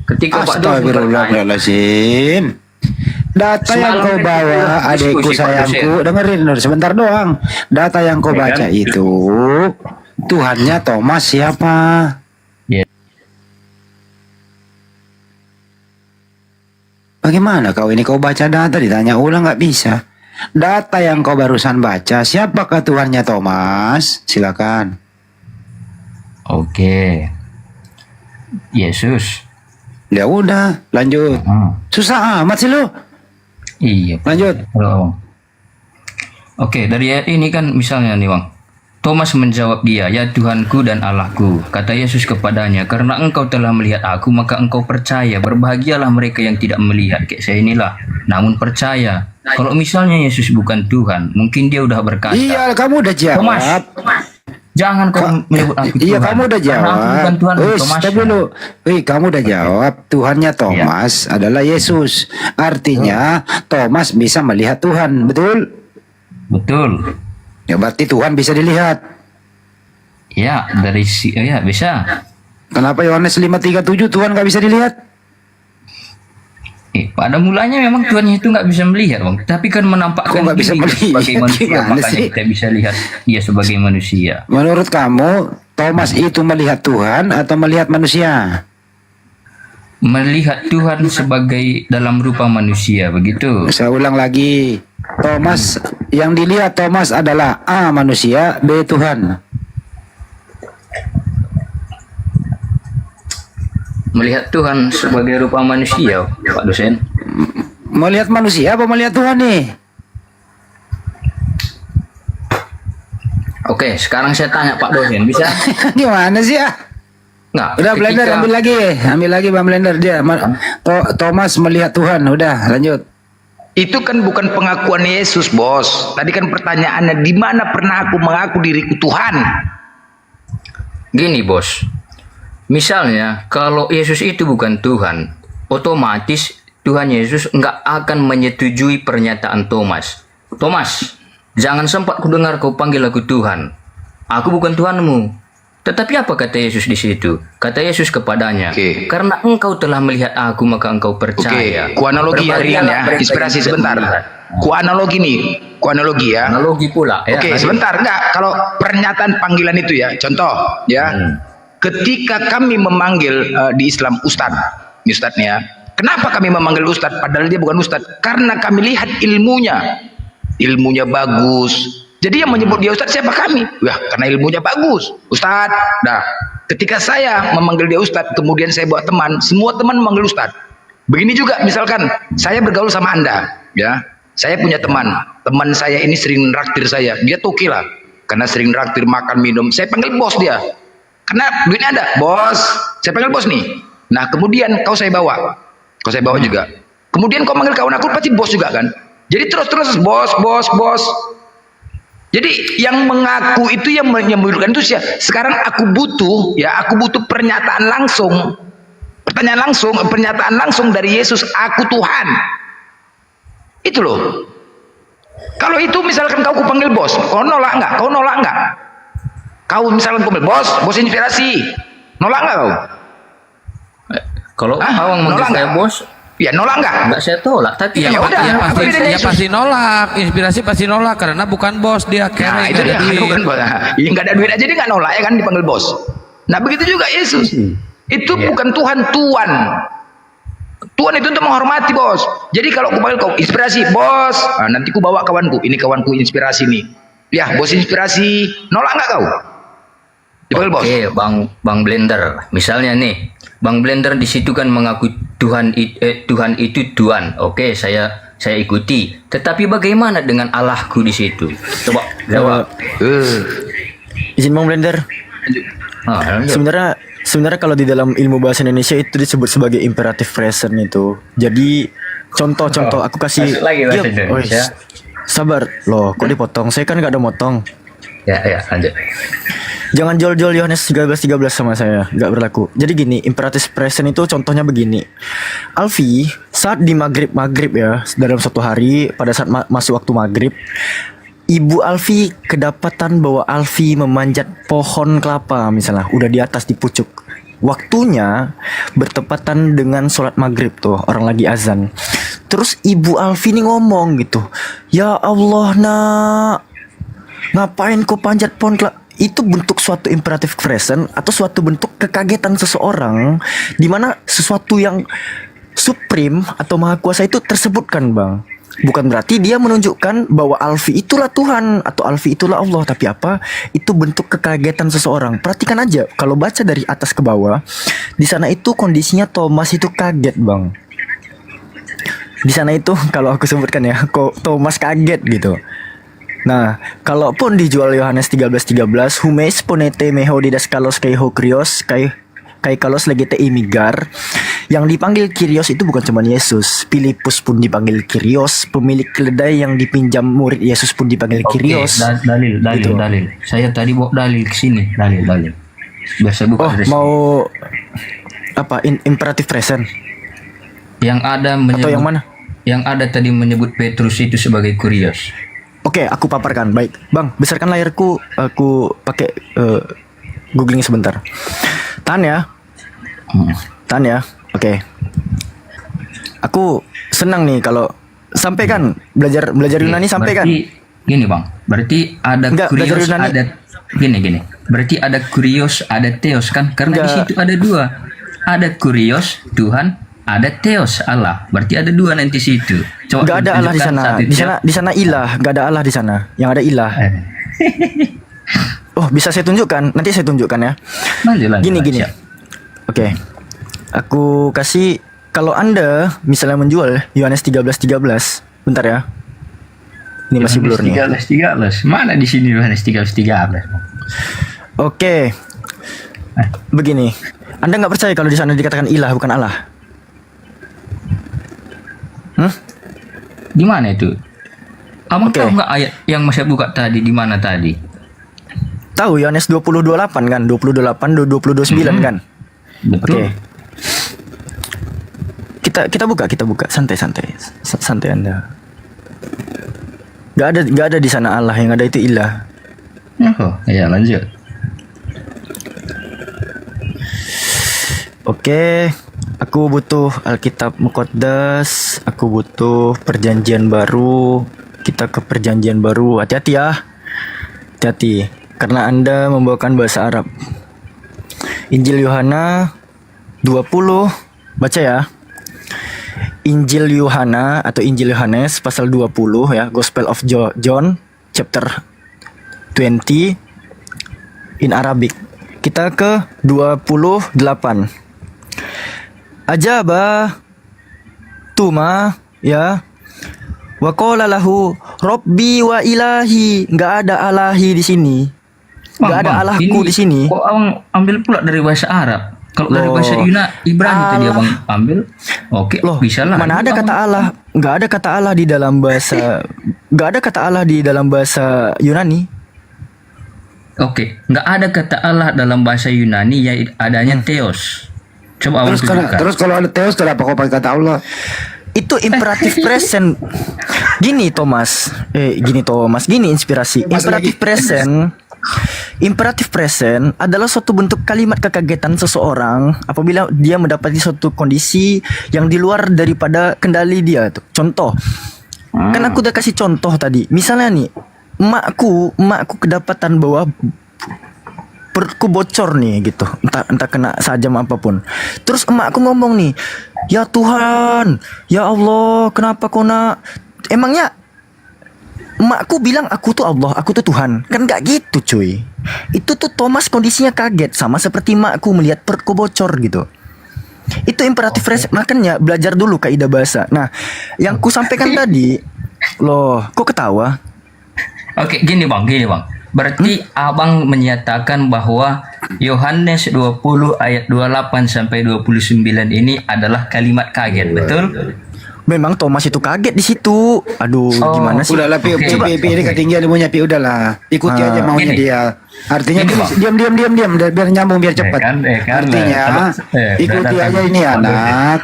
ketika Pak dosen Astagfirullahaladzim. Data yang kau bawa, adikku sayangku, dengerin dulu sebentar doang. Data yang kau baca itu, Tuhannya Thomas siapa? Bagaimana kau ini, kau baca data ditanya ulang nggak bisa. Data yang kau barusan baca, siapakah Tuhannya Thomas? Silakan. Oke. Yesus. Ya udah, lanjut. Susah amat sih lu. Iya. Lanjut. Oke, dari ayat ini kan misalnya nih Bang. Thomas menjawab dia, "Ya Tuhanku dan Allahku." Kata Yesus kepadanya, "Karena engkau telah melihat aku, maka engkau percaya. Berbahagialah mereka yang tidak melihat, kayak saya inilah, namun percaya." Kalau misalnya Yesus bukan Tuhan, mungkin dia udah berkata, "Iya, kamu udah jawab." Thomas, jangan kau menyebut aku Tuhan. Iya, kamu udah jawab. Stop dulu. Kamu udah jawab. Tuhannya Thomas adalah Yesus. Artinya Thomas bisa melihat Tuhan, betul? Betul. Ya berarti Tuhan bisa dilihat. Ya, ya bisa. Kenapa Yohanes 5:37 Tuhan nggak bisa dilihat? Pada mulanya memang Tuhan itu nggak bisa melihat, Bang. Tapi kan menampakkan nggak bisa melihat sebagai manusia, makanya kita bisa lihat dia sebagai manusia. Menurut kamu, Thomas itu melihat Tuhan atau melihat manusia? Melihat Tuhan sebagai dalam rupa manusia, begitu. Saya ulang lagi. Thomas, yang dilihat Thomas adalah A. manusia, B. Tuhan. Melihat Tuhan sebagai rupa manusia, Pak dosen. Melihat manusia apa melihat Tuhan nih? Oke, sekarang saya tanya Pak dosen, bisa? Gimana sih ya? Nggak, udah blender, ambil lagi Bang blender dia. Thomas melihat Tuhan, udah lanjut. Itu kan bukan pengakuan Yesus, Bos. Tadi kan pertanyaannya, di mana pernah aku mengaku diriku Tuhan? Gini, Bos. Misalnya, kalau Yesus itu bukan Tuhan, otomatis Tuhan Yesus nggak akan menyetujui pernyataan Thomas. Thomas, jangan sempat kudengar kau panggil aku Tuhan. Aku bukan Tuhanmu. Tetapi apa kata Yesus di situ? Kata Yesus kepadanya, "Karena engkau telah melihat aku, maka engkau percaya." Ku analogi harian ya, inspirasi sebentar. Ku analogi ya. Analogi pula. Ya, sebentar, enggak. Kalau pernyataan panggilan itu ya, contoh ya. Ketika kami memanggil di Islam Ustadz nih ya. Kenapa kami memanggil Ustadz padahal dia bukan Ustadz? Karena kami lihat ilmunya bagus. Jadi yang menyebut dia Ustadz siapa kami? Wah, karena ilmunya bagus, Ustadz. Nah, ketika saya memanggil dia Ustadz, kemudian saya bawa teman, semua teman memanggil Ustadz. Begini juga, misalkan saya bergaul sama Anda, ya. Saya punya teman saya ini sering nraktir saya, dia toki lah, karena sering nraktir makan minum. Saya panggil bos dia, karena duitnya ada, bos. Saya panggil bos nih. Nah, kemudian saya bawa juga. Kemudian kau manggil kawan aku pasti bos juga kan. Jadi terus bos. Jadi yang mengaku itu, yang menyebutkan itu siapa? Sekarang aku butuh pernyataan langsung. Pernyataan langsung dari Yesus, aku Tuhan. Itu loh. Kalau itu misalkan kau panggil bos, kau nolak enggak? Kau misalkan panggil bos inspirasi. Nolak enggak kau? Kalau awang manggil saya bos, ya nolak enggak? Enggak saya tolak, tapi ya udah. Pasti nolak. Inspirasi pasti nolak karena bukan bos dia. Nah, itu dia bukan bos. Ya enggak ada duit aja dia enggak nolak ya kan dipanggil bos. Nah, begitu juga Yesus. Itu bukan Tuhan. Tuhan itu untuk menghormati, bos. Jadi kalau aku panggil kau inspirasi, bos, nanti ku bawa kawanku. Ini kawanku inspirasi nih. Ya, bos inspirasi. Nolak nggak kau? Dipanggil bos. Oke, Bang Blender. Misalnya nih, Bang Blender di situ kan mengaku Tuhan itu Tuhan. Oke, saya ikuti. Tetapi bagaimana dengan Allahku di situ? Coba jawab. Izin Bang Blender. Sebenarnya kalau di dalam ilmu bahasa Indonesia itu disebut sebagai imperatif present itu. Jadi contoh aku kasih lagi bahasa Indonesia. Sabar loh, kok dipotong? Saya kan gak ada motong. Ya, lanjut. Jangan jol-jol Yohanes 13:13 sama saya, gak berlaku. Jadi gini, imperatif present itu contohnya begini. Alfi, saat di maghrib ya, dalam suatu hari pada saat masuk waktu maghrib, Ibu Alfi kedapatan bahwa Alfi memanjat pohon kelapa misalnya, udah di atas di pucuk. Waktunya bertepatan dengan sholat maghrib tuh, orang lagi azan. Terus Ibu Alfi nih ngomong gitu, ya Allah nak, ngapain kau panjat pohon kelapa? Itu bentuk suatu imperatif present atau suatu bentuk kekagetan seseorang, di mana sesuatu yang supreme atau maha kuasa itu tersebutkan, Bang. Bukan berarti dia menunjukkan bahwa Alfi itulah Tuhan atau Alfi itulah Allah, tapi apa? Itu bentuk kekagetan seseorang. Perhatikan aja, kalau baca dari atas ke bawah, di sana itu kondisinya Thomas itu kaget, Bang. Di sana itu kalau aku sebutkan ya, kok Thomas kaget gitu. Nah, kalaupun dijual Yohanes 13:13, humes ponete meho didaskalos kaiho krios kai kalos legete imigar. Yang dipanggil Kyrios itu bukan cuma Yesus. Filipus pun dipanggil Kyrios. Pemilik keledai yang dipinjam murid Yesus pun dipanggil Kyrios. Dalil. Saya tadi bawa dalil ke sini. Dalil. Biasa buka. Mau apa? Imperatif present. Yang ada menyebut, atau yang mana? Yang ada tadi menyebut Petrus itu sebagai Kyrios. Oke, aku paparkan. Baik, Bang, besarkan layarku. Aku pakai googling sebentar. Tahan ya. Oke. Aku senang nih kalau sampaikan belajar Yunani sampaikan. Gini, Bang. Berarti ada Kyrios, ada gini. Berarti ada Kyrios, ada Theos kan? Karena di situ ada dua. Ada Kyrios Tuhan, ada Theos Allah. Berarti ada dua nanti situ. Coba gak ada Allah di sana. Di sana ilah, gak ada Allah di sana. Yang ada ilah. Oh, bisa saya tunjukkan? Nanti saya tunjukkan ya. Gini. Oke. Aku kasih, kalau Anda misalnya menjual Yohanes 13:13, bentar ya. Ini masih blur nih. 13:13. Mana di sini Yohanes 13:13? Oke. Begini. Anda nggak percaya kalau di sana dikatakan ilah bukan Allah? Di mana itu? Abang tahu nggak ayat yang saya buka tadi di mana tadi? Tahu Yohanes 20:28 kan? 28-29 kan? Betul. Oke. Kita buka santai Anda. Gak ada di sana Allah, yang ada itu ilah. Oh, ya lanjut. Oke, aku butuh Alkitab Muqaddas, aku butuh Perjanjian Baru. Kita ke Perjanjian Baru. Hati-hati ya. Hati-hati karena Anda membawakan bahasa Arab. Injil Yohana 20, baca ya. Injil Yohana atau Injil Yohanes pasal 20 ya, Gospel of John chapter 20 in Arabic. Kita ke 28. Ajaba Tuma ya. Wa qala lahu Rabbi wa ilahi. Enggak ada alahi di sini. Enggak ada Allahku di sini. Kok Abang ambil pula dari bahasa Arab? Kalau dari bahasa Ibrani tadi Abang ambil, oke, bisa lah. Mana ada kata Allah? Nggak ada kata Allah di dalam bahasa, nggak ada kata Allah di dalam bahasa Yunani. Oke, nggak ada kata Allah dalam bahasa Yunani, ya adanya Theos. Coba Abang tunjukkan. Terus kalau ada Theos, kenapa kau pakai kata Allah? Itu imperatif present. Gini inspirasi. Imperatif present adalah suatu bentuk kalimat kekagetan seseorang apabila dia mendapati suatu kondisi yang di luar daripada kendali dia tuh. Contoh. Kan aku udah kasih contoh tadi. Misalnya nih, emakku kedapatan bahwa perutku bocor nih gitu. Entah kena sajam apapun. Terus emakku ngomong nih, ya Tuhan, ya Allah, kenapa kau nak? Emangnya emakku bilang aku tuh Allah, aku tuh Tuhan. Kan gak gitu cuy. Itu tuh Thomas kondisinya kaget, sama seperti emakku melihat perutku bocor gitu. Itu imperatif makanya belajar dulu kaidah bahasa. Nah, yang ku sampaikan tadi, loh, kok ketawa? Oke, gini bang. Berarti abang menyatakan bahwa Yohanes 20 ayat 28 sampai 29 ini adalah kalimat kaget, betul? Memang Thomas itu kaget di situ. Aduh, gimana sih? Udahlah, Pi, ini ketinggian ilmunya, Pi, udahlah. Ikuti aja maunya gini. dia. Artinya Gini, Bang. diam biar nyambung, biar cepat. Artinya ikuti aja ini anak.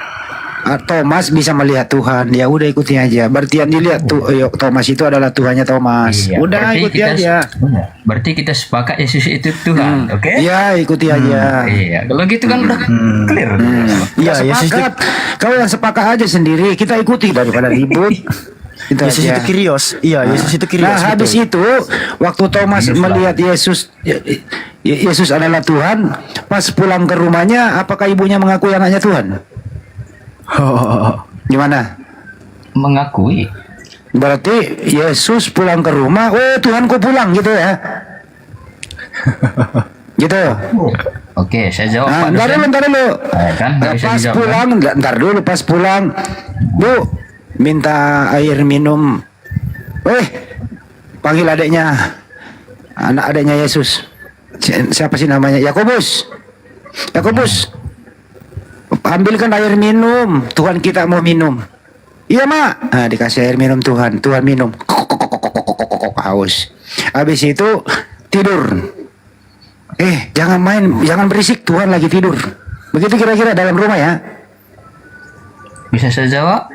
Thomas bisa melihat Tuhan, ya udah ikuti aja. Berarti yang dilihat tuh Thomas itu adalah Tuhannya Thomas. Iya, Udah berarti ikuti kita- aja. Berarti kita sepakat Yesus itu Tuhan, oke? Iya, ikuti aja. Iya, kalau gitu kan udah clear. Iya, sepakat. Kau yang sepakat aja sendiri. Kita ikuti daripada ribut. Itu Yesus aja. itu Kyrios. Iya, Yesus itu Kyrios. Nah, habis itu waktu Thomas melihat Yesus adalah Tuhan, pas pulang ke rumahnya, apakah ibunya mengakui anaknya Tuhan? Gimana? Mengakui. Berarti Yesus pulang ke rumah, oh Tuhanku pulang gitu ya? Gitu. Oke, saya jawab Pak Ntar dosen. dulu. Kan, nggak bisa Pas dijawab, pulang, ntar dulu pas pulang, Bu, minta air minum. Panggil adiknya, anak adiknya Yesus. Siapa sih namanya? Yakobus. Ambilkan air minum, Tuhan kita mau minum. Iya mak. Nah, dikasih air minum Tuhan minum. Haus. Habis itu tidur. Jangan berisik, Tuhan lagi tidur. Begitu kira-kira dalam rumah ya. Bisa saya jawab?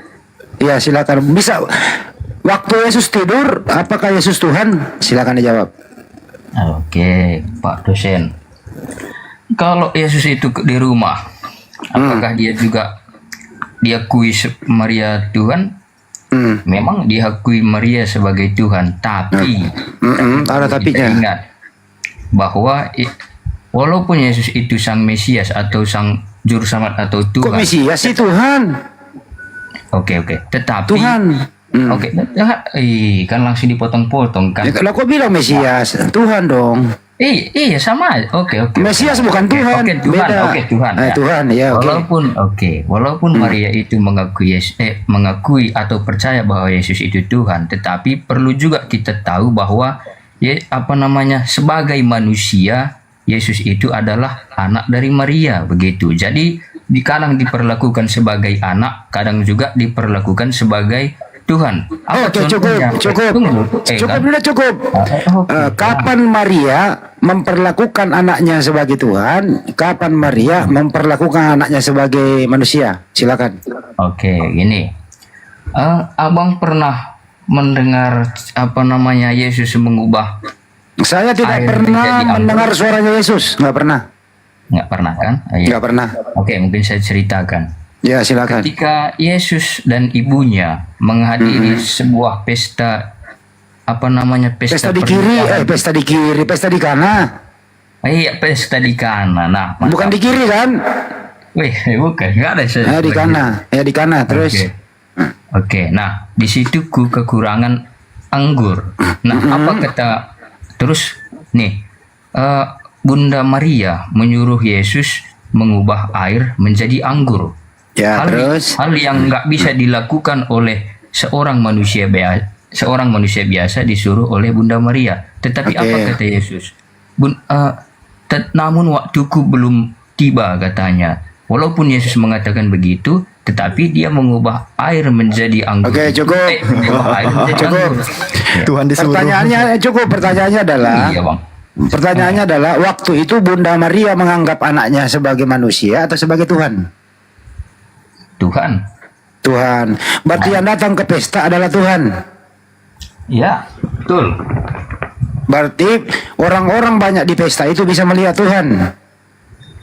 Iya silakan. Bisa. Waktu Yesus tidur, apakah Yesus Tuhan? Silakan dijawab. Oke, Pak dosen. Kalau Yesus itu di rumah, apakah dia juga diakui Maria Tuhan? Memang diakui Maria sebagai Tuhan, tapi ada kita tapinya. ingat bahwa walaupun Yesus itu sang Mesias atau sang juru selamat atau Tuhan. Kok Mesias sih Tuhan? Oke, tetapi Tuhan. Oke, kan langsung dipotong-potong kan. Ya, kalau kok bilang Mesias, Tuhan dong. Iya sama aja. Oke. Mesias bukan Tuhan. Oke, Tuhan. Beda. Oke, Tuhan. Tuhan, ya oke. Walaupun Maria itu mengakui atau percaya bahwa Yesus itu Tuhan, tetapi perlu juga kita tahu bahwa sebagai manusia Yesus itu adalah anak dari Maria, begitu. Jadi kadang diperlakukan sebagai anak, kadang juga diperlakukan sebagai Tuhan. Cukup. Kapan Maria memperlakukan anaknya sebagai Tuhan? Kapan Maria memperlakukan anaknya sebagai manusia? Silakan. Oke, gini. Abang pernah mendengar Yesus mengubah? Saya tidak pernah mendengar suaranya Yesus. Nggak pernah. Nggak pernah kan? Nggak pernah. Oke, mungkin saya ceritakan. Ya, silakan. Ketika Yesus dan ibunya menghadiri sebuah pesta Pesta di kiri, pesta di kanan. Iya, pesta di kanan. Nah, bukan di kiri kan? Bukan, nggak ada. Di kanan. Di kanan. Terus. Oke. Nah, di situ kekurangan anggur. Nah, apa kata terus nih? Bunda Maria menyuruh Yesus mengubah air menjadi anggur. Ya, hal yang nggak bisa dilakukan oleh seorang manusia biasa disuruh oleh Bunda Maria. Tetapi apa kata Yesus? Namun waktuku belum tiba, katanya. Walaupun Yesus mengatakan begitu, tetapi dia mengubah air menjadi anggur. Oke, cukup. Tuhan disuruh. Pertanyaannya adalah. Iya, Bang. Pertanyaannya adalah waktu itu Bunda Maria menganggap anaknya sebagai manusia atau sebagai Tuhan? Tuhan. Berarti yang datang ke pesta adalah Tuhan. Ya, betul. Berarti orang-orang banyak di pesta itu bisa melihat Tuhan.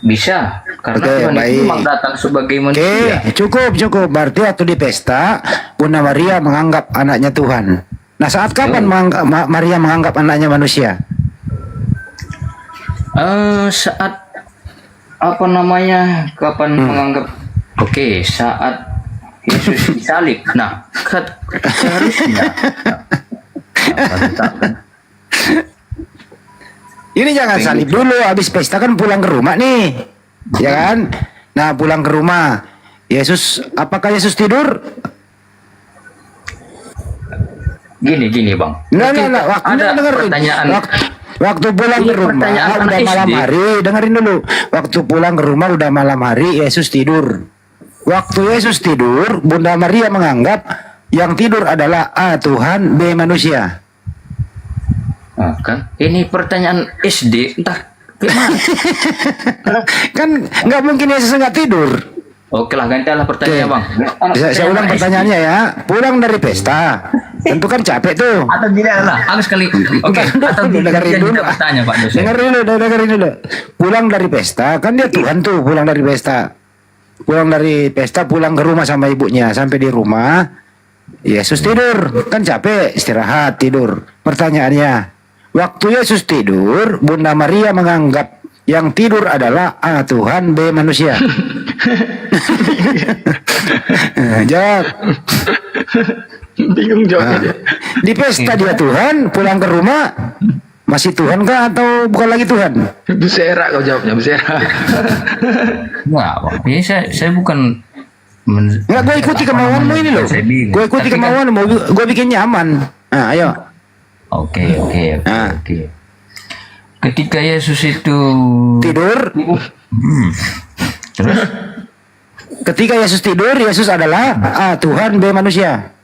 Bisa, karena Tuhan itu memang datang sebagai manusia. Cukup. Berarti waktu di pesta Bunda Maria menganggap anaknya Tuhan. Nah, saat kapan Maria menganggap anaknya manusia? Saat kapan menganggap Oke, saat Yesus disalib. Nah, seharusnya Ini jangan salib dulu, habis pesta kan pulang ke rumah nih, ya kan? Nah pulang ke rumah, Yesus, apakah Yesus tidur? Gini bang. Nah, waktu pulang ke rumah udah malam hari, dengerin dulu. Waktu pulang ke rumah udah malam hari, Yesus tidur. Waktu Yesus tidur, Bunda Maria menganggap yang tidur adalah A Tuhan, B manusia. Nah, kan ini pertanyaan SD, entah gimana. Kan nggak mungkin Yesus nggak tidur. Oke lah, gantilah pertanyaannya bang. Saya ulang pertanyaannya ya. Pulang dari pesta, tentu kan capek tuh. Atau gini lah, harus sekali. Oke, atau dengerin dulu. Bertanya Pak dosen. Dengerin dulu. Pulang dari pesta, kan dia Tuhan tuh pulang dari pesta. Pulang dari pesta, pulang ke rumah sama ibunya. Sampai di rumah, Yesus tidur. Kan capek, istirahat, tidur. Pertanyaannya, waktu Yesus tidur, Bunda Maria menganggap yang tidur adalah A Tuhan, B manusia. Jawab. Bingung jawabnya. Di pesta dia Tuhan, pulang ke rumah masih Tuhan kah atau bukan lagi Tuhan? Busera kau jawabnya, busera. Enggak, ini saya bukan Enggak, gue ikuti kemauanmu ini loh. Gue ikuti kemauanmu, gue bikin nyaman. Nah, ayo. Oke. Ketika Yesus itu tidur, terus ketika Yesus tidur, Yesus adalah A Tuhan, B manusia.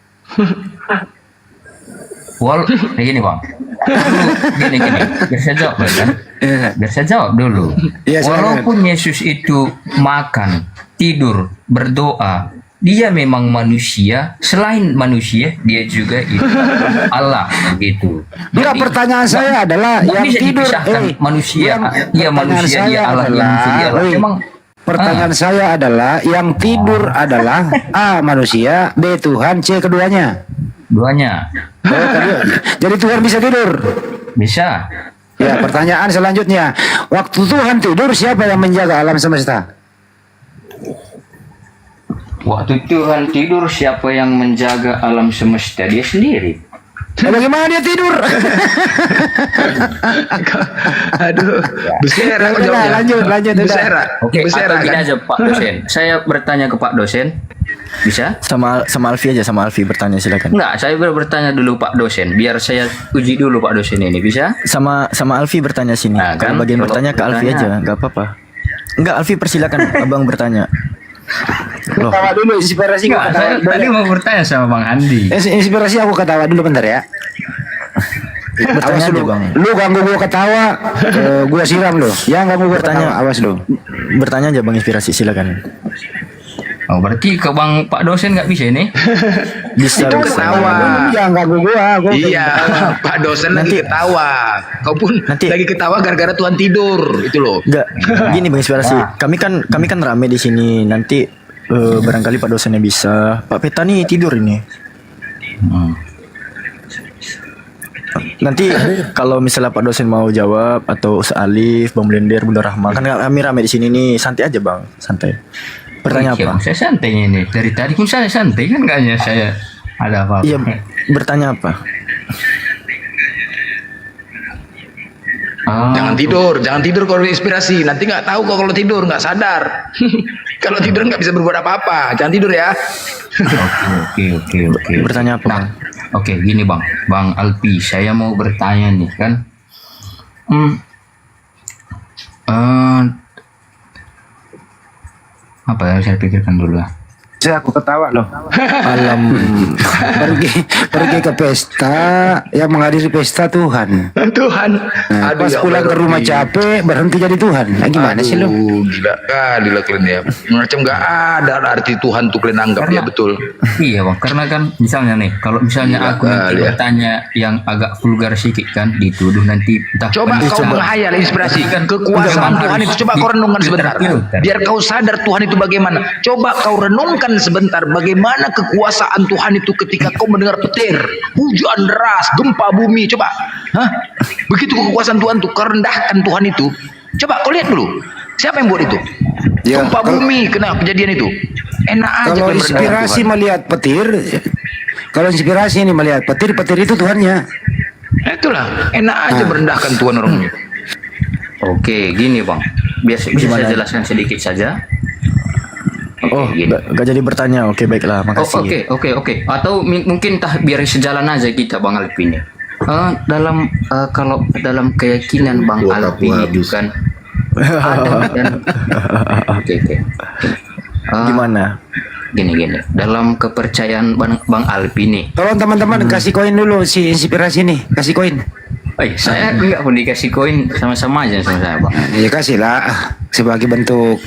Begini bang. Gini. Biar saya jawab kan? Biar saya jawab dulu. Walaupun Yesus itu makan, tidur, berdoa, dia memang manusia. Selain manusia, dia juga itu Allah gitu. Enggak, pertanyaan saya adalah yang tidur manusia, dia manusia, dia Allah, dia manusia, dia Allah. Memang pertanyaan saya adalah yang tidur adalah A manusia, B Tuhan, C keduanya. Duanya. Jadi Tuhan bisa tidur? Bisa. Ya, pertanyaan selanjutnya. Waktu Tuhan tidur, siapa yang menjaga alam semesta? Waktu Tuhan tidur, siapa yang menjaga alam semesta? Dia sendiri. Bagaimana dia tidur? Aduh, busera kau jawabnya. Lanjut. Busera. Oke, busera gini kan? aja Pak dosen. Saya bertanya ke Pak dosen. Bisa? Sama Alfi aja, sama Alfi bertanya silakan. Enggak, saya bertanya dulu Pak dosen, biar saya uji dulu Pak dosen ini, bisa? Sama Alfi bertanya sini. Nah, kalau bagian bertanya ke Alfi aja, nggak apa-apa. Enggak, Alfi persilakan abang bertanya. Loh. Ketawa dulu, inspirasi Enggak, saya tadi mau bertanya sama Bang Andi. Inspirasi aku ketawa dulu bentar ya. Bertanya aja bang. Lu ganggu gua ketawa, gua siram lo. Yang ganggu gua ketawa, awas lo. Bertanya aja bang, inspirasi silakan. Oh, berarti ke Bang Pak dosen nggak bisa nih? Bisa. Itu ketawa. Jangan ganggu gua. Iya, Pak dosen nanti ketawa. Kau pun lagi ketawa gara-gara Tuhan tidur, itu loh. Enggak, gini bang inspirasi. Kami kan rame di sini. Nanti barangkali Pak dosennya bisa. Pak Peta nih tidur ini. Nanti kalau misalnya Pak dosen mau jawab atau Alif, Bang Blender, Bunda Rahma, kan kami rame di sini nih. Santai aja bang, santai. Bertanya apa? Saya santai ini. Dari tadi pun saya santai kan, kayaknya saya ada apa-apa. Iya, bertanya apa? Jangan tidur kalau inspirasi. Nanti nggak tahu kok kalau tidur, nggak sadar. Kalau tidur nggak bisa berbuat apa-apa. Jangan tidur ya. Oke. Bertanya apa? Nah, oke, gini Bang Alpi, saya mau bertanya nih kan. Apa yang saya pikirkan dulu lah. Aku ketawa loh. pergi ke pesta, yang menghadiri pesta Tuhan. Nah, pas pulang ke rumah capek, berhenti jadi Tuhan. Nah, gimana sih lo? Gila kali lah kalian ya. Macam nggak ada arti Tuhan tuh kalian anggap ya, betul. Iya bang, karena kan misalnya nih, kalau misalnya aku nanti bertanya yang agak vulgar sedikit kan, dituduh nanti. Coba kau menghayal inspirasi kekuasaan Tuhan itu. Coba kau renungkan sebentar. Biar kau sadar Tuhan itu bagaimana. Coba kau renungkan sebentar bagaimana kekuasaan Tuhan itu ketika kau mendengar petir, hujan deras, gempa bumi. Coba, begitu kekuasaan Tuhan itu, kerendahkan Tuhan itu. Coba kau lihat dulu, siapa yang buat itu? Ya, Gempa bumi kena kejadian itu. Enak aja kalau kalian merendahkan inspirasi Tuhan. melihat petir, kalau inspirasi ini melihat petir, petir itu Tuhannya. Nah, itulah enak aja merendahkan Tuhan orangnya. Oke, gini Bang. Bisa saya jelaskan sedikit saja. Gak jadi bertanya. Oke, baiklah, makasih. Oke. Atau mungkin biar sejalan aja kita Bang Alpi ini. Kalau dalam keyakinan Bang Alpi itu kan ada dan gimana? Gini. Dalam kepercayaan Bang Alpi nih. Tolong teman-teman kasih koin dulu si inspirasi nih, kasih koin. Saya enggak mau dikasih koin, sama-sama aja sama saya Bang. Ya kasihlah sebagai bentuk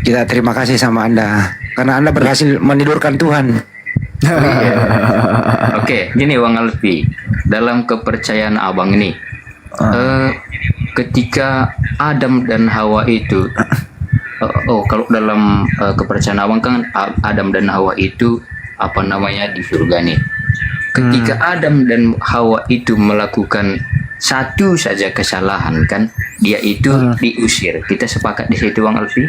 kita terima kasih sama Anda karena Anda berhasil menidurkan Tuhan. Oke, gini Bang Alfi, dalam kepercayaan Abang ini, ketika Adam dan Hawa itu, kalau dalam kepercayaan Abang kan Adam dan Hawa itu di surga nih. Ketika Adam dan Hawa itu melakukan satu saja kesalahan kan, dia itu diusir. Kita sepakat di situ Bang Alfi?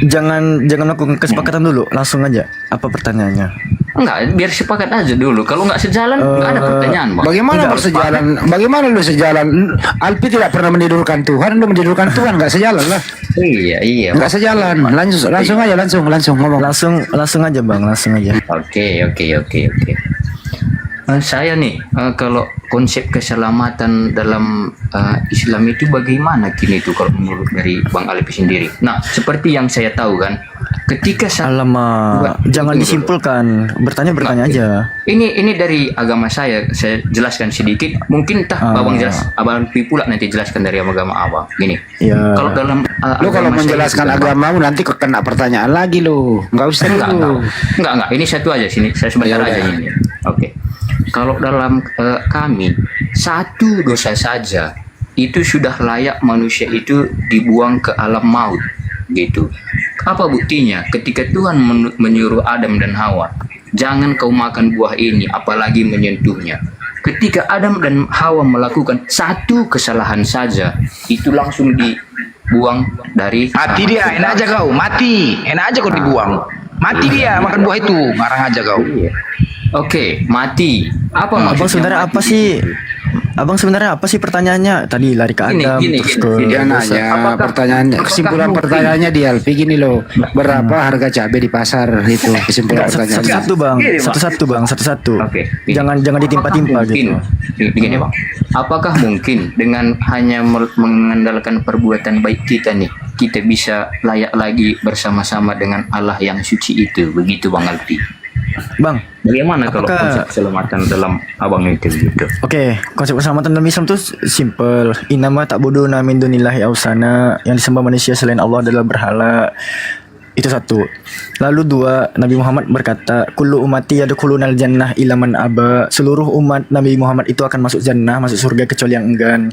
Jangan melakukan kesepakatan dulu, langsung aja. Apa pertanyaannya? Enggak, biar sepakat aja dulu. Kalau nggak sejalan, nggak ada pertanyaan, Bang. Bagaimana bersejalan? Bagaimana lu sejalan? Alpi tidak pernah menidurkan Tuhan, lu menidurkan Tuhan, nggak sejalan lah. Iya. Nggak sejalan. Langsung aja, langsung ngomong. Langsung aja Bang, langsung aja. Oke. Saya nih, kalau konsep keselamatan dalam Islam itu bagaimana kini itu kalau menurut dari Bang Alpi sendiri? Nah, seperti yang saya tahu kan, ketika jangan disimpulkan, bertanya aja. Ini dari agama saya jelaskan sedikit. Mungkin Abang jelas, Abang Alpi pula nanti jelaskan dari agama Abang. Gini. Ya. Kalau dalam lu kalau menjelaskan agamamu nanti kena pertanyaan lagi lu. Enggak usah lu. Enggak. Ini satu aja sini. Saya sebentar aja ini. Oke. Kalau dalam kami, satu dosa saja itu sudah layak manusia itu dibuang ke alam maut, gitu. Apa buktinya? Ketika Tuhan menyuruh Adam dan Hawa, jangan kau makan buah ini, apalagi menyentuhnya. Ketika Adam dan Hawa melakukan satu kesalahan saja, itu langsung dibuang dari Mati dia, enak aja kau. Mati, enak aja kau dibuang. Mati dia makan buah itu, ngarang aja kau. Oke, mati. Apa maksudnya? Abang sebenarnya apa sih pertanyaannya? Tadi lari ke Adam, terus ke dia nanya pertanyaannya, kesimpulan pertanyaannya di Alfi gini loh, berapa harga cabai di pasar itu kesimpulan pertanyaannya. Satu-satu bang. Oke. Jangan ditimpa-timpa gitu. Begini Bang, apakah mungkin dengan hanya mengandalkan perbuatan baik kita nih, kita bisa layak lagi bersama-sama dengan Allah yang suci itu? Begitu Bang Alfi. Bang, bagaimana kalau konsep keselamatan dalam Abang itu gitu? Oke, konsep keselamatan dalam Islam itu simple. Innama ta'buduna min dunillahi awsana, yang disembah manusia selain Allah adalah berhala. Itu satu. Lalu dua, Nabi Muhammad berkata, kullu ummati yadkhulunal jannah illa man aba. Seluruh umat Nabi Muhammad itu akan masuk jannah, masuk surga kecuali yang enggan.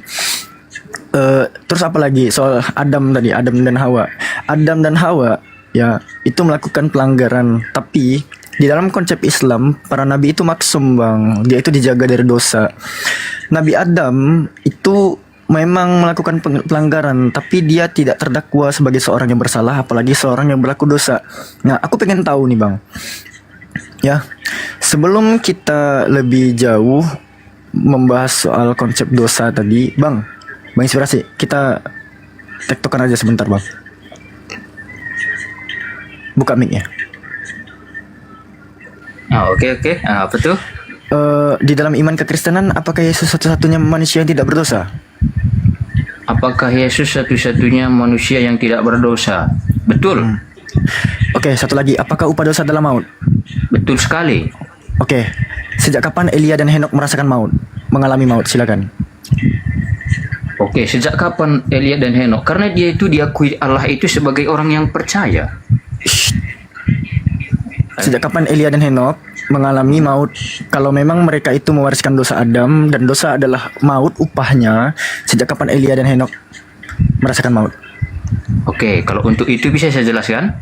Terus apa lagi soal Adam dan Hawa. Adam dan Hawa ya itu melakukan pelanggaran, tapi di dalam konsep Islam para nabi itu maksum Bang, dia itu dijaga dari dosa. Nabi Adam itu memang melakukan pelanggaran, tapi dia tidak terdakwa sebagai seorang yang bersalah, apalagi seorang yang berlaku dosa. Nah, aku pengen tahu nih Bang, ya sebelum kita lebih jauh membahas soal konsep dosa tadi, Bang Inspirasi, kita tektokan aja sebentar Bang. Buka mic-nya. Oke. Apa tuh? Di dalam iman kekristenan, apakah Yesus satu-satunya manusia yang tidak berdosa? Apakah Yesus satu-satunya manusia yang tidak berdosa? Betul. Oke, satu lagi. Apakah upah dosa adalah maut? Betul sekali. Oke. Sejak kapan Elia dan Henok merasakan maut? Mengalami maut, silakan. Oke, sejak kapan Elia dan Henok? Karena dia itu diakui Allah itu sebagai orang yang percaya. Sejak kapan Elia dan Henok mengalami maut? Kalau memang mereka itu mewariskan dosa Adam dan dosa adalah maut upahnya, sejak kapan Elia dan Henok merasakan maut? Oke, kalau untuk itu bisa saya jelaskan.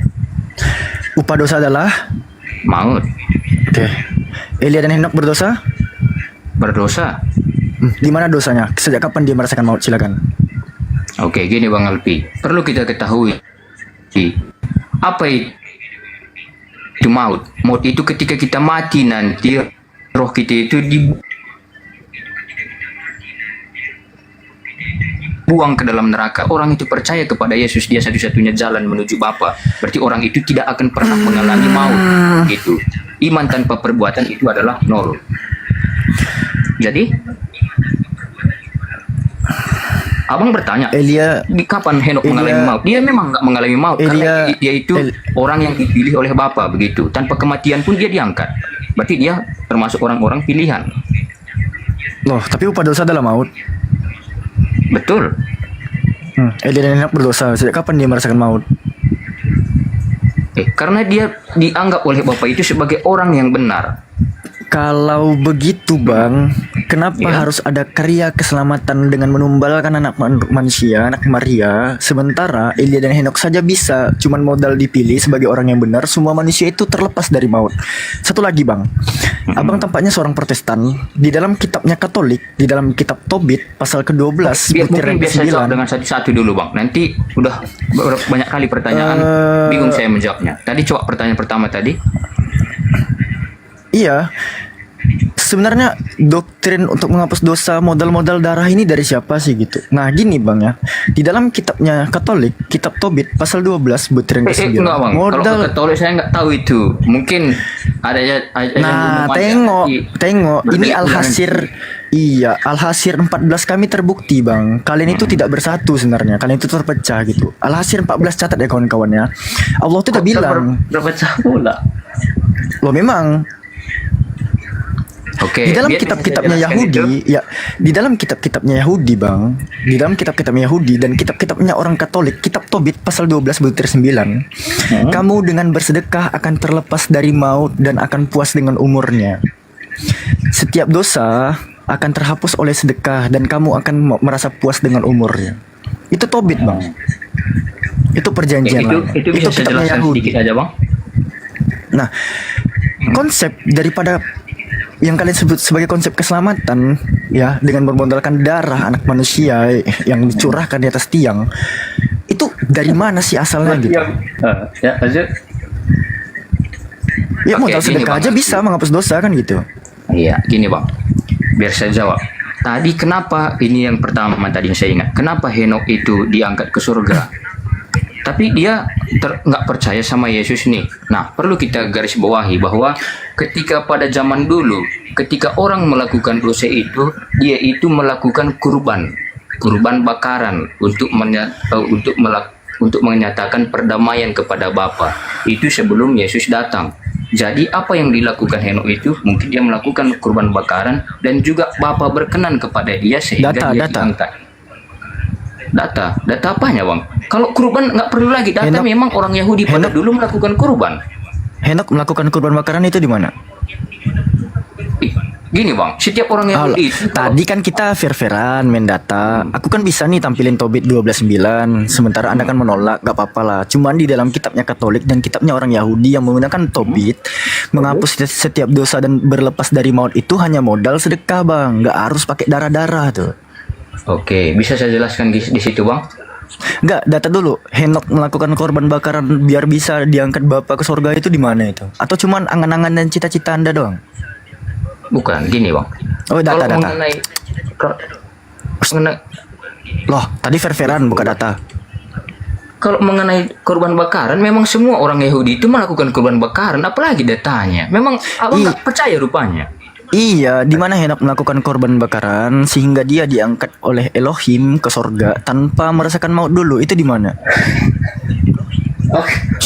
Upah dosa adalah maut. Oke. Elia dan Henok berdosa? Berdosa. Di mana dosanya? Sejak kapan dia merasakan maut? Silakan. Oke, gini Bang Alpi, perlu kita ketahui apa itu maut. Maut itu ketika kita mati nanti roh kita itu dibuang ke dalam neraka. Orang itu percaya kepada Yesus, dia satu-satunya jalan menuju Bapa. Berarti orang itu tidak akan pernah mengalami maut. Gitu. Iman tanpa perbuatan itu adalah nol. Jadi Abang bertanya, di kapan Henok mengalami maut? Dia memang nggak mengalami maut karena dia itu orang yang dipilih oleh Bapa begitu. Tanpa kematian pun dia diangkat. Berarti dia termasuk orang-orang pilihan. Loh, tapi upah dosa adalah maut. Betul. Elia dan Henok berdosa. Sejak kapan dia merasakan maut? Karena dia dianggap oleh Bapa itu sebagai orang yang benar. Kalau begitu Bang, kenapa harus ada karya keselamatan dengan menumbalkan anak manusia, anak Maria, sementara Elia dan Henok saja bisa, cuman modal dipilih sebagai orang yang benar, semua manusia itu terlepas dari maut. Satu lagi Bang, Abang tampaknya seorang Protestan. Di dalam kitabnya Katolik, di dalam kitab Tobit pasal ke-12 butir yang Biar saya ke-9. jawab dengan satu-satu dulu Bang. Nanti udah banyak kali pertanyaan, bingung saya menjawabnya. Tadi coba pertanyaan pertama tadi. Iya, sebenarnya doktrin untuk menghapus dosa modal-modal darah ini dari siapa sih gitu. Nah gini Bang ya, di dalam kitabnya Katolik, kitab Tobit pasal 12 butir yang ke-9. Enggak Bang, kalau Katolik saya nggak tahu itu. Mungkin ada Nah tengok ini Al-Hasir. Iya, Al-Hasir 14 kami terbukti Bang. Kalian itu tidak bersatu sebenarnya. Kalian itu terpecah gitu. Al-Hasir 14 catat ya kawan-kawan ya. Allah itu udah bilang terpecah pula. Loh memang. Di dalam kitab-kitabnya Yahudi, ya, di dalam kitab-kitabnya Yahudi, Bang, di dalam kitab-kitabnya Yahudi dan kitab-kitabnya orang Katolik, kitab Tobit pasal 12 butir 9, kamu dengan bersedekah akan terlepas dari maut dan akan puas dengan umurnya. Setiap dosa akan terhapus oleh sedekah dan kamu akan merasa puas dengan umurnya. Itu Tobit, Bang. Itu perjanjian lama. Itu bisa saya jelaskan sedikit aja, Bang. Nah, konsep daripada yang kalian sebut sebagai konsep keselamatan ya, dengan bermodalkan darah anak manusia yang dicurahkan di atas tiang, itu dari mana sih asalnya gitu? Ya modal sedekah aja bisa menghapus dosa kan gitu. Iya, gini Bang, biar saya jawab. Tadi kenapa ini yang pertama tadi yang saya ingat, kenapa Henok itu diangkat ke surga? Tapi dia nggak percaya sama Yesus nih. Nah, perlu kita garis bawahi bahwa ketika pada zaman dulu, ketika orang melakukan dosa itu, dia itu melakukan kurban bakaran untuk menyatakan perdamaian kepada Bapa. Itu sebelum Yesus datang. Jadi apa yang dilakukan Henok itu, mungkin dia melakukan kurban bakaran dan juga Bapa berkenan kepada dia sehingga dia diangkat. Data apanya Bang? Kalau kurban nggak perlu lagi data. Memang orang Yahudi pada dulu melakukan kurban. Henok melakukan kurban bakaran itu di mana? Gini Bang, setiap orang Yahudi tadi kan kita fair-fairan main data. Aku kan bisa nih tampilin Tobit 12:9, sementara Anda kan menolak, gak apa-apa lah. Cuman di dalam kitabnya Katolik dan kitabnya orang Yahudi yang menggunakan Tobit, menghapus setiap dosa dan berlepas dari maut itu hanya modal sedekah Bang, gak harus pakai darah-darah tuh. Oke, bisa saya jelaskan di situ Bang? Enggak, data dulu. Henok melakukan korban bakaran biar bisa diangkat Bapa ke surga itu di mana itu? Atau cuman angan-angan dan cita-cita Anda doang? Bukan, gini Bang. Oh, data. Loh, tadi fair-fairan bukan data. Kalau mengenai korban bakaran, memang semua orang Yahudi itu melakukan korban bakaran, apalagi datanya. Memang Abang nggak percaya rupanya. Iya, di mana Henok melakukan korban bakaran sehingga dia diangkat oleh Elohim ke surga tanpa merasakan maut dulu. Itu di mana?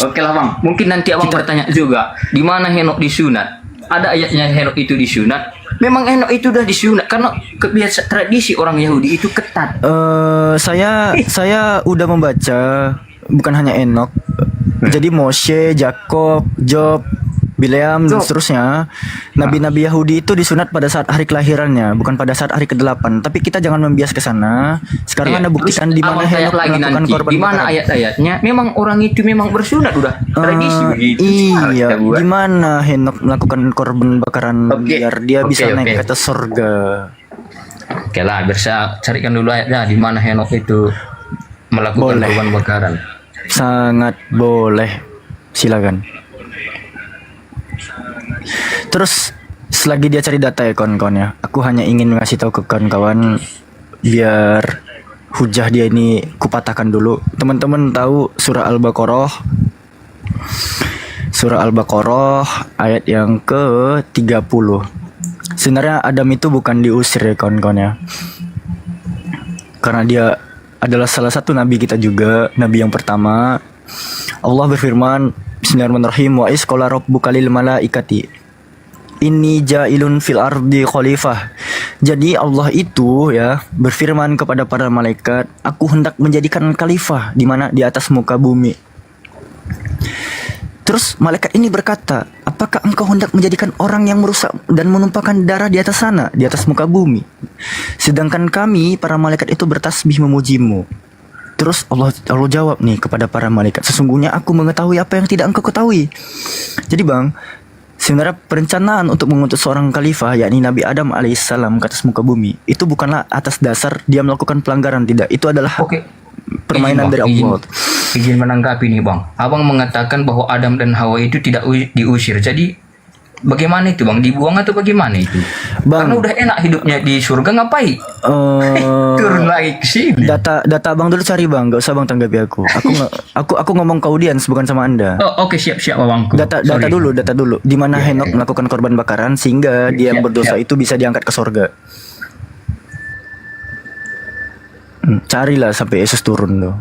Oke lah Bang. Mungkin nanti Abang bertanya juga, di mana Henok disunat? Ada ayatnya Henok itu disunat. Memang Henok itu udah disunat karena kebiasaan tradisi orang Yahudi itu ketat. Saya udah membaca bukan hanya Henok. Jadi Moshe, Jakob, Job, Bileam dan seterusnya. Nabi-nabi Yahudi itu disunat pada saat hari kelahirannya, bukan pada saat hari ke-8. Tapi kita jangan membias ke sana. Sekarang Anda buktikan di mana Henok melakukan korban. Di mana ayat-ayatnya? Memang orang itu memang bersunat udah tradisi begitu. Iya, di mana Henok melakukan korban bakaran biar dia bisa naik ke atas surga. Oke lah, biar saya carikan dulu ayatnya di mana Henok itu melakukan Boleh. korban bakaran. Sangat boleh. Silakan. Terus selagi dia cari data ya kawan-kawan ya, aku hanya ingin ngasih tahu ke kawan-kawan biar hujah dia ini kupatahkan dulu. Teman-teman tahu surah Al-Baqarah? Surah Al-Baqarah ayat yang ke-30. Sebenarnya Adam itu bukan diusir ya kawan-kawan ya. Karena dia adalah salah satu nabi kita juga, nabi yang pertama. Allah berfirman, Bismillahirrahmanirrahim, wa is qala rabbuka lil malaikati inni ja'ilun fil ardi khalifah. Jadi Allah itu ya berfirman kepada para malaikat, aku hendak menjadikan khalifah di mana di atas muka bumi. Terus malaikat ini berkata, apakah engkau hendak menjadikan orang yang merusak dan menumpahkan darah di atas sana, di atas muka bumi? Sedangkan kami para malaikat itu bertasbih memujimu. Terus Allah jawab nih kepada para malaikat, sesungguhnya aku mengetahui apa yang tidak engkau ketahui. Jadi bang, sebenarnya perencanaan untuk mengutus seorang khalifah yakni Nabi Adam alaihissalam ke atas muka bumi itu bukanlah atas dasar dia melakukan pelanggaran, tidak. Itu adalah permainan dari Allah. Izin menanggapi nih bang. Abang mengatakan bahwa Adam dan Hawa itu tidak diusir. Jadi bagaimana itu bang? Dibuang atau bagaimana itu? Bang, karena udah enak hidupnya di surga, ngapain? Turun lagi ke sini. Data abang dulu cari bang, gak usah bang tanggapi aku. Aku ngomong ke audiens bukan sama anda. Oh oke, siap abangku. Data dulu. Di mana Henok melakukan korban bakaran sehingga dia yang berdosa itu bisa diangkat ke surga. Carilah sampai Yesus turun loh.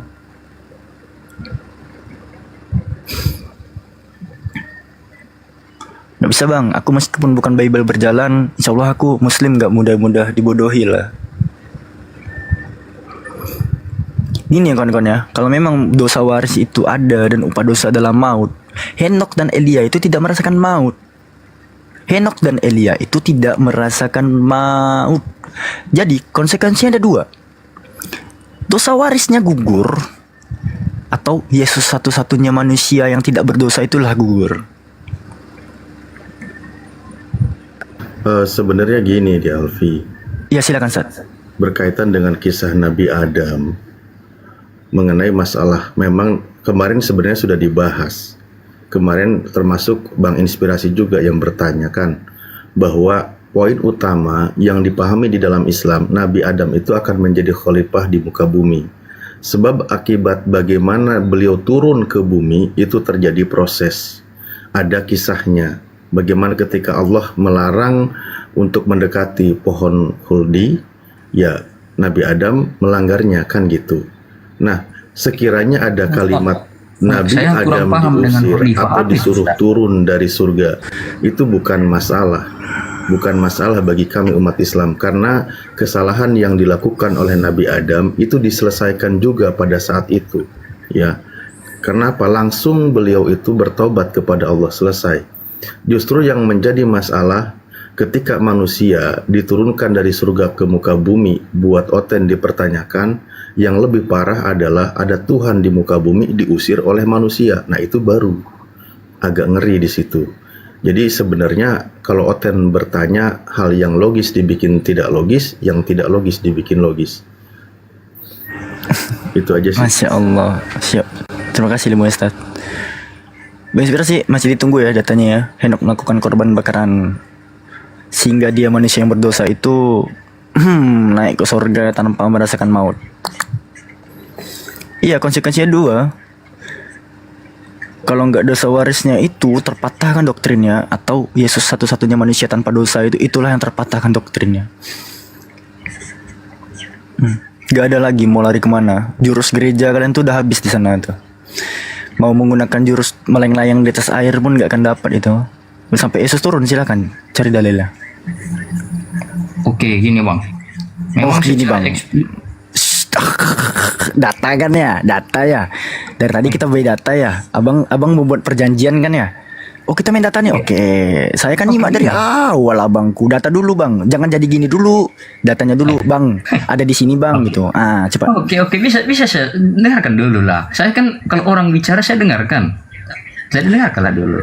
Gak bisa bang, aku meskipun bukan Bible berjalan, insya Allah aku Muslim gak mudah-mudah dibodohi lah. Ini ya kawan-kawan ya, kalau memang dosa waris itu ada dan upah dosa adalah maut, Henok dan Elia itu tidak merasakan maut. Henok dan Elia itu tidak merasakan maut. Jadi konsekuensinya ada dua. Dosa warisnya gugur, atau Yesus satu-satunya manusia yang tidak berdosa itulah gugur. Sebenarnya gini di Alfi. Ya silakan Sat. Berkaitan dengan kisah Nabi Adam mengenai masalah, memang kemarin sebenarnya sudah dibahas. Kemarin termasuk Bang Inspirasi juga yang bertanya kan bahwa poin utama yang dipahami di dalam Islam, Nabi Adam itu akan menjadi khalifah di muka bumi. Sebab akibat bagaimana beliau turun ke bumi itu terjadi proses. Ada kisahnya. Bagaimana ketika Allah melarang untuk mendekati pohon huldi, ya Nabi Adam melanggarnya kan gitu. Nah, sekiranya ada kalimat Nabi Adam diusir atau disuruh turun dari surga, itu bukan masalah. Bukan masalah bagi kami umat Islam, karena kesalahan yang dilakukan oleh Nabi Adam itu diselesaikan juga pada saat itu. Ya, karena apa? Langsung beliau itu bertobat kepada Allah, selesai. Justru yang menjadi masalah ketika manusia diturunkan dari surga ke muka bumi buat Oten dipertanyakan, yang lebih parah adalah ada Tuhan di muka bumi diusir oleh manusia. Nah itu baru agak ngeri di situ. Jadi sebenarnya kalau Oten bertanya hal yang logis dibikin tidak logis, yang tidak logis dibikin logis. Itu aja sih. Masya Allah. Siap. Terima kasih Limu Ustaz. Inspirasi masih ditunggu ya datanya ya. Henok melakukan korban bakaran sehingga dia manusia yang berdosa itu naik ke surga tanpa merasakan maut. Iya, konsekuensinya dua. Kalau nggak dosa warisnya itu terpatahkan doktrinnya, atau Yesus satu-satunya manusia tanpa dosa itu, itulah yang terpatahkan doktrinnya. Gak ada lagi mau lari kemana. Jurus gereja kalian tuh udah habis di sana tuh. Mau menggunakan jurus melayang-layang di atas air pun gak akan dapat itu. Sampai Yesus turun, silakan cari dalilnya. Oke, gini bang. Memang gini bang. Data kan ya, data ya. Dari tadi kita beli data ya. Abang membuat perjanjian kan ya. Oh kita main data nih. Oke. Saya kan nyimak dari awal abangku. Data dulu bang. Jangan jadi gini dulu. Datanya dulu bang. Ada di sini bang gitu. Ah cepat. Oke bisa saya dengarkan dulu lah. Saya kan kalau orang bicara saya dengarkan. Saya dengarkanlah dulu.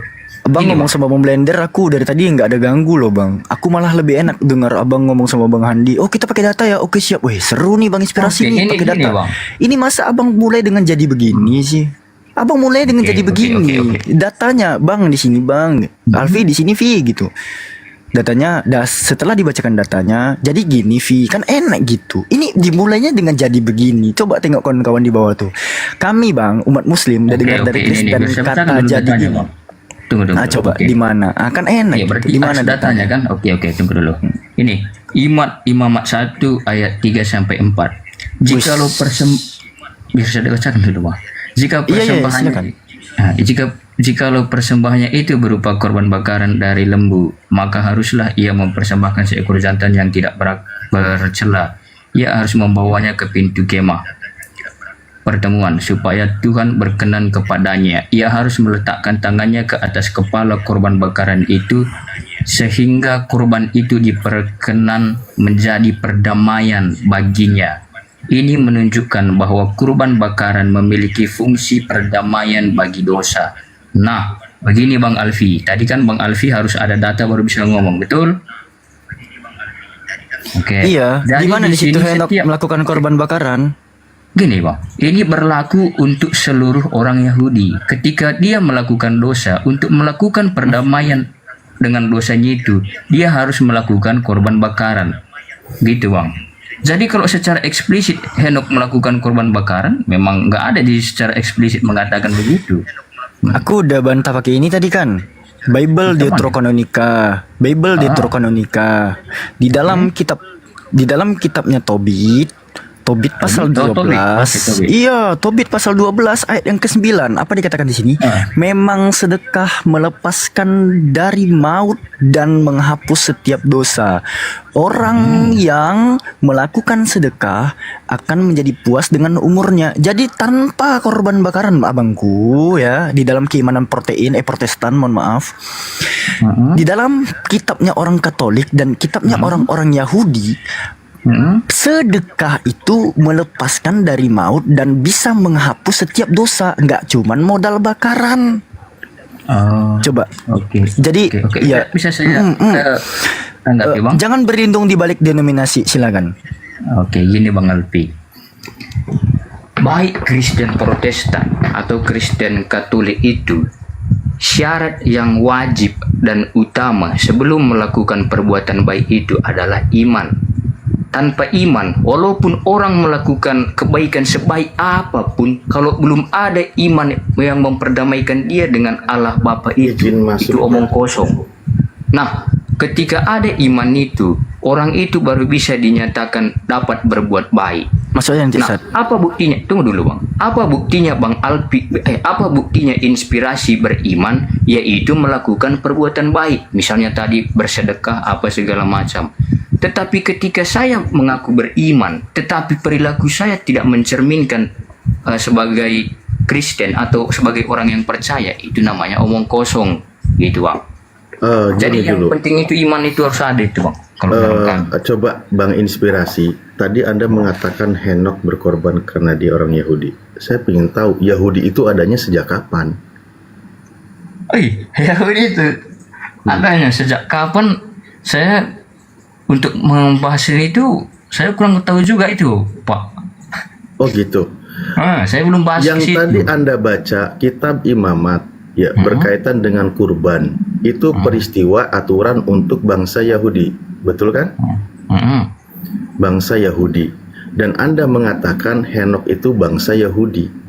Abang ngomong sama Bang Blender, aku dari tadi nggak ada ganggu loh bang. Aku malah lebih enak dengar abang ngomong sama Bang Handi. Oh kita pakai data ya, oke siap. Wih seru nih bang, inspirasi nih pakai data. Bang. Ini masa abang mulai dengan jadi begini sih? Abang mulai dengan jadi begini. Datanya bang di sini bang, Alfi di sini Vi gitu. Datanya, setelah dibacakan datanya, jadi gini Vi, kan enak gitu. Ini dimulainya dengan jadi begini. Coba tengok kawan-kawan di bawah tuh. Kami bang, umat Muslim, udah dengar dari Kristen kata jadi ini. Tunggu. Coba di mana? Kan enak. Ya, berarti di mana datanya kan? Oke, tunggu dulu. Ini Imamat 1 ayat 3 sampai 4. Jikalau bisa dibacakan dulu bang. Jika persembahannya Jikalau persembahannya itu berupa korban bakaran dari lembu, maka haruslah ia mempersembahkan seekor jantan yang tidak bercela. Ia harus membawanya ke pintu kemah pertemuan supaya Tuhan berkenan kepadanya. Ia harus meletakkan tangannya ke atas kepala korban bakaran itu sehingga korban itu diperkenan menjadi perdamaian baginya. Ini menunjukkan bahwa kurban bakaran memiliki fungsi perdamaian bagi dosa. Nah, begini Bang Alfi. Tadi kan Bang Alfi harus ada data baru bisa ngomong, betul? Oke. Iya. Di mana di situ Henok melakukan korban bakaran? Gini Bang, ini berlaku untuk seluruh orang Yahudi. Ketika dia melakukan dosa, untuk melakukan perdamaian dengan dosanya itu, dia harus melakukan korban bakaran. Gitu Bang. Jadi kalau secara eksplisit Henok melakukan korban bakaran, memang nggak ada di secara eksplisit mengatakan begitu. Aku udah bantah pakai ini tadi kan. Bible Deuterokanonika. Di dalam kitabnya Tobit pasal 12. Iya, Tobit pasal 12 ayat yang ke-9. Apa dikatakan di sini? Memang sedekah melepaskan dari maut dan menghapus setiap dosa. Orang yang melakukan sedekah akan menjadi puas dengan umurnya. Jadi tanpa korban bakaran abangku ya, di dalam keimanan Protestan, mohon maaf. Di dalam kitabnya orang Katolik dan kitabnya orang-orang Yahudi, sedekah itu melepaskan dari maut dan bisa menghapus setiap dosa, nggak cuman modal bakaran. Coba. Jadi ya bisa saya tanggapi Bang. Jangan berlindung di balik denominasi, silakan. Oke, gini Bang Alfi. Baik Kristen Protestan atau Kristen Katolik itu, syarat yang wajib dan utama sebelum melakukan perbuatan baik itu adalah iman. Tanpa iman, walaupun orang melakukan kebaikan sebaik apapun, kalau belum ada iman yang memperdamaikan dia dengan Allah Bapa itu omong kosong. Nah, ketika ada iman itu, orang itu baru bisa dinyatakan dapat berbuat baik. Maksudnya nah, apa buktinya? Tunggu dulu Bang. Apa buktinya Bang Alfi? Apa buktinya inspirasi beriman? Yaitu melakukan perbuatan baik. Misalnya tadi bersedekah apa segala macam. Tetapi ketika saya mengaku beriman, tetapi perilaku saya tidak mencerminkan sebagai Kristen atau sebagai orang yang percaya, itu namanya omong kosong, gitu Bang. Jadi yang penting itu iman itu harus ada itu Bang. Coba Bang inspirasi, tadi Anda mengatakan Henok berkorban karena dia orang Yahudi. Saya ingin tahu Yahudi itu adanya sejak kapan? Yahudi itu adanya sejak kapan? Saya untuk membahas ini itu saya kurang tahu juga itu, Pak. Oh gitu. Saya belum bahas yang tadi Anda baca kitab Imamat ya berkaitan dengan kurban. Itu peristiwa aturan untuk bangsa Yahudi, betul kan? Bangsa Yahudi. Dan Anda mengatakan Henok itu bangsa Yahudi.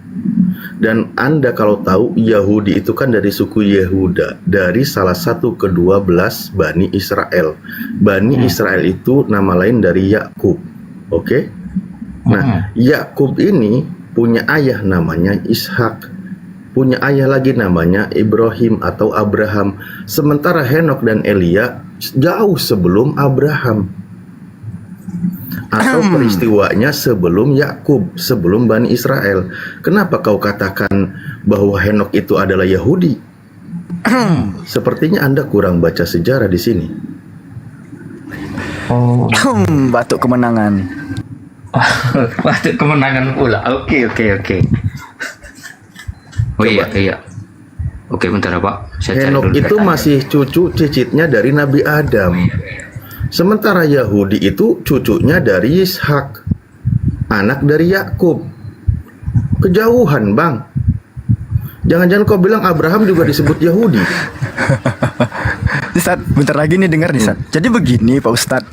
Dan Anda kalau tahu Yahudi itu kan dari suku Yehuda, dari salah satu ke-12 Bani Israel. Bani Israel itu nama lain dari Yakub. Oke? Nah, Yakub ini punya ayah namanya Ishak. Punya ayah lagi namanya Ibrahim atau Abraham. Sementara Henok dan Elia jauh sebelum Abraham. Atau peristiwanya sebelum Yakub, sebelum Bani Israel. Kenapa kau katakan bahwa Henok itu adalah Yahudi? Sepertinya Anda kurang baca sejarah di sini. Batuk kemenangan. Batuk kemenangan pula. Oke. Oh iya. Oke, bentar ya, Pak. Saya cari Henok dulu itu datanya. masih cucu cicitnya dari Nabi Adam. Sementara Yahudi itu cucunya dari Ishak, anak dari Yakub. Kejauhan, Bang. Jangan-jangan kau bilang Abraham juga disebut Yahudi. Ustaz, bentar lagi nih dengar nih, Ustaz. Jadi begini, Pak Ustaz.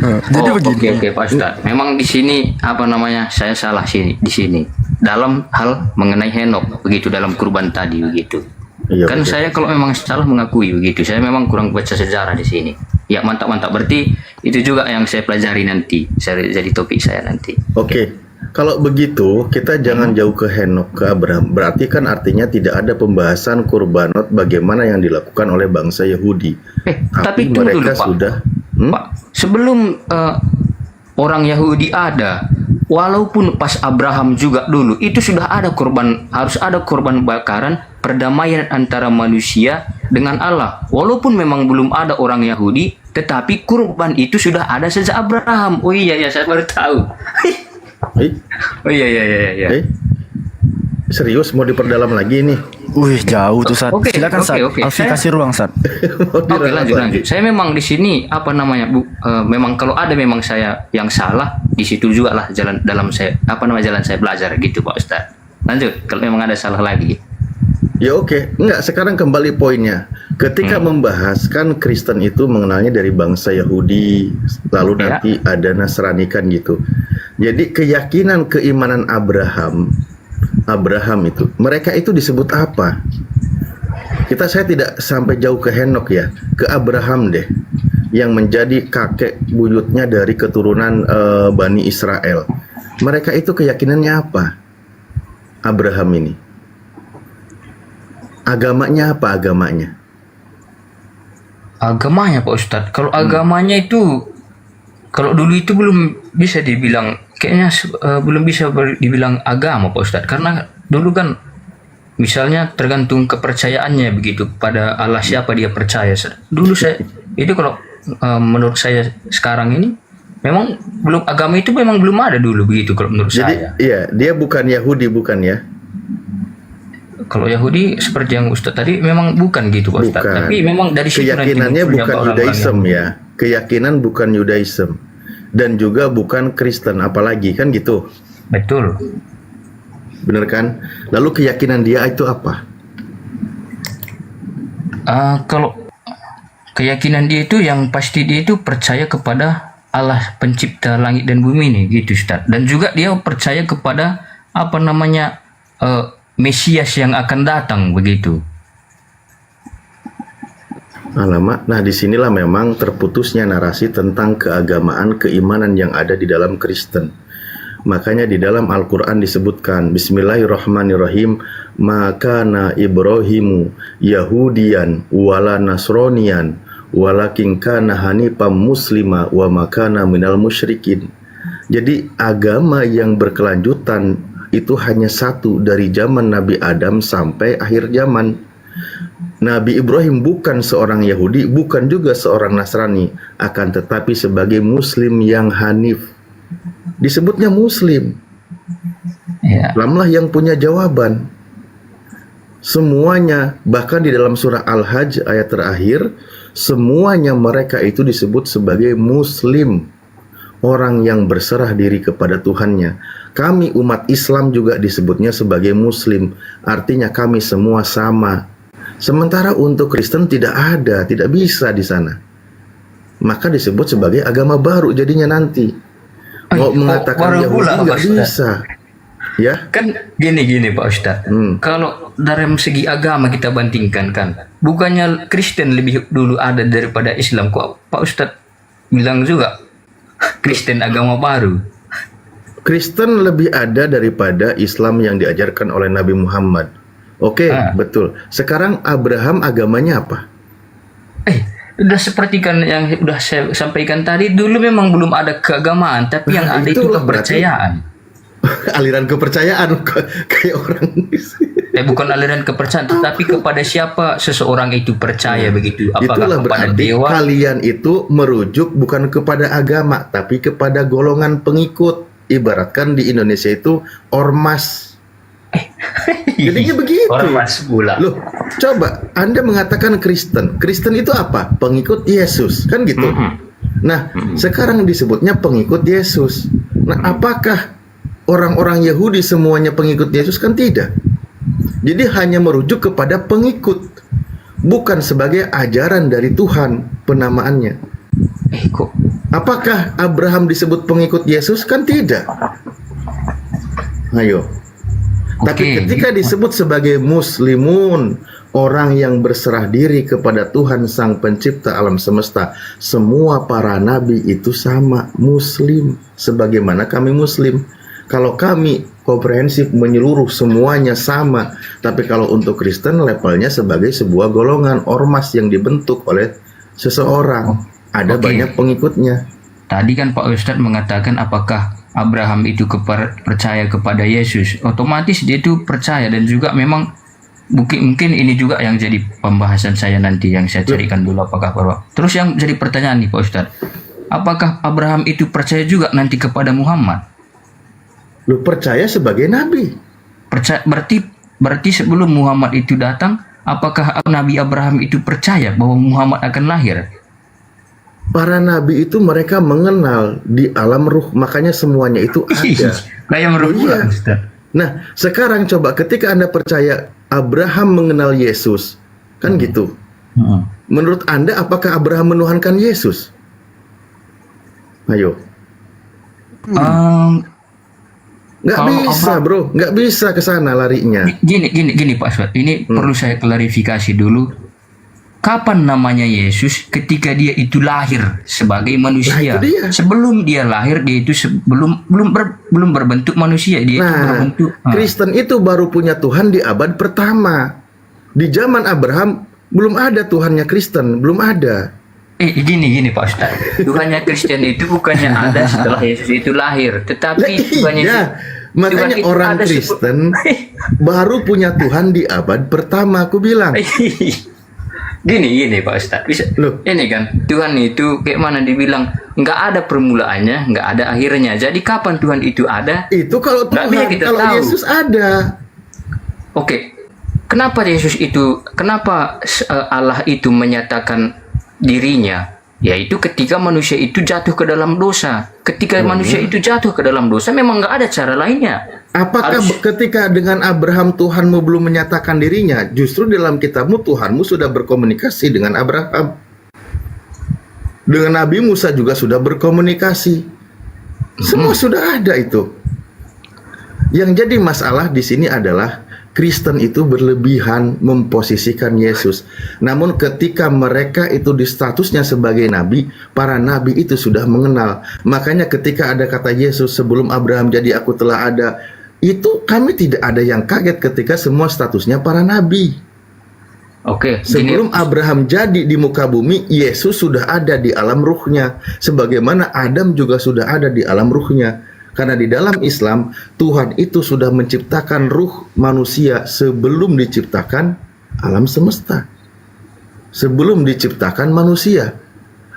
Jadi begini. Oke, Pak Ustadz. Memang di sini apa namanya? Saya salah sini di sini. Dalam hal mengenai Henok begitu dalam kurban tadi begitu. Iya, Kan betul. saya kalau memang salah mengakui begitu. Saya memang kurang baca sejarah di sini. Ya, mantap-mantap. Berarti itu juga yang saya pelajari nanti. Saya jadi topik saya nanti. Oke. Kalau begitu, kita jangan jauh ke Henok, ke Abraham. Berarti kan artinya tidak ada pembahasan kurbanot bagaimana yang dilakukan oleh bangsa Yahudi. Tapi tunggu dulu, mereka Pak. sudah Pak, sebelum orang Yahudi ada, walaupun pas Abraham juga dulu, itu sudah ada korban, harus ada korban bakaran perdamaian antara manusia dengan Allah. Walaupun memang belum ada orang Yahudi, tetapi kurban itu sudah ada sejak Abraham. Oh iya, ya saya baru tahu. Oh iya. Serius mau diperdalam lagi nih? Wih, jauh tuh, Sat. Oke, Silakan, Sat. oke. Alfi Saya- kasih ruang, Sat. Oke, lanjut. Saya memang di sini apa namanya, Bu, memang kalau ada memang saya yang salah, di situ juga lah jalan dalam saya jalan saya belajar gitu, Pak Ustaz. Lanjut, kalau memang ada salah lagi. Ya oke, enggak, sekarang kembali poinnya. Ketika membahaskan Kristen itu mengenalnya dari bangsa Yahudi, lalu nanti ada Nasrani kan gitu. Jadi keyakinan keimanan Abraham itu, mereka itu disebut apa? Saya tidak sampai jauh ke Henok ya, ke Abraham deh, yang menjadi kakek buyutnya dari keturunan Bani Israel. Mereka itu keyakinannya apa? Abraham ini. Agamanya apa agamanya? Agamanya, Pak Ustadz. Kalau agamanya itu, kalau dulu itu belum bisa dibilang, kayaknya belum bisa dibilang agama, Pak Ustadz. Karena dulu kan, misalnya tergantung kepercayaannya begitu pada Allah siapa dia percaya. Dulu saya itu kalau menurut saya sekarang ini memang belum, agama itu memang belum ada dulu begitu kalau menurut saya. Iya, dia bukan Yahudi bukan ya? Kalau Yahudi seperti yang Ustadz tadi memang bukan gitu, Pak Ustadz. Bukan. Tapi memang dari situ nanti Keyakinannya munculnya bukan orang-orang Yudaism yang- ya. Keyakinan bukan Yudaism dan juga bukan Kristen apalagi kan gitu. Betul. Bener kan? Lalu keyakinan dia itu apa? Kalau keyakinan dia itu yang pasti dia itu percaya kepada Allah pencipta langit dan bumi nih gitu, Ustaz. Dan juga dia percaya kepada apa namanya Mesias yang akan datang begitu. Alamak, nah disinilah memang terputusnya narasi tentang keagamaan, keimanan yang ada di dalam Kristen. Makanya di dalam Al-Quran disebutkan, Bismillahirrahmanirrahim, Makana Ibrahimu Yahudian wala Nasronian walakin kana hanifam muslima wa makana minal musyrikin. Jadi agama yang berkelanjutan itu hanya satu dari zaman Nabi Adam sampai akhir zaman. Nabi Ibrahim bukan seorang Yahudi, bukan juga seorang Nasrani, akan tetapi sebagai Muslim yang hanif. Disebutnya Muslim. Islamlah yang punya jawaban. Semuanya, bahkan di dalam surah Al-Hajj ayat terakhir, semuanya mereka itu disebut sebagai Muslim. Orang yang berserah diri kepada Tuhannya. Kami umat Islam juga disebutnya sebagai Muslim. Artinya kami semua sama. Sementara untuk Kristen tidak ada, tidak bisa di sana. Maka disebut sebagai agama baru jadinya nanti. Mau mengatakan Yahudi nggak bisa. Ya. Kan gini Pak Ustadz. Kalau dari segi agama kita bandingkan kan, bukannya Kristen lebih dulu ada daripada Islam. Kok Pak Ustadz bilang juga Kristen agama baru? Kristen lebih ada daripada Islam yang diajarkan oleh Nabi Muhammad. Oke, betul. Sekarang Abraham agamanya apa? Udah seperti kan yang udah saya sampaikan tadi, dulu memang belum ada keagamaan, tapi yang ada itu kepercayaan. Aliran kepercayaan kayak orang. Bukan aliran kepercayaan, tetapi kepada siapa seseorang itu percaya begitu. Apakah Itulah kepada berarti dewa? kalian itu merujuk bukan kepada agama, tapi kepada golongan pengikut ibaratkan di Indonesia itu ormas. Jadinya begitu. Ormas pula. Loh, coba Anda mengatakan Kristen. Kristen itu apa? Pengikut Yesus, kan gitu. Nah, sekarang disebutnya pengikut Yesus. Nah, apakah orang-orang Yahudi semuanya pengikut Yesus? Kan tidak. Jadi hanya merujuk kepada pengikut, bukan sebagai ajaran dari Tuhan penamaannya. Apakah Abraham disebut pengikut Yesus? Kan tidak. Ayo. Tapi ketika disebut sebagai muslimun, orang yang berserah diri kepada Tuhan Sang Pencipta alam semesta, semua para nabi itu sama, muslim, sebagaimana kami muslim. Kalau kami komprehensif menyeluruh, semuanya sama. Tapi kalau untuk Kristen levelnya sebagai sebuah golongan ormas yang dibentuk oleh seseorang. Ada banyak pengikutnya. Tadi kan Pak Ustadz mengatakan apakah Abraham itu percaya kepada Yesus. Otomatis dia itu percaya, dan juga memang mungkin ini juga yang jadi pembahasan saya nanti, yang saya carikan dulu apakah bahwa. Terus yang jadi pertanyaan nih Pak Ustadz, apakah Abraham itu percaya juga nanti kepada Muhammad? Lu percaya sebagai nabi. Berarti sebelum Muhammad itu datang, apakah Nabi Abraham itu percaya bahwa Muhammad akan lahir? Para nabi itu mereka mengenal di alam ruh, makanya semuanya itu ada. Nah, sekarang coba ketika Anda percaya Abraham mengenal Yesus, kan gitu. Menurut Anda apakah Abraham menuhankan Yesus? Ayo. Nggak bisa bro, nggak bisa ke sana larinya. Gini Pak Ustadz, ini perlu saya klarifikasi dulu. Kapan namanya Yesus? Ketika dia itu lahir sebagai manusia. Sebelum dia lahir, dia itu belum berbentuk manusia. Dia itu berbentuk. Kristen itu baru punya Tuhan di abad pertama. Di zaman Abraham belum ada Tuhannya Kristen, belum ada. Gini Pak Ustadz, Tuhannya Kristen itu bukannya ada setelah Yesus itu lahir, tetapi makanya orang Kristen baru punya Tuhan di abad pertama, aku bilang. Gini Pak Ustadz, ini kan Tuhan itu kayak mana dibilang nggak ada permulaannya, nggak ada akhirnya. Jadi kapan Tuhan itu ada? Itu kalau Tuhan, kalau tahu. Yesus ada. Kenapa Allah itu menyatakan dirinya? Yaitu ketika manusia itu jatuh ke dalam dosa. Ketika manusia itu jatuh ke dalam dosa, memang nggak ada cara lainnya. Apakah ketika dengan Abraham Tuhanmu belum menyatakan dirinya? Justru dalam kitabmu Tuhanmu sudah berkomunikasi dengan Abraham. Dengan Nabi Musa juga sudah berkomunikasi. Semua sudah ada itu. Yang jadi masalah di sini adalah Kristen itu berlebihan memposisikan Yesus. Namun ketika mereka itu di statusnya sebagai nabi, para nabi itu sudah mengenal. Makanya ketika ada kata Yesus, sebelum Abraham jadi aku telah ada, itu kami tidak ada yang kaget ketika semua statusnya para nabi. Sebelum Abraham jadi di muka bumi, Yesus sudah ada di alam ruhnya. Sebagaimana Adam juga sudah ada di alam ruhnya. Karena di dalam Islam, Tuhan itu sudah menciptakan ruh manusia sebelum diciptakan alam semesta. Sebelum diciptakan manusia.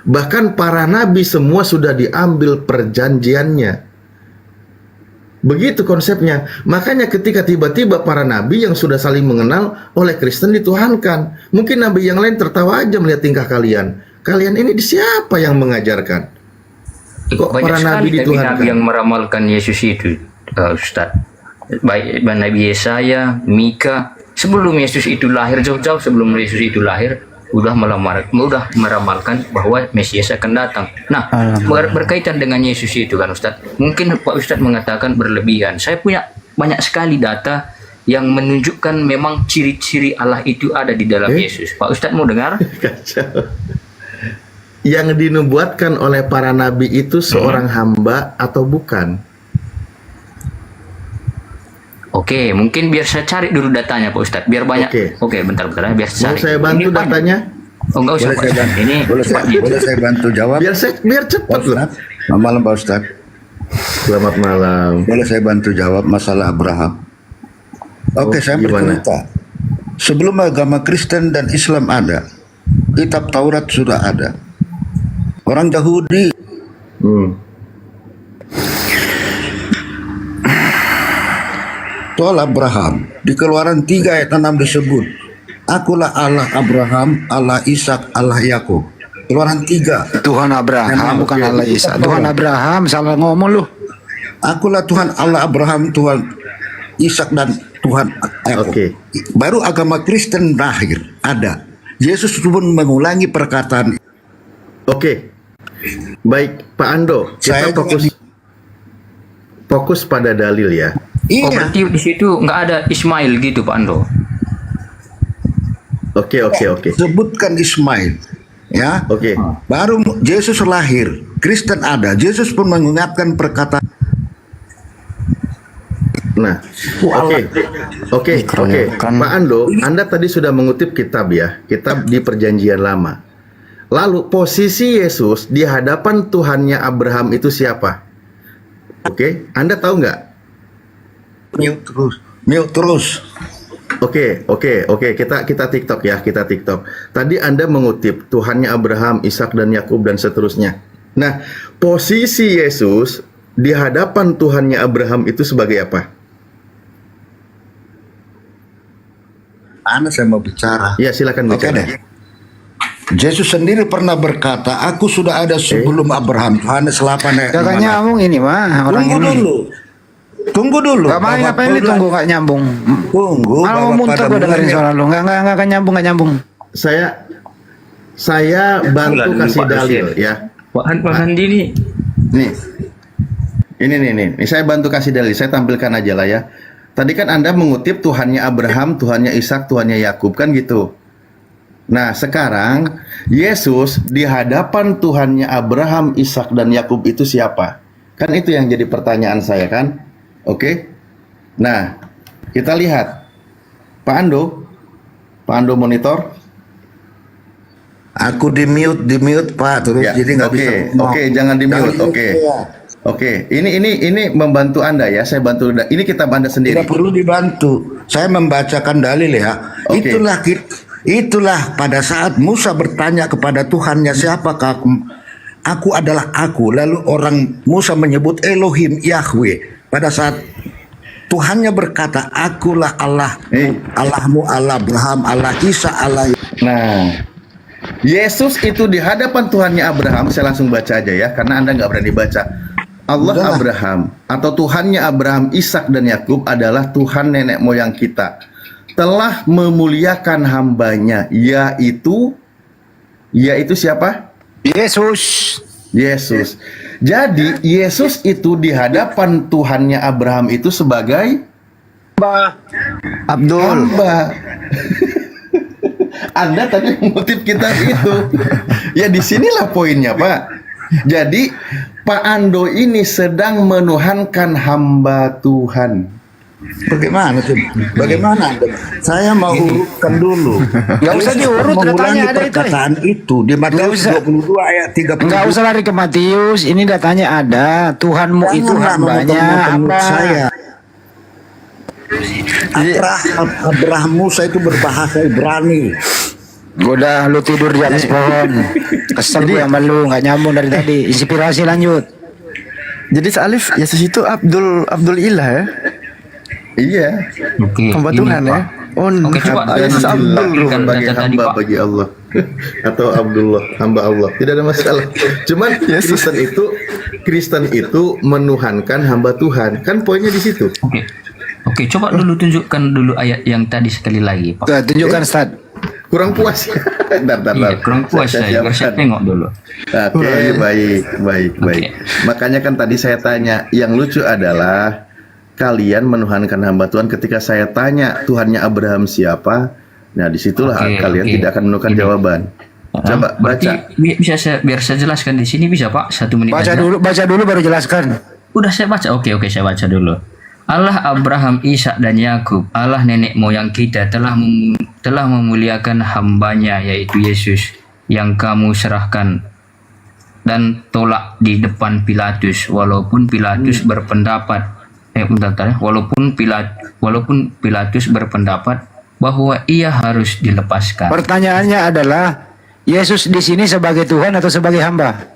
Bahkan para nabi semua sudah diambil perjanjiannya. Begitu konsepnya. Makanya ketika tiba-tiba para nabi yang sudah saling mengenal oleh Kristen dituhankan. Mungkin nabi yang lain tertawa aja melihat tingkah kalian. Kalian ini siapa yang mengajarkan? Kok Banyak para sekali nabi dituhankan? nabi yang meramalkan Yesus itu, Ustaz. Baik Nabi Yesaya, Mika, sebelum Yesus itu lahir, jauh-jauh sebelum Yesus itu lahir, udah meramalkan bahwa Mesias akan datang. Nah, berkaitan dengan Yesus itu kan Ustaz, mungkin Pak Ustaz mengatakan berlebihan. Saya punya banyak sekali data yang menunjukkan memang ciri-ciri Allah itu ada di dalam Yesus. Pak Ustaz mau dengar? Yang dinubuatkan oleh para nabi itu seorang hamba atau bukan? Oke, mungkin biar saya cari dulu datanya Pak Ustadz, biar banyak. Oke, bentar biar saya cari. Mau saya bantu datanya? Oh, enggak usah Pak Ustadz. Ini boleh saya bantu jawab? Biar cepat loh. Selamat malam Pak Ustadz. Selamat malam. Boleh saya bantu jawab masalah Abraham? Oke, saya bercerita. Sebelum agama Kristen dan Islam ada, kitab Taurat sudah ada. Orang Yahudi Tuhan Abraham. Di Keluaran 3 ayat 6 disebut, Akulah Allah Abraham, Allah Ishak, Allah Yakub. Keluaran 3. Tuhan Abraham, bukan Allah Ishak. Tuhan Abraham, salah ngomong lu. Akulah Tuhan Allah Abraham, Tuhan Ishak dan Tuhan Yakub. Baru agama Kristen lahir, ada. Yesus pun mengulangi perkataan. Baik, Pak Ando, kita fokus pada dalil ya. Oh, berarti di situ nggak ada Ismail gitu, Pak Ando? Oke. Sebutkan Ismail, ya. Baru Yesus lahir, Kristen ada. Yesus pun mengingatkan perkataan. Nah, oke. Pak Ando, Anda tadi sudah mengutip kitab ya, kitab di Perjanjian Lama. Lalu posisi Yesus di hadapan Tuhannya Abraham itu siapa? Anda tahu nggak? Mute terus. Oke. Kita TikTok ya, kita TikTok. Tadi Anda mengutip Tuhannya Abraham, Ishak dan Yakub dan seterusnya. Nah, posisi Yesus di hadapan Tuhannya Abraham itu sebagai apa? Saya mau bicara. Ya, silakan bicara. Yesus sendiri pernah berkata, Aku sudah ada sebelum Abraham. Yohanes 8 ayat 5. Kakak nyambung ini mah orang ini. Tunggu dulu. Gak main ngapain lu tunggu gak nyambung. Tunggu. Malah mau muntah gue dengerin suara lu. Gak nyambung. Saya bantu kasih dalil ya. Pak Handi nih. Ini saya bantu kasih dalil. Saya tampilkan aja lah ya. Tadi kan Anda mengutip Tuhannya Abraham, Tuhannya Ishak, Tuhannya Yakub kan gitu. Nah, sekarang Yesus di hadapan Tuhannya Abraham, Ishak dan Yakub itu siapa? Kan itu yang jadi pertanyaan saya kan? Nah, kita lihat. Pak Ando monitor. Aku di mute Pak, terus jadi nggak bisa. Jangan di mute. Ini membantu Anda ya. Saya bantu. Ini kitab Anda sendiri. Tidak perlu dibantu. Saya membacakan dalil ya. Itulah pada saat Musa bertanya kepada Tuhannya, siapakah aku adalah aku. Lalu orang Musa menyebut Elohim Yahweh. Pada saat Tuhannya berkata, Akulah Allah, Allahmu, Allah Abraham, Allah Isa, Allah. Nah, Yesus itu di hadapan Tuhannya Abraham. Saya langsung baca aja ya, karena Anda nggak berani baca. Allah Abraham atau Tuhannya Abraham, Ishak dan Yakub adalah Tuhan nenek moyang kita. Telah memuliakan hambanya, yaitu siapa? Yesus. Jadi Yesus itu di hadapan Tuhannya Abraham itu sebagai hamba. Anda tadi mengutip kitab itu. Ya disinilah poinnya Pak. Jadi Pak Ando ini sedang menuhankan hamba Tuhan. Bagaimana tuh? Bagaimana? Saya mau urutkan dulu. Gak usah diurut, datanya ada perkataan itu di Matius 22 ayat 30. Gak usah lari ke Matius, ini datanya ada. Tuhanmu itu hambanya apa? Saya. Abraham Musa itu berbahasa Ibrani. Udah lu tidur di atas pohon. Kesel gue sama lu, gak nyambung dari tadi. Inspirasi lanjut. Jadi Alif, Yesus itu Abdul Ilah ya? Iya. Hamba Tuhan ya. Coba Yesus Abdul sebagai hamba bagi Allah atau Abdullah, hamba Allah. Tidak ada masalah. Cuman Kristen itu menuhankan hamba Tuhan. Kan poinnya di situ. Oke, coba dulu tunjukkan dulu ayat yang tadi sekali lagi, Pak. Tunjukkan Ustaz. Kurang puas. Iya, kurang puas saya. Saya tengok dulu. Baik. Makanya kan tadi saya tanya, yang lucu adalah kalian menuhankan hamba Tuhan. Ketika saya tanya Tuhannya Abraham siapa, nah disitulah kalian tidak akan menemukan jawaban. Coba baca. Bisa biar saya jelaskan di sini bisa Pak, 1 menit baca aja. Baca dulu baru jelaskan. Udah saya baca. Oke, saya baca dulu. Allah Abraham, Ishak dan Yakub, Allah nenek moyang kita telah memuliakan hambanya yaitu Yesus yang kamu serahkan dan tolak di depan Pilatus, walaupun Pilatus berpendapat walaupun Pilatus berpendapat bahwa ia harus dilepaskan. Pertanyaannya adalah Yesus di sini sebagai Tuhan atau sebagai hamba?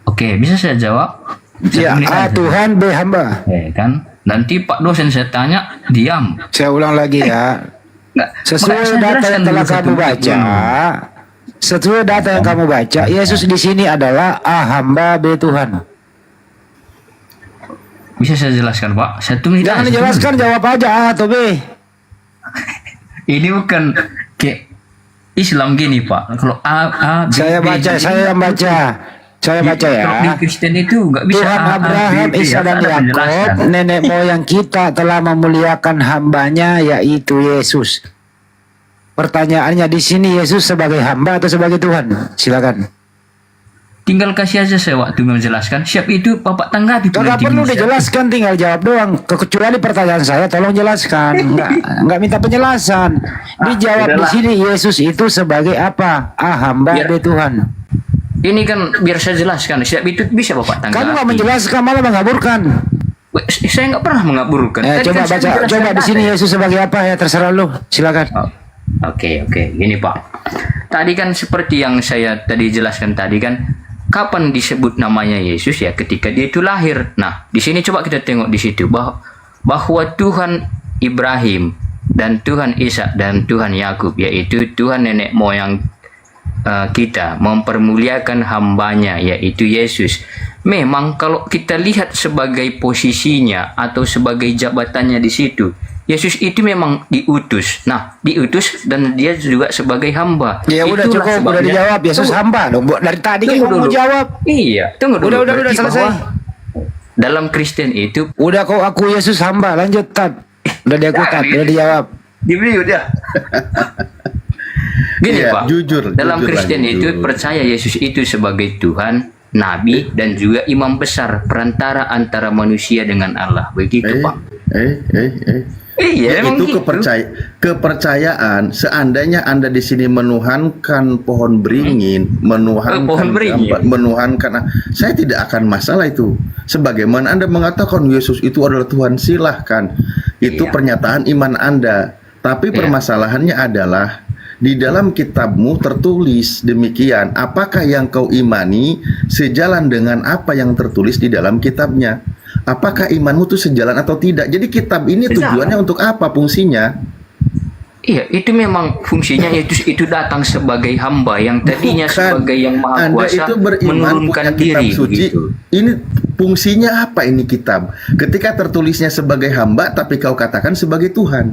Oke, bisa saya jawab? Ya, A Tuhan, B hamba. Kan? Nanti Pak dosen saya tanya, diam. Saya ulang lagi ya. Makanya Sesuai saya data jelaskan yang dulu telah satu kamu menit baca, dulu. sesuai data yang kamu baca, Yesus di sini adalah A hamba, B Tuhan. Bisa saya jelaskan, Pak? 1 menit. Jangan aja, dijelaskan, jawab aja A atau B. Ini bukan kayak Islam gini, Pak. Kalau A, B, Saya B, baca, B, saya yang baca. Saya baca ya. Kalau di Kristen itu nggak bisa Tuhan A, Abraham, B, B, Ishak dan harus ada penjelasan. Yakub, nenek moyang kita telah memuliakan hambanya yaitu Yesus. Pertanyaannya di sini, Yesus sebagai hamba atau sebagai Tuhan? Silakan. Tinggal kasih aja saya waktu menjelaskan. Siap itu Bapak tanggapi. Tidak perlu dijelaskan, tinggal jawab doang. Kecuali pertanyaan saya, tolong jelaskan. Enggak minta penjelasan. Dijawab di sini, Yesus itu sebagai apa? A hamba, B Tuhan. Ini kan biar saya jelaskan. Siap itu bisa Bapak tanggapi. Kamu nggak menjelaskan, malah mengaburkan. Saya nggak pernah mengaburkan. Tadi Coba kan saya baca, menjelaskan coba di sini data. Yesus sebagai apa ya, terserah lu. Silakan. Oke. Gini Pak. Tadi kan seperti yang saya tadi jelaskan tadi kan, kapan disebut namanya Yesus ya? Ketika dia itu lahir. Nah, di sini coba kita tengok di situ bahwa Tuhan Ibrahim dan Tuhan Ishak dan Tuhan Yakub, yaitu Tuhan nenek moyang kita, mempermuliakan hambanya yaitu Yesus. Memang kalau kita lihat sebagai posisinya atau sebagai jabatannya di situ, Yesus itu memang diutus. Nah, diutus dan dia juga sebagai hamba. Ya udah Itulah cukup, udah sebabnya- dijawab. Yesus hamba dong. Dari tadi kan Tunggu kamu mau dulu. jawab. Iya, tunggu dulu. Udah Berarti selesai. bahwa dalam Kristen itu Udah kau aku Yesus hamba, lanjut Tat. Udah dia Tat, udah dijawab. dibeli udah. Gini Iya, Pak, jujur, dalam jujur Kristen lagi, itu jujur. percaya Yesus itu sebagai Tuhan, Nabi, dan juga imam besar, perantara antara manusia dengan Allah. Begitu Pak. Iya, Ya, emang itu gitu. kepercayaan. Seandainya Anda di sini menuhankan pohon beringin, menuhankan pohon beringin. gambar, menuhankan, saya tidak akan masalah itu. Sebagaimana Anda mengatakan Yesus itu adalah Tuhan, silahkan. Itu pernyataan iman Anda. Tapi permasalahannya adalah di dalam kitabmu tertulis demikian. Apakah yang kau imani sejalan dengan apa yang tertulis di dalam kitabnya? Apakah imanmu itu sejalan atau tidak? Jadi kitab ini Sejalan. tujuannya untuk apa? Fungsinya? Iya, itu memang fungsinya itu datang sebagai hamba yang tadinya Bukan. sebagai yang maha Anda kuasa itu beriman menurunkan punya kitab diri. suci. begitu. Ini fungsinya apa ini kitab? Ketika tertulisnya sebagai hamba, tapi kau katakan sebagai Tuhan.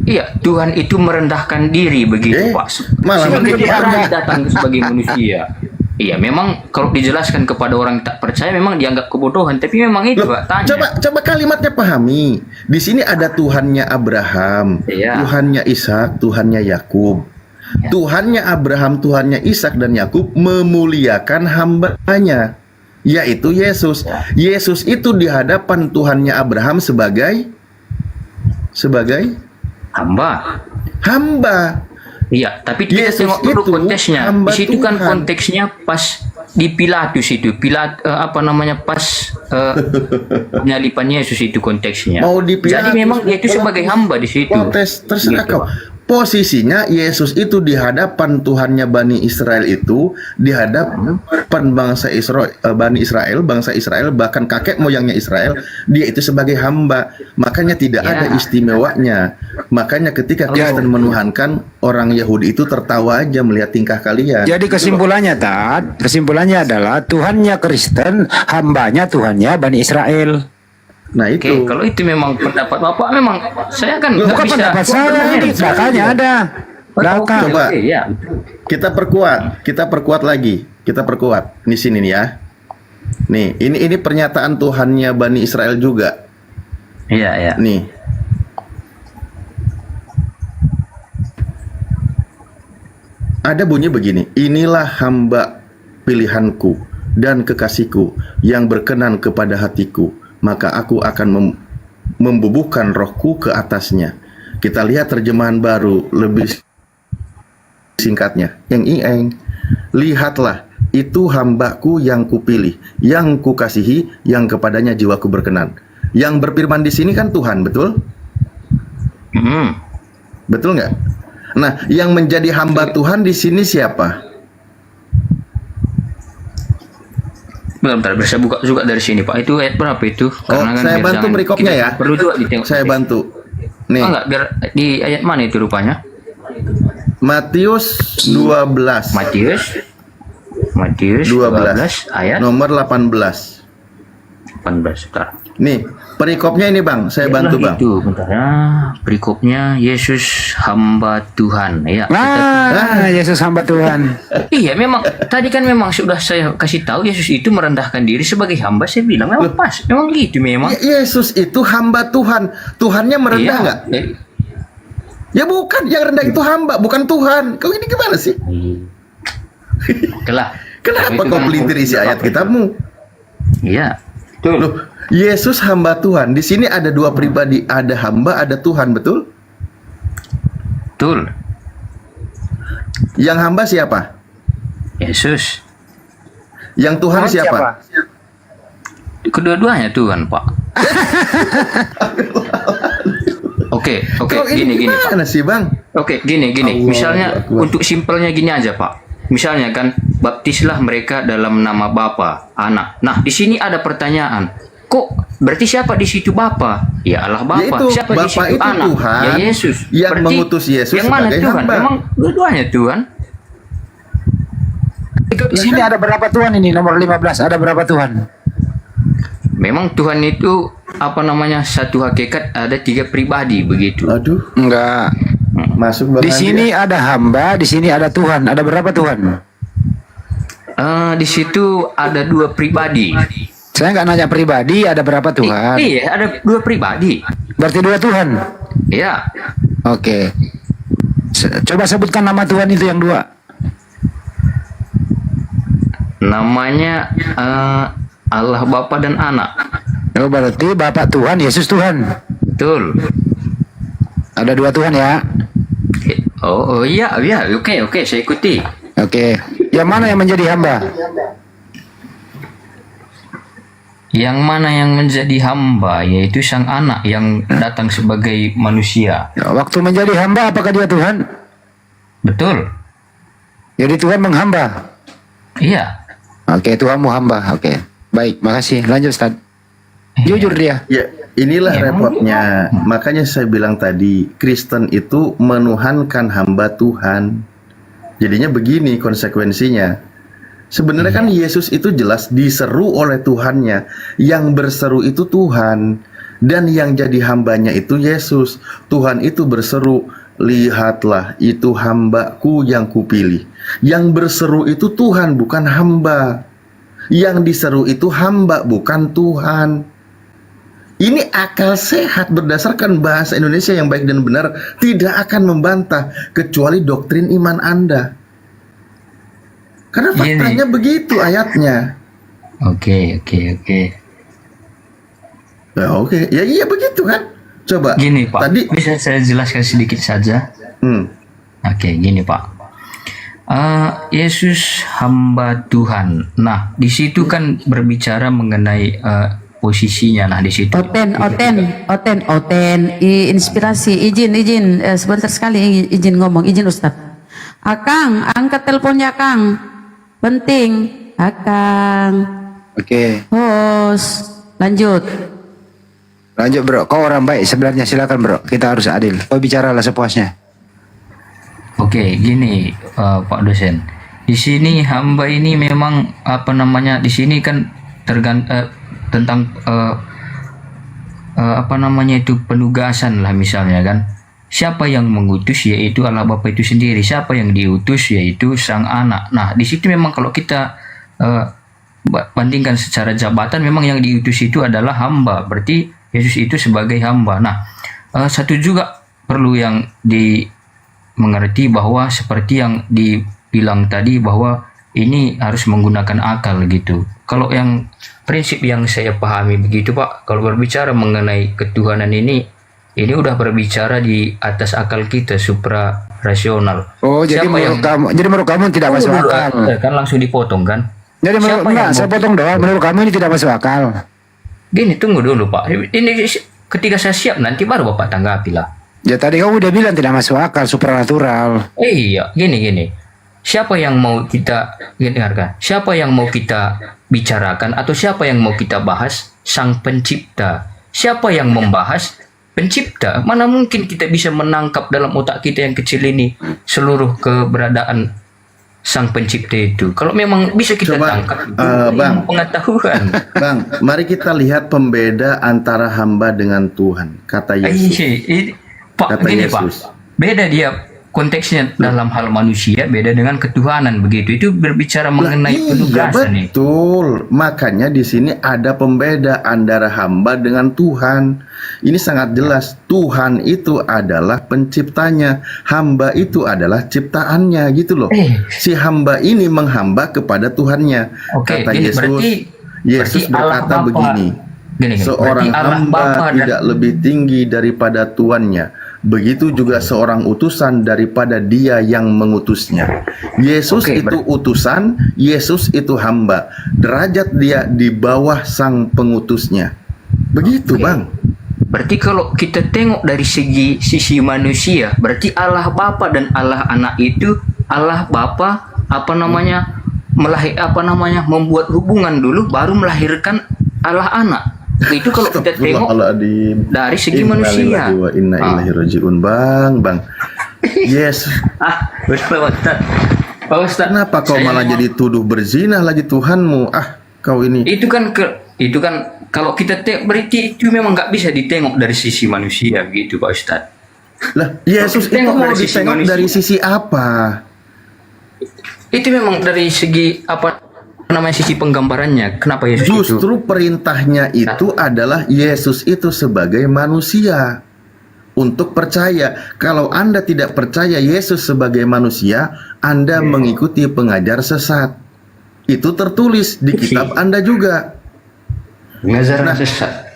Iya, Tuhan itu merendahkan diri begitu Pak. malah Sebagai begitu Tuhan Anda. datang sebagai manusia. Iya, memang kalau dijelaskan kepada orang tak percaya memang dianggap kebodohan, tapi memang itu Loh, Pak tanya. coba kalimatnya pahami. Di sini ada Tuhannya Abraham, Iya. Tuhannya Ishak, Tuhannya Yakub. Ya. Tuhannya Abraham, Tuhannya Ishak dan Yakub memuliakan hambanya, yaitu Yesus. Yesus itu di hadapan Tuhannya Abraham sebagai hamba. Hamba. Iya, tapi kita Yesus tengok dulu itu konteksnya. hamba Di situ kan Tuhan. konteksnya pas di Pilatus itu, pas penyalipan Yesus itu konteksnya. Mau di Jadi Pilatus, memang dia itu sebagai hamba di situ. Protes, terserah Gitu, kau. Pak. Posisinya Yesus itu di hadapan Tuhannya Bani Israel itu, di hadapan bangsa Israel, bangsa Israel, bahkan kakek moyangnya Israel, dia itu sebagai hamba. Makanya tidak Ya. ada istimewanya. Makanya ketika Kristen menuhankan, orang Yahudi itu tertawa aja melihat tingkah kalian. Jadi kesimpulannya kesimpulannya adalah Tuhannya Kristen, hambanya Tuhannya Bani Israel. Nah itu. Oke, kalau itu memang pendapat Bapak, memang saya kan Loh, nggak bukan bisa. pendapat saya, ini datanya ada. Belakang. Coba ya. kita perkuat lagi, kita perkuat. Di sini nih ya. Nih, ini pernyataan Tuhannya Bani Israel juga. Iya. Nih. Ada bunyi begini, inilah hamba pilihanku dan kekasihku yang berkenan kepada hatiku, maka aku akan membubuhkan rohku ke atasnya. Kita lihat terjemahan baru lebih singkatnya, yang ieng. Lihatlah, itu hambaku yang kupilih, yang kukasihi, yang kepadanya jiwaku berkenan. Yang berfirman di sini kan Tuhan, betul? Betul nggak? Nah, yang menjadi hamba Tuhan di sini siapa? Bentar, bisa buka juga dari sini Pak. Itu ayat berapa itu? Karena kan saya biar bantu jangan- perikopnya kita ya. Perlu juga ditengok. Saya bantu. Nih. Oh enggak, biar di ayat mana itu rupanya? Matius 12. Matius 12 ayat nomor 18. 18. Bentar. Nih, perikopnya ini Bang, saya bantu Bang. Itu bentar ya. Berikutnya Yesus hamba Tuhan ya. Yesus hamba Tuhan. Iya, memang tadi kan memang sudah saya kasih tahu Yesus itu merendahkan diri sebagai hamba. Saya bilang memang pas, memang gitu memang. Yesus itu hamba Tuhan. Tuhannya merendah Iya. nggak? Ya bukan, yang rendah itu hamba, bukan Tuhan. Kau ini gimana sih? Itulah. Kenapa Itu kau kan pelintir isi ayat kitabmu? Iya. Loh, Yesus hamba Tuhan. Di sini ada dua pribadi, ada hamba, ada Tuhan, betul? Betul. Yang hamba siapa? Yesus. Yang Tuhan siapa? Kedua-duanya Tuhan, Pak. Oke, Kau ini gini Pak. gimana sih Bang? Oke, gini. Allah Misalnya Akbar. untuk simpelnya gini aja, Pak. Misalnya kan baptislah mereka dalam nama Bapa, Anak. Nah, di sini ada pertanyaan. Kok berarti siapa di situ Bapa? Ya Allah Bapa. Yaitu Siapa di Bapa situ itu Anak? Tuhan Ya Yesus. yang Berarti mengutus Yesus yang mana sebagai Tuhan? hamba. Memang dua-duanya Tuhan. Di sini ada berapa Tuhan ini? Nomor 15 ada berapa Tuhan? Memang Tuhan itu apa namanya satu hakikat, ada 3 pribadi begitu. Aduh, enggak. Masuk Bang Di Andi sini ya? ada hamba, di sini ada Tuhan. Ada berapa Tuhan? Di situ ada 2 pribadi. Saya nggak nanya pribadi, ada berapa Tuhan? Iya, ada 2 pribadi. Berarti 2 Tuhan. Iya. Oke. Coba sebutkan nama Tuhan itu yang 2. Namanya Allah Bapa dan Anak. Oh, berarti Bapak Tuhan, Yesus Tuhan. Betul. Ada 2 Tuhan ya? Oh iya, oke, saya ikuti. Oke. Yang mana yang menjadi hamba? Yang mana yang menjadi hamba, yaitu sang anak yang datang sebagai manusia. Waktu menjadi hamba, apakah dia Tuhan? Betul. Jadi Tuhan menghamba? Iya. Oke, Tuhanmu hamba. Oke. Baik, makasih. Lanjut, Ustaz. Jujur dia. Ya, inilah repotnya. Makanya saya bilang tadi, Kristen itu menuhankan hamba Tuhan. Jadinya begini konsekuensinya. Sebenarnya kan Yesus itu jelas diseru oleh Tuhannya. Yang berseru itu Tuhan. Dan yang jadi hambanya itu Yesus. Tuhan itu berseru, lihatlah itu hambaku yang kupilih. Yang berseru itu Tuhan, bukan hamba. Yang diseru itu hamba, bukan Tuhan. Ini akal sehat berdasarkan bahasa Indonesia yang baik dan benar tidak akan membantah kecuali doktrin iman Anda. Karena faktanya begitu ayatnya. Oke. Ya oke, ya iya begitu kan. Coba. Gini Pak, Tadi bisa saya jelaskan sedikit saja? Oke, gini Pak. Yesus hamba Tuhan. Nah, di situ kan berbicara mengenai posisinya. Nah, di situ. Oten, inspirasi, izin, sebentar sekali izin ngomong, izin Ustaz. Akang, angkat teleponnya Akang, penting, Akang. Oke. Host, lanjut. Lanjut bro, kau orang baik sebenarnya, silakan bro. Kita harus adil. Kau bicaralah sepuasnya. Oke, gini Pak dosen. Di sini hamba ini memang apa namanya? Di sini kan tentang apa namanya itu penugasan lah misalnya kan. Siapa yang mengutus yaitu Allah Bapa itu sendiri. Siapa yang diutus yaitu Sang Anak. Nah, di situ memang kalau kita bandingkan secara jabatan, memang yang diutus itu adalah hamba. Berarti Yesus itu sebagai hamba. Nah, satu juga perlu yang dimengerti bahwa seperti yang dibilang tadi bahwa ini harus menggunakan akal gitu. Kalau yang prinsip yang saya pahami begitu Pak, kalau berbicara mengenai ketuhanan ini udah berbicara di atas akal kita, supra rasional. Oh, jadi menurut kamu tidak masuk akal. Kan langsung dipotong kan? Jadi saya potong doang. Menurut kamu ini tidak masuk akal. Gini, tunggu dulu Pak. Ini ketika saya siap nanti baru Bapak tanggapi lah. Ya tadi kamu udah bilang tidak masuk akal, supranatural. Iya, gini. Siapa yang mau kita dengarkan? Siapa yang mau kita bicarakan atau siapa yang mau kita bahas? Sang Pencipta. Siapa yang membahas? Pencipta. Mana mungkin kita bisa menangkap dalam otak kita yang kecil ini seluruh keberadaan Sang Pencipta itu. Kalau memang bisa kita tangkap, Bang, pengetahuan. Bang, mari kita lihat pembeda antara hamba dengan Tuhan. Kata Yesus. Pak, Kata gini Yesus. Pak, beda dia konteksnya dalam hal manusia, beda dengan ketuhanan begitu. Itu berbicara mengenai penugasan nih. Betul. Makanya di sini ada pembeda antara hamba dengan Tuhan. Ini sangat jelas. Tuhan itu adalah penciptanya, hamba itu adalah ciptaannya, gitu loh. Si hamba ini menghamba kepada Tuhannya. Oke, Kata gini, Yesus Allah berkata Bapa. begini. Seorang Berarti Allah hamba Bapa tidak lebih tinggi daripada tuannya. Begitu juga seorang utusan daripada dia yang mengutusnya. Yesus itu utusan, Yesus itu hamba. Derajat dia di bawah sang pengutusnya. Begitu, Bang. Berarti kalau kita tengok dari sisi manusia, berarti Allah Bapa dan Allah Anak itu, Allah Bapa membuat hubungan dulu baru melahirkan Allah Anak. Itu kalau kita tengok dari segi manusia. Wa inna ilaihi rajiun, Bang. Yes. Betul, Ustaz. Pak Ustaz, kenapa kau malah jadi tuduh berzina lagi Tuhanmu? Kau ini. Itu kan kalau kita berarti itu memang nggak bisa ditengok dari sisi manusia gitu, Pak Ustaz. Lah, Yesus itu mau ditengok dari sisi apa? Itu memang dari segi sisi penggambarannya. Kenapa Yesus Justru perintahnya itu adalah Yesus itu sebagai manusia untuk percaya. Kalau Anda tidak percaya Yesus sebagai manusia, Anda mengikuti pengajar sesat. Itu tertulis di kitab Anda juga.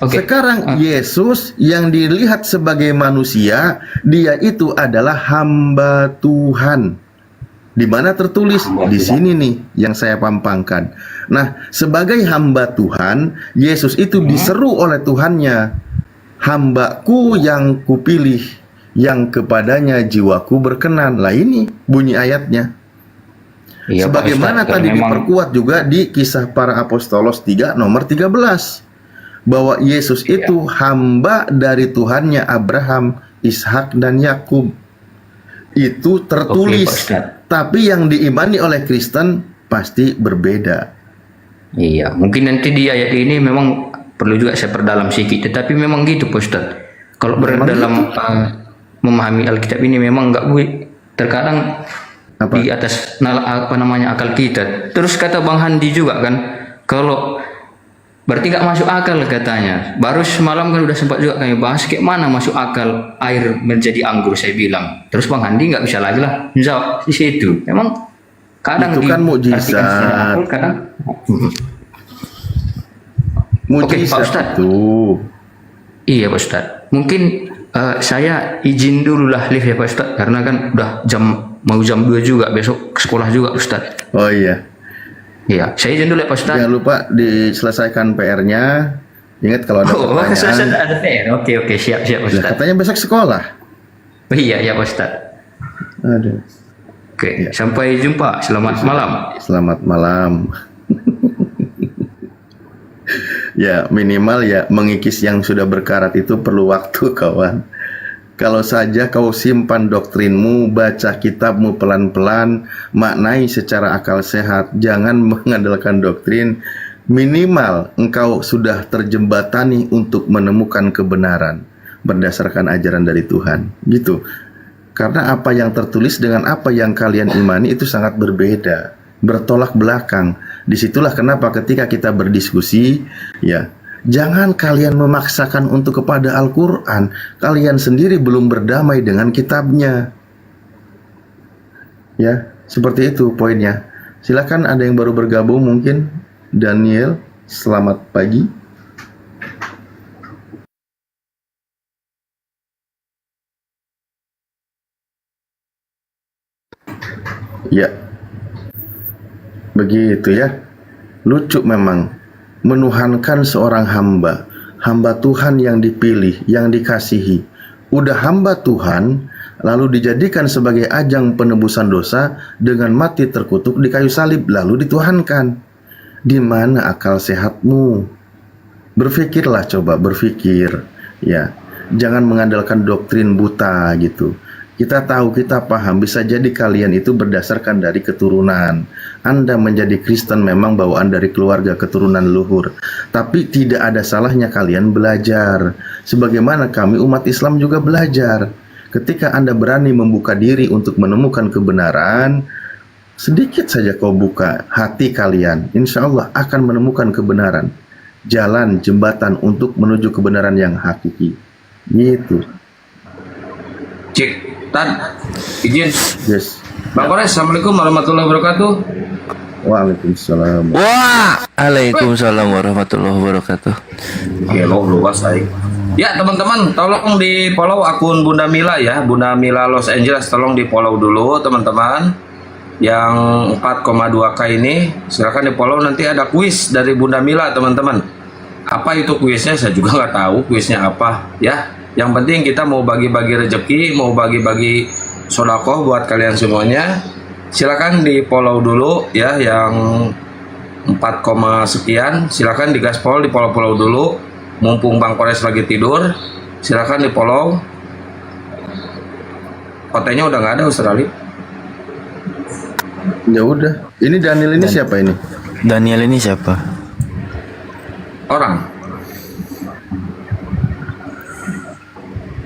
Sekarang Yesus yang dilihat sebagai manusia, dia itu adalah hamba Tuhan. Di mana tertulis di sini nih yang saya pampangkan. Nah, sebagai hamba Tuhan, Yesus itu diseru oleh Tuhannya, hambaku yang kupilih, yang kepadanya jiwaku berkenan. Lah ini bunyi ayatnya. Iya, sebagaimana tadi diperkuat juga di Kisah Para Apostolos 3 nomor 13, bahwa Yesus itu hamba dari Tuhannya Abraham, Ishak dan Yakub. Itu tertulis. Tapi yang diimani oleh Kristen pasti berbeda. Iya, mungkin nanti di ayat ini memang perlu juga saya perdalam sedikit. Tetapi memang gitu, Pak Ustaz. Kalau dalam memahami Alkitab ini memang nggak terkadang di atas akal kita. Terus kata Bang Handi juga kan, kalau berarti nggak masuk akal katanya. Baru semalam kan udah sempat juga kami bahas kayak mana masuk akal air menjadi anggur, saya bilang. Terus Bang Handi nggak bisa lagi lah menjawab di situ. Memang kadang itu kan mukjizat. Mukjizat itu. Iya Pak Ustaz. Mungkin saya izin dulu lah live ya Pak Ustaz, karena kan udah mau jam 2 juga, besok sekolah juga Ustaz. Oh iya. Iya, saya izin dulu ya Pak Ustaz. Jangan lupa diselesaikan PR-nya. Ingat kalau ada pertanyaan. Ada PR. Oke, siap Pak Ustaz. Katanya besok sekolah. Oh, iya ya Pak Ustaz. Aduh. Oke, sampai jumpa. Selamat malam. Selamat malam. Ya, minimal ya mengikis yang sudah berkarat itu perlu waktu, kawan. Kalau saja kau simpan doktrinmu, baca kitabmu pelan-pelan, maknai secara akal sehat, jangan mengandalkan doktrin. Minimal engkau sudah terjembatani untuk menemukan kebenaran berdasarkan ajaran dari Tuhan, gitu. Karena apa yang tertulis dengan apa yang kalian imani itu sangat berbeda, bertolak belakang. Disitulah kenapa ketika kita berdiskusi, ya, jangan kalian memaksakan untuk kepada Al-Quran. Kalian sendiri belum berdamai dengan kitabnya. Ya, seperti itu poinnya. Silakan ada yang baru bergabung mungkin. Daniel, selamat pagi. Ya, begitu ya. Lucu memang. Menuhankan seorang hamba Tuhan yang dipilih, yang dikasihi, udah hamba Tuhan, lalu dijadikan sebagai ajang penebusan dosa dengan mati terkutuk di kayu salib, lalu dituhankan. Di mana akal sehatmu? Berpikirlah, coba berpikir, ya. Jangan mengandalkan doktrin buta gitu. Kita tahu, kita paham, bisa jadi kalian itu berdasarkan dari keturunan. Anda menjadi Kristen memang bawaan dari keluarga keturunan luhur. Tapi tidak ada salahnya kalian belajar. Sebagaimana kami umat Islam juga belajar. Ketika Anda berani membuka diri untuk menemukan kebenaran, sedikit saja kau buka hati kalian, insya Allah akan menemukan kebenaran. Jalan, jembatan untuk menuju kebenaran yang hakiki. Gitu. Cik, Tan, izin. Yes. Bang Kores, Assalamualaikum warahmatullahi wabarakatuh. Waalaikumsalam. Waalaikumsalam warahmatullahi wabarakatuh. Hello, luas ay. Ya teman-teman, tolong di follow akun Bunda Mila ya, Bunda Mila Los Angeles, tolong di follow dulu teman-teman. Yang 4,2K ini silakan di follow, nanti ada kuis dari Bunda Mila teman-teman. Apa itu kuisnya saya juga nggak tahu kuisnya apa ya. Yang penting kita mau bagi-bagi rezeki, mau bagi-bagi sodako buat kalian semuanya. Silakan di follow dulu ya, yang 4, sekian. Silakan di gaspol, di follow dulu. Mumpung Bang Kores lagi tidur, silakan di follow. Kontennya udah nggak ada Australia. Ya udah. Ini Daniel ini siapa ini? Daniel ini siapa? Orang.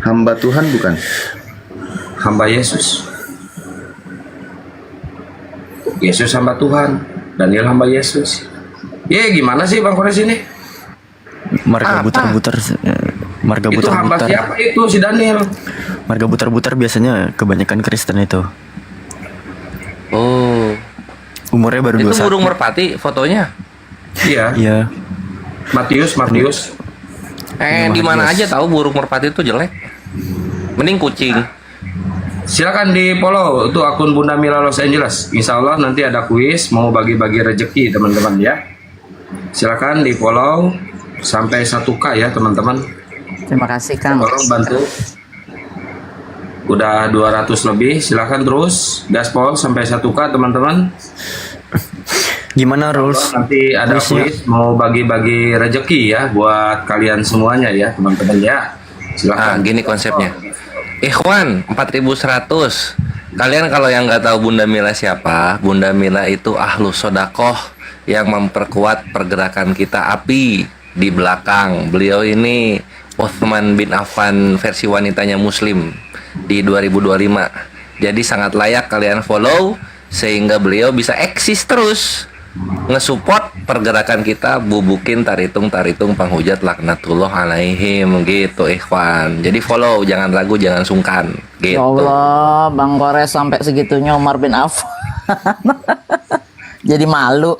Hamba Tuhan bukan? Hamba Yesus. Yesus hamba Tuhan, Daniel hamba Yesus. Ya gimana sih Bang Kores ini? Marga butar-butar. Marga Itu hamba butar-butar. siapa itu si Daniel? Marga butar-butar biasanya kebanyakan Kristen itu. Oh. Umurnya baru Itu 21. burung merpati fotonya. Iya. Iya. Matius. Di mana aja tahu burung merpati itu jelek. Mending kucing. Silakan di follow itu akun Bunda Mila Los Angeles. Insya Allah nanti ada kuis mau bagi-bagi rezeki teman-teman ya. Silakan di follow sampai 1K ya teman-teman. Terima kasih Kang. Tolong bantu. Udah 200 lebih. Silakan terus gaspol sampai 1K teman-teman. Gimana rules? Nanti ada kuis mau bagi-bagi rezeki ya buat kalian semuanya ya teman-teman ya. Silakan. Gini konsepnya. Ikhwan 4100. Kalian kalau yang nggak tahu Bunda Mila siapa, Bunda Mila itu ahlus sodakoh yang memperkuat pergerakan kita api di belakang. Beliau ini Uthman bin Affan versi wanitanya Muslim di 2025. Jadi sangat layak kalian follow sehingga beliau bisa eksis terus ngesupport pergerakan kita, bubukin taritung penghujat laknatullah alaihim gitu ikhwan. Jadi follow, jangan ragu, jangan sungkan gitu. Ya Allah, Bang Kores sampai segitunya Umar bin Affan. Jadi malu.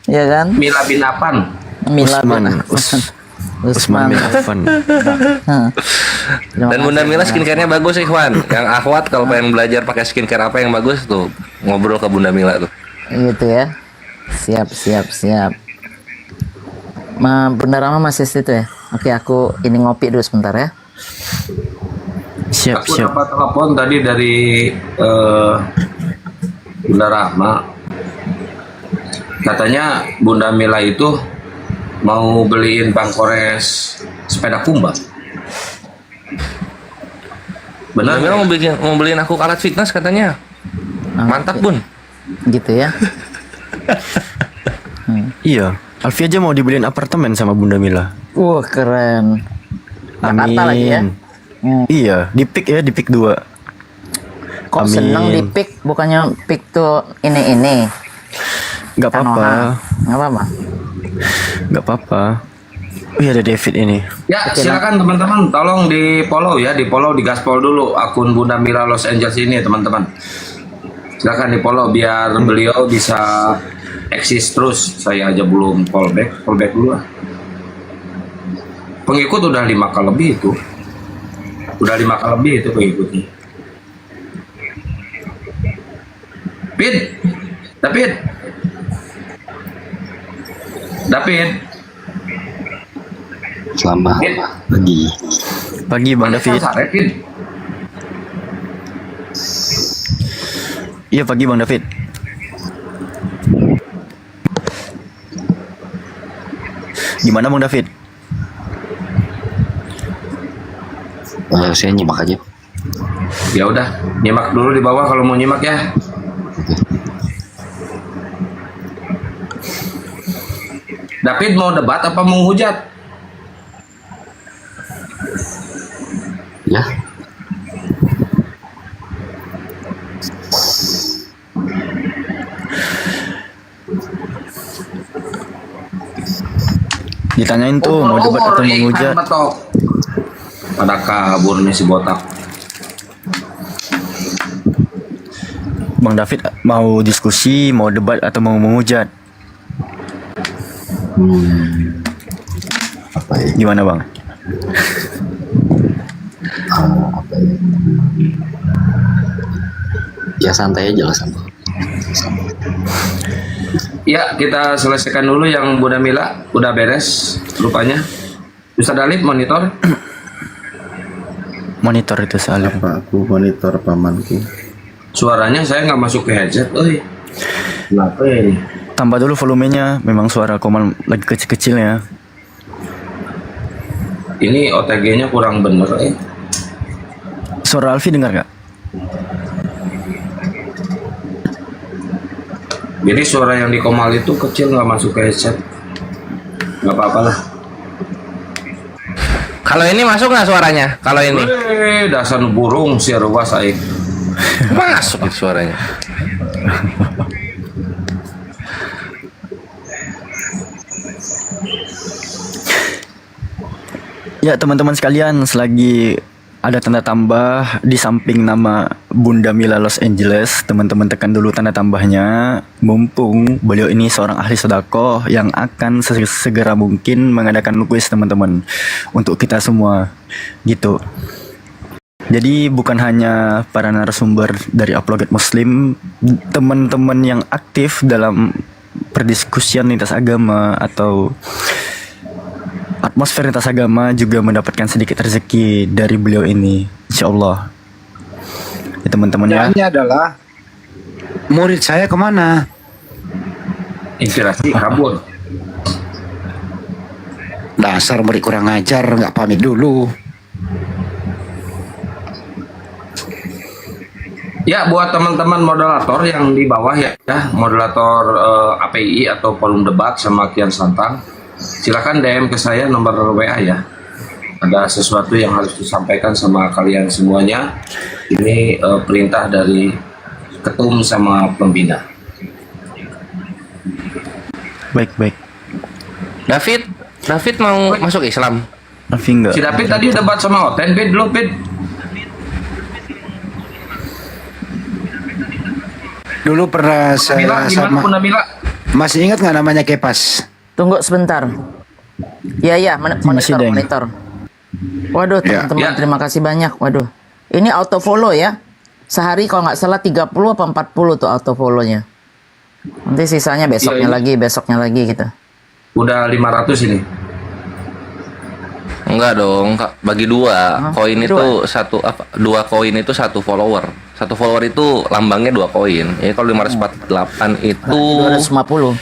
Ya kan? Mila bin Affan. Mila bin Usman bin Affan. Dan Bunda Mila skincare-nya bagus ikhwan. Yang akhwat kalau pengen belajar pakai skincare apa yang bagus tuh, ngobrol ke Bunda Mila tuh. Gitu ya. Siap. Bunda Rama masih situ ya? Oke, aku ini ngopi dulu sebentar ya. Aku dapat telepon tadi dari Bunda Rahma. Katanya Bunda Mila itu mau beliin Bang Kores sepeda kumbang. Benar Mila mau beliin aku alat fitness katanya. Mantap Bun. Gitu ya. Iya, Alfi aja mau dibeliin apartemen sama Bunda Mila. Wah keren. Jakarta lagi ya. Iya, di PIK ya, di PIK 2. Kok seneng di PIK, bukannya PIK tuh ini. Gak apa-apa. Gak apa-apa. Iya ada David ini. Ya silakan teman-teman, tolong di follow ya, di follow, di gaspol dulu akun Bunda Mila Los Angeles ini teman-teman. Silakan di follow biar beliau bisa eksis terus. Saya aja belum fallback dulu lah. Pengikut udah 5K lebih itu. Udah 5K lebih itu pengikutnya. David. Selamat pagi Bang David. Iya pagi Bang David. Gimana Bang David? Saya nyimak aja. Ya udah, nyimak dulu di bawah kalau mau nyimak ya. David mau debat apa mau hujat? Ya. Ditanyain tuh mau debat atau mau hujat. Pada kabur nih si botak. Bang David mau diskusi, mau debat atau mau menghujat? Apa ya? Gimana Bang? Apa ya? Ya santai aja lah sama. Ya, kita selesaikan dulu yang Bunda Mila. Udah beres rupanya. Ustaz Dalib monitor. Monitor itu salah. Aku monitor pamanku. Suaranya saya nggak masuk ke headset. Kenapa ini? Tambah dulu volumenya, memang suara Komal lagi kecil-kecil ya. Ini OTG-nya kurang bener Suara Alfi dengar nggak? Jadi suara yang di Komal itu kecil, nggak masuk ke headset. Nggak apa-apa lah. Kalau ini masuk nggak suaranya? Kalau ini? Dasar burung si ruas aing. Masuk suaranya. Ya teman-teman sekalian, selagi ada tanda tambah di samping nama Bunda Mila Los Angeles, teman-teman tekan dulu tanda tambahnya. Mumpung beliau ini seorang ahli sedekah yang akan segera mungkin mengadakan kuis teman-teman untuk kita semua gitu. Jadi bukan hanya para narasumber dari Apologet Muslim, teman-teman yang aktif dalam perdiskusian lintas agama atau atmosfer lintas agama juga mendapatkan sedikit rezeki dari beliau ini, insyaallah. Ya teman-teman ya. Pertanyaannya adalah murid saya kemana? Inspirasi kabur. Dasar murid kurang ajar, nggak pamit dulu. Ya, buat teman-teman moderator yang di bawah ya, moderator API atau forum debat sama Kian Santang, silakan DM ke saya nomor WA ya. Ada sesuatu yang harus disampaikan sama kalian semuanya. Ini perintah dari ketum sama pembina. Baik. David mau masuk Islam? Enggak. Si David tadi debat sama Oten, Pit, dulu Pit. Dulu pernah saya sama. Masih ingat nggak namanya Kepas? Tunggu sebentar. Ya, monitor. Waduh, teman-teman, terima kasih banyak. Waduh, ini auto follow ya. Sehari kalau nggak salah 30 apa 40 tuh auto follow-nya. Nanti sisanya besoknya lagi gitu. Udah 500 ini. Enggak dong, Kak. Bagi dua. Koin itu dua koin itu satu follower. Satu follower itu lambangnya 2 koin. Jadi kalau 548 itu 250.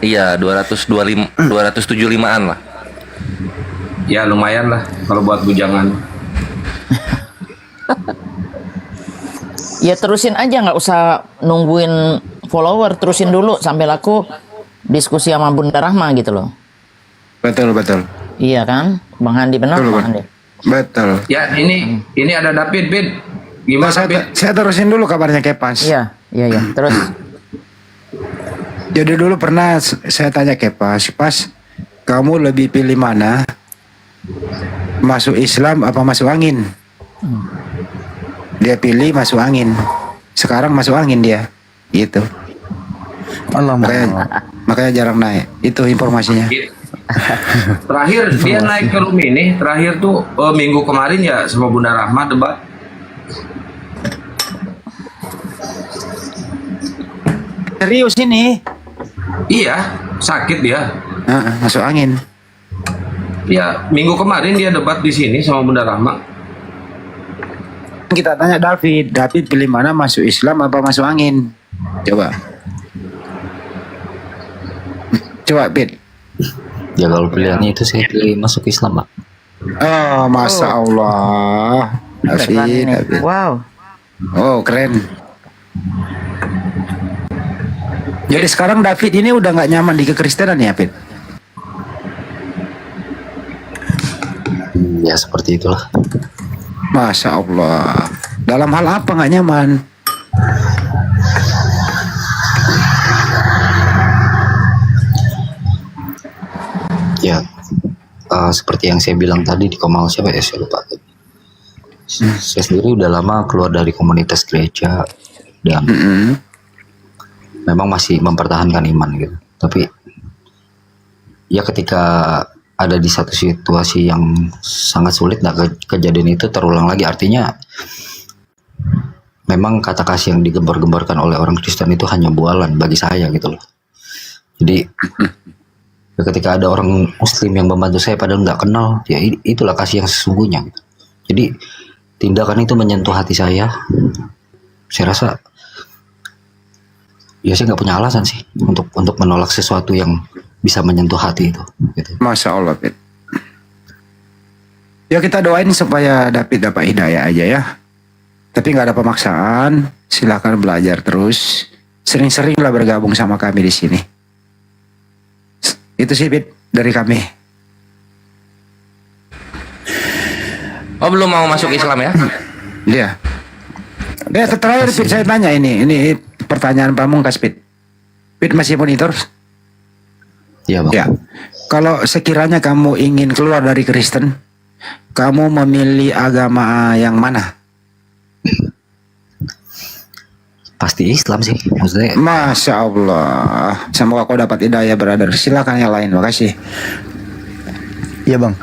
Iya, 275-an lah. Ya lumayan lah kalau buat bujangan. Ya terusin aja, nggak usah nungguin follower, terusin dulu sampai laku diskusi sama Bunda Rahma gitu loh. Betul. Iya kan, Bang Handi benar, Bang Handi. Betul. Ya ini ada David, Pit. Gimana saya terusin dulu kabarnya Kepas. Iya. Terus. Jadi dulu pernah saya tanya Kepas, Pas, kamu lebih pilih mana? Masuk Islam apa masuk angin? Dia pilih masuk angin. Sekarang masuk angin dia. Gitu. Makanya jarang naik. Itu informasinya. Terakhir dia naik ke room ini, terakhir tuh minggu kemarin ya sama Bunda Rahma debat. Serius ini? Iya, sakit dia. Masuk angin. Ya, minggu kemarin dia debat di sini sama Bunda Rahma. Kita tanya David pilih mana, masuk Islam apa masuk angin? Coba, Pit. Ya kalau pilihannya itu saya pilih masuk Islam, Pak. Oh, Masya Allah. David, David. Wow. Oh, keren. Jadi sekarang David ini udah nggak nyaman di kekristenan ya, Fit? Ya seperti itulah. Masya Allah. Dalam hal apa nggak nyaman? Ya seperti yang saya bilang tadi di Komal siapa ya, saya lupa. Saya sendiri udah lama keluar dari komunitas gereja dan memang masih mempertahankan iman gitu. Tapi ya ketika ada di satu situasi yang sangat sulit, nah kejadian itu terulang lagi, artinya memang kata kasih yang digembar-gemborkan oleh orang Kristen itu hanya bualan bagi saya gitu loh. Jadi ya ketika ada orang Muslim yang membantu saya padahal nggak kenal, ya itulah kasih yang sesungguhnya gitu. Jadi tindakan itu menyentuh hati saya. Saya rasa ya saya nggak punya alasan sih untuk menolak sesuatu yang bisa menyentuh hati itu gitu. Masya Allah, Fit. Ya kita doain supaya David dapat hidayah aja ya. Tapi nggak ada pemaksaan. Silakan belajar terus. Sering-seringlah bergabung sama kami di sini. Itu sih, Fit, dari kami. Oh, belum mau masuk Islam ya? Iya. Ya, terakhir Fit, saya tanya ini pertanyaan pamungkas, Fit. Fit masih monitor? Iya, Bang. Ya. Kalau sekiranya kamu ingin keluar dari Kristen, kamu memilih agama yang mana? Pasti Islam sih, maksudnya. Masya Allah. Semoga kau dapat hidayah, brother. Silakan yang lain, makasih. Iya bang,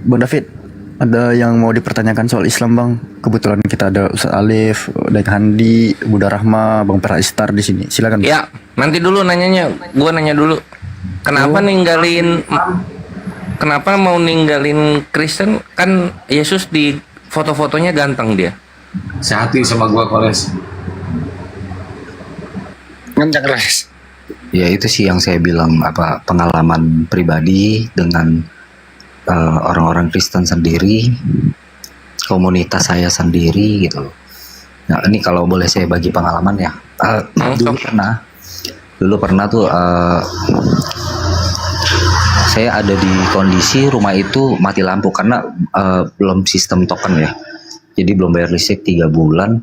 Bang David, ada yang mau dipertanyakan soal Islam bang. Kebetulan kita ada Ustaz Alif, Daik Handi, Buddha Rahma, Bang Praistar di sini. Silakan. Ya, nanti dulu nanyanya. Gua nanya dulu. Kenapa kenapa mau ninggalin Kristen? Kan Yesus di foto-fotonya ganteng dia. Sehati sama gua, Koles. Ngencang res. Ya itu sih yang saya bilang, pengalaman pribadi dengan orang-orang Kristen sendiri, komunitas saya sendiri gitu loh. Nah ini kalau boleh saya bagi pengalaman ya. Dulu pernah tuh saya ada di kondisi rumah itu mati lampu karena belum sistem token ya. Jadi belum bayar listrik 3 bulan,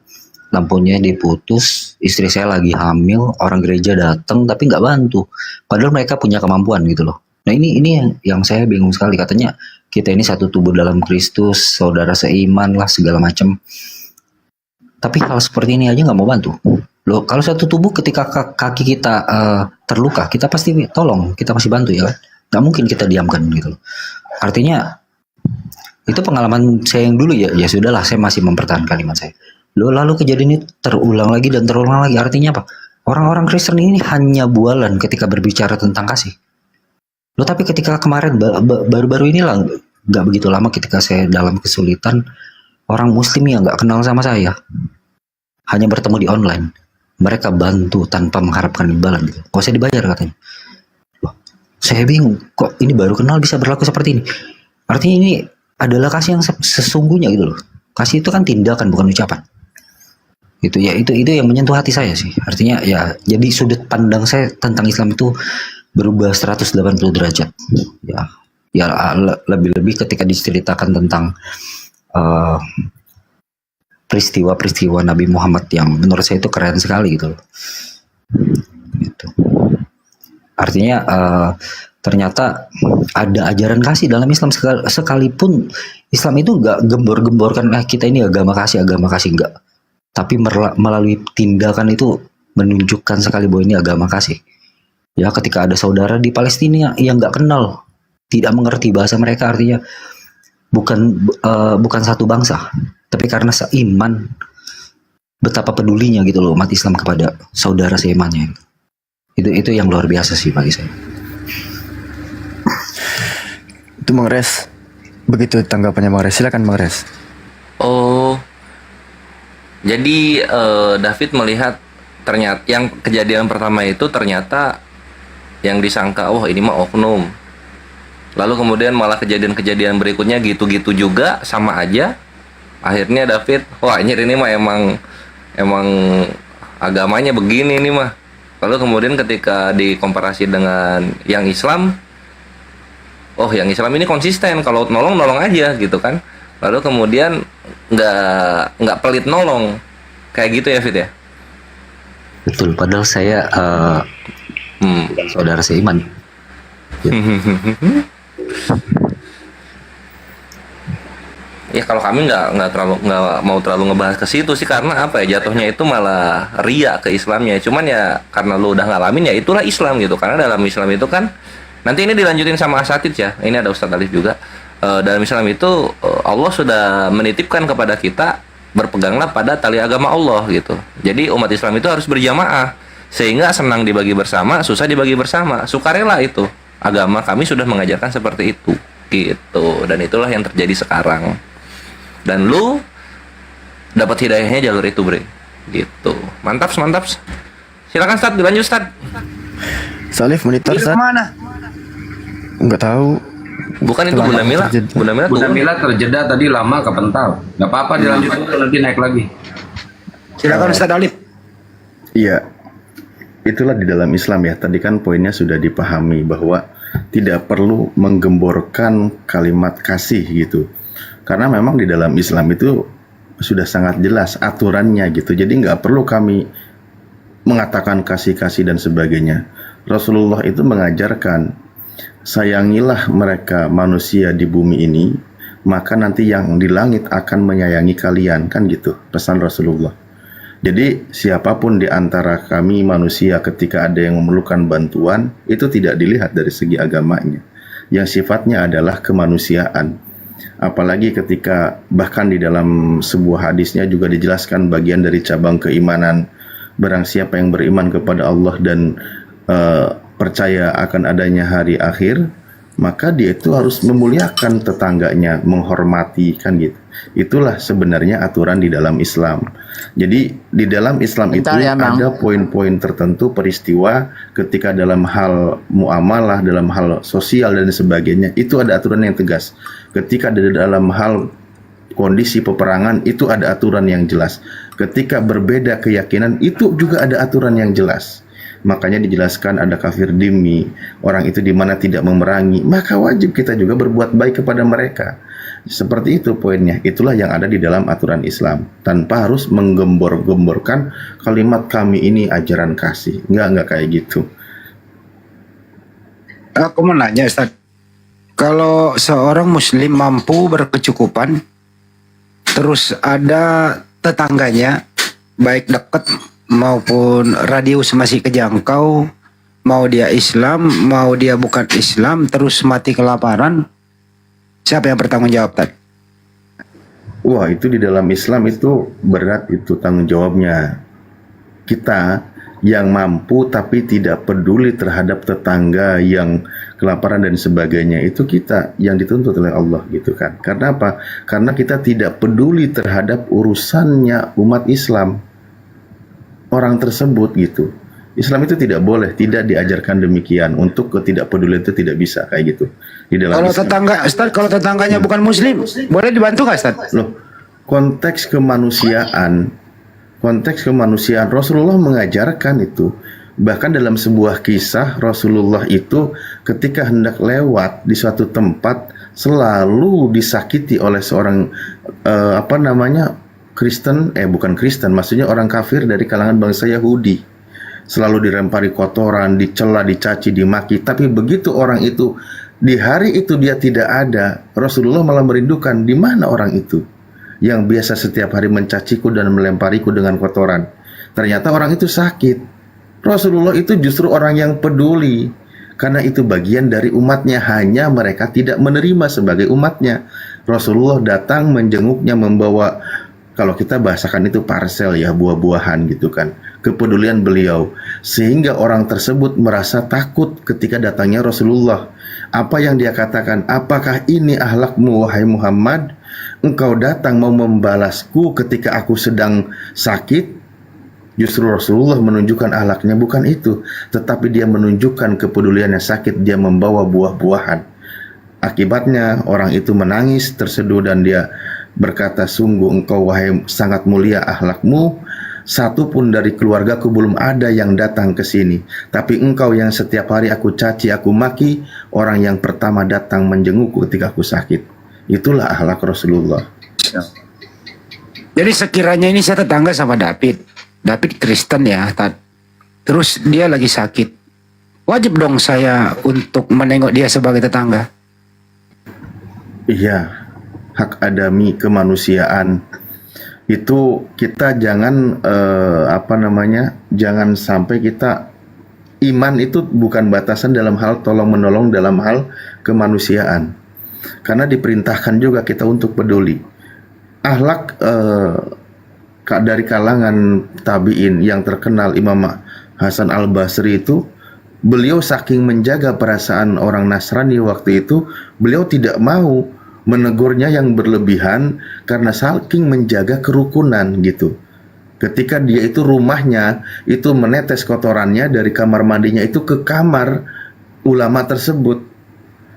lampunya diputus, istri saya lagi hamil, orang gereja datang tapi nggak bantu. Padahal mereka punya kemampuan gitu loh. Nah ini yang saya bingung sekali, katanya kita ini satu tubuh dalam Kristus, saudara seiman lah segala macam. Tapi hal seperti ini aja nggak mau bantu. Loh, kalau satu tubuh ketika kaki kita terluka, kita pasti tolong, kita pasti bantu ya kan? Nggak mungkin kita diamkan gitu loh. Artinya itu pengalaman saya yang dulu ya sudahlah, saya masih mempertahankan iman saya. Loh, lalu kejadian itu terulang lagi dan terulang lagi. Artinya apa? Orang-orang Kristen ini hanya bualan ketika berbicara tentang kasih. Loh, tapi ketika kemarin baru-baru inilah, nggak begitu lama ketika saya dalam kesulitan, orang Muslim yang nggak kenal sama saya, hanya bertemu di online, mereka bantu tanpa mengharapkan imbalan gitu. Kok saya dibayar katanya. Loh, saya bingung, kok ini baru kenal bisa berlaku seperti ini. Artinya ini adalah kasih yang sesungguhnya gitu loh. Kasih itu kan tindakan, bukan ucapan. Itu yang menyentuh hati saya sih. Artinya ya, jadi sudut pandang saya tentang Islam itu berubah 180 derajat. Ya lebih-lebih ketika diceritakan tentang peristiwa-peristiwa Nabi Muhammad yang menurut saya itu keren sekali gitu loh. Gitu. Artinya ternyata ada ajaran kasih dalam Islam, sekalipun Islam itu nggak gembor-gemborkan kita ini agama kasih enggak. Tapi melalui tindakan itu menunjukkan sekali bahwa ini agama kasih. Ya, ketika ada saudara di Palestina yang nggak kenal, tidak mengerti bahasa mereka, artinya bukan satu bangsa, tapi karena seiman, betapa pedulinya gitu loh umat Islam kepada saudara seimannya. Itu yang luar biasa sih bagi saya. Itu Bang Res. Begitu tanggapannya Bang Res. Silakan Bang Res. Oh, jadi David melihat ternyata yang kejadian pertama itu ternyata yang disangka, wah ini mah oknum. Lalu kemudian malah kejadian-kejadian berikutnya gitu-gitu juga, sama aja. Akhirnya David, wah anjir ini mah emang agamanya begini nih mah. Lalu kemudian ketika dikomparasi dengan yang Islam, oh yang Islam ini konsisten, kalau nolong aja gitu kan. Lalu kemudian nggak pelit nolong, kayak gitu ya Fit ya. Betul, padahal saya bukan saudara seiman. Ya kalau kami nggak mau terlalu ngebahas ke situ sih, karena apa ya, jatuhnya itu malah ria ke Islamnya. Cuman ya karena lu udah ngalamin, ya itulah Islam gitu. Karena dalam Islam itu kan, nanti ini dilanjutin sama asatid ya. Ini ada Ustadz Alif juga. Dalam Islam itu Allah sudah menitipkan kepada kita, berpeganglah pada tali agama Allah gitu. Jadi umat Islam itu harus berjamaah, sehingga senang dibagi bersama, susah dibagi bersama, sukarela itu. Agama kami sudah mengajarkan seperti itu gitu. Dan itulah yang terjadi sekarang. Dan lu dapat hidayahnya jalur itu, Bre. Gitu. Mantap. Silakan Ustaz, dilanjut Ustaz. Salif monitor Ustaz. Mana? Enggak tahu. Bukan itu Bunda Mila. Bunda Mila terjeda tadi lama kepental. Gak apa-apa, dilanjut nanti naik lagi. Silakan Ustaz Alif. Iya, itulah di dalam Islam ya. Tadi kan poinnya sudah dipahami bahwa tidak perlu menggemborkan kalimat kasih gitu. Karena memang di dalam Islam itu sudah sangat jelas aturannya gitu. Jadi nggak perlu kami mengatakan kasih-kasih dan sebagainya. Rasulullah itu mengajarkan, sayangilah mereka manusia di bumi ini, maka nanti yang di langit akan menyayangi kalian, kan gitu pesan Rasulullah. Jadi siapapun di antara kami manusia ketika ada yang memerlukan bantuan, itu tidak dilihat dari segi agamanya, yang sifatnya adalah kemanusiaan. Apalagi ketika bahkan di dalam sebuah hadisnya juga dijelaskan bagian dari cabang keimanan, barang siapa yang beriman kepada Allah dan percaya akan adanya hari akhir, maka dia itu harus memuliakan tetangganya, menghormati, kan gitu. Itulah sebenarnya aturan di dalam Islam. Jadi di dalam Islam itu ada poin-poin tertentu, peristiwa ketika dalam hal muamalah, dalam hal sosial dan sebagainya, itu ada aturan yang tegas. Ketika di dalam hal kondisi peperangan, itu ada aturan yang jelas. Ketika berbeda keyakinan, itu juga ada aturan yang jelas. Makanya dijelaskan ada kafir dhimmi, orang itu di mana tidak memerangi, maka wajib kita juga berbuat baik kepada mereka. Seperti itu poinnya. Itulah yang ada di dalam aturan Islam, tanpa harus menggembor-gemborkan kalimat kami ini ajaran kasih. Enggak kayak gitu. Aku mau nanya Ustaz, kalau seorang muslim mampu berkecukupan, terus ada tetangganya baik dekat maupun radius masih kejangkau, mau dia Islam mau dia bukan Islam, terus mati kelaparan, siapa yang bertanggung jawab tadi? Wah, itu di dalam Islam itu berat, itu tanggung jawabnya. Kita yang mampu tapi tidak peduli terhadap tetangga yang kelaparan dan sebagainya, itu kita yang dituntut oleh Allah gitu kan. Karena apa? Karena kita tidak peduli terhadap urusannya umat Islam, orang tersebut gitu. Islam itu tidak boleh, tidak diajarkan demikian. Untuk ketidakpedulian itu tidak bisa kayak gitu di dalam Kalau Islam. tetangga Ustaz, kalau tetangganya bukan muslim, boleh dibantu nggak Ustaz? Loh, konteks kemanusiaan Rasulullah mengajarkan itu. Bahkan dalam sebuah kisah, Rasulullah itu ketika hendak lewat di suatu tempat selalu disakiti oleh seorang bukan Kristen, maksudnya orang kafir dari kalangan bangsa Yahudi. Selalu dilempari kotoran, dicela, dicaci, dimaki. Tapi begitu orang itu di hari itu dia tidak ada, Rasulullah malah merindukan, di mana orang itu yang biasa setiap hari mencaciku dan melempariku dengan kotoran. Ternyata orang itu sakit. Rasulullah itu justru orang yang peduli, karena itu bagian dari umatnya, hanya mereka tidak menerima sebagai umatnya. Rasulullah datang menjenguknya, membawa, kalau kita bahasakan itu parsel ya, buah-buahan gitu kan, kepedulian beliau, sehingga orang tersebut merasa takut ketika datangnya Rasulullah. Apa yang dia katakan? Apakah ini akhlakmu wahai Muhammad? Engkau datang mau membalasku ketika aku sedang sakit? Justru Rasulullah menunjukkan akhlaknya bukan itu, tetapi dia menunjukkan kepeduliannya sakit, dia membawa buah-buahan. Akibatnya orang itu menangis terseduh dan dia berkata, sungguh engkau wahai sangat mulia akhlakmu, satu pun dari keluargaku belum ada yang datang ke sini. Tapi engkau yang setiap hari aku caci, aku maki, orang yang pertama datang menjengukku ketika aku sakit. Itulah akhlak Rasulullah. Jadi sekiranya ini saya tetangga sama David. David Kristen ya. Terus dia lagi sakit. Wajib dong saya untuk menengok dia sebagai tetangga. Iya, hak adami kemanusiaan. Itu kita jangan jangan sampai kita, iman itu bukan batasan dalam hal tolong menolong dalam hal kemanusiaan. Karena diperintahkan juga kita untuk peduli. Akhlak dari kalangan tabi'in yang terkenal Imam Hasan al-Basri itu, beliau saking menjaga perasaan orang Nasrani waktu itu, beliau tidak mau menegurnya yang berlebihan karena saking menjaga kerukunan gitu. Ketika dia itu rumahnya itu menetes kotorannya dari kamar mandinya itu ke kamar ulama tersebut.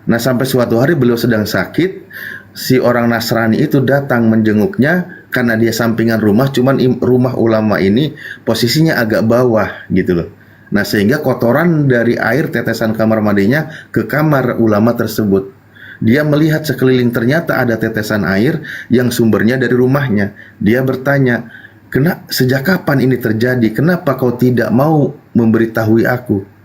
Nah, sampai suatu hari beliau sedang sakit, si orang Nasrani itu datang menjenguknya karena dia sampingan rumah, cuman rumah ulama ini posisinya agak bawah gitu loh. Nah, sehingga kotoran dari air tetesan kamar mandinya ke kamar ulama tersebut. Dia melihat sekeliling, ternyata ada tetesan air yang sumbernya dari rumahnya. Dia bertanya, sejak kapan ini terjadi? Kenapa kau tidak mau memberitahui aku?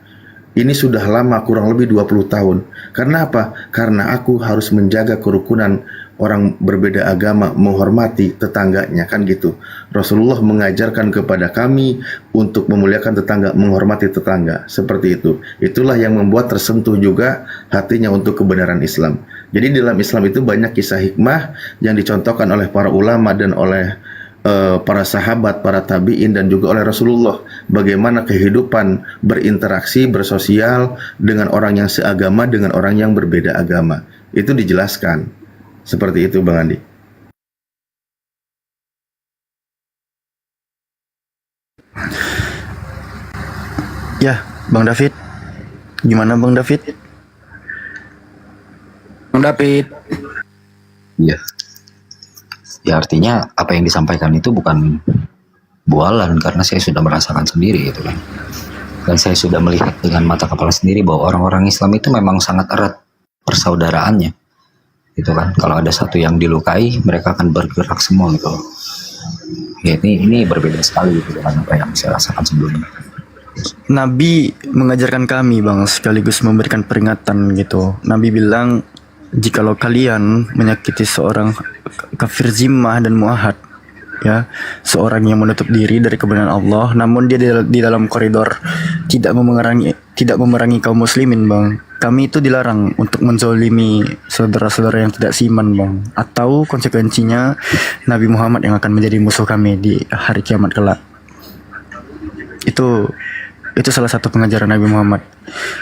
Ini sudah lama, kurang lebih 20 tahun. Karena apa? Karena aku harus menjaga kerukunan orang berbeda agama, menghormati tetangganya, kan gitu. Rasulullah mengajarkan kepada kami untuk memuliakan tetangga, menghormati tetangga, seperti itu. Itulah yang membuat tersentuh juga hatinya untuk kebenaran Islam. Jadi dalam Islam itu banyak kisah hikmah yang dicontohkan oleh para ulama dan oleh para sahabat, para tabi'in, dan juga oleh Rasulullah, bagaimana kehidupan berinteraksi, bersosial dengan orang yang seagama, dengan orang yang berbeda agama. Itu dijelaskan. Seperti itu, Bang Andi. Ya, Bang David. Gimana Bang David? Bang David. Iya. Ya artinya apa yang disampaikan itu bukan bualan, karena saya sudah merasakan sendiri gitu kan. Dan saya sudah melihat dengan mata kepala sendiri bahwa orang-orang Islam itu memang sangat erat persaudaraannya. Gitu kan. Kalau ada satu yang dilukai, mereka akan bergerak semua gitu. Ya, ini berbeda sekali gitu dengan apa yang saya rasakan sebelumnya. Nabi mengajarkan kami Bang, sekaligus memberikan peringatan gitu. Nabi bilang, jikalau kalian menyakiti seorang kafir zimmah dan muahad, ya, seorang yang menutup diri dari kebenaran Allah, namun dia di dalam koridor tidak memerangi kaum muslimin, Bang, kami itu dilarang untuk menzolimi saudara-saudara yang tidak seiman, Bang. Atau konsekuensinya Nabi Muhammad yang akan menjadi musuh kami di hari kiamat kelak. Itu salah satu pengajaran Nabi Muhammad.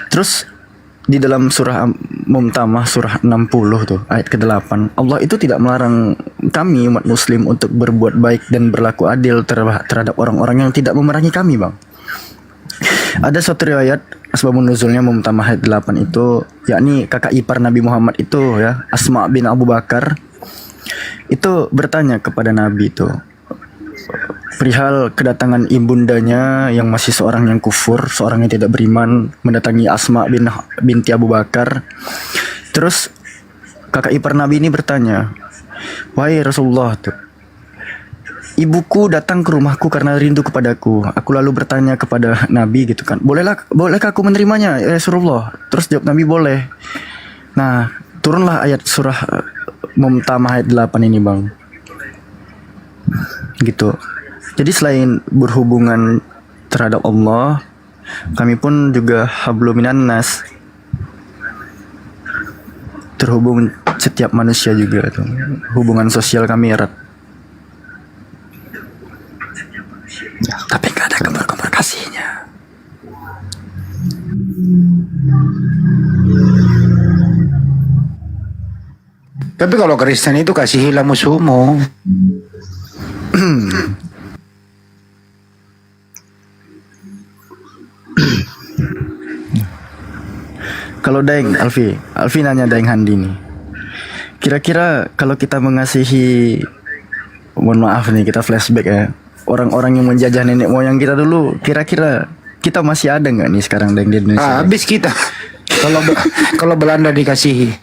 Terus di dalam surah Mumtamah surah 60 tuh ayat ke-8, Allah itu tidak melarang kami umat muslim untuk berbuat baik dan berlaku adil terhadap orang-orang yang tidak memerangi kami, Bang. Ada suatu riwayat asbabun nuzulnya Mumtamah ayat 8 itu, yakni kakak ipar Nabi Muhammad itu, ya, Asma bin Abu Bakar, itu bertanya kepada Nabi itu perihal kedatangan ibundanya yang masih seorang yang kufur, seorang yang tidak beriman, mendatangi Asma binti Abu Bakar. Terus kakak ipar Nabi ini bertanya, wahai Rasulullah, tuh, ibuku datang ke rumahku karena rindu kepadaku. Aku lalu bertanya kepada Nabi gitu kan, bolehkah aku menerimanya ya Rasulullah? Terus jawab Nabi, boleh. Nah, turunlah ayat surah Mumtamah ayat 8 ini, Bang. Gitu. Jadi selain berhubungan terhadap Allah, kami pun juga hablum minan nas, terhubung setiap manusia juga tuh. Hubungan sosial kami erat. Ya, tapi gak ada kabar-kabar kasihnya. Tapi kalau Kristen itu kasihilah musuhmu. kalau Daeng, Alfi nanya Daeng Handi nih. Kira-kira kalau kita mengasihi, mohon maaf nih kita flashback ya, orang-orang yang menjajah nenek moyang kita dulu, kira-kira kita masih ada nggak nih sekarang Daeng di Indonesia? Habis kita. Kalau Belanda dikasihi,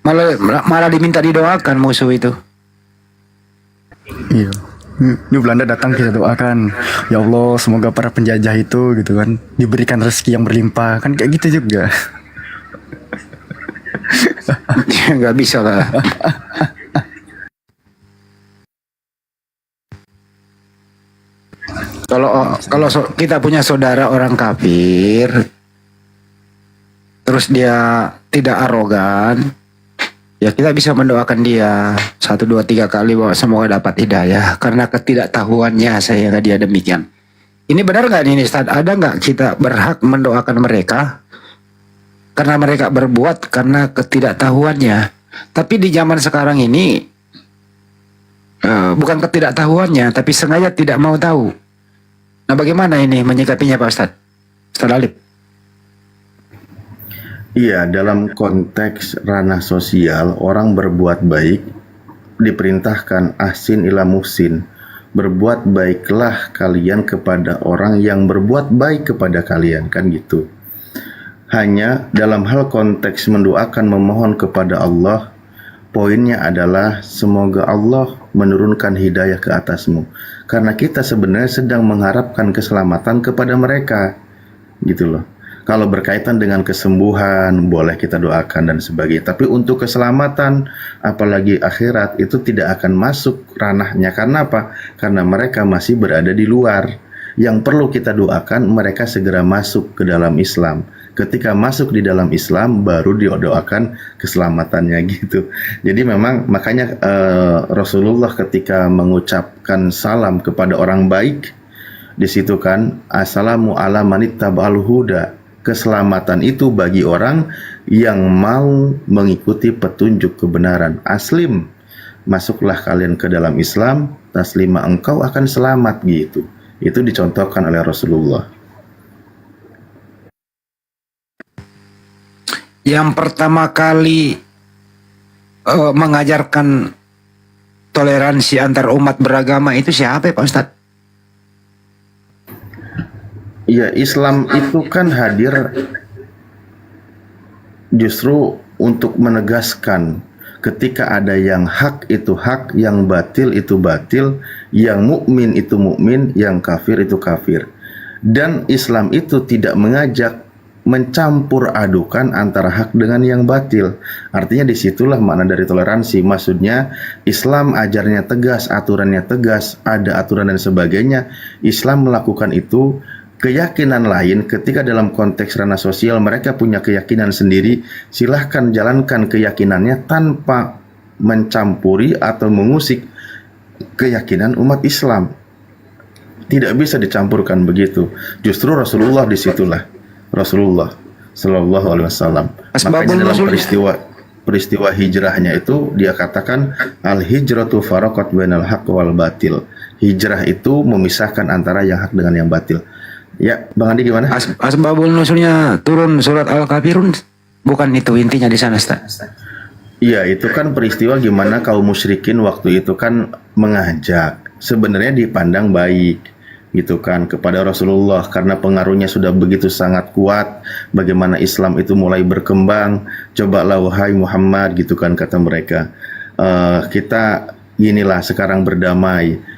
malah diminta didoakan musuh itu. Iya. Ini Belanda datang kita doakan, ya Allah semoga para penjajah itu gitu kan diberikan rezeki yang berlimpah, kan kayak gitu juga. Nggak bisa lah. Kalau kita punya saudara orang kafir, terus dia tidak arogan, ya kita bisa mendoakan dia 1, 2, 3 kali bahwa semoga dapat hidayah karena ketidaktahuannya sehingga dia demikian. Ini benar nggak ini Ustaz? Ada nggak kita berhak mendoakan mereka karena mereka berbuat karena ketidaktahuannya? Tapi di zaman sekarang ini bukan ketidaktahuannya, tapi sengaja tidak mau tahu. Nah, bagaimana ini menyikapinya Pak Ustaz? Ustaz Alif. Iya, dalam konteks ranah sosial, orang berbuat baik diperintahkan ahsin ila muhsin. Berbuat baiklah kalian kepada orang yang berbuat baik kepada kalian, kan gitu. Hanya dalam hal konteks mendoakan memohon kepada Allah, poinnya adalah semoga Allah menurunkan hidayah ke atasmu. Karena kita sebenarnya sedang mengharapkan keselamatan kepada mereka, gitu loh. Kalau berkaitan dengan kesembuhan, boleh kita doakan dan sebagainya. Tapi untuk keselamatan, apalagi akhirat, itu tidak akan masuk ranahnya. Karena apa? Karena mereka masih berada di luar. Yang perlu kita doakan, mereka segera masuk ke dalam Islam. Ketika masuk di dalam Islam, baru didoakan keselamatannya gitu. Jadi memang makanya Rasulullah ketika mengucapkan salam kepada orang baik, di situ kan, assalamu ala manittaba'al huda. Keselamatan itu bagi orang yang mau mengikuti petunjuk kebenaran. Aslim, masuklah kalian ke dalam Islam, taslima engkau akan selamat gitu. Itu dicontohkan oleh Rasulullah. Yang pertama kali mengajarkan toleransi antar umat beragama itu siapa ya Pak Ustadz? Ya, Islam itu kan hadir justru untuk menegaskan ketika ada yang hak itu hak, yang batil itu batil, yang mukmin itu mukmin, yang kafir itu kafir. Dan Islam itu tidak mengajak mencampur adukan antara hak dengan yang batil. Artinya disitulah makna dari toleransi. Maksudnya Islam ajarnya tegas, aturannya tegas, ada aturan dan sebagainya. Islam melakukan itu. Keyakinan lain ketika dalam konteks ranah sosial mereka punya keyakinan sendiri, silahkan jalankan keyakinannya tanpa mencampuri atau mengusik keyakinan umat Islam. Tidak bisa dicampurkan begitu. Justru Rasulullah disitulah, Rasulullah Sallallahu Alaihi Wasallam. Makanya dalam peristiwa hijrahnya itu dia katakan al hijratu faraqat bainal haqq wal batil. Hijrah itu memisahkan antara yang hak dengan yang batil. Ya, Bang Andi gimana? Asbabul nuzulnya turun surat Al-Kafirun, bukan itu intinya di sana, Ustaz? Iya, itu kan peristiwa gimana kaum musyrikin waktu itu kan mengajak, sebenarnya dipandang baik gitu kan kepada Rasulullah karena pengaruhnya sudah begitu sangat kuat. Bagaimana Islam itu mulai berkembang, cobalah wahai Muhammad gitu kan kata mereka. Kita inilah sekarang berdamai.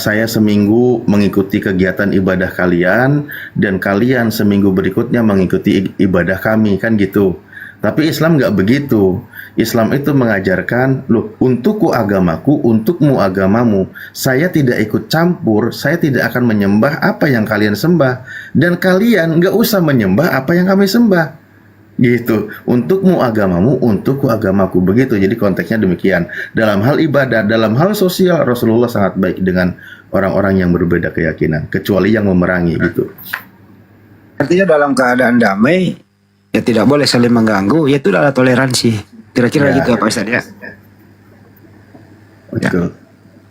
Saya seminggu mengikuti kegiatan ibadah kalian dan kalian seminggu berikutnya mengikuti ibadah kami, kan gitu. Tapi Islam nggak begitu. Islam itu mengajarkan, loh, untukku agamaku, untukmu agamamu. Saya tidak ikut campur, saya tidak akan menyembah apa yang kalian sembah, dan kalian nggak usah menyembah apa yang kami sembah. Gitu, untukmu agamamu, untukku agamaku, begitu. Jadi konteksnya demikian. Dalam hal ibadah, dalam hal sosial, Rasulullah sangat baik dengan orang-orang yang berbeda keyakinan, kecuali yang memerangi gitu. Artinya dalam keadaan damai, ya tidak boleh saling mengganggu, ya itu adalah toleransi. Kira-kira gitu Pak Ustaz ya. Betul. Ya.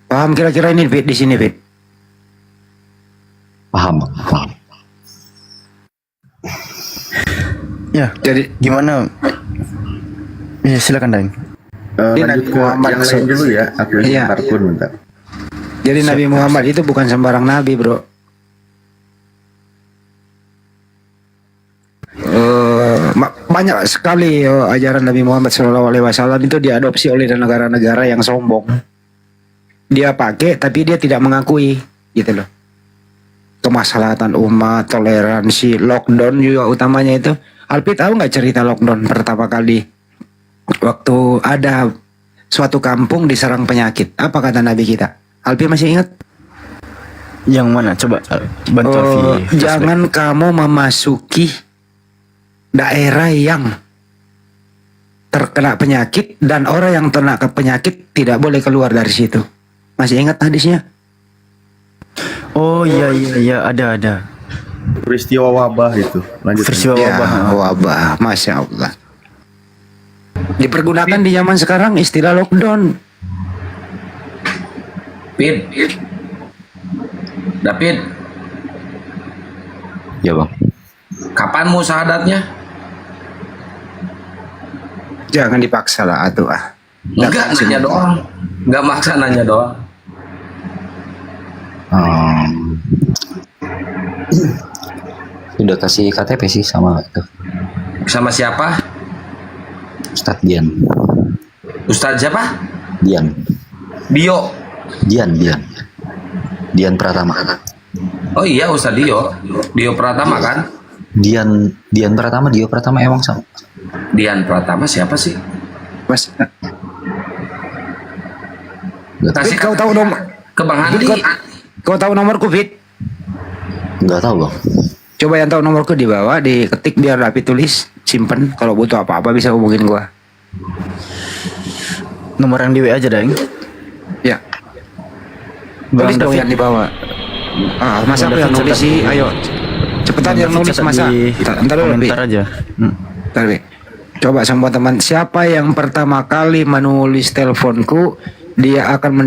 Paham kira-kira ini Fit di sini Fit? Paham. Ya, jadi gimana? Ya, silakan Daeng. Lanjut ke yang lain dulu ya. Aku Iya. Farkun bentar. Jadi Nabi Muhammad itu bukan sembarang nabi, bro. Banyak sekali ajaran Nabi Muhammad SAW itu diadopsi oleh negara-negara yang sombong. Dia pakai tapi dia tidak mengakui, gitu loh. Kemaslahatan umat, toleransi, lockdown juga utamanya itu. Alpi tahu nggak cerita lockdown pertama kali waktu ada suatu kampung diserang penyakit? Apa kata Nabi kita? Alpi masih ingat? Yang mana? Coba bantu Alfi. Jangan kamu memasuki daerah yang terkena penyakit dan orang yang terkena penyakit tidak boleh keluar dari situ. Masih ingat hadisnya? Oh iya ada. Peristiwa wabah itu. Lanjut. Peristiwa wabah. Wabah, masya Allah. Dipergunakan di zaman sekarang istilah lockdown. David. Ya bang. Kapan mau syahadatnya? Jangan dipaksa lah atuh ah. Enggak, nanya doang. Enggak maksa, nanya doang. Udah kasih KTP sih sama itu. Sama siapa? Ustadz Dian. Ustadz siapa? Dian. Dio. Dian Pratama. Oh iya, Ustadz Dio. Dio Pratama kan? Dian Pratama emang sama. Dian Pratama siapa sih? Mas. Kasih Kau tahu nomor ke Bang Handi. Kau tahu nomorku, Fit? Enggak tahu bang. Coba yang tahu nomorku di bawah, diketik biar David tulis, simpen. Kalau butuh apa-apa bisa hubungin gua. Nomor yang di WA aja Daeng. Ya. Bang Tulis dong David. yang di bawah. Masa aku yang David nulis catat sih? di- Ayo. Cepetan Bang yang David nulis catat masa. di Ntar dulu, komentar aja. Ntar, Bi. Coba semua teman, siapa yang pertama kali menulis teleponku, dia akan